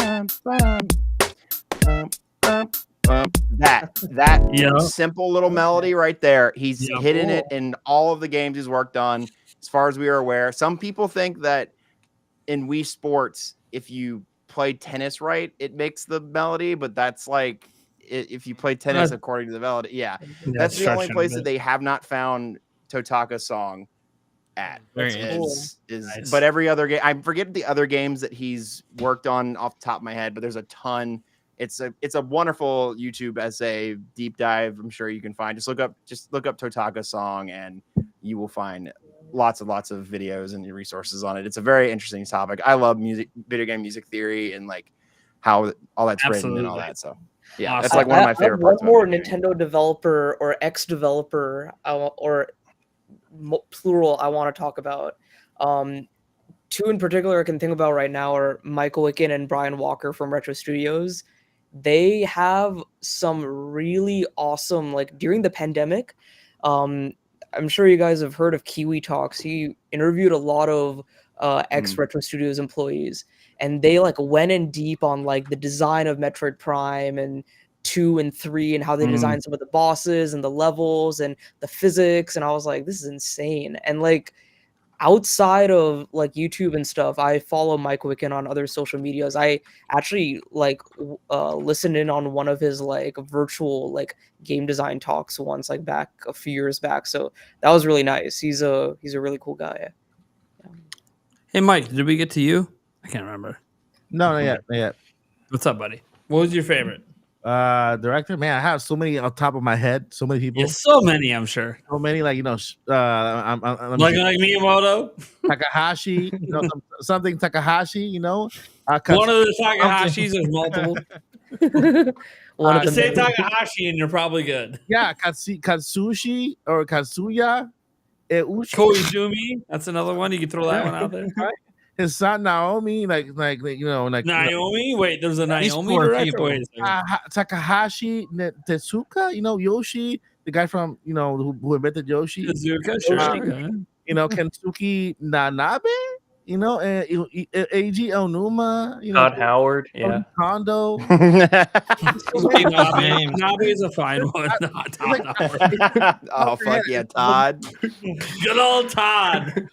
That Yeah. simple little melody right there. He's Yeah. hidden it in all of the games he's worked on, as far as we are aware. Some people think that in Wii Sports, if you play tennis right, it makes the melody, but that's like if you play tennis according to the melody. Yeah, that's the only place that they have not found Totaka's song at. Very Is Nice. But every other game, I forget the other games that he's worked on off the top of my head, but there's a ton. It's a wonderful YouTube essay deep dive. I'm sure you can find. Just look up Totaka's song, and you will find lots of videos and resources on it. It's a very interesting topic. I love video game music theory, and like how all that's written and all that. So yeah, Awesome. that's like one of my favorite One parts. more about video gaming. Nintendo developer or ex-developer or plural I want to talk about. Two in particular I can think about right now are Michael Wicken and Brian Walker from Retro Studios. They have some really awesome, like during the pandemic, I'm sure you guys have heard of Kiwi Talks. He interviewed a lot of ex Retro Studios employees, and they like went in deep on like the design of Metroid Prime and 2 and 3 and how they designed some of the bosses and the levels and the physics. And I was like, this is insane. And like outside of like YouTube and stuff, I follow Mike Wicken on other social medias. I actually like listened in on one of his like virtual like game design talks once, like back a few years back. So that was really nice. He's a really cool guy. Hey, Mike, did we get to you? I can't remember. No, not yet. What's up, buddy? What was your favorite? Director, man, I have so many on top of my head. So many people. Yeah, so many, I'm sure. So many, like I'm Like Miyamoto. Takahashi, something Takahashi, One of the Takahashis, there's multiple. Say Takahashi and you're probably good. Yeah, Katsushi or Katsuya. Koizumi, that's another one. You can throw that one out there. His son Naomi, like Naomi. Wait, there's a These Naomi poor director. people. Wait a second. Takahashi Tezuka, Yoshi, the guy from who invented Yoshi. Tezuka, sure. Kensuke Nanabe, Eiji Onuma, Todd Howard, yeah. Kondo. Nabe is a fine one. Oh fuck yeah, Todd. Good old Todd.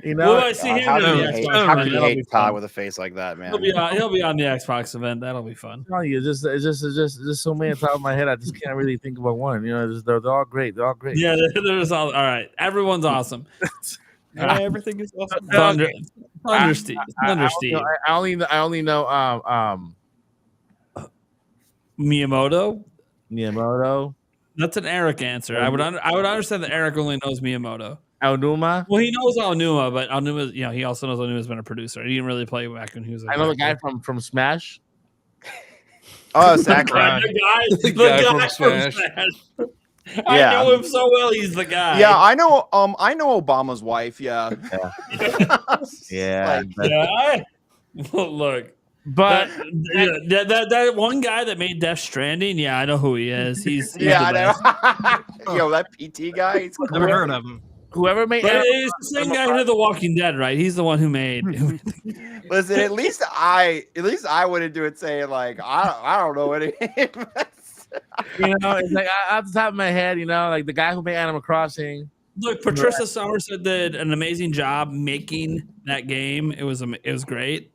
Well, I see him. How can you in the hate, Xbox how can event. you That'll hate be Todd fun. with a face like that, man? He'll be on the Xbox event. That'll be fun. It's just so many on top of my head. I just can't really think about one. They're all great. They're all great. Yeah, there's all right. Everyone's awesome. Everything is awesome. Thunder Steve. Thunder Steve. I only know Miyamoto. That's an Eric answer. I would understand that Eric only knows Miyamoto. Aonuma. Well, he knows Aonuma, but Aonuma, he also knows Aonuma's been a producer. He didn't really play back when he was. I know the guy from Smash. Oh, Sakurai. The guy from Smash. I Yeah. know him so well. He's the guy. Yeah, I know Obama's wife. Yeah. Yeah. Look. But That one guy that made Death Stranding, yeah, I know who he is. He's Yeah, the I know. Yo, that PT guy. He's Never heard of him. whoever made But it's the same guy who did The Walking Dead, right? He's the one who made. Listen, at least I wouldn't do it saying like I don't know any. it's like off the top of my head, like the guy who made Animal Crossing. Look, Patricia Somerset did an amazing job making that game. It was great.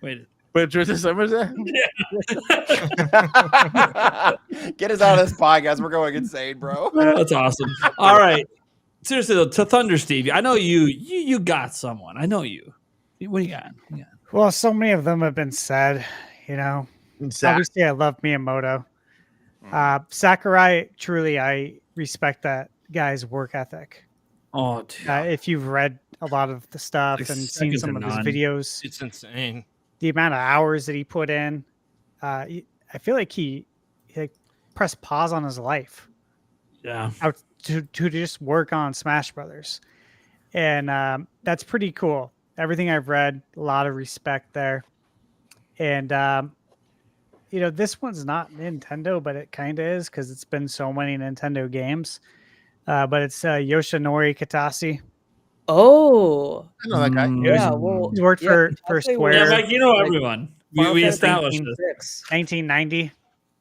Wait. Patricia Somerset. Get us out of this podcast. We're going insane, bro. That's awesome. All right. Seriously, though, to Thunder Steve, I know you got someone. I know you. What do you got? Well, so many of them have been said, Obviously, I love Miyamoto. Sakurai, truly, I respect that guy's work ethic. Oh, dude. If you've read a lot of the stuff Like and second seen to some of his none. videos, It's insane. the amount of hours that he put in, I feel like he like pressed pause on his life Yeah. out to just work on Smash Brothers, and that's pretty cool. Everything I've read, a lot of respect there, and this one's not Nintendo, but it kind of is because it's been so many Nintendo games. But it's Yoshinori Kitase. Oh, I know that guy. yeah. Well, He's worked yeah, for Kitase Square. Yeah, was, Mike, you know like, everyone. Final We Fantasy established this. 6. 1990.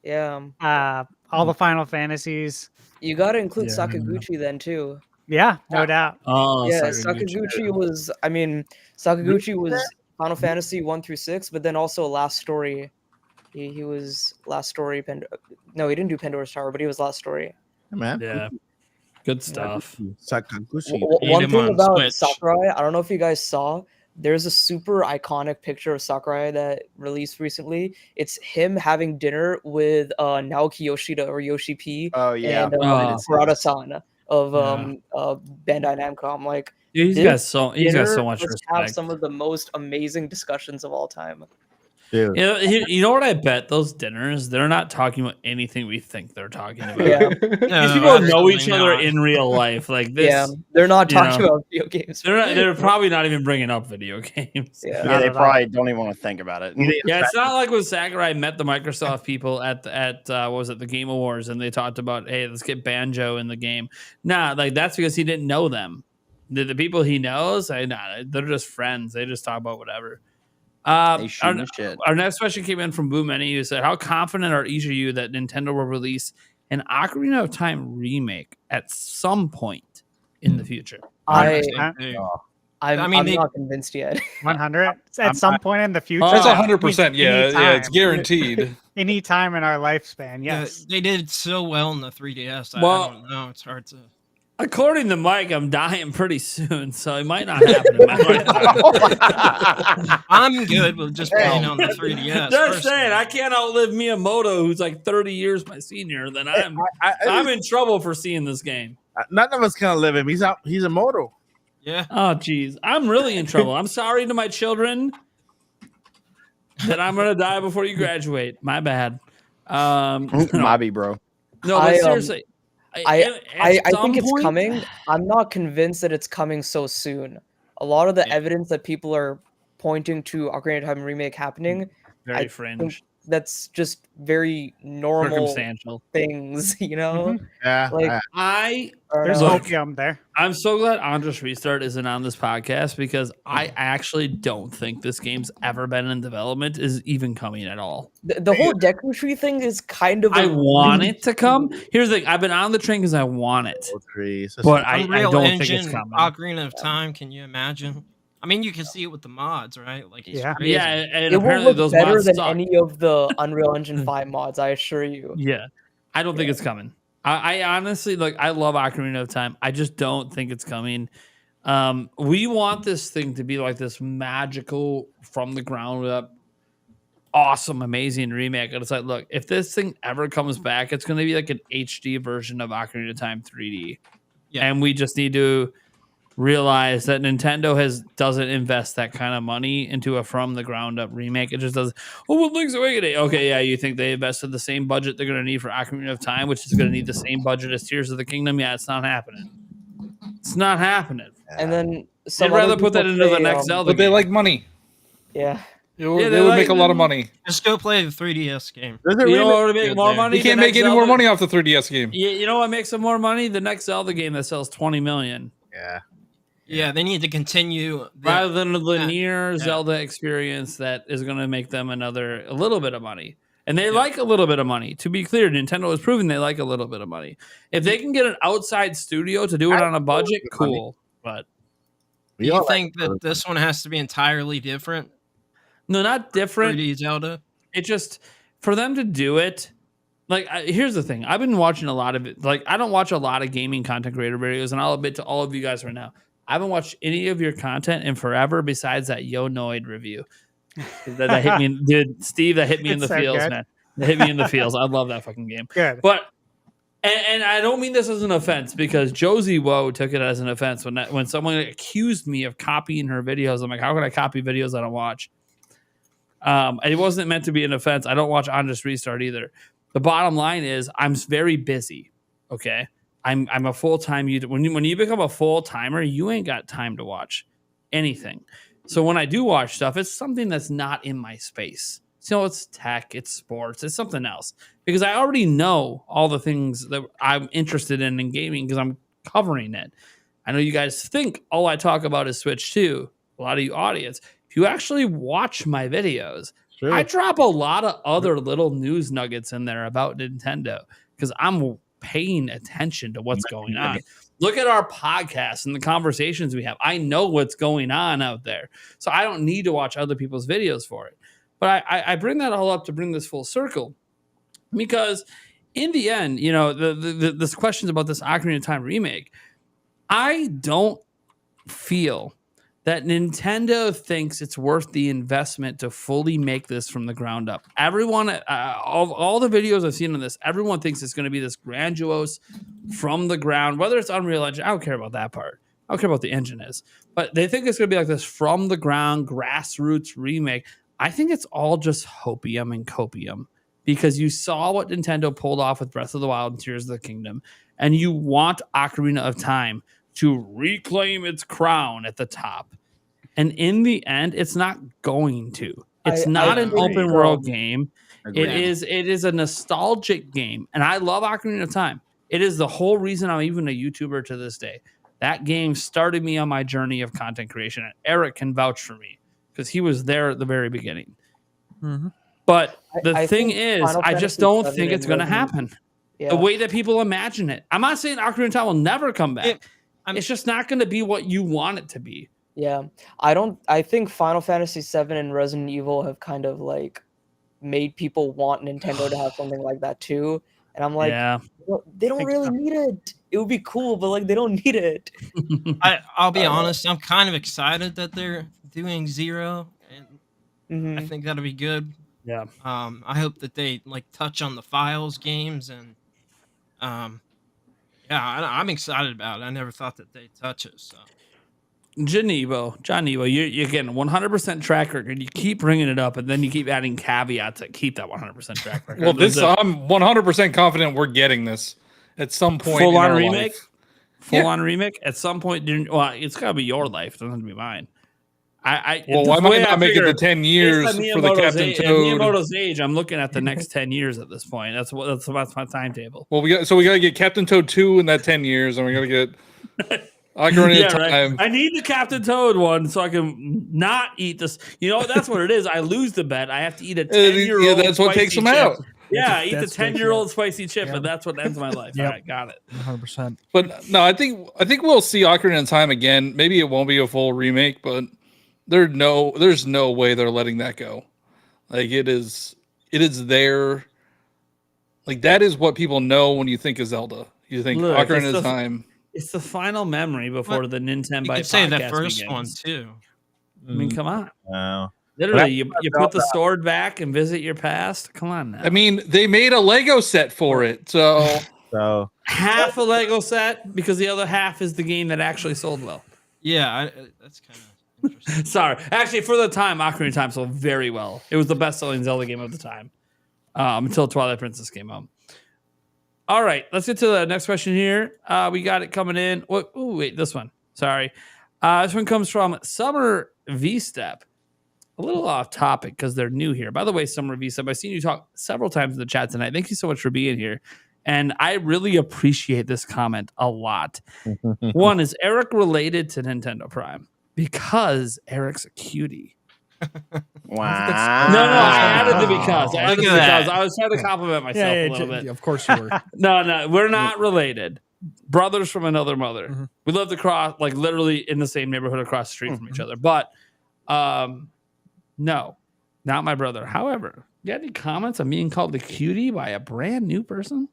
Yeah. All the Final Fantasies. You got to include Yeah. Sakaguchi then too. Yeah, no doubt. Oh, Yeah, Sakaguchi. Sakaguchi was. I mean, Sakaguchi was Final Fantasy 1 through 6, but then also Last Story. He was Last Story. No, he didn't do Pandora's Tower, but he was Last Story. Hey, man. Yeah. Good stuff. Sakaguchi. Ate One him thing on about Switch. Sakurai, I don't know if you guys saw. There's a super iconic picture of Sakurai that released recently. It's him having dinner with Naoki Yoshida or Yoshi P Oh yeah. and I did see Kurata-san of Yeah. Bandai Namco. I'm like, Yeah, he's this got so dinner much must have respect. some of the most amazing discussions of all time. Dude. You know what I bet those dinners, they're not talking about anything we think they're talking about. Yeah. These people know each other in real life. Like this, Yeah, they're not you talking know, about video games. they're probably not even bringing up video games. Yeah. Yeah, they Not at all. probably don't even want to think about it. Yeah, it's not like when Sakurai met the Microsoft people at what was it, the Game Awards, and they talked about, hey, let's get Banjo in the game. Nah, like that's because he didn't know them. The people he knows, they're just friends. They just talk about whatever. They shoot the shit. Our next question came in from Boo Many, who said, "How confident are each of you that Nintendo will release an Ocarina of Time remake at some point in the future?" I'm I mean, not convinced yet. 100 at some point in the future. That's Oh, 100%. Yeah, yeah, it's Anytime. guaranteed. Any time in our lifespan, yes. They did so well in the 3DS. Well- I don't know. It's hard to. According to Mike, I'm dying pretty soon, so it might not happen in my lifetime. I'm good with just playing on the 3DS. Just saying, personally. I can't outlive Miyamoto, who's like 30 years my senior. Then I'm in trouble for seeing this game. None of us can live him. He's out. He's immortal. Yeah. Oh, geez, I'm really in trouble. I'm sorry to my children that I'm gonna die before you graduate. My bad. Mobby, bro. No, but seriously, I at some think it's point- coming. I'm not convinced that it's coming so soon. A lot of the evidence that people are pointing to Ocarina of Time remake happening, Very I fringe, think that's just very normal circumstantial. things, you know? Yeah. Like, I There's Look. opium there. I'm so glad Andres Restart isn't on this podcast because I actually don't think this game's ever been in development, is even coming at all. the whole Deku Tree thing is kind of. I want it to come. Here's the thing: I've been on the train because I want it, but I Unreal don't Engine, think it's coming. Ocarina of Time. Can you imagine? I mean, you can see it with the mods, right? Like, it's crazy. Yeah, and It will apparently look those better mods than suck. any of the Unreal Engine 5 mods, I assure you. Yeah, I don't think it's coming. I honestly, like, I love Ocarina of Time. I just don't think it's coming. We want this thing to be like this magical, from the ground up, awesome, amazing remake. And it's like, look, if this thing ever comes back, it's going to be like an HD version of Ocarina of Time 3D. Yeah. And we just need to realize that Nintendo doesn't invest that kind of money into a from the ground up remake. It just does. Oh, well, Link's Awakening. Okay, yeah, you think they invested the same budget they're going to need for Ocarina of Time, which is going to need the same budget as Tears of the Kingdom? Yeah, it's not happening. It's not happening. And then They'd some rather other put that people into the say, next Zelda But they game. like money. Yeah. They would they like make a lot of money. Just go play the 3DS game. You know what would make Good more there. money? You can't The make next any more Zelda- money off the 3DS game. You know what makes them more money? The next Zelda game that sells 20 million. Yeah. Yeah, they need to continue. Rather than a linear Zelda experience that is going to make them a little bit of money. And they like a little bit of money. To be clear, Nintendo has proven they like a little bit of money. If they can get an outside studio to do it on a budget, cool. But Do you think that this one has to be entirely different? no, not different. 3D Zelda? It just, for them to do it, like, here's the thing. I've been watching a lot of it. Like, I don't watch a lot of gaming content creator videos, and I'll admit to all of you guys right now, I haven't watched any of your content in forever besides that Yo Noid review. that hit me, dude. Steve, that hit me in the It's so feels, good. man. That hit me in the feels. I love that fucking game. Good. But And I don't mean this as an offense because Josie Woe took it as an offense when someone accused me of copying her videos. I'm like, how can I copy videos I don't watch? It wasn't meant to be an offense. I don't watch On Just Restart either. The bottom line is I'm very busy. Okay. I'm a full-time YouTuber. When you become a full-timer, you ain't got time to watch anything. So when I do watch stuff, it's something that's not in my space. So it's tech, it's sports, it's something else. Because I already know all the things that I'm interested in gaming because I'm covering it. I know you guys think all I talk about is Switch 2. A lot of you audience. If you actually watch my videos, Sure. I drop a lot of other little news nuggets in there about Nintendo because I'm paying attention to what's going on. Look at our podcast and the conversations we have. I know what's going on out there. So I don't need to watch other people's videos for it. But I bring that all up to bring this full circle because in the end, you know, this questions about this Ocarina of Time remake, I don't feel that Nintendo thinks it's worth the investment to fully make this from the ground up. Everyone, all the videos I've seen on this, everyone thinks it's going to be this grandiose from the ground, whether it's Unreal Engine. I don't care about that part. I don't care about the engine is, but they think it's going to be like this from the ground grassroots remake. I think it's all just hopium and copium because you saw what Nintendo pulled off with Breath of the Wild and Tears of the Kingdom, and you want Ocarina of Time to reclaim its crown at the top. And in the end, it's not going to. It's not an open world game. It is a nostalgic game. And I love Ocarina of Time. It is the whole reason I'm even a YouTuber to this day. That game started me on my journey of content creation. And Eric can vouch for me because he was there at the very beginning. Mhm. But the I thing think is, Final I just Fantasy don't VII think it's and going to Resident- happen. Yeah. The way that people imagine it. I'm not saying Ocarina of Time will never come back. It's just not going to be what you want it to be. Yeah, I think Final Fantasy VII and Resident Evil have kind of like made people want Nintendo to have something like that too. And I'm like, yeah, well, they don't really need it. It would be cool, but like they don't need it. I'll be honest. I'm kind of excited that they're doing Zero, and I Mhm. think that'll be good. Yeah. I hope that they like touch on the Files games, and yeah, I'm excited about it. I never thought that they'd touch it. So John Evo, you're getting 100% track record. You keep bringing it up, and then you keep adding caveats that keep that 100% track record. Well, I'm 100% confident we're getting this at some point. Full in on our remake. life. Full on remake at some point. Well, it's gotta be your life. It doesn't have to be mine. Well, I might not make it to 10 years for the Captain At Toad. Miyamoto's age, I'm looking at the next 10 years at this point. That's my timetable. Well, we got to get Captain Toad 2 in that 10 years, and we got to get Ocarina of Time. I need the Captain Toad one so I can not eat this. You know, that's what it is. I lose the bet. I have to eat a 10-year-old. Yeah, that's what takes them out. Yeah, eat the That's 10-year-old spicy chip, Yeah. and that's what ends my life. Yep. All right, got it. 100%. But no, I think we'll see Ocarina of Time again. Maybe it won't be a full remake, but there's no way they're letting that go. Like it is there. Like that is what people know when you think of Zelda. You think Look, Ocarina of Time. It's the final memory before What? the Nintenbyte you could say that podcast first begins. one too. I mean, come on. Wow. Literally, you put the sword back and visit your past. Come on now. I mean, they made a Lego set for it, so So half a Lego set because the other half is the game that actually sold well. Yeah, that's kind of interesting. Sorry. Actually, for the time, Ocarina of Time sold very well. It was the best-selling Zelda game of the time until Twilight Princess came out. All right, let's get to the next question here. We got it coming in. Wait, this one. Sorry. This one comes from Summer V-Step. A little off topic because they're new here. By the way, Summer V-Step, I've seen you talk several times in the chat tonight. Thank you so much for being here. And I really appreciate this comment a lot. One, is Eric related to Nintendo Prime? Because Eric's a cutie. Wow. No, I added the because. Look at that. I was trying to compliment myself a little bit. Of course you were. No, we're not related. Brothers from another mother. Mhm. We lived across, like literally in the same neighborhood across the street from each other. But no, not my brother. However, you got any comments on being called the cutie by a brand new person?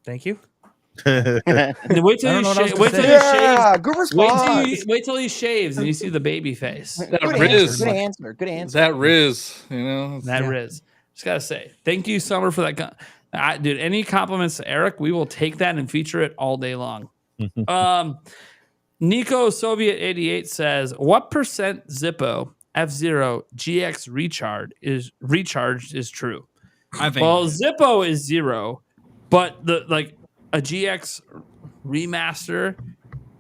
Thank you. Wait till I don't know what I was gonna wait till say. he Yeah, shaves. good response. Wait till he shaves and you see the baby face. That Good Riz. answer. Good answer. Good answer. That Riz, you know. That Yeah. Riz. Just gotta say, thank you, Summer, for that. Dude, any compliments to Eric, we will take that and feature it all day long. Nico Soviet 88 says, what percent Zippo F-Zero GX recharged is true? Well, Zippo is 0, but a GX remaster,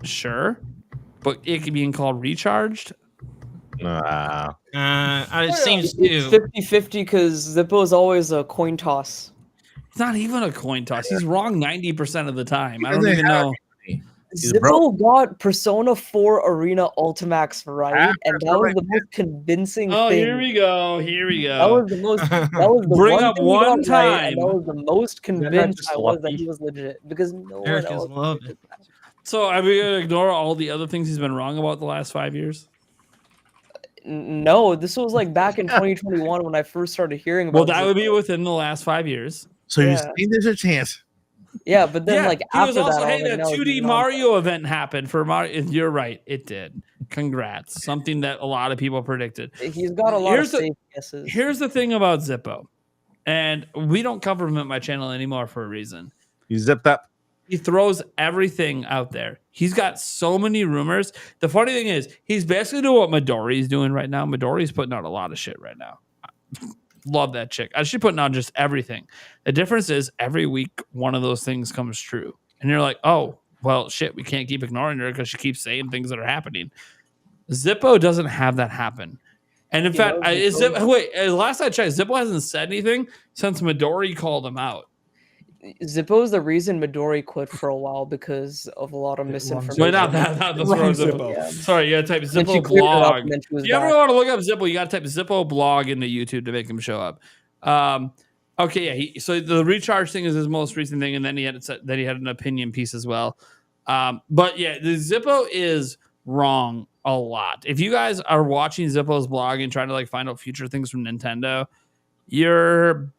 sure, but it can be called recharged. It seems it's to 50-50 because Zippo is always a coin toss. It's not even a coin toss. He's wrong 90% of the time. I don't even know. Zippo got Persona 4 Arena Ultimax right, and that was the most convincing Oh, thing. here we go. That was the most. That was the Bring one up thing he one got right, and time. that was the most convinced just I was that lucky? he was legit because no Eric one is else. loved it. So are we going to ignore all the other things he's been wrong about the last 5 years? No, this was like back in 2021 when I first started hearing about. Well, that would be Zippo. within the last 5 years. So you're Yeah. saying there's a chance. Yeah, but then like he was after also, that, I hey, was the like, no, 2D no. Mario event happened for Mario. You're right, it did. Congrats, something that a lot of people predicted. He's got a lot Here's of the- safe guesses. Here's the thing about Zippo, and we don't cover him at my channel anymore for a reason. You zipped up. He throws everything out there. He's got so many rumors. The funny thing is, he's basically doing what Midori's doing right now. Midori's putting out a lot of shit right now. Love that chick. She's putting out just everything. The difference is every week one of those things comes true. And you're like, oh, well, shit, we can't keep ignoring her because she keeps saying things that are happening. Zippo doesn't have that happen. And in fact, last I checked, Zippo hasn't said anything since Midori called him out. Zippo is the reason Midori quit for a while because of a lot of misinformation. Wait, not the Wrong Zippo. Zippo. Yeah. Sorry, you gotta type Then she Zippo cleared it up blog. and then she was If you ever back. want to look up Zippo, you gotta type Zippo blog into YouTube to make him show up. Okay, yeah. So the recharge thing is his most recent thing, and then he had an opinion piece as well. But yeah, the Zippo is wrong a lot. If you guys are watching Zippo's blog and trying to find out future things from Nintendo, you're,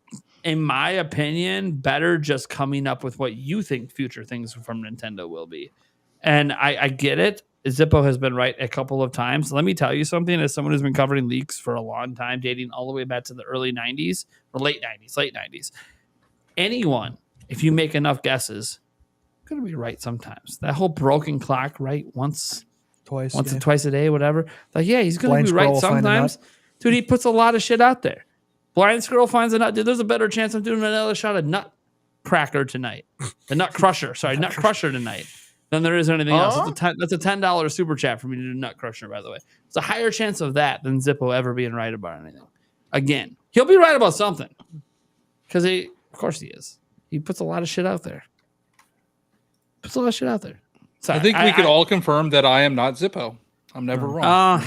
in my opinion, better just coming up with what you think future things from Nintendo will be. And I get it. Zippo has been right a couple of times. Let me tell you something. As someone who's been covering leaks for a long time, dating all the way back to the early 90s or late 90s, anyone, if you make enough guesses, going to be right sometimes. That whole broken clock, right? Once or twice a day, whatever. Yeah, he's going to be right sometimes. Dude, he puts a lot of shit out there. Blind Squirrel finds a nut. Dude, there's a better chance I'm doing another shot of Nutcracker tonight. The Nut Crusher. Sorry, Nut Crusher tonight. Than there is anything else. That's a $10 super chat for me to do Nut Crusher, by the way. It's a higher chance of that than Zippo ever being right about anything. Again, he'll be right about something. Because of course he is. He puts a lot of shit out there. Sorry, I think we could all confirm that I am not Zippo. I'm never wrong.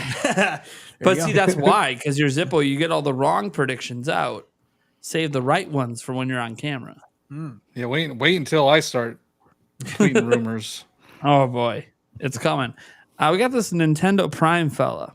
But see, that's why. Because you're Zippo, you get all the wrong predictions out. Save the right ones for when you're on camera. Yeah, wait until I start tweeting rumors. Oh boy, it's coming. We got this Nintendo Prime fella.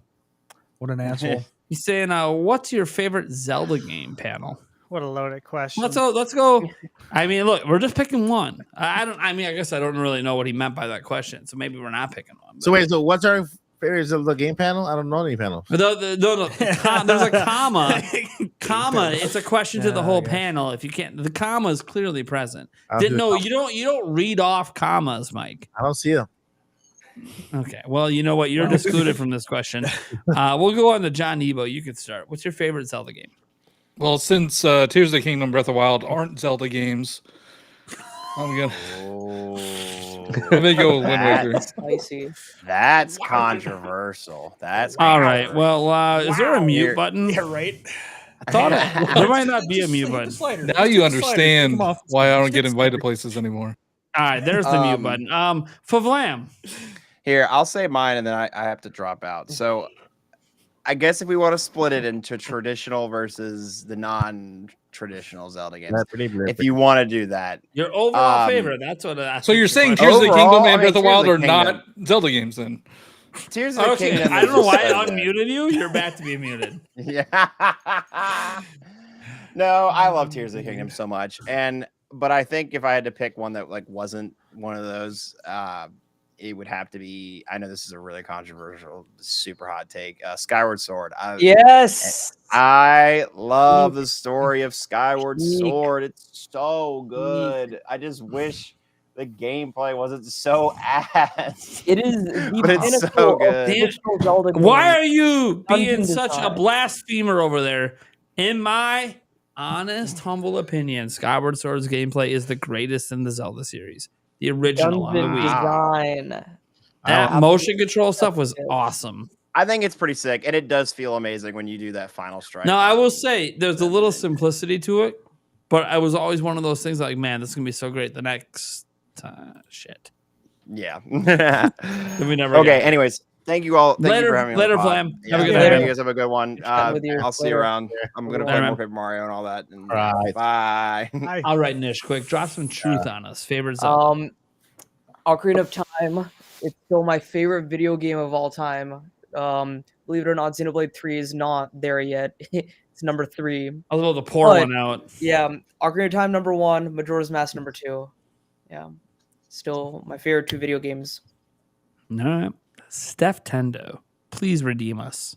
What an asshole. He's saying, what's your favorite Zelda game, panel? What a loaded question. Let's go. I mean, look, we're just picking one. I guess I don't really know what he meant by that question, so maybe we're not picking one. So wait, so what's our favorite Zelda game panel? I don't know any panels. No. There's a comma. Comma. It's a question to the whole panel. If you can't, the comma is clearly present. You don't read off commas, Mike. I don't see them. Okay. Well, you know what? You're excluded from this question. We'll go on to John Nebo. You can start. What's your favorite Zelda game? Well, since Tears of the Kingdom, Breath of the Wild aren't Zelda games, I'm gonna go with Wind Waker. Spicy. That's controversial. That's All right. Well, is there a mute button? Yeah, right. I thought there might not be a mute button. Now you understand why I don't get invited places anymore. All right. There's the mute button. Favlam. Here, I'll say mine, and then I have to drop out. So, I guess if we want to split it into traditional versus the non-traditional Zelda games, if you want to do that, Your overall favorite. That's what. So you're saying Tears Tears of the Kingdom Overall, and Breath of the Tears Wild of are the not Zelda games then? Tears of the Okay, Kingdom. I don't know is why just I so good. unmuted you. You're back to be muted. Yeah. No, I love Tears of the Kingdom so much, but I think if I had to pick one that wasn't one of those, it would have to be. I know this is a really controversial, super hot take. Skyward Sword. Yes. I love the story of Skyward Peak. Sword. It's so good. I just wish the gameplay wasn't so ass. It is the But it's so pinnacle of good. traditional Zelda Why games. are you being Dungeon such a design. blasphemer over there? In my honest, humble opinion, Skyward Sword's gameplay is the greatest in the Zelda series. The original on the Dungeon Wii. design. That Wow. motion control stuff was Yes. awesome. I think it's pretty sick, and it does feel amazing when you do that final strike. Now, I will say there's a little simplicity to it, but I was always one of those things like, man, this is going to be so great the next time. Shit. Yeah. Then we never Okay. got it. Anyways, thank you all. Thank you for having me. Later, on the pod. Flam. Yeah, Have a good yeah, night. you guys have a good one. Chat with you I'll see you later. around. I'm gonna Later, play more man. Paper Mario and all that. And Right. Bye. Hi. All right, Nish, quick, drop some truth on us. Favorite Zelda. Ocarina of Time. It's still my favorite video game of all time. Believe it or not, Xenoblade 3 is not there yet. It's number 3. I was about to pour but- one out. Yeah, Ocarina of Time number 1, Majora's Mask number 2. Yeah, still my favorite 2 video games. No, Steph Tendo, please redeem us.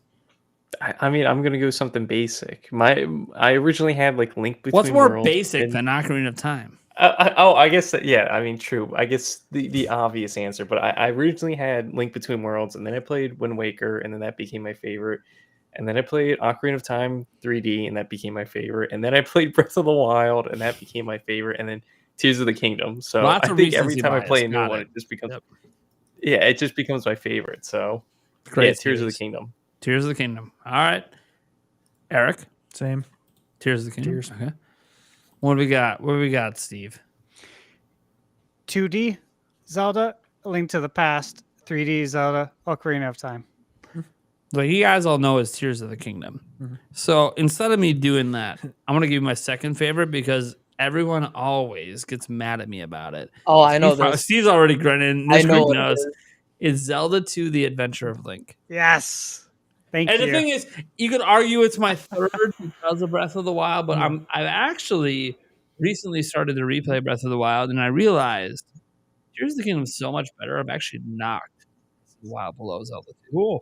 I mean, I'm gonna go something basic. I originally had like Link Between What's more Worlds basic and- than Ocarina of Time? I guess that, yeah. I mean, true. I guess the obvious answer, but I originally had Link Between Worlds, and then I played Wind Waker, and then that became my favorite. And then I played Ocarina of Time 3D, and that became my favorite. And then I played Breath of the Wild, and that became my favorite. And then Tears of the Kingdom. So Lots I of think every recency time I bias. play a new Got one, it. it just becomes Yep. yeah, it just becomes my favorite. So Great yeah, Tears of the series. Kingdom. Tears of the Kingdom. All right, Eric. Same. Tears of the Kingdom. Tears. Okay. What do we got? What do we got, Steve? 2D Zelda, A Link to the Past. 3D Zelda, Ocarina of Time. Like you guys all know is Tears of the Kingdom. So instead of me doing that, I'm gonna give you my second favorite because everyone always gets mad at me about it. Oh, I know Steve- this. Steve's already grinning. I Nish know Creek it knows. is. It's Zelda 2: The Adventure of Link. Yes. Thank And you. the thing is, you could argue it's my third because of Breath of the Wild, but I've actually recently started to replay Breath of the Wild, and I realized Tears of the Kingdom is so much better. I've actually knocked Breath of the Wild below Zelda 2. Oof.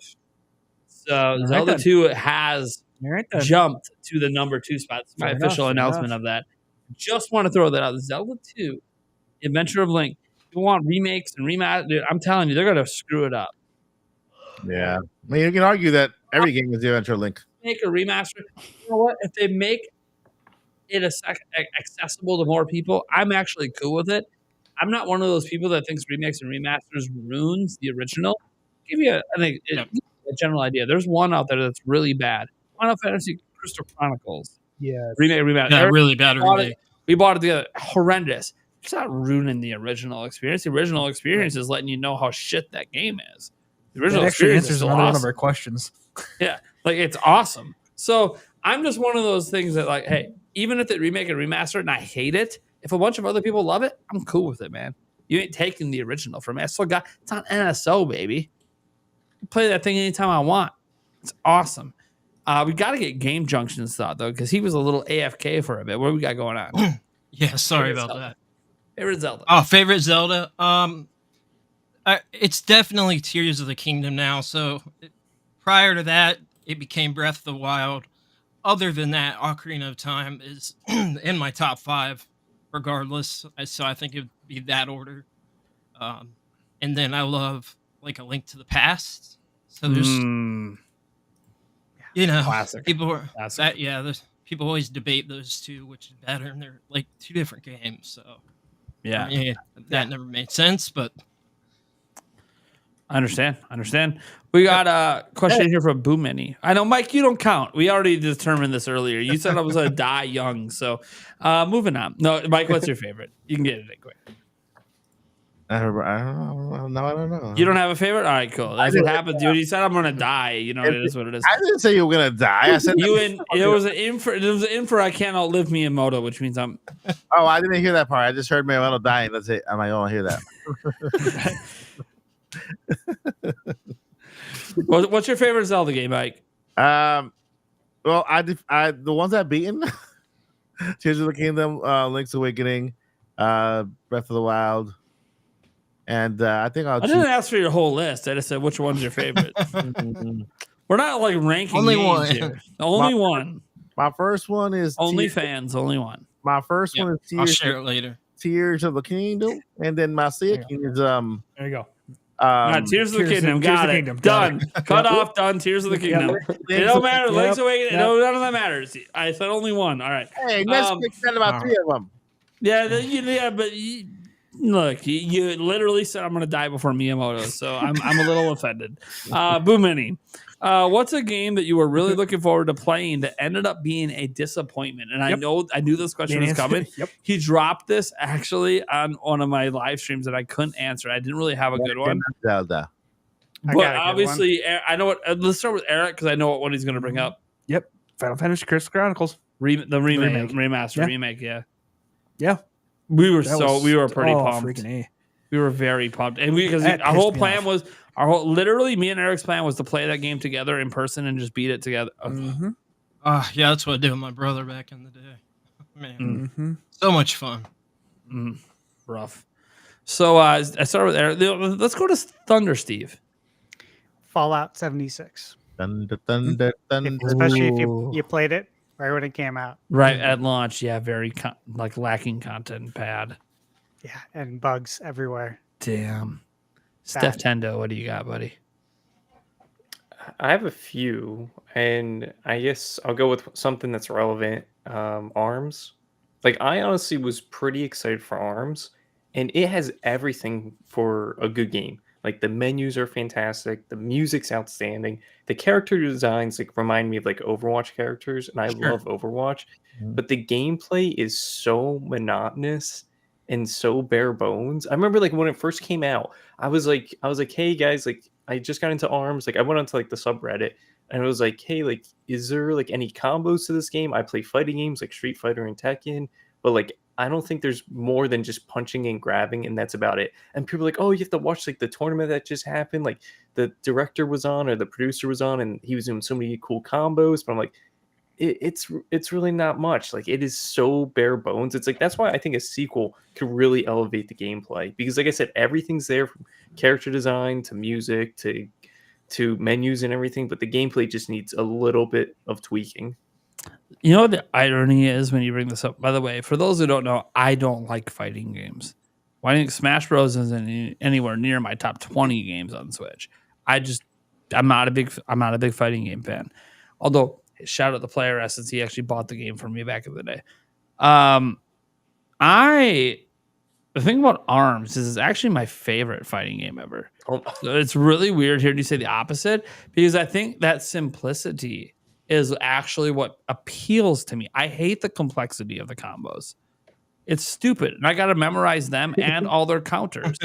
So right Zelda then. 2 has All right then. jumped to the number 2 spot. It's my Fair official enough, fair announcement enough. of that. Just want to throw that out. Zelda 2, The Adventure of Link. You want remakes and remasters? Dude, I'm telling you, they're gonna screw it up. Yeah. I mean, you can argue that every game is the Adventure Link. Make a remaster. You know what? If they make it accessible to more people, I'm actually cool with it. I'm not one of those people that thinks remakes and remasters ruins the original. Give you, a general idea. There's one out there that's really bad. Final Fantasy Crystal Chronicles Yeah. remake, remaster. Yeah, Eric, really bad bought remake. we bought it together. Horrendous. It's not ruining the original experience. The original experience is letting you know how shit that game is. The original That actually experience is answers still another one of awesome. our questions. Like it's awesome. So I'm just one of those things that like, hey, even if they remake and remaster it and I hate it, if a bunch of other people love it, I'm cool with it, man. You ain't taking the original from me. I still got it's on NSO, baby. Play that thing anytime I want. It's awesome. We got to get Game Junction's thought though, because he was a little AFK for a bit. What do we got going on? Yeah, sorry Favorite about Zelda. that. Favorite Zelda. Oh, favorite Zelda. It's definitely Tears of the Kingdom now. So prior to that, it became Breath of the Wild. Other than that, Ocarina of Time is in my top 5, regardless. So I think it would be that order. And then I love like A Link to the Past. So there's, Mm, you know, classic. people are Classic. that. Yeah, there's people always debate those two, which is better, and they're like 2 different games. So Yeah. that never made sense, but. I understand. We got a question here from Boom Mini. I know, Mike, you don't count. We already determined this earlier. You said I was going to die young. So moving on. No, Mike, what's your favorite? You can get it quick. I don't know. No, I don't know. You don't have a favorite? All right, cool. That's what happened, dude. You said I'm going to die. You know, it is what it is. I didn't say you were gonna die. I said It was an infra I can't outlive Miyamoto, which means I'm. Oh, I didn't hear that part. I just heard Miyamoto dying. That's it. I'm like, oh, I hear that. What's your favorite Zelda game, Mike? Well, I the ones I've beaten, Tears of the Kingdom, Link's Awakening, Breath of the Wild. And I think I'll I didn't ask for your whole list. I just said which one's your favorite. We're not like ranking Only games one. here. Only one. My first one is Only fans. Only one. My first Yep, one is I'll share it later. Tears of the Kingdom, and then my second is There you go. Tears of the Kingdom. Got it. Done. Cut off. Done. Tears of the Kingdom. It don't matter. Link's Awakening. None of that matters. I said only one. All right. Hey, next week said about 3 of them. Yeah, but look, you literally said I'm going to die before Miyamoto, so I'm a little offended. Boo Mini. What's a game that you were really looking forward to playing that ended up being a disappointment? And I knew this question was coming. He dropped this actually on one of my live streams that I couldn't answer. I didn't really have a good one. Zelda. But obviously, I know what. Let's start with Eric because I know what one he's going to bring up. Yep. Final Fantasy Crystal Chronicles. Remaster remake. Yeah. We were pretty pumped. Freaking A. We were very pumped, and because our whole plan was literally me and Eric's plan was to play that game together in person and just beat it together. Yeah, that's what I did with my brother back in the day. Man, so much fun. Rough. So I started with Eric. Let's go to Thunder, Steve. Fallout 76. Thunder, thunder, thunder. Especially if you played it right when it came out. Right at launch, yeah, very lacking content, bad. Yeah, and bugs everywhere. Damn. Steph Tendo, what do you got, buddy? I have a few, and I guess I'll go with something that's relevant. ARMS. Like, I honestly was pretty excited for ARMS, and it has everything for a good game. Like, the menus are fantastic, the music's outstanding, the character designs like remind me of like Overwatch characters, and I love Overwatch, but the gameplay is so monotonous and so bare bones. I remember like when it first came out, I was like, hey guys, like I just got into ARMS. Like I went onto like the subreddit and it was like, hey, like, is there like any combos to this game? I play fighting games like Street Fighter and Tekken, but like I don't think there's more than just punching and grabbing, and that's about it. And people are like, oh, you have to watch like the tournament that just happened. Like the director was on or the producer was on, and he was doing so many cool combos. But I'm like, it's really not much. Like it is so bare bones. It's like that's why I think a sequel could really elevate the gameplay, because like I said, everything's there from character design to music to menus and everything, but the gameplay just needs a little bit of tweaking. You know what the irony is when you bring this up? By the way, for those who don't know, I don't like fighting games. Why think Smash Bros isn't anywhere near my top 20 games on Switch? I'm not a big fighting game fan. Although shout out the player since he actually bought the game for me back in the day. The thing about ARMS is it's actually my favorite fighting game ever. So it's really weird hearing you say the opposite, because I think that simplicity is actually what appeals to me. I hate the complexity of the combos. It's stupid. And I got to memorize them and all their counters.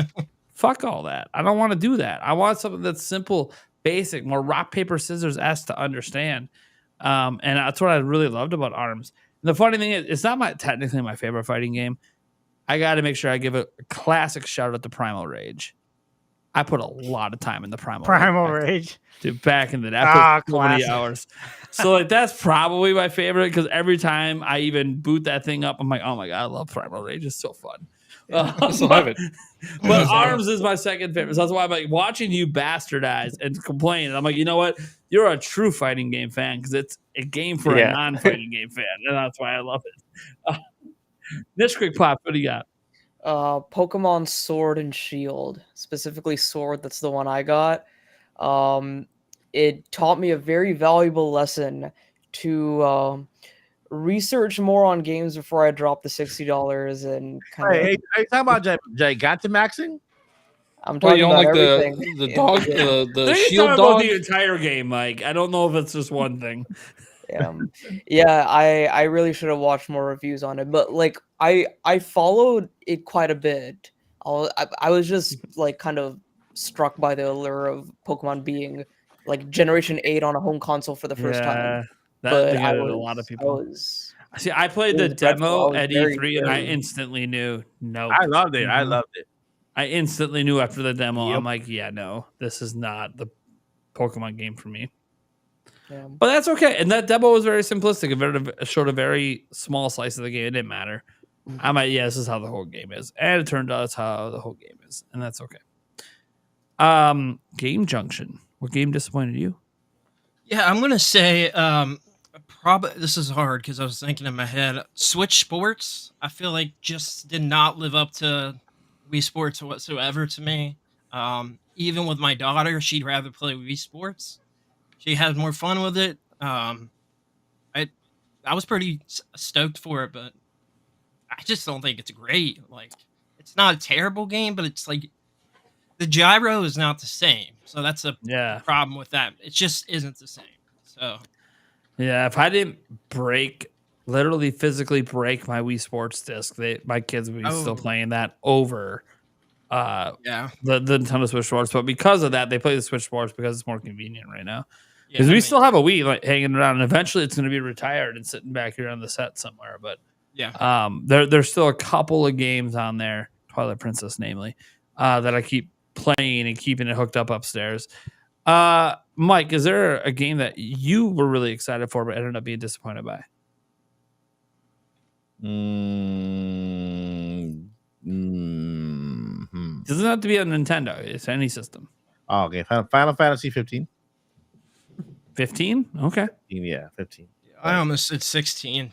Fuck all that. I don't want to do that. I want something that's simple, basic, more rock, paper, scissors-esque to understand. And that's what I really loved about ARMS. And the funny thing is, it's not technically my favorite fighting game. I got to make sure I give a classic shout out to Primal Rage. I put a lot of time in the Primal Rage. Dude, back in the day, I put so many hours. So like that's probably my favorite, because every time I even boot that thing up, I'm like, oh my god, I love Primal Rage. It's so fun. I still have it. But ARMS is my second favorite. So that's why I'm like watching you bastardize and complain. And I'm like, you know what? You're a true fighting game fan, because it's a game for a non-fighting game fan, and that's why I love it. Niche Quick Pop, what do you got? Pokemon Sword and Shield, specifically Sword. That's the one I got. It taught me a very valuable lesson to research more on games before I drop the $60 and kind of. Hey, are you talking about Gigantamaxing? I'm talking about like everything. the dog, the shield about dog. The entire game, Mike. I don't know if it's just one thing. Yeah, I really should have watched more reviews on it, but like I followed it quite a bit. I was just like kind of struck by the allure of Pokemon being like Generation 8 on a home console for the first time. But a lot of people. I played the demo at E3 and I instantly knew no. I loved it. I loved it. I instantly knew after the demo. I'm like, yeah, no, this is not the Pokemon game for me. Yeah. But that's okay. And that demo was very simplistic. It showed a very small slice of the game. It didn't matter. I might, yeah, this is how the whole game is. And it turned out that's how the whole game is. And that's okay. Game Junction. What game disappointed you? Yeah, I'm gonna say probably this is hard because I was thinking in my head. Switch Sports, I feel like just did not live up to Wii Sports whatsoever to me. Even with my daughter, she'd rather play Wii Sports. She had more fun with it. I was pretty stoked for it, but I just don't think it's great. Like, it's not a terrible game, but it's like the gyro is not the same. So that's a problem with that. It just isn't the same. So yeah, if I didn't literally physically break my Wii Sports disc, my kids would be still playing that over the Nintendo Switch Sports. But because of that, they play the Switch Sports because it's more convenient right now. Because we still have a Wii like hanging around, and eventually it's going to be retired and sitting back here on the set somewhere. But there's still a couple of games on there, Twilight Princess namely, that I keep playing and keeping it hooked up upstairs. Mike, is there a game that you were really excited for but ended up being disappointed by? Doesn't have to be a Nintendo. It's any system. Oh, okay. Final Fantasy 15. 15? Okay. Yeah, 15. I almost said 16.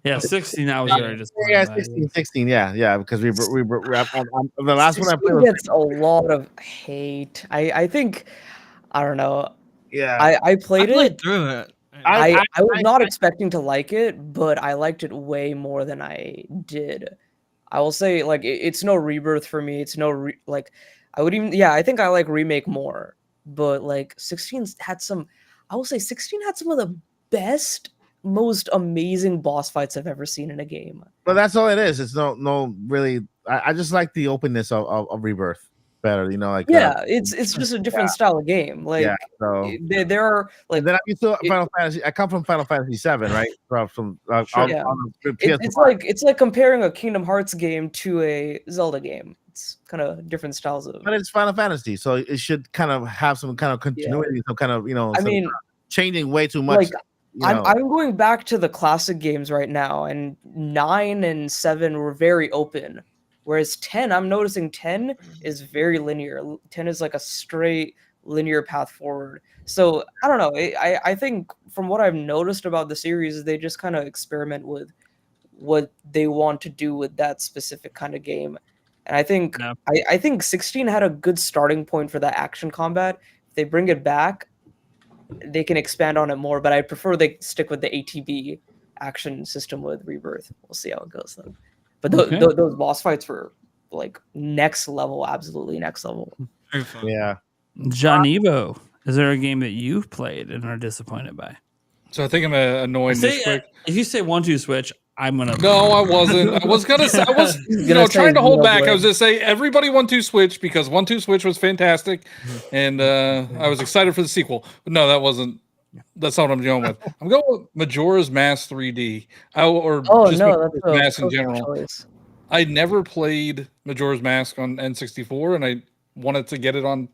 Yeah, 16. I was very disappointed. Yeah, 16. Yeah, because we the last one I played was gets a lot of hate. I think I don't know. Yeah, I played it through it. I was not expecting to like it, but I liked it way more than I did. I will say, like, it's no Rebirth for me. It's no I would even I think I like Remake more, but like 16 had some. I will say 16 had some of the best, most amazing boss fights I've ever seen in a game. But that's all it is. It's no really. I just like the openness of Rebirth better. You know, like it's just a different style of game. Like so there are like. Then Final Fantasy. I come from Final Fantasy 7, right? It's like comparing a Kingdom Hearts game to a Zelda game. It's kind of different styles of. But it's Final Fantasy, so it should kind of have some kind of continuity, some kind of changing way too much. Like, I'm going back to the classic games right now, and 9 and 7 were very open, whereas 10, I'm noticing 10 is very linear. 10 is like a straight linear path forward. So I don't know. I think from what I've noticed about the series is they just kind of experiment with what they want to do with that specific kind of game. And I think I think 16 had a good starting point for the action combat. If they bring it back, they can expand on it more, but I prefer they stick with the ATB action system with Rebirth. We'll see how it goes though. But those boss fights were like next level, absolutely next level. Very fun. Yeah. John Evo, is there a game that you've played and are disappointed by? So I think I'm annoying this quick. If you say 1-2 Switch, I'm gonna. No, I wasn't. I was gonna say. I was, trying to hold back. I was just say everybody 1-2 Switch because 1-2 Switch was fantastic, and I was excited for the sequel. But no, that wasn't. That's not what I'm going with. I'm going with Majora's Mask 3D, Mask in general. Choice. I never played Majora's Mask on N64, and I wanted to get it on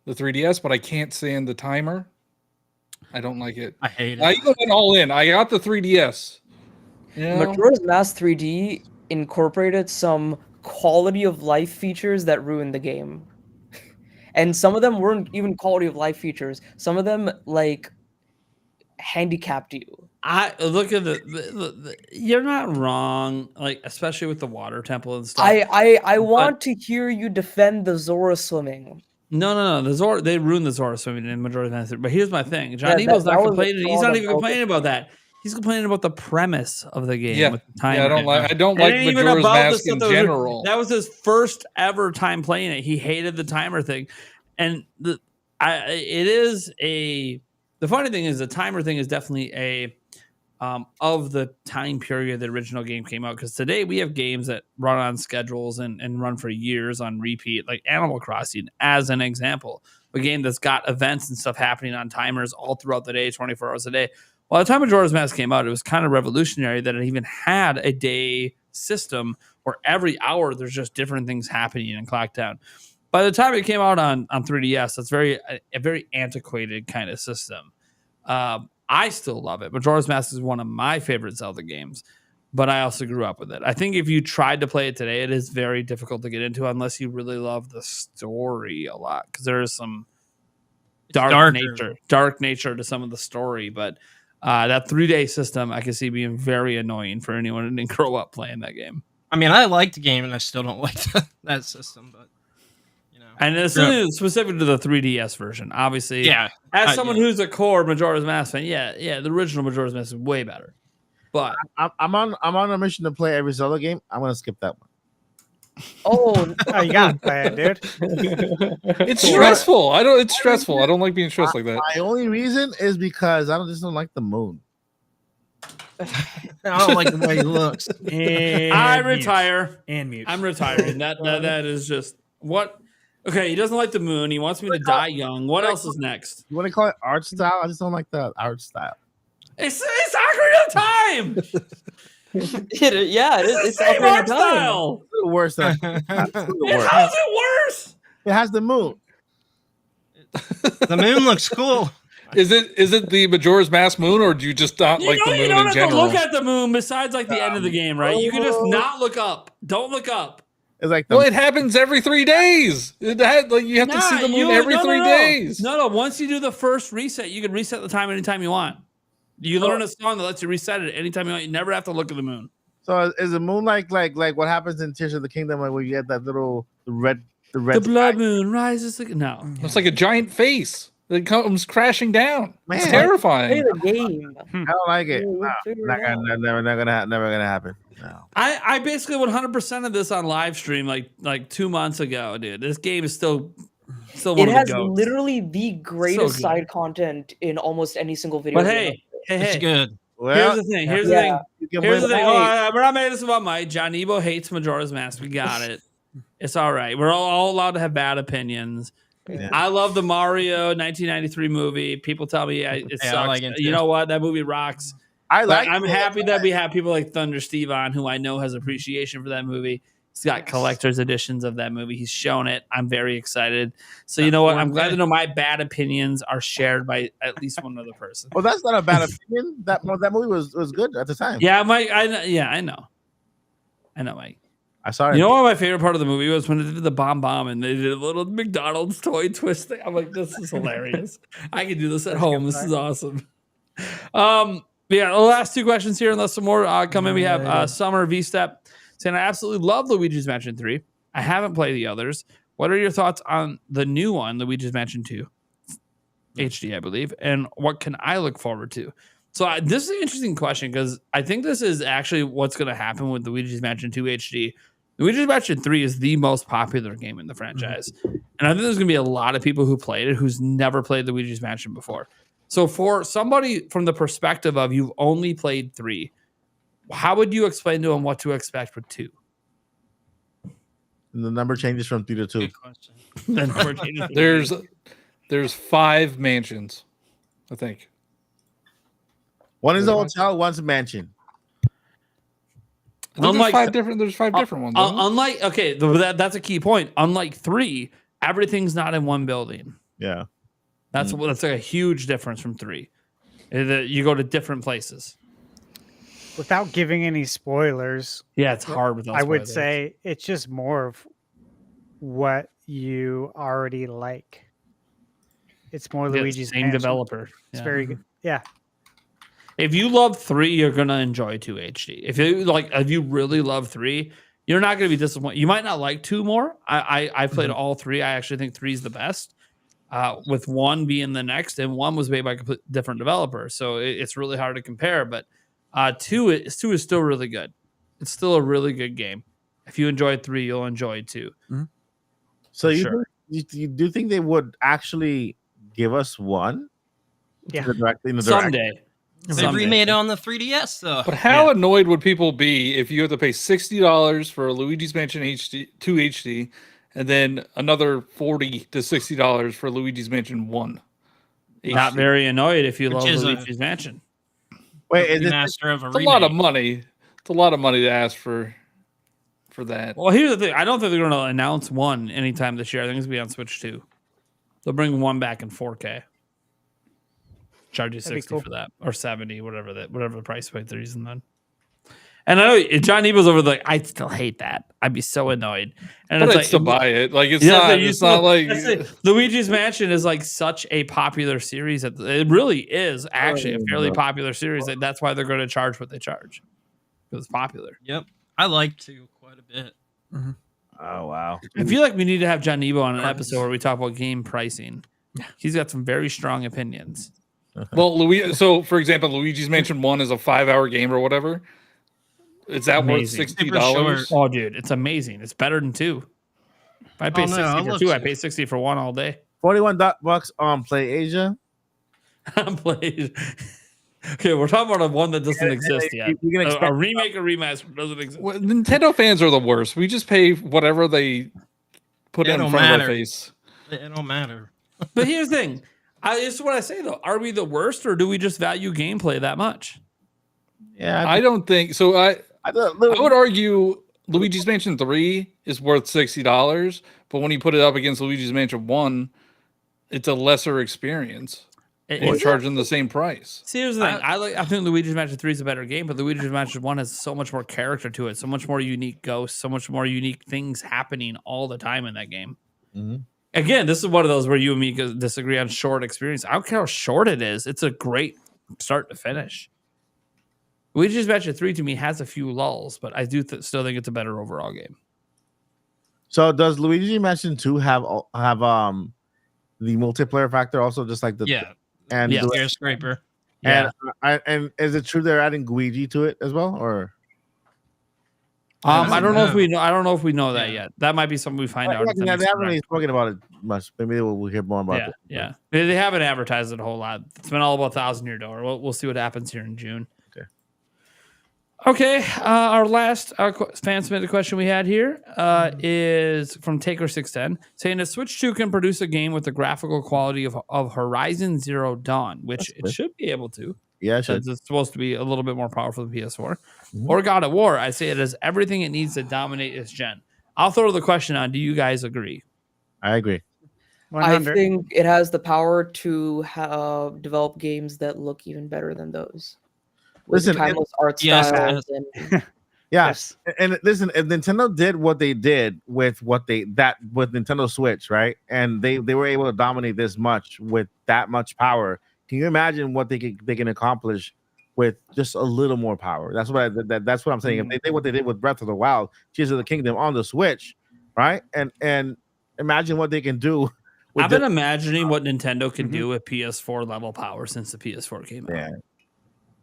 the 3DS, but I can't stand the timer. I don't like it. I hate it. I even went all in. I got the 3DS. Yeah. Majora's Mask 3D incorporated some quality of life features that ruined the game. And some of them weren't even quality of life features. Some of them like handicapped you. I look at the you're not wrong, like especially with the water temple and stuff. I want to hear you defend the Zora swimming. No. The Zora, they ruined the Zora swimming in Majora's Mask. But here's my thing. John Evil's not complaining. He's not even complaining about that. He's complaining about the premise of the game. With the time. Yeah, I don't like Majora's Mask in general. That was his first ever time playing it. He hated the timer thing, and the funny thing is the timer thing is definitely a of the time period the original game came out. Because today we have games that run on schedules and run for years on repeat, like Animal Crossing, as an example, a game that's got events and stuff happening on timers all throughout the day, 24 hours a day. Well, by the time Majora's Mask came out, it was kind of revolutionary that it even had a day system where every hour there's just different things happening in Clock Town. By the time it came out on 3DS, that's a very antiquated kind of system. I still love it. Majora's Mask is one of my favorite Zelda games. but I also grew up with it. I think if you tried to play it today, it is very difficult to get into unless you really love the story a lot, because there is some dark nature to some of the story. But that 3-day system, I can see being very annoying for anyone who didn't grow up playing that game. I mean, I like the game, and I still don't like that system, but you know. And it's specific to the 3DS version, obviously. Yeah. As someone who's a core Majora's Mask fan, yeah, the original Majora's Mask is way better. But I'm on a mission to play every Zelda game. I'm gonna skip that one. Oh, you got that, dude. It's stressful. It's stressful. I don't like being stressed like that. My only reason is because I just don't like the moon. I don't like the way he looks. I retire. And mute. I'm retiring. That is just what. Okay, he doesn't like the moon. He wants me to die young. What else is next? You want to call it art style? I just don't like the art style. It's Ocarina of Time. It's Same Ocarina art of Time. style. It's the worst. How's it worse? It has the moon. The moon looks cool. Is it the Majora's Mask moon, or do you just not like the moon You don't in have general? to look at the moon besides like the end of the game, right? You can just not look up. Don't look up. It's like Well, it happens every 3 days. You have to see the moon every 3 days. No. Once you do the first reset, you can reset the time anytime you want. You learn a song that lets you reset it anytime you want. You never have to look at the moon. So is the moon like what happens in Tears of the Kingdom, like where you get that little the red The blood moon rises. No, it's like a giant face that comes crashing down. Man, It's terrifying. Play the game. I don't like it. We'll figure it out. Never gonna happen. No. I basically 100% of this on live stream like 2 months ago, dude. This game is still one It of has the goats. literally the greatest good. side content in almost any single video. But game. It's good. Well, here's the thing. Here's the thing. you can Here's the blame thing. me. We're not making this about Mike. John Ebo hates Majora's Mask. We got it. It's all right. We're all allowed to have bad opinions. Yeah. I love the Mario 1993 movie. People tell me it sucks. I like it You too. know what? That movie rocks. I'm happy that we have people like Thunder Steve on, who I know has appreciation for that movie. He's got collector's editions of that movie. He's shown it. I'm very excited. So you know what? I'm glad to know my bad opinions are shared by at least one other person. Well, that's not a bad opinion. That movie was good at the time. Yeah, Mike. I know, Mike. I saw it. You know what my favorite part of the movie was when they did the bomb and they did a little McDonald's toy twist thing. I'm like, this is hilarious. I can do this at home. This is awesome. Yeah, the last 2 questions here, unless some more come in. We have Summer V-Step saying, I absolutely love Luigi's Mansion 3. I haven't played the others. What are your thoughts on the new one, Luigi's Mansion 2? HD, I believe. And what can I look forward to? So this is an interesting question, because I think this is actually what's going to happen with Luigi's Mansion 2 HD. Luigi's Mansion 3 is the most popular game in the franchise. And I think there's going to be a lot of people who played it who's never played Luigi's Mansion before. So for somebody from the perspective of you've only played 3, how would you explain to them what to expect with 2? The number changes from 3 to 2. Good question. The number changes. There's 5 mansions, I think. One is a hotel, one's a mansion. I think Unlike- there's 5 different ones. isn't there? Unlike, okay, that's a key point. Unlike 3, everything's not in one building. Yeah. That's like a huge difference from 3. You go to different places. Without giving any spoilers, Yeah, it's hard with. I would say it's just more of what you already like. It's more Luigi's same Mansion. developer. It's Yeah. very good. Yeah. If you love 3, you're gonna enjoy 2 HD. If you really love 3, you're not gonna be disappointed. You might not like 2 more. I played all 3. I actually think 3 is the best. With 1 being the next, and 1 was made by a complete different developer, so it's really hard to compare. But 2 is still really good. It's still a really good game. If you enjoyed 3, you'll enjoy 2. So you do think they would actually give us 1? Yeah. Someday. They remade it on the 3DS, though. But how annoyed would people be if you have to pay $60 for a Luigi's Mansion 2 HD, and then another $40 to $60 for Luigi's Mansion 1? Not very annoyed if you Which love is Luigi's Mansion. Wait, is it Master of a It's a lot of money. It's a lot of money to ask for that. Well, here's the thing. I don't think they're going to announce 1 anytime this year. I think it's going to be on Switch 2. They'll bring 1 back in 4K. Charge you That'd be 60 cool. for that, or 70, whatever the price point they're using then. And I know John Nebo's over like, I still hate that. I'd be so annoyed. And But it's I'd like still buy it. Like it's Yeah, not. you It's still- not like that's it. Luigi's Mansion is like such a popular series. It really is actually a fairly popular series. That's why they're going to charge what they charge because it's popular. Yep. I like to quite a bit. Oh wow. I feel like we need to have John Nebo on an episode where we talk about game pricing. He's got some very strong opinions. Well, so for example, Luigi's Mansion 1 is a 5-hour game or whatever. Is that worth Amazing. $60? Oh, dude, it's amazing. It's better than 2. If I pay Oh, no, 60 I for love 2, I 2. pay 60 for 1 all day. $41 on Play Asia. Okay, we're talking about one that doesn't exist yet. You can expect A remake or remaster doesn't exist. Well, Nintendo fans are the worst. We just pay whatever they put It in don't front of our matter. face. It don't matter. But here's the thing. This is what I say though. Are we the worst, or do we just value gameplay that much? Yeah, I don't think so. I thought would argue Luigi's Mansion 3 is worth $60, but when you put it up against Luigi's Mansion 1, it's a lesser experience. We're charging the same price. See, here's the thing. I think Luigi's Mansion 3 is a better game, but Luigi's Mansion 1 has so much more character to it, so much more unique ghosts, so much more unique things happening all the time in that game. Again, this is one of those where you and me disagree on short experience. I don't care how short it is. It's a great start to finish. Luigi's Mansion 3 to me has a few lulls, but I do still think it's a better overall game. So does Luigi Mansion 2 have the multiplayer factor also, just like the and yeah, the- scraper. Yeah. and is it true they're adding Luigi to it as well, or? I don't know if we know. I don't know if we know that yet. That might be something we find out. Yeah, they haven't really spoken about it much. Maybe we'll hear more about it. Yeah. They haven't advertised it a whole lot. It's been all about Thousand Year Door. We'll see what happens here in June. Okay. Our last fan submitted question we had here is from Taker610, saying that Switch 2 can produce a game with the graphical quality of Horizon Zero Dawn, which it should be able to. Yeah, it should. It's supposed to be a little bit more powerful than PS4. Or God of War. I say it has everything it needs to dominate its gen. I'll throw the question on. Do you guys agree? I agree. 100. I think it has the power to develop games that look even better than those. With Listen, timeless art Yes, styles yes. and Yes. And listen, if Nintendo did what they did with with Nintendo Switch, right? And they were able to dominate this much with that much power. Can you imagine what they can accomplish with just a little more power? That's what that's what I'm saying. If they did what they did with Breath of the Wild, Tears of the Kingdom on the Switch, right? And imagine what they can do. I've been imagining what Nintendo can do with PS4 level power since the PS4 came out.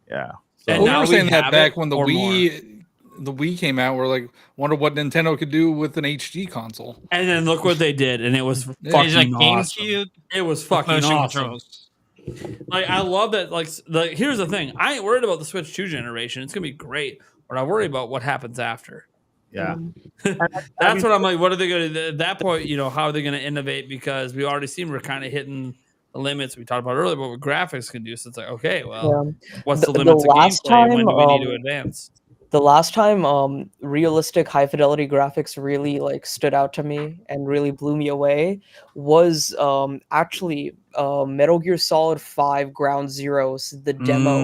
Yeah. And We now were saying that have back it when the or Wii came out. We're like, wonder what Nintendo could do with an HD console. And then look what they did, and it was It's fucking like awesome. GameCube. It was fucking motion awesome. controls. Like I love that. Like here's the thing: I ain't worried about the Switch 2 generation. It's gonna be great, but I worry about what happens after. Yeah. That's what I'm like. What are they gonna do? At that point? You know, how are they gonna innovate? Because we already seen we're kind of hitting the limits we talked about earlier, but what graphics can do. So it's like, okay, well, what's the limits of last gameplay? When time, do we need to advance? the last time realistic high fidelity graphics really like stood out to me and really blew me away was actually Metal Gear Solid 5 Ground Zeroes, the demo.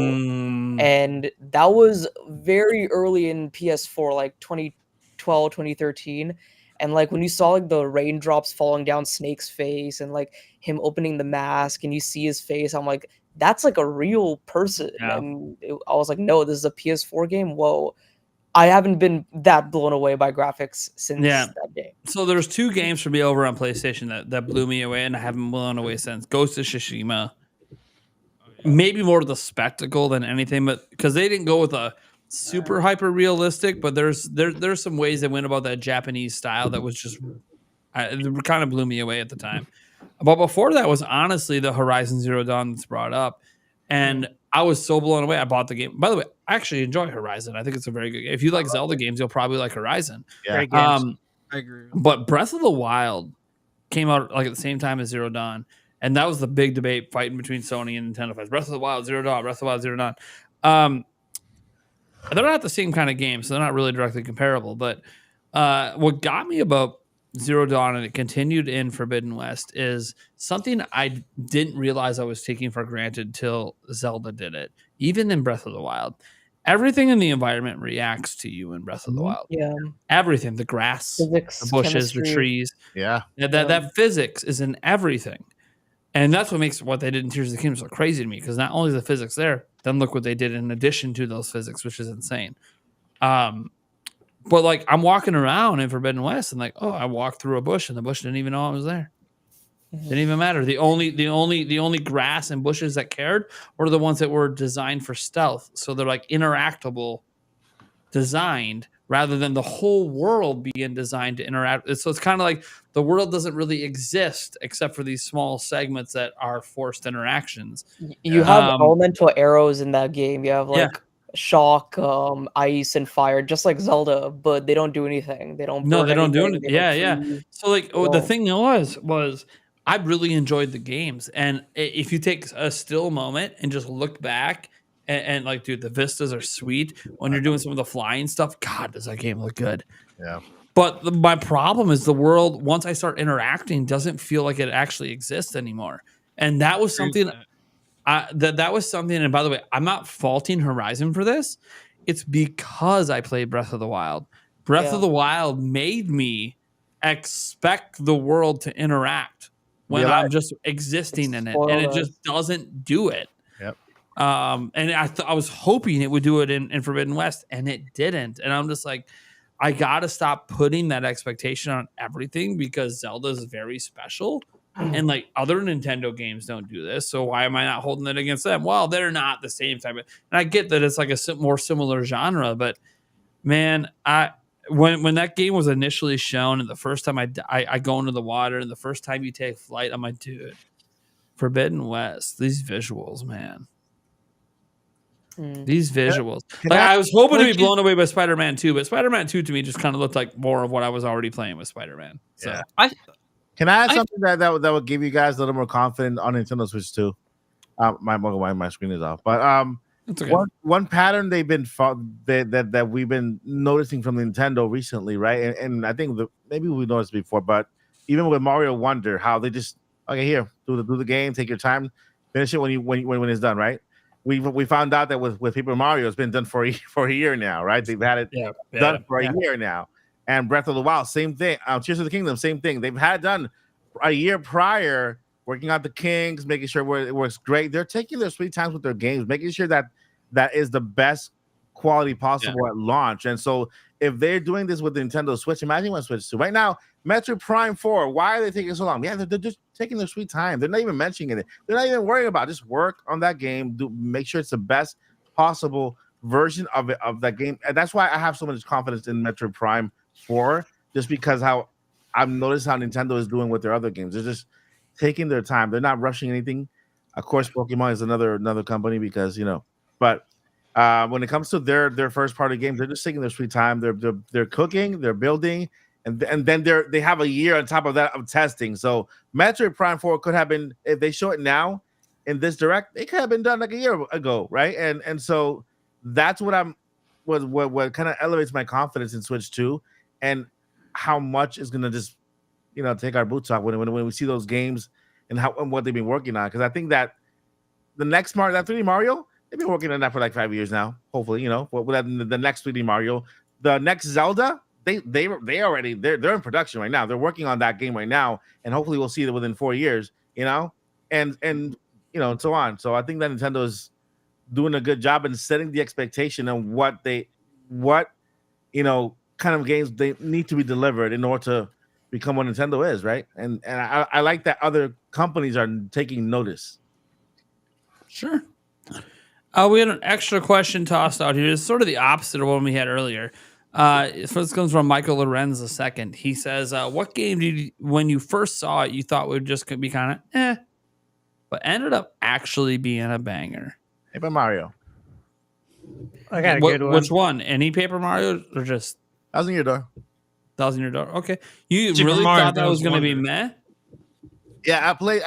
And that was very early in PS4, like 2012, 2013. And like when you saw like the raindrops falling down Snake's face and like him opening the mask and you see his face, I'm like, that's like a real person. Yeah. And I was like, no, this is a PS4 game. Whoa. I haven't been that blown away by graphics since that day. So there's 2 games for me over on PlayStation that blew me away, and I haven't blown away since. Ghost of Tsushima. Maybe more the spectacle than anything, but because they didn't go with a super hyper realistic, but there's some ways they went about that Japanese style that was just it kind of blew me away at the time. But before that was honestly the Horizon Zero Dawn that's brought up, and I was so blown away. I bought the game. By the way, I actually enjoy Horizon. I think it's a very good game. If you like Zelda games, you'll probably like Horizon. Yeah. Great games. I agree. But Breath of the Wild came out like at the same time as Zero Dawn, and that was the big debate fighting between Sony and Nintendo fans. Breath of the Wild, Zero Dawn, Breath of the Wild, Zero Dawn. They're not the same kind of game, so they're not really directly comparable. But what got me about Zero Dawn, and it continued in Forbidden West, is something I didn't realize I was taking for granted till Zelda did it, even in Breath of the Wild. everything in the environment reacts to you in Breath of the Wild. Yeah. Everything, the grass, Physics, the bushes, the chemistry. trees. Yeah. That physics is in everything. And that's what makes what they did in Tears of the Kingdom so crazy to me, because not only is the physics there, then look what they did in addition to those physics, which is insane. But like I'm walking around in Forbidden West and like, oh, I walked through a bush and the bush didn't even know I was there. Didn't even matter. The only grass and bushes that cared were the ones that were designed for stealth. So they're like interactable, designed rather than the whole world being designed to interact. So it's kind of like the world doesn't really exist except for these small segments that are forced interactions. You have elemental arrows in that game. You have like shock, ice, and fire, just like Zelda, but they don't do anything. They don't. No, they don't do anything. anything. Yeah. So like, the thing was I really enjoyed the games, and if you take a still moment and just look back. And like, dude, the vistas are sweet. When you're doing some of the flying stuff, God, does that game look good? Yeah. But my problem is the world, once I start interacting, doesn't feel like it actually exists anymore. And that was something that was something. And by the way, I'm not faulting Horizon for this. It's because I played Breath of the Wild. Breath of the Wild made me expect the world to interact when I'm just existing in it, and it just doesn't do it. And I was hoping it would do it in Forbidden West, and it didn't. And I'm just like, I got to stop putting that expectation on everything because Zelda is very special. And like other Nintendo games don't do this. So why am I not holding it against them? Well, they're not the same type of, and I get that it's like a more similar genre, but man, when that game was initially shown and the first time I go into the water and the first time you take flight, I'm like, dude, Forbidden West, these visuals, man. These visuals. Like, I was hoping to be blown away by Spider-Man 2, but Spider-Man 2 to me just kind of looked like more of what I was already playing with Spider-Man. So Can I add something that would give you guys a little more confidence on Nintendo Switch 2? My screen is off. But okay. one pattern they've been that we've been noticing from Nintendo recently, right? And I think maybe we noticed before, but even with Mario Wonder, how they just here do the game, take your time, finish it when it's done, right? We found out that with Paper Mario, it's been done for a year now, right? They've had it done for a year now. And Breath of the Wild, same thing. Tears of the Kingdom, same thing. They've had done a year prior, working out the kinks, making sure it works great. They're taking their sweet times with their games, making sure that is the best quality possible at launch. And so if they're doing this with the Nintendo Switch, imagine what Switch 2. Right now, Metroid Prime 4, why are they taking so long? Yeah, they're just taking their sweet time. They're not even mentioning it. They're not even worrying about it. Just work on that game. Make sure it's the best possible version of that game. And that's why I have so much confidence in Metroid Prime 4, just because how I've noticed how Nintendo is doing with their other games. They're just taking their time. They're not rushing anything. Of course, Pokemon is another company because, but when it comes to their first party games, they're just taking their sweet time. They're cooking, they're building, and then they have a year on top of that of testing. So Metroid Prime 4 could have been, if they show it now in this direct, it could have been done like a year ago, right? And so that's what what kind of elevates my confidence in Switch 2, and how much is gonna just take our boots off when we see those games and what they've been working on. Because I think that the next that 3D Mario, they've been working on that for like 5 years now. Hopefully, the next 3D Mario, the next Zelda, they're in production right now. They're working on that game right now, and hopefully we'll see it within 4 years. And so on. So I think that Nintendo is doing a good job in setting the expectation on what kind of games they need to be delivered in order to become what Nintendo is, right? And I like that other companies are taking notice. Sure. We had an extra question tossed out here. It's sort of the opposite of one we had earlier. This comes from Michael Lorenz II. He says, what game did you, when you first saw it, you thought would just be kind of but ended up actually being a banger? Paper Mario. I got a good one. Which one? Any Paper Mario or just Thousand Year Door? Thousand Year Door. Okay. You Super really Mario thought that was Bros. going to be Wonder. meh? Yeah, I played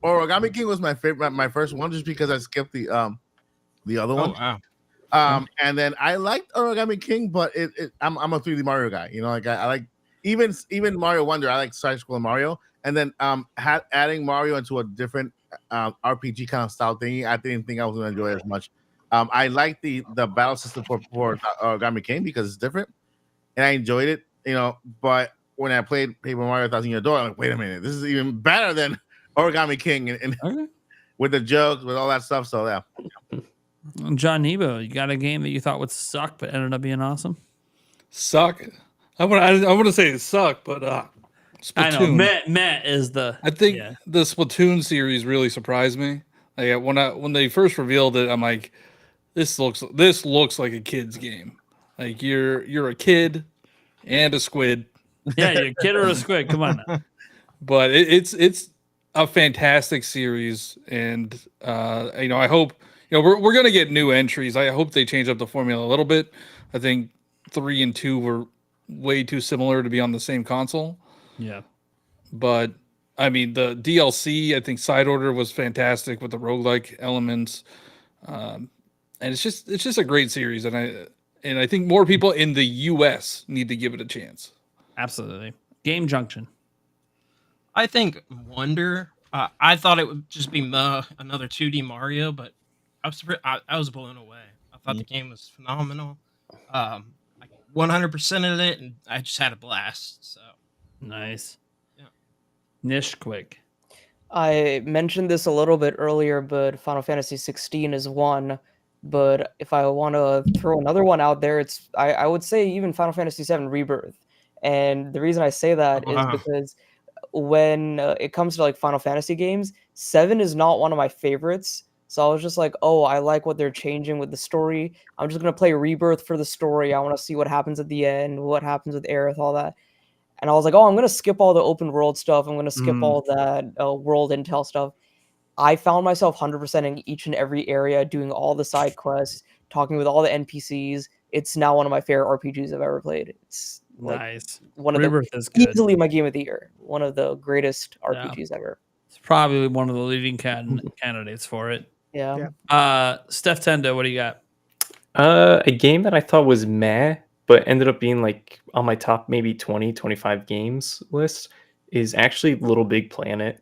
Origami King was my favorite, my first one, just because I skipped the other one. Oh, wow. And then I liked Origami King, but I'm a 3D Mario guy. Like I like even Mario Wonder. I like side scroll Mario, and then adding Mario into a different RPG kind of style thingy. I didn't think I was gonna enjoy it as much. I like the battle system for Origami King because it's different, and I enjoyed it. But when I played Paper Mario Thousand Year Door, I'm like, wait a minute, this is even better than Origami King, and with the jokes, with all that stuff. So yeah. John Nebo, you got a game that you thought would suck but ended up being awesome? Suck. I want to say it sucked, but Splatoon. I know. Matt is the. I think the Splatoon series really surprised me. Like when they first revealed it, I'm like, this looks like a kid's game. Like you're a kid and a squid. Yeah, you're a kid or a squid. Come on now. But it's a fantastic series, and I hope we're gonna get new entries. I hope they change up the formula a little bit. I think 3 and 2 were way too similar to be on the same console. Yeah, but I mean the DLC, I think Side Order was fantastic with the roguelike elements, and it's just a great series, and I think more people in the US need to give it a chance. Absolutely. Game Junction. I think Wonder. I thought it would just be another 2D Mario, but I was blown away. I thought the game was phenomenal. 100% of it, and I just had a blast. So nice. Yeah. Nish quick. I mentioned this a little bit earlier, but Final Fantasy 16 is one. But if I want to throw another one out there, I would say even Final Fantasy 7 Rebirth. And the reason I say that is because when it comes to like Final Fantasy games, 7 is not one of my favorites. So I was just like, oh, I like what they're changing with the story. I'm just going to play Rebirth for the story. I want to see what happens at the end, what happens with Aerith, all that. And I was like, oh, I'm going to skip all the open world stuff. I'm going to skip all that world intel stuff. I found myself 100% in each and every area, doing all the side quests, talking with all the NPCs. It's now one of my favorite RPGs I've ever played. It's nice. One of Rebirth the is good. easily my game of the year. One of the greatest RPGs ever. It's probably one of the leading candidates for it. Yeah. Steph Tendo, what do you got? A game that I thought was meh, but ended up being like on my top maybe 20, 25 games list is actually Little Big Planet.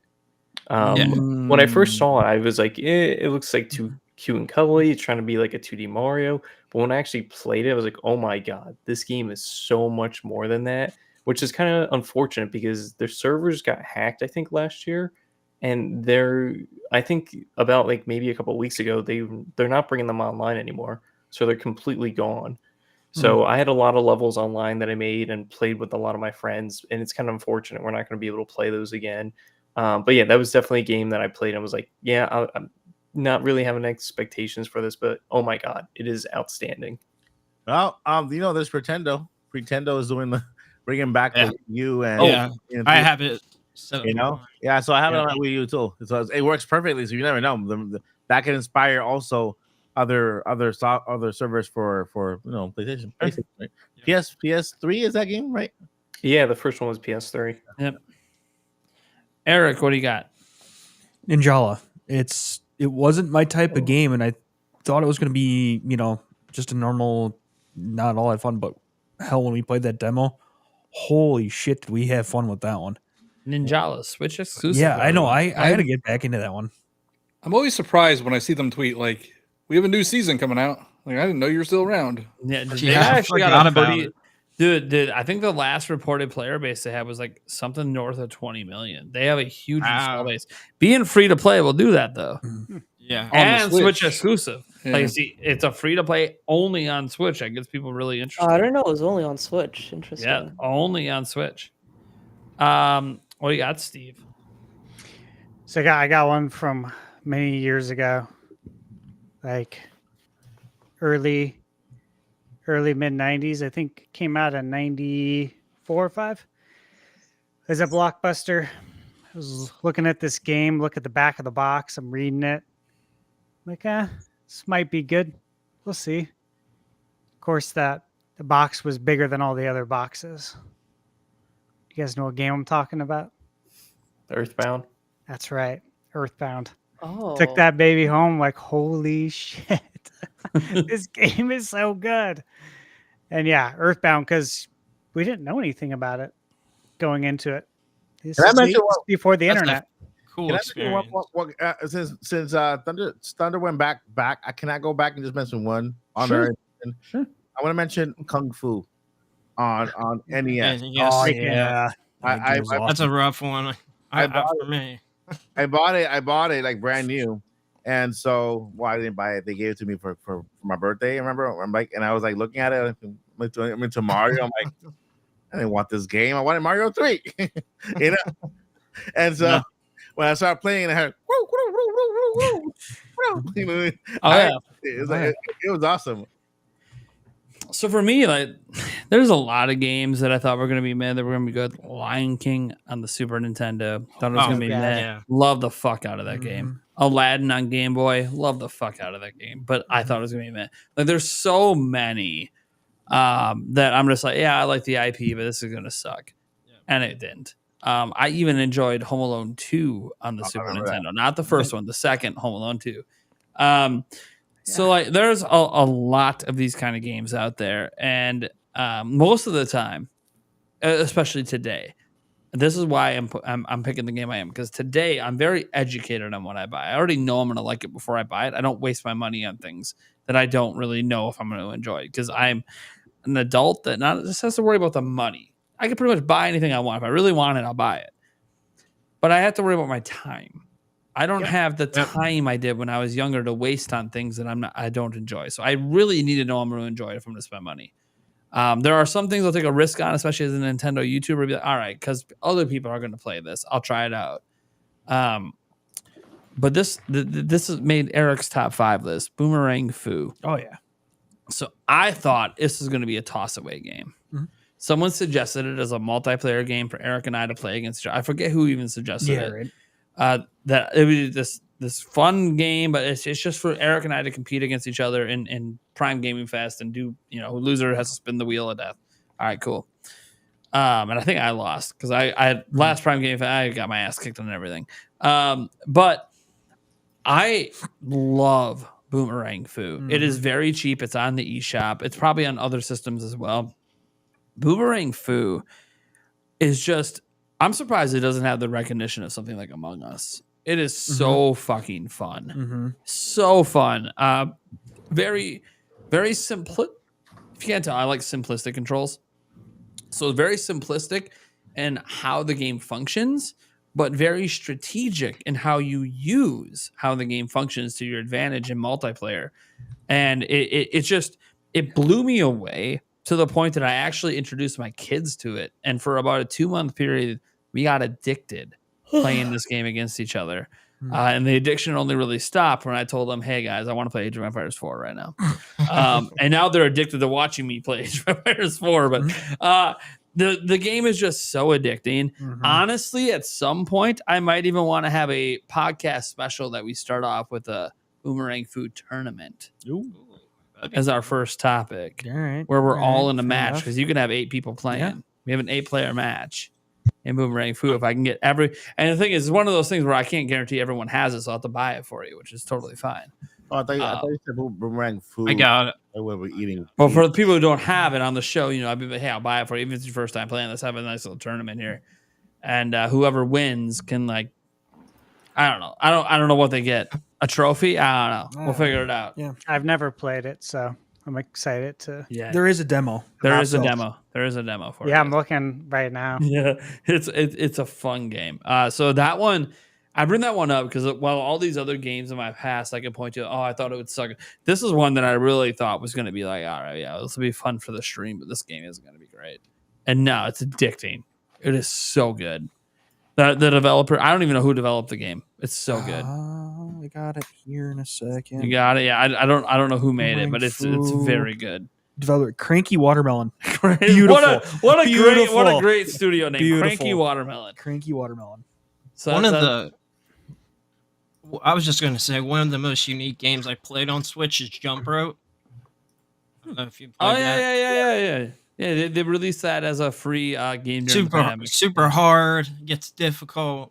When I first saw it, I was like, it looks like too cute and cuddly. It's trying to be like a 2D Mario. But when I actually played it, I was like, oh my God, this game is so much more than that, which is kind of unfortunate because their servers got hacked, I think, last year. And I think about like maybe a couple of weeks ago, they're not bringing them online anymore. So they're completely gone. So I had a lot of levels online that I made and played with a lot of my friends. And it's kind of unfortunate we're not going to be able to play those again. But yeah, that was definitely a game that I played and was like, yeah, I'm not really having expectations for this, but oh my God, it is outstanding. Well, there's Pretendo. Pretendo is bringing back the Wii U, and I have it. So yeah. So I have it on Wii U too. So it works perfectly. So you never know. That can inspire also other servers for PlayStation. Right? PS3 is that game, right? Yeah, the first one was PS3. Yep. Eric, what do you got? Ninjala. It wasn't my type of game, and I thought it was going to be, just a normal, not all that fun. But hell, when we played that demo, holy shit, did we have fun with that one? Ninjala, Switch exclusive. Yeah, I know. I got to get back into that one. I'm always surprised when I see them tweet like, "We have a new season coming out." Like, I didn't know you were still around. Yeah, they actually got a pretty. Dude, I think the last reported player base they had was like something north of 20 million. They have a huge install base. Being free to play will do that though. Yeah, and Switch exclusive. Yeah. Like, see, it's a free to play only on Switch. That gets people really interested. I don't know. It was only on Switch. Interesting. Yeah, only on Switch. What do you got, Steve? So I got one from many years ago, like early mid 90s. I think it came out in 94 or 5. As a Blockbuster, I was looking at this game, look at the back of the box. I'm reading it. Like, this might be good. We'll see. Of course, the box was bigger than all the other boxes. You guys know what game I'm talking about? Earthbound. That's right. Earthbound. Oh. Took that baby home like, holy shit. This game is so good. And yeah, Earthbound, because we didn't know anything about it going into it. This is before the internet. Cool Can I mention experience. since Thunder went back, I cannot go back and just mention one on Sure. there. Sure. I want to mention Kung Fu on NES. And yes, Oh Speaking of- yeah. That I- game was that's a awesome. rough one. I bought For me. I bought it like brand new, and so I didn't buy it. They gave it to me for my birthday. Remember? I'm like, and I was like looking at it. I'm into Mario. I'm like, I didn't want this game. I wanted Mario 3. You know. And so when I started playing, I had you know, it was awesome. So for me, like, there's a lot of games that I thought were going to be meh that were going to be good. Lion King on the Super Nintendo, thought it was going to be yeah. meh. Yeah. Love the fuck out of that game. Aladdin on Game Boy, love the fuck out of that game. But I thought it was going to be meh. Like, there's so many that I'm just like, yeah, I like the IP, but this is going to suck. Yeah. And it didn't. I even enjoyed Home Alone 2 on the Super Nintendo. Not the first one, the second Home Alone 2. So like there's a lot of these kind of games out there, and most of the time, especially today, this is why I'm picking the game I am, because today I'm very educated on what I buy. I already know I'm going to like it before I buy it. I don't waste my money on things that I don't really know if I'm going to enjoy, because I'm an adult that not just has to worry about the money. I can pretty much buy anything I want. If I really want it, I'll buy it. But I have to worry about my time. I don't have the time I did when I was younger to waste on things that I don't enjoy. So I really need to know I'm going to enjoy it if I'm going to spend money. There are some things I'll take a risk on, especially as a Nintendo YouTuber. Be like, all right, because other people are going to play this. I'll try it out. But this has made Eric's top 5 list. Boomerang Fu. Oh yeah. So I thought this was going to be a toss-away game. Mm-hmm. Someone suggested it as a multiplayer game for Eric and I to play against each other. I forget who even suggested it. Right. That it would be this fun game, but it's just for Eric and I to compete against each other in Prime Gaming Fest and do, loser has to spin the wheel of death. All right, cool. And I think I lost because I last Prime Gaming Fest, I got my ass kicked on everything. But I love Boomerang Fu. Mm-hmm. It is very cheap. It's on the eShop. It's probably on other systems as well. Boomerang Fu is just, I'm surprised it doesn't have the recognition of something like Among Us. It is so fucking fun. Mm-hmm. So fun. Very, very simple. If you can't tell, I like simplistic controls. So it's very simplistic in how the game functions, but very strategic in how you use how the game functions to your advantage in multiplayer. And it blew me away to the point that I actually introduced my kids to it. And for about a 2-month period, we got addicted playing this game against each other. And the addiction only really stopped when I told them, hey guys, I want to play Age of Empires 4 right now. And now they're addicted to watching me play Age of Empires 4. But the game is just so addicting. Honestly, at some point, I might even want to have a podcast special that we start off with a Boomerang Food tournament. Ooh. As our first topic, all right, where we're all in a match, because you can have 8 people playing. Yeah. We have an 8-player match in Boomerang Fu. If I can get and the thing is, it's one of those things where I can't guarantee everyone has it, so I'll have to buy it for you, which is totally fine. Oh, I thought you said Boomerang Fu. I got it. When we're eating. Well, for the people who don't have it on the show, I'd be like, hey, I'll buy it for you. Even if it's your first time playing, let's have a nice little tournament here, and whoever wins can I don't know. I don't know what they get. A trophy? I don't know. We'll figure it out. Yeah, I've never played it, so I'm excited to. Yeah, there is a demo. There is a demo for it. Yeah, I'm looking right now. Yeah, it's a fun game. So that one, I bring that one up because while all these other games in my past I can point to, I thought it would suck. This is one that I really thought was going to be like, all right, yeah, this will be fun for the stream, but this game isn't going to be great. And no, it's addicting. It is so good. The developer, I don't even know who developed the game. It's so good. I got it here in a second. You got it. Yeah, I don't know who made it, but it's very good. Developer Cranky Watermelon. Beautiful. What a great studio name. Beautiful. Cranky Watermelon. Cranky Watermelon. So I was just going to say one of the most unique games I played on Switch is Jump Rope. I don't know if you played that. Yeah, they released that as a free game during the pandemic. Super hard, gets difficult.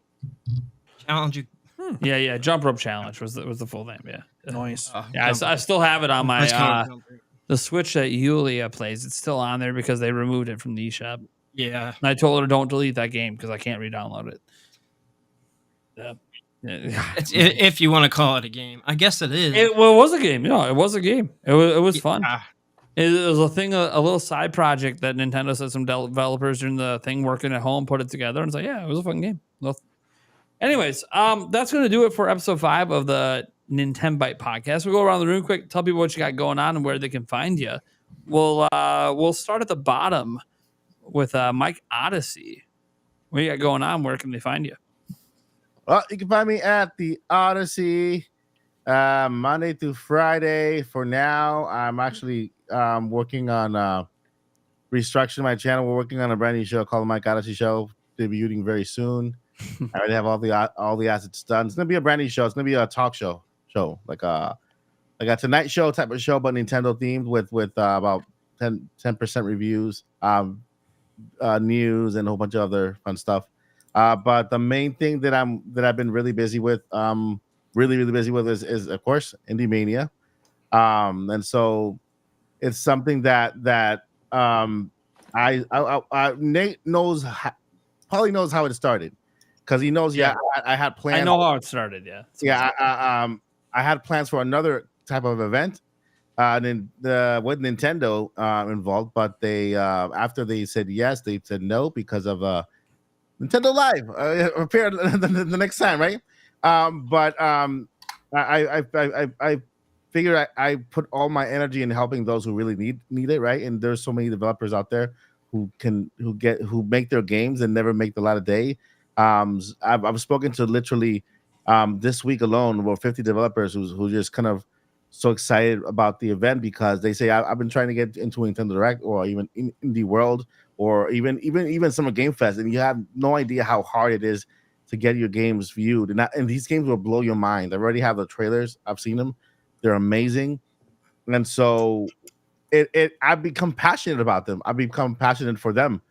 Challenge you. Yeah, Jump Rope Challenge was the full name. Yeah, nice. I still have it on my the Switch that Yulia plays. It's still on there because they removed it from the eShop. Yeah, and I told her don't delete that game because I can't re-download it. Yeah. If you want to call it a game, I guess it is. It was a game. Yeah, it was a game. It was fun. Yeah. It was a thing, a little side project that Nintendo said some developers during the thing working at home put it together, and it's like, yeah, it was a fun game. Well, anyways, that's going to do it for episode 5 of the Nintenbyte podcast. We'll go around the room quick, tell people what you got going on and where they can find you. We'll start at the bottom with Mike Odyssey. What you got going on? Where can they find you? Well, you can find me at the Odyssey Monday through Friday. For now, I'm actually working on restructuring my channel. We're working on a brand new show called the Mike Odyssey Show, debuting very soon. I already have all the assets done. It's gonna be a brand new show. It's gonna be a talk show, like a Tonight Show type of show, but Nintendo themed with about 10% reviews, news, and a whole bunch of other fun stuff. But the main thing that I've been really busy with, really busy with is of course Indie Mania, and so it's something that Nate probably knows how it started, because he knows. Yeah, I had plans. I know how it started. Yeah, I had plans for another type of event, with Nintendo involved, but they after they said yes, they said no because of Nintendo Live appeared the next time, right? But I figured I put all my energy in helping those who really need it, right? And there's so many developers out there who make their games and never make the light of day. I've spoken to literally this week alone about 50 developers who just kind of so excited about the event, because they say I've been trying to get into Nintendo Direct or even Indie World or even Summer Game Fest, and you have no idea how hard it is to get your games viewed. And these games will blow your mind. I already have the trailers. I've seen them. They're amazing. And so I've become passionate about them. I've become passionate for them.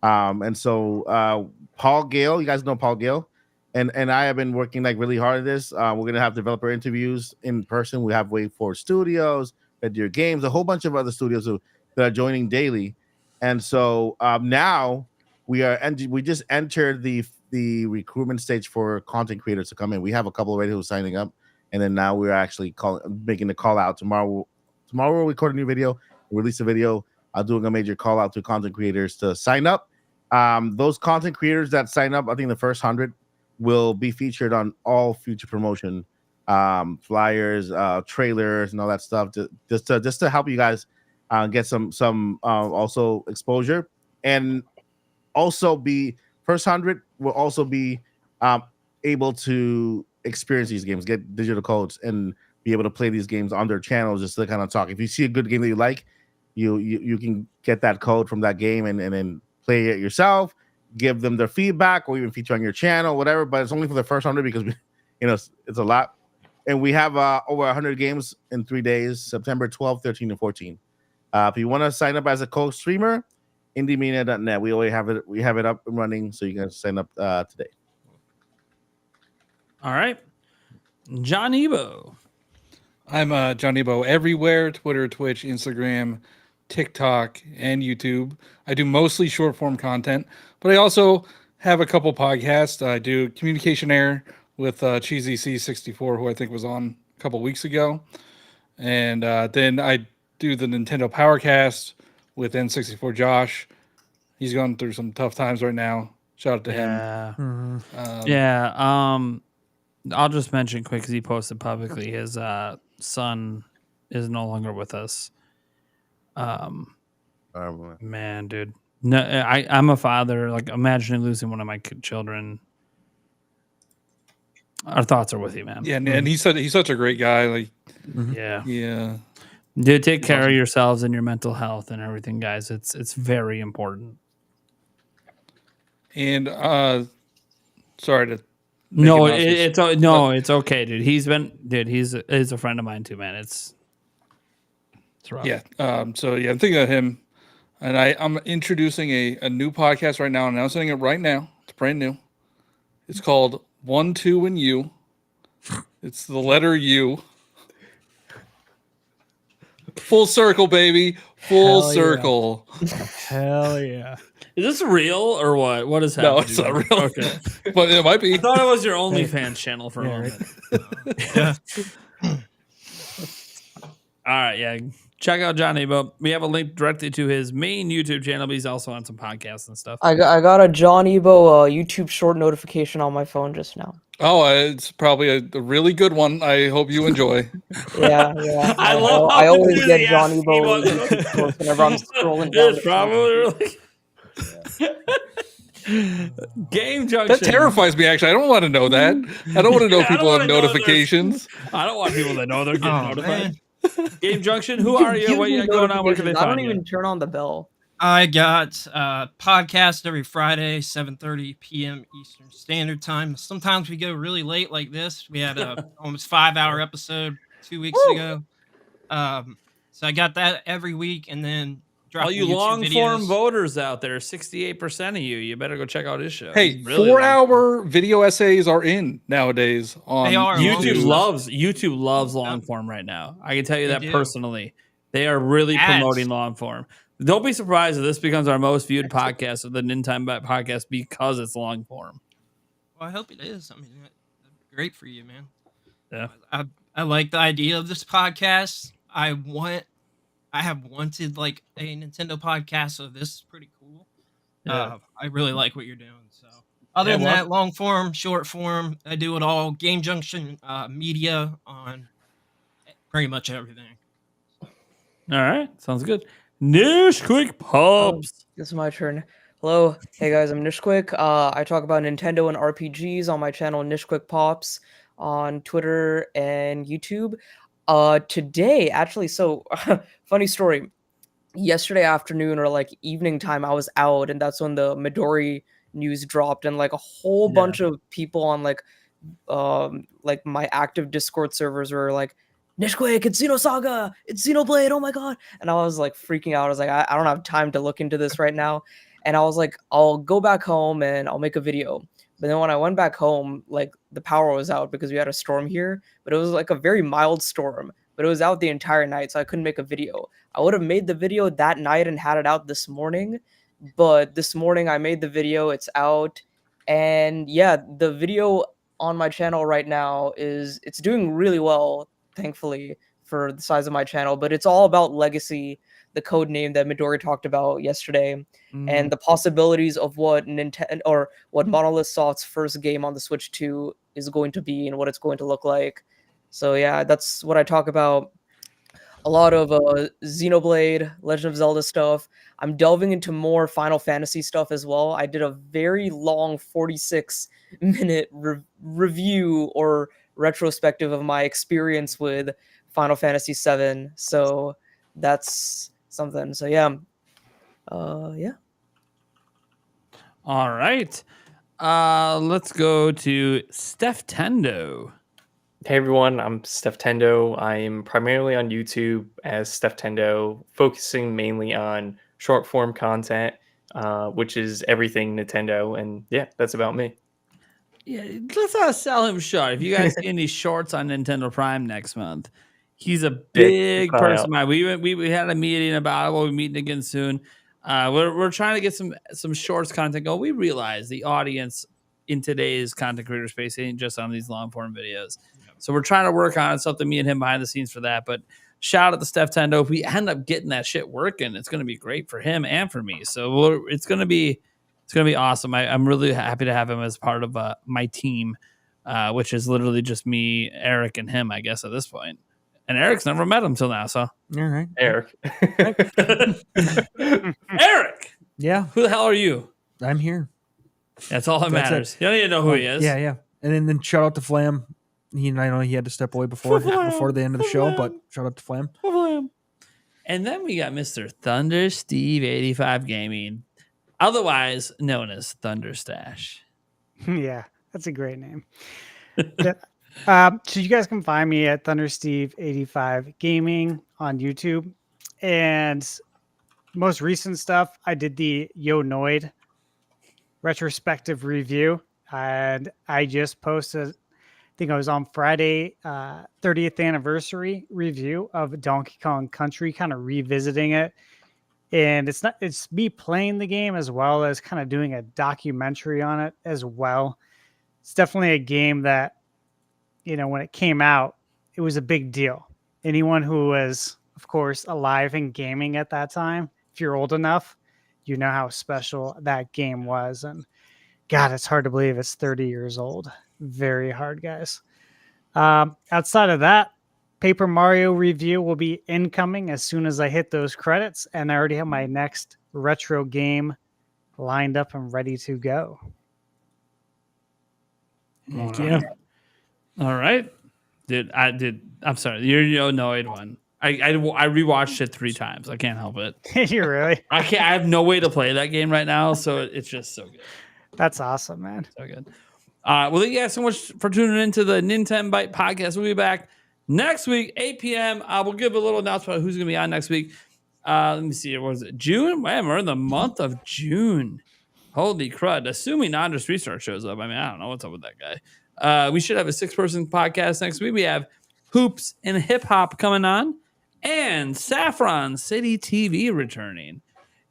And so Paul Gale, you guys know Paul Gale, and I have been working like really hard at this. We're going to have developer interviews in person. We have Wave Forward Studios, Red Deer Games, a whole bunch of other studios that are joining daily. And so now we just entered the recruitment stage for content creators to come in. We have a couple already who are signing up, and then now we're actually making the call out. Tomorrow we'll record a new video, release a video, doing a major call out to content creators to sign up. Those content creators that sign up, I think the first 100 will be featured on all future promotion, flyers, trailers, and all that stuff, just to help you guys get some also exposure. And also be first 100 will also be able to experience these games, get digital codes, and be able to play these games on their channels, just to kind of talk. If you see a good game that you like, you can get that code from that game and then play it yourself, give them their feedback, or even feature on your channel, whatever. But it's only for the first 100 because it's a lot. And we have over 100 games in 3 days, September 12, 13, and 14. If you want to sign up as a co-streamer, indiemania.net. We already have it. We have it up and running, so you can sign up today. All right, John Ebo. I'm John Ebo everywhere: Twitter, Twitch, Instagram, TikTok, and YouTube. I do mostly short form content, but I also have a couple podcasts. I do Communication Air with Cheesy C64, who I think was on a couple weeks ago, and then I do the Nintendo Powercast with N64 Josh. He's going through some tough times right now. Shout out to him. I'll just mention quick, because he posted publicly his son is no longer with us. Man, dude. No, I'm a father. Like, imagining losing one of my children. Our thoughts are with you, man. Yeah, and he's such a great guy. Like, yeah. Dude, take care of yourselves and your mental health and everything, guys. It's very important. And sorry to it's okay, dude. He's a friend of mine too, man. It's rough. Yeah. I'm thinking of him, and I'm introducing a new podcast right now, announcing it right now. It's brand new. It's called 1, 2, and U. It's the letter U. Full circle, baby. Full circle. Hell yeah. Is this real or what? What is No, happening? it's not real. Okay. But it might be. I thought it was your OnlyFans channel for a Yeah, moment. Yeah. All right, yeah. Check out Johnny, but we have a link directly to his main YouTube channel, but he's also on some podcasts and stuff. I got a John Ebo YouTube short notification on my phone just now. Oh, it's probably a really good one. I hope you enjoy. Yeah. I love I how always get enthusiastic John he Ebo was. YouTube shorts whenever I'm scrolling down. It's probably really... Game Junction. That terrifies me, actually. I don't want to know that. I don't want to know Yeah, I don't people wanna have know notifications. I don't want people to know they're getting Oh, notified. man. Game Junction, who are you? What you got going on? Where can they I find don't you? even turn on the bell. I got podcast every Friday, 7:30 p.m. Eastern Standard Time. Sometimes we go really late like this. We had a almost 5-hour episode 2 weeks ago. So I got that every week, and then All you YouTube long form videos. voters out there, 68% of you better go check out his show. Hey, He's really long. 4-hour video essays are in nowadays on They are. YouTube loves long form right now. I can tell you They that do. personally. They are really Ads. promoting long form. Don't be surprised if this becomes our most viewed podcast of the Nintenbyte Podcast because it's long form. Well, I hope it is. I mean, that'd be great for you, man. Yeah. I like the idea of this podcast. I have wanted like a Nintendo podcast, so this is pretty cool. Yeah. I really like what you're doing. So other than that, long form, short form, I do it all. Game Junction media on pretty much everything. All right. Sounds good. Nish Quick Pops. This is my turn. Hello, hey guys, I'm Nishquick. I talk about Nintendo and RPGs on my channel Nishquick Pops on Twitter and YouTube. Today, actually, so funny story. Yesterday afternoon or like evening time, I was out, and that's when the Midori news dropped, and like a whole bunch of people on like my active Discord servers were like, Nishquick, it's Xenosaga, it's Xenoblade, oh my god. And I was like freaking out. I was like, I don't have time to look into this right now. And I was like, I'll go back home and I'll make a video. But then when I went back home, like the power was out because we had a storm here, but it was like a very mild storm, but it was out the entire night, so I couldn't make a video. I would have made the video that night and had it out this morning, but this morning I made the video, it's out. And yeah, the video on my channel right now it's doing really well, thankfully, for the size of my channel, but it's all about Legacy, the code name that Midori talked about yesterday, and the possibilities of what Nintendo or what Monolith Soft's first game on the Switch 2 is going to be and what it's going to look like. So yeah, that's what I talk about. A lot of Xenoblade, Legend of Zelda stuff. I'm delving into more Final Fantasy stuff as well. I did a very long 46-minute review or retrospective of my experience with Final Fantasy VII. So that's something. So yeah. Yeah. All right. Let's go to Steph Tendo. Hey everyone, I'm Steph Tendo. I'm primarily on YouTube as Steph Tendo, focusing mainly on short form content, which is everything Nintendo. And yeah, that's about me. Yeah, let's not sell him short. If you guys see any shorts on Nintendo Prime next month, he's a big person. We had a meeting about it. We'll be meeting again soon. We're trying to get some shorts content going. We realize the audience in today's content creator space ain't just on these long form videos. So we're trying to work on something, me and him behind the scenes for that. But shout out to Steph Tendo. If we end up getting that shit working, it's going to be great for him and for me. So it's going to be awesome. I'm really happy to have him as part of my team, which is literally just me, Eric, and him, I guess, at this point. And Eric's never met him till now. So All right. Eric. Eric, Yeah, who the hell are you? I'm here. That's all that That's matters. You don't need to know who he is. Yeah. And then shout out to Flam. I know he had to step away before the end of the show, but shout out to Flam. And then we got Mr. Thunder Steve 85 Gaming, otherwise known as Thunder Stash. Yeah, that's a great name. So you guys can find me at ThunderSteve85 Gaming on YouTube. And most recent stuff, I did the Yo Noid retrospective review. And I just posted, I think it was on Friday, 30th anniversary review of Donkey Kong Country, kind of revisiting it. And it's me playing the game as well as kind of doing a documentary on it as well. It's definitely a game that, when it came out, it was a big deal. Anyone who was, of course, alive and gaming at that time, if you're old enough, you know how special that game was. And God, it's hard to believe it's 30 years old. Very hard, guys. Outside of that, Paper Mario review will be incoming as soon as I hit those credits, and I already have my next retro game lined up and ready to go. Thank you. All right. I'm sorry. You're the annoyed one. I rewatched it 3 times. I can't help it. You really? I have no way to play that game right now, so it's just so good. That's awesome, man. So good. Well, thank you guys so much for tuning into the Nintenbyte Podcast. We'll be back next week, 8 p.m. We'll give a little announcement about who's going to be on next week. Let me see. What was it? June? Man, we're in the month of June. Holy crud. Assuming Andres Restart shows up. I mean, I don't know what's up with that guy. We should have a 6-person podcast next week. We have Hoops and Hip Hop coming on and Saffron City TV returning.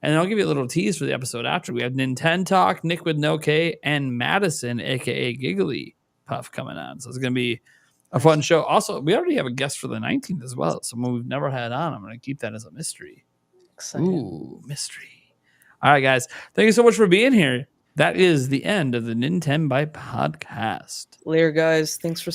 And I'll give you a little tease for the episode after. We have Nintendo Talk, Nick with no K, and Madison, a.k.a. Giggly Puff, coming on. So it's going to be a fun show. Also, we already have a guest for the 19th as well. Someone we've never had on. I'm going to keep that as a mystery. Exciting. Ooh, mystery. All right, guys. Thank you so much for being here. That is the end of the Nintenbyte Podcast. Later, guys. Thanks for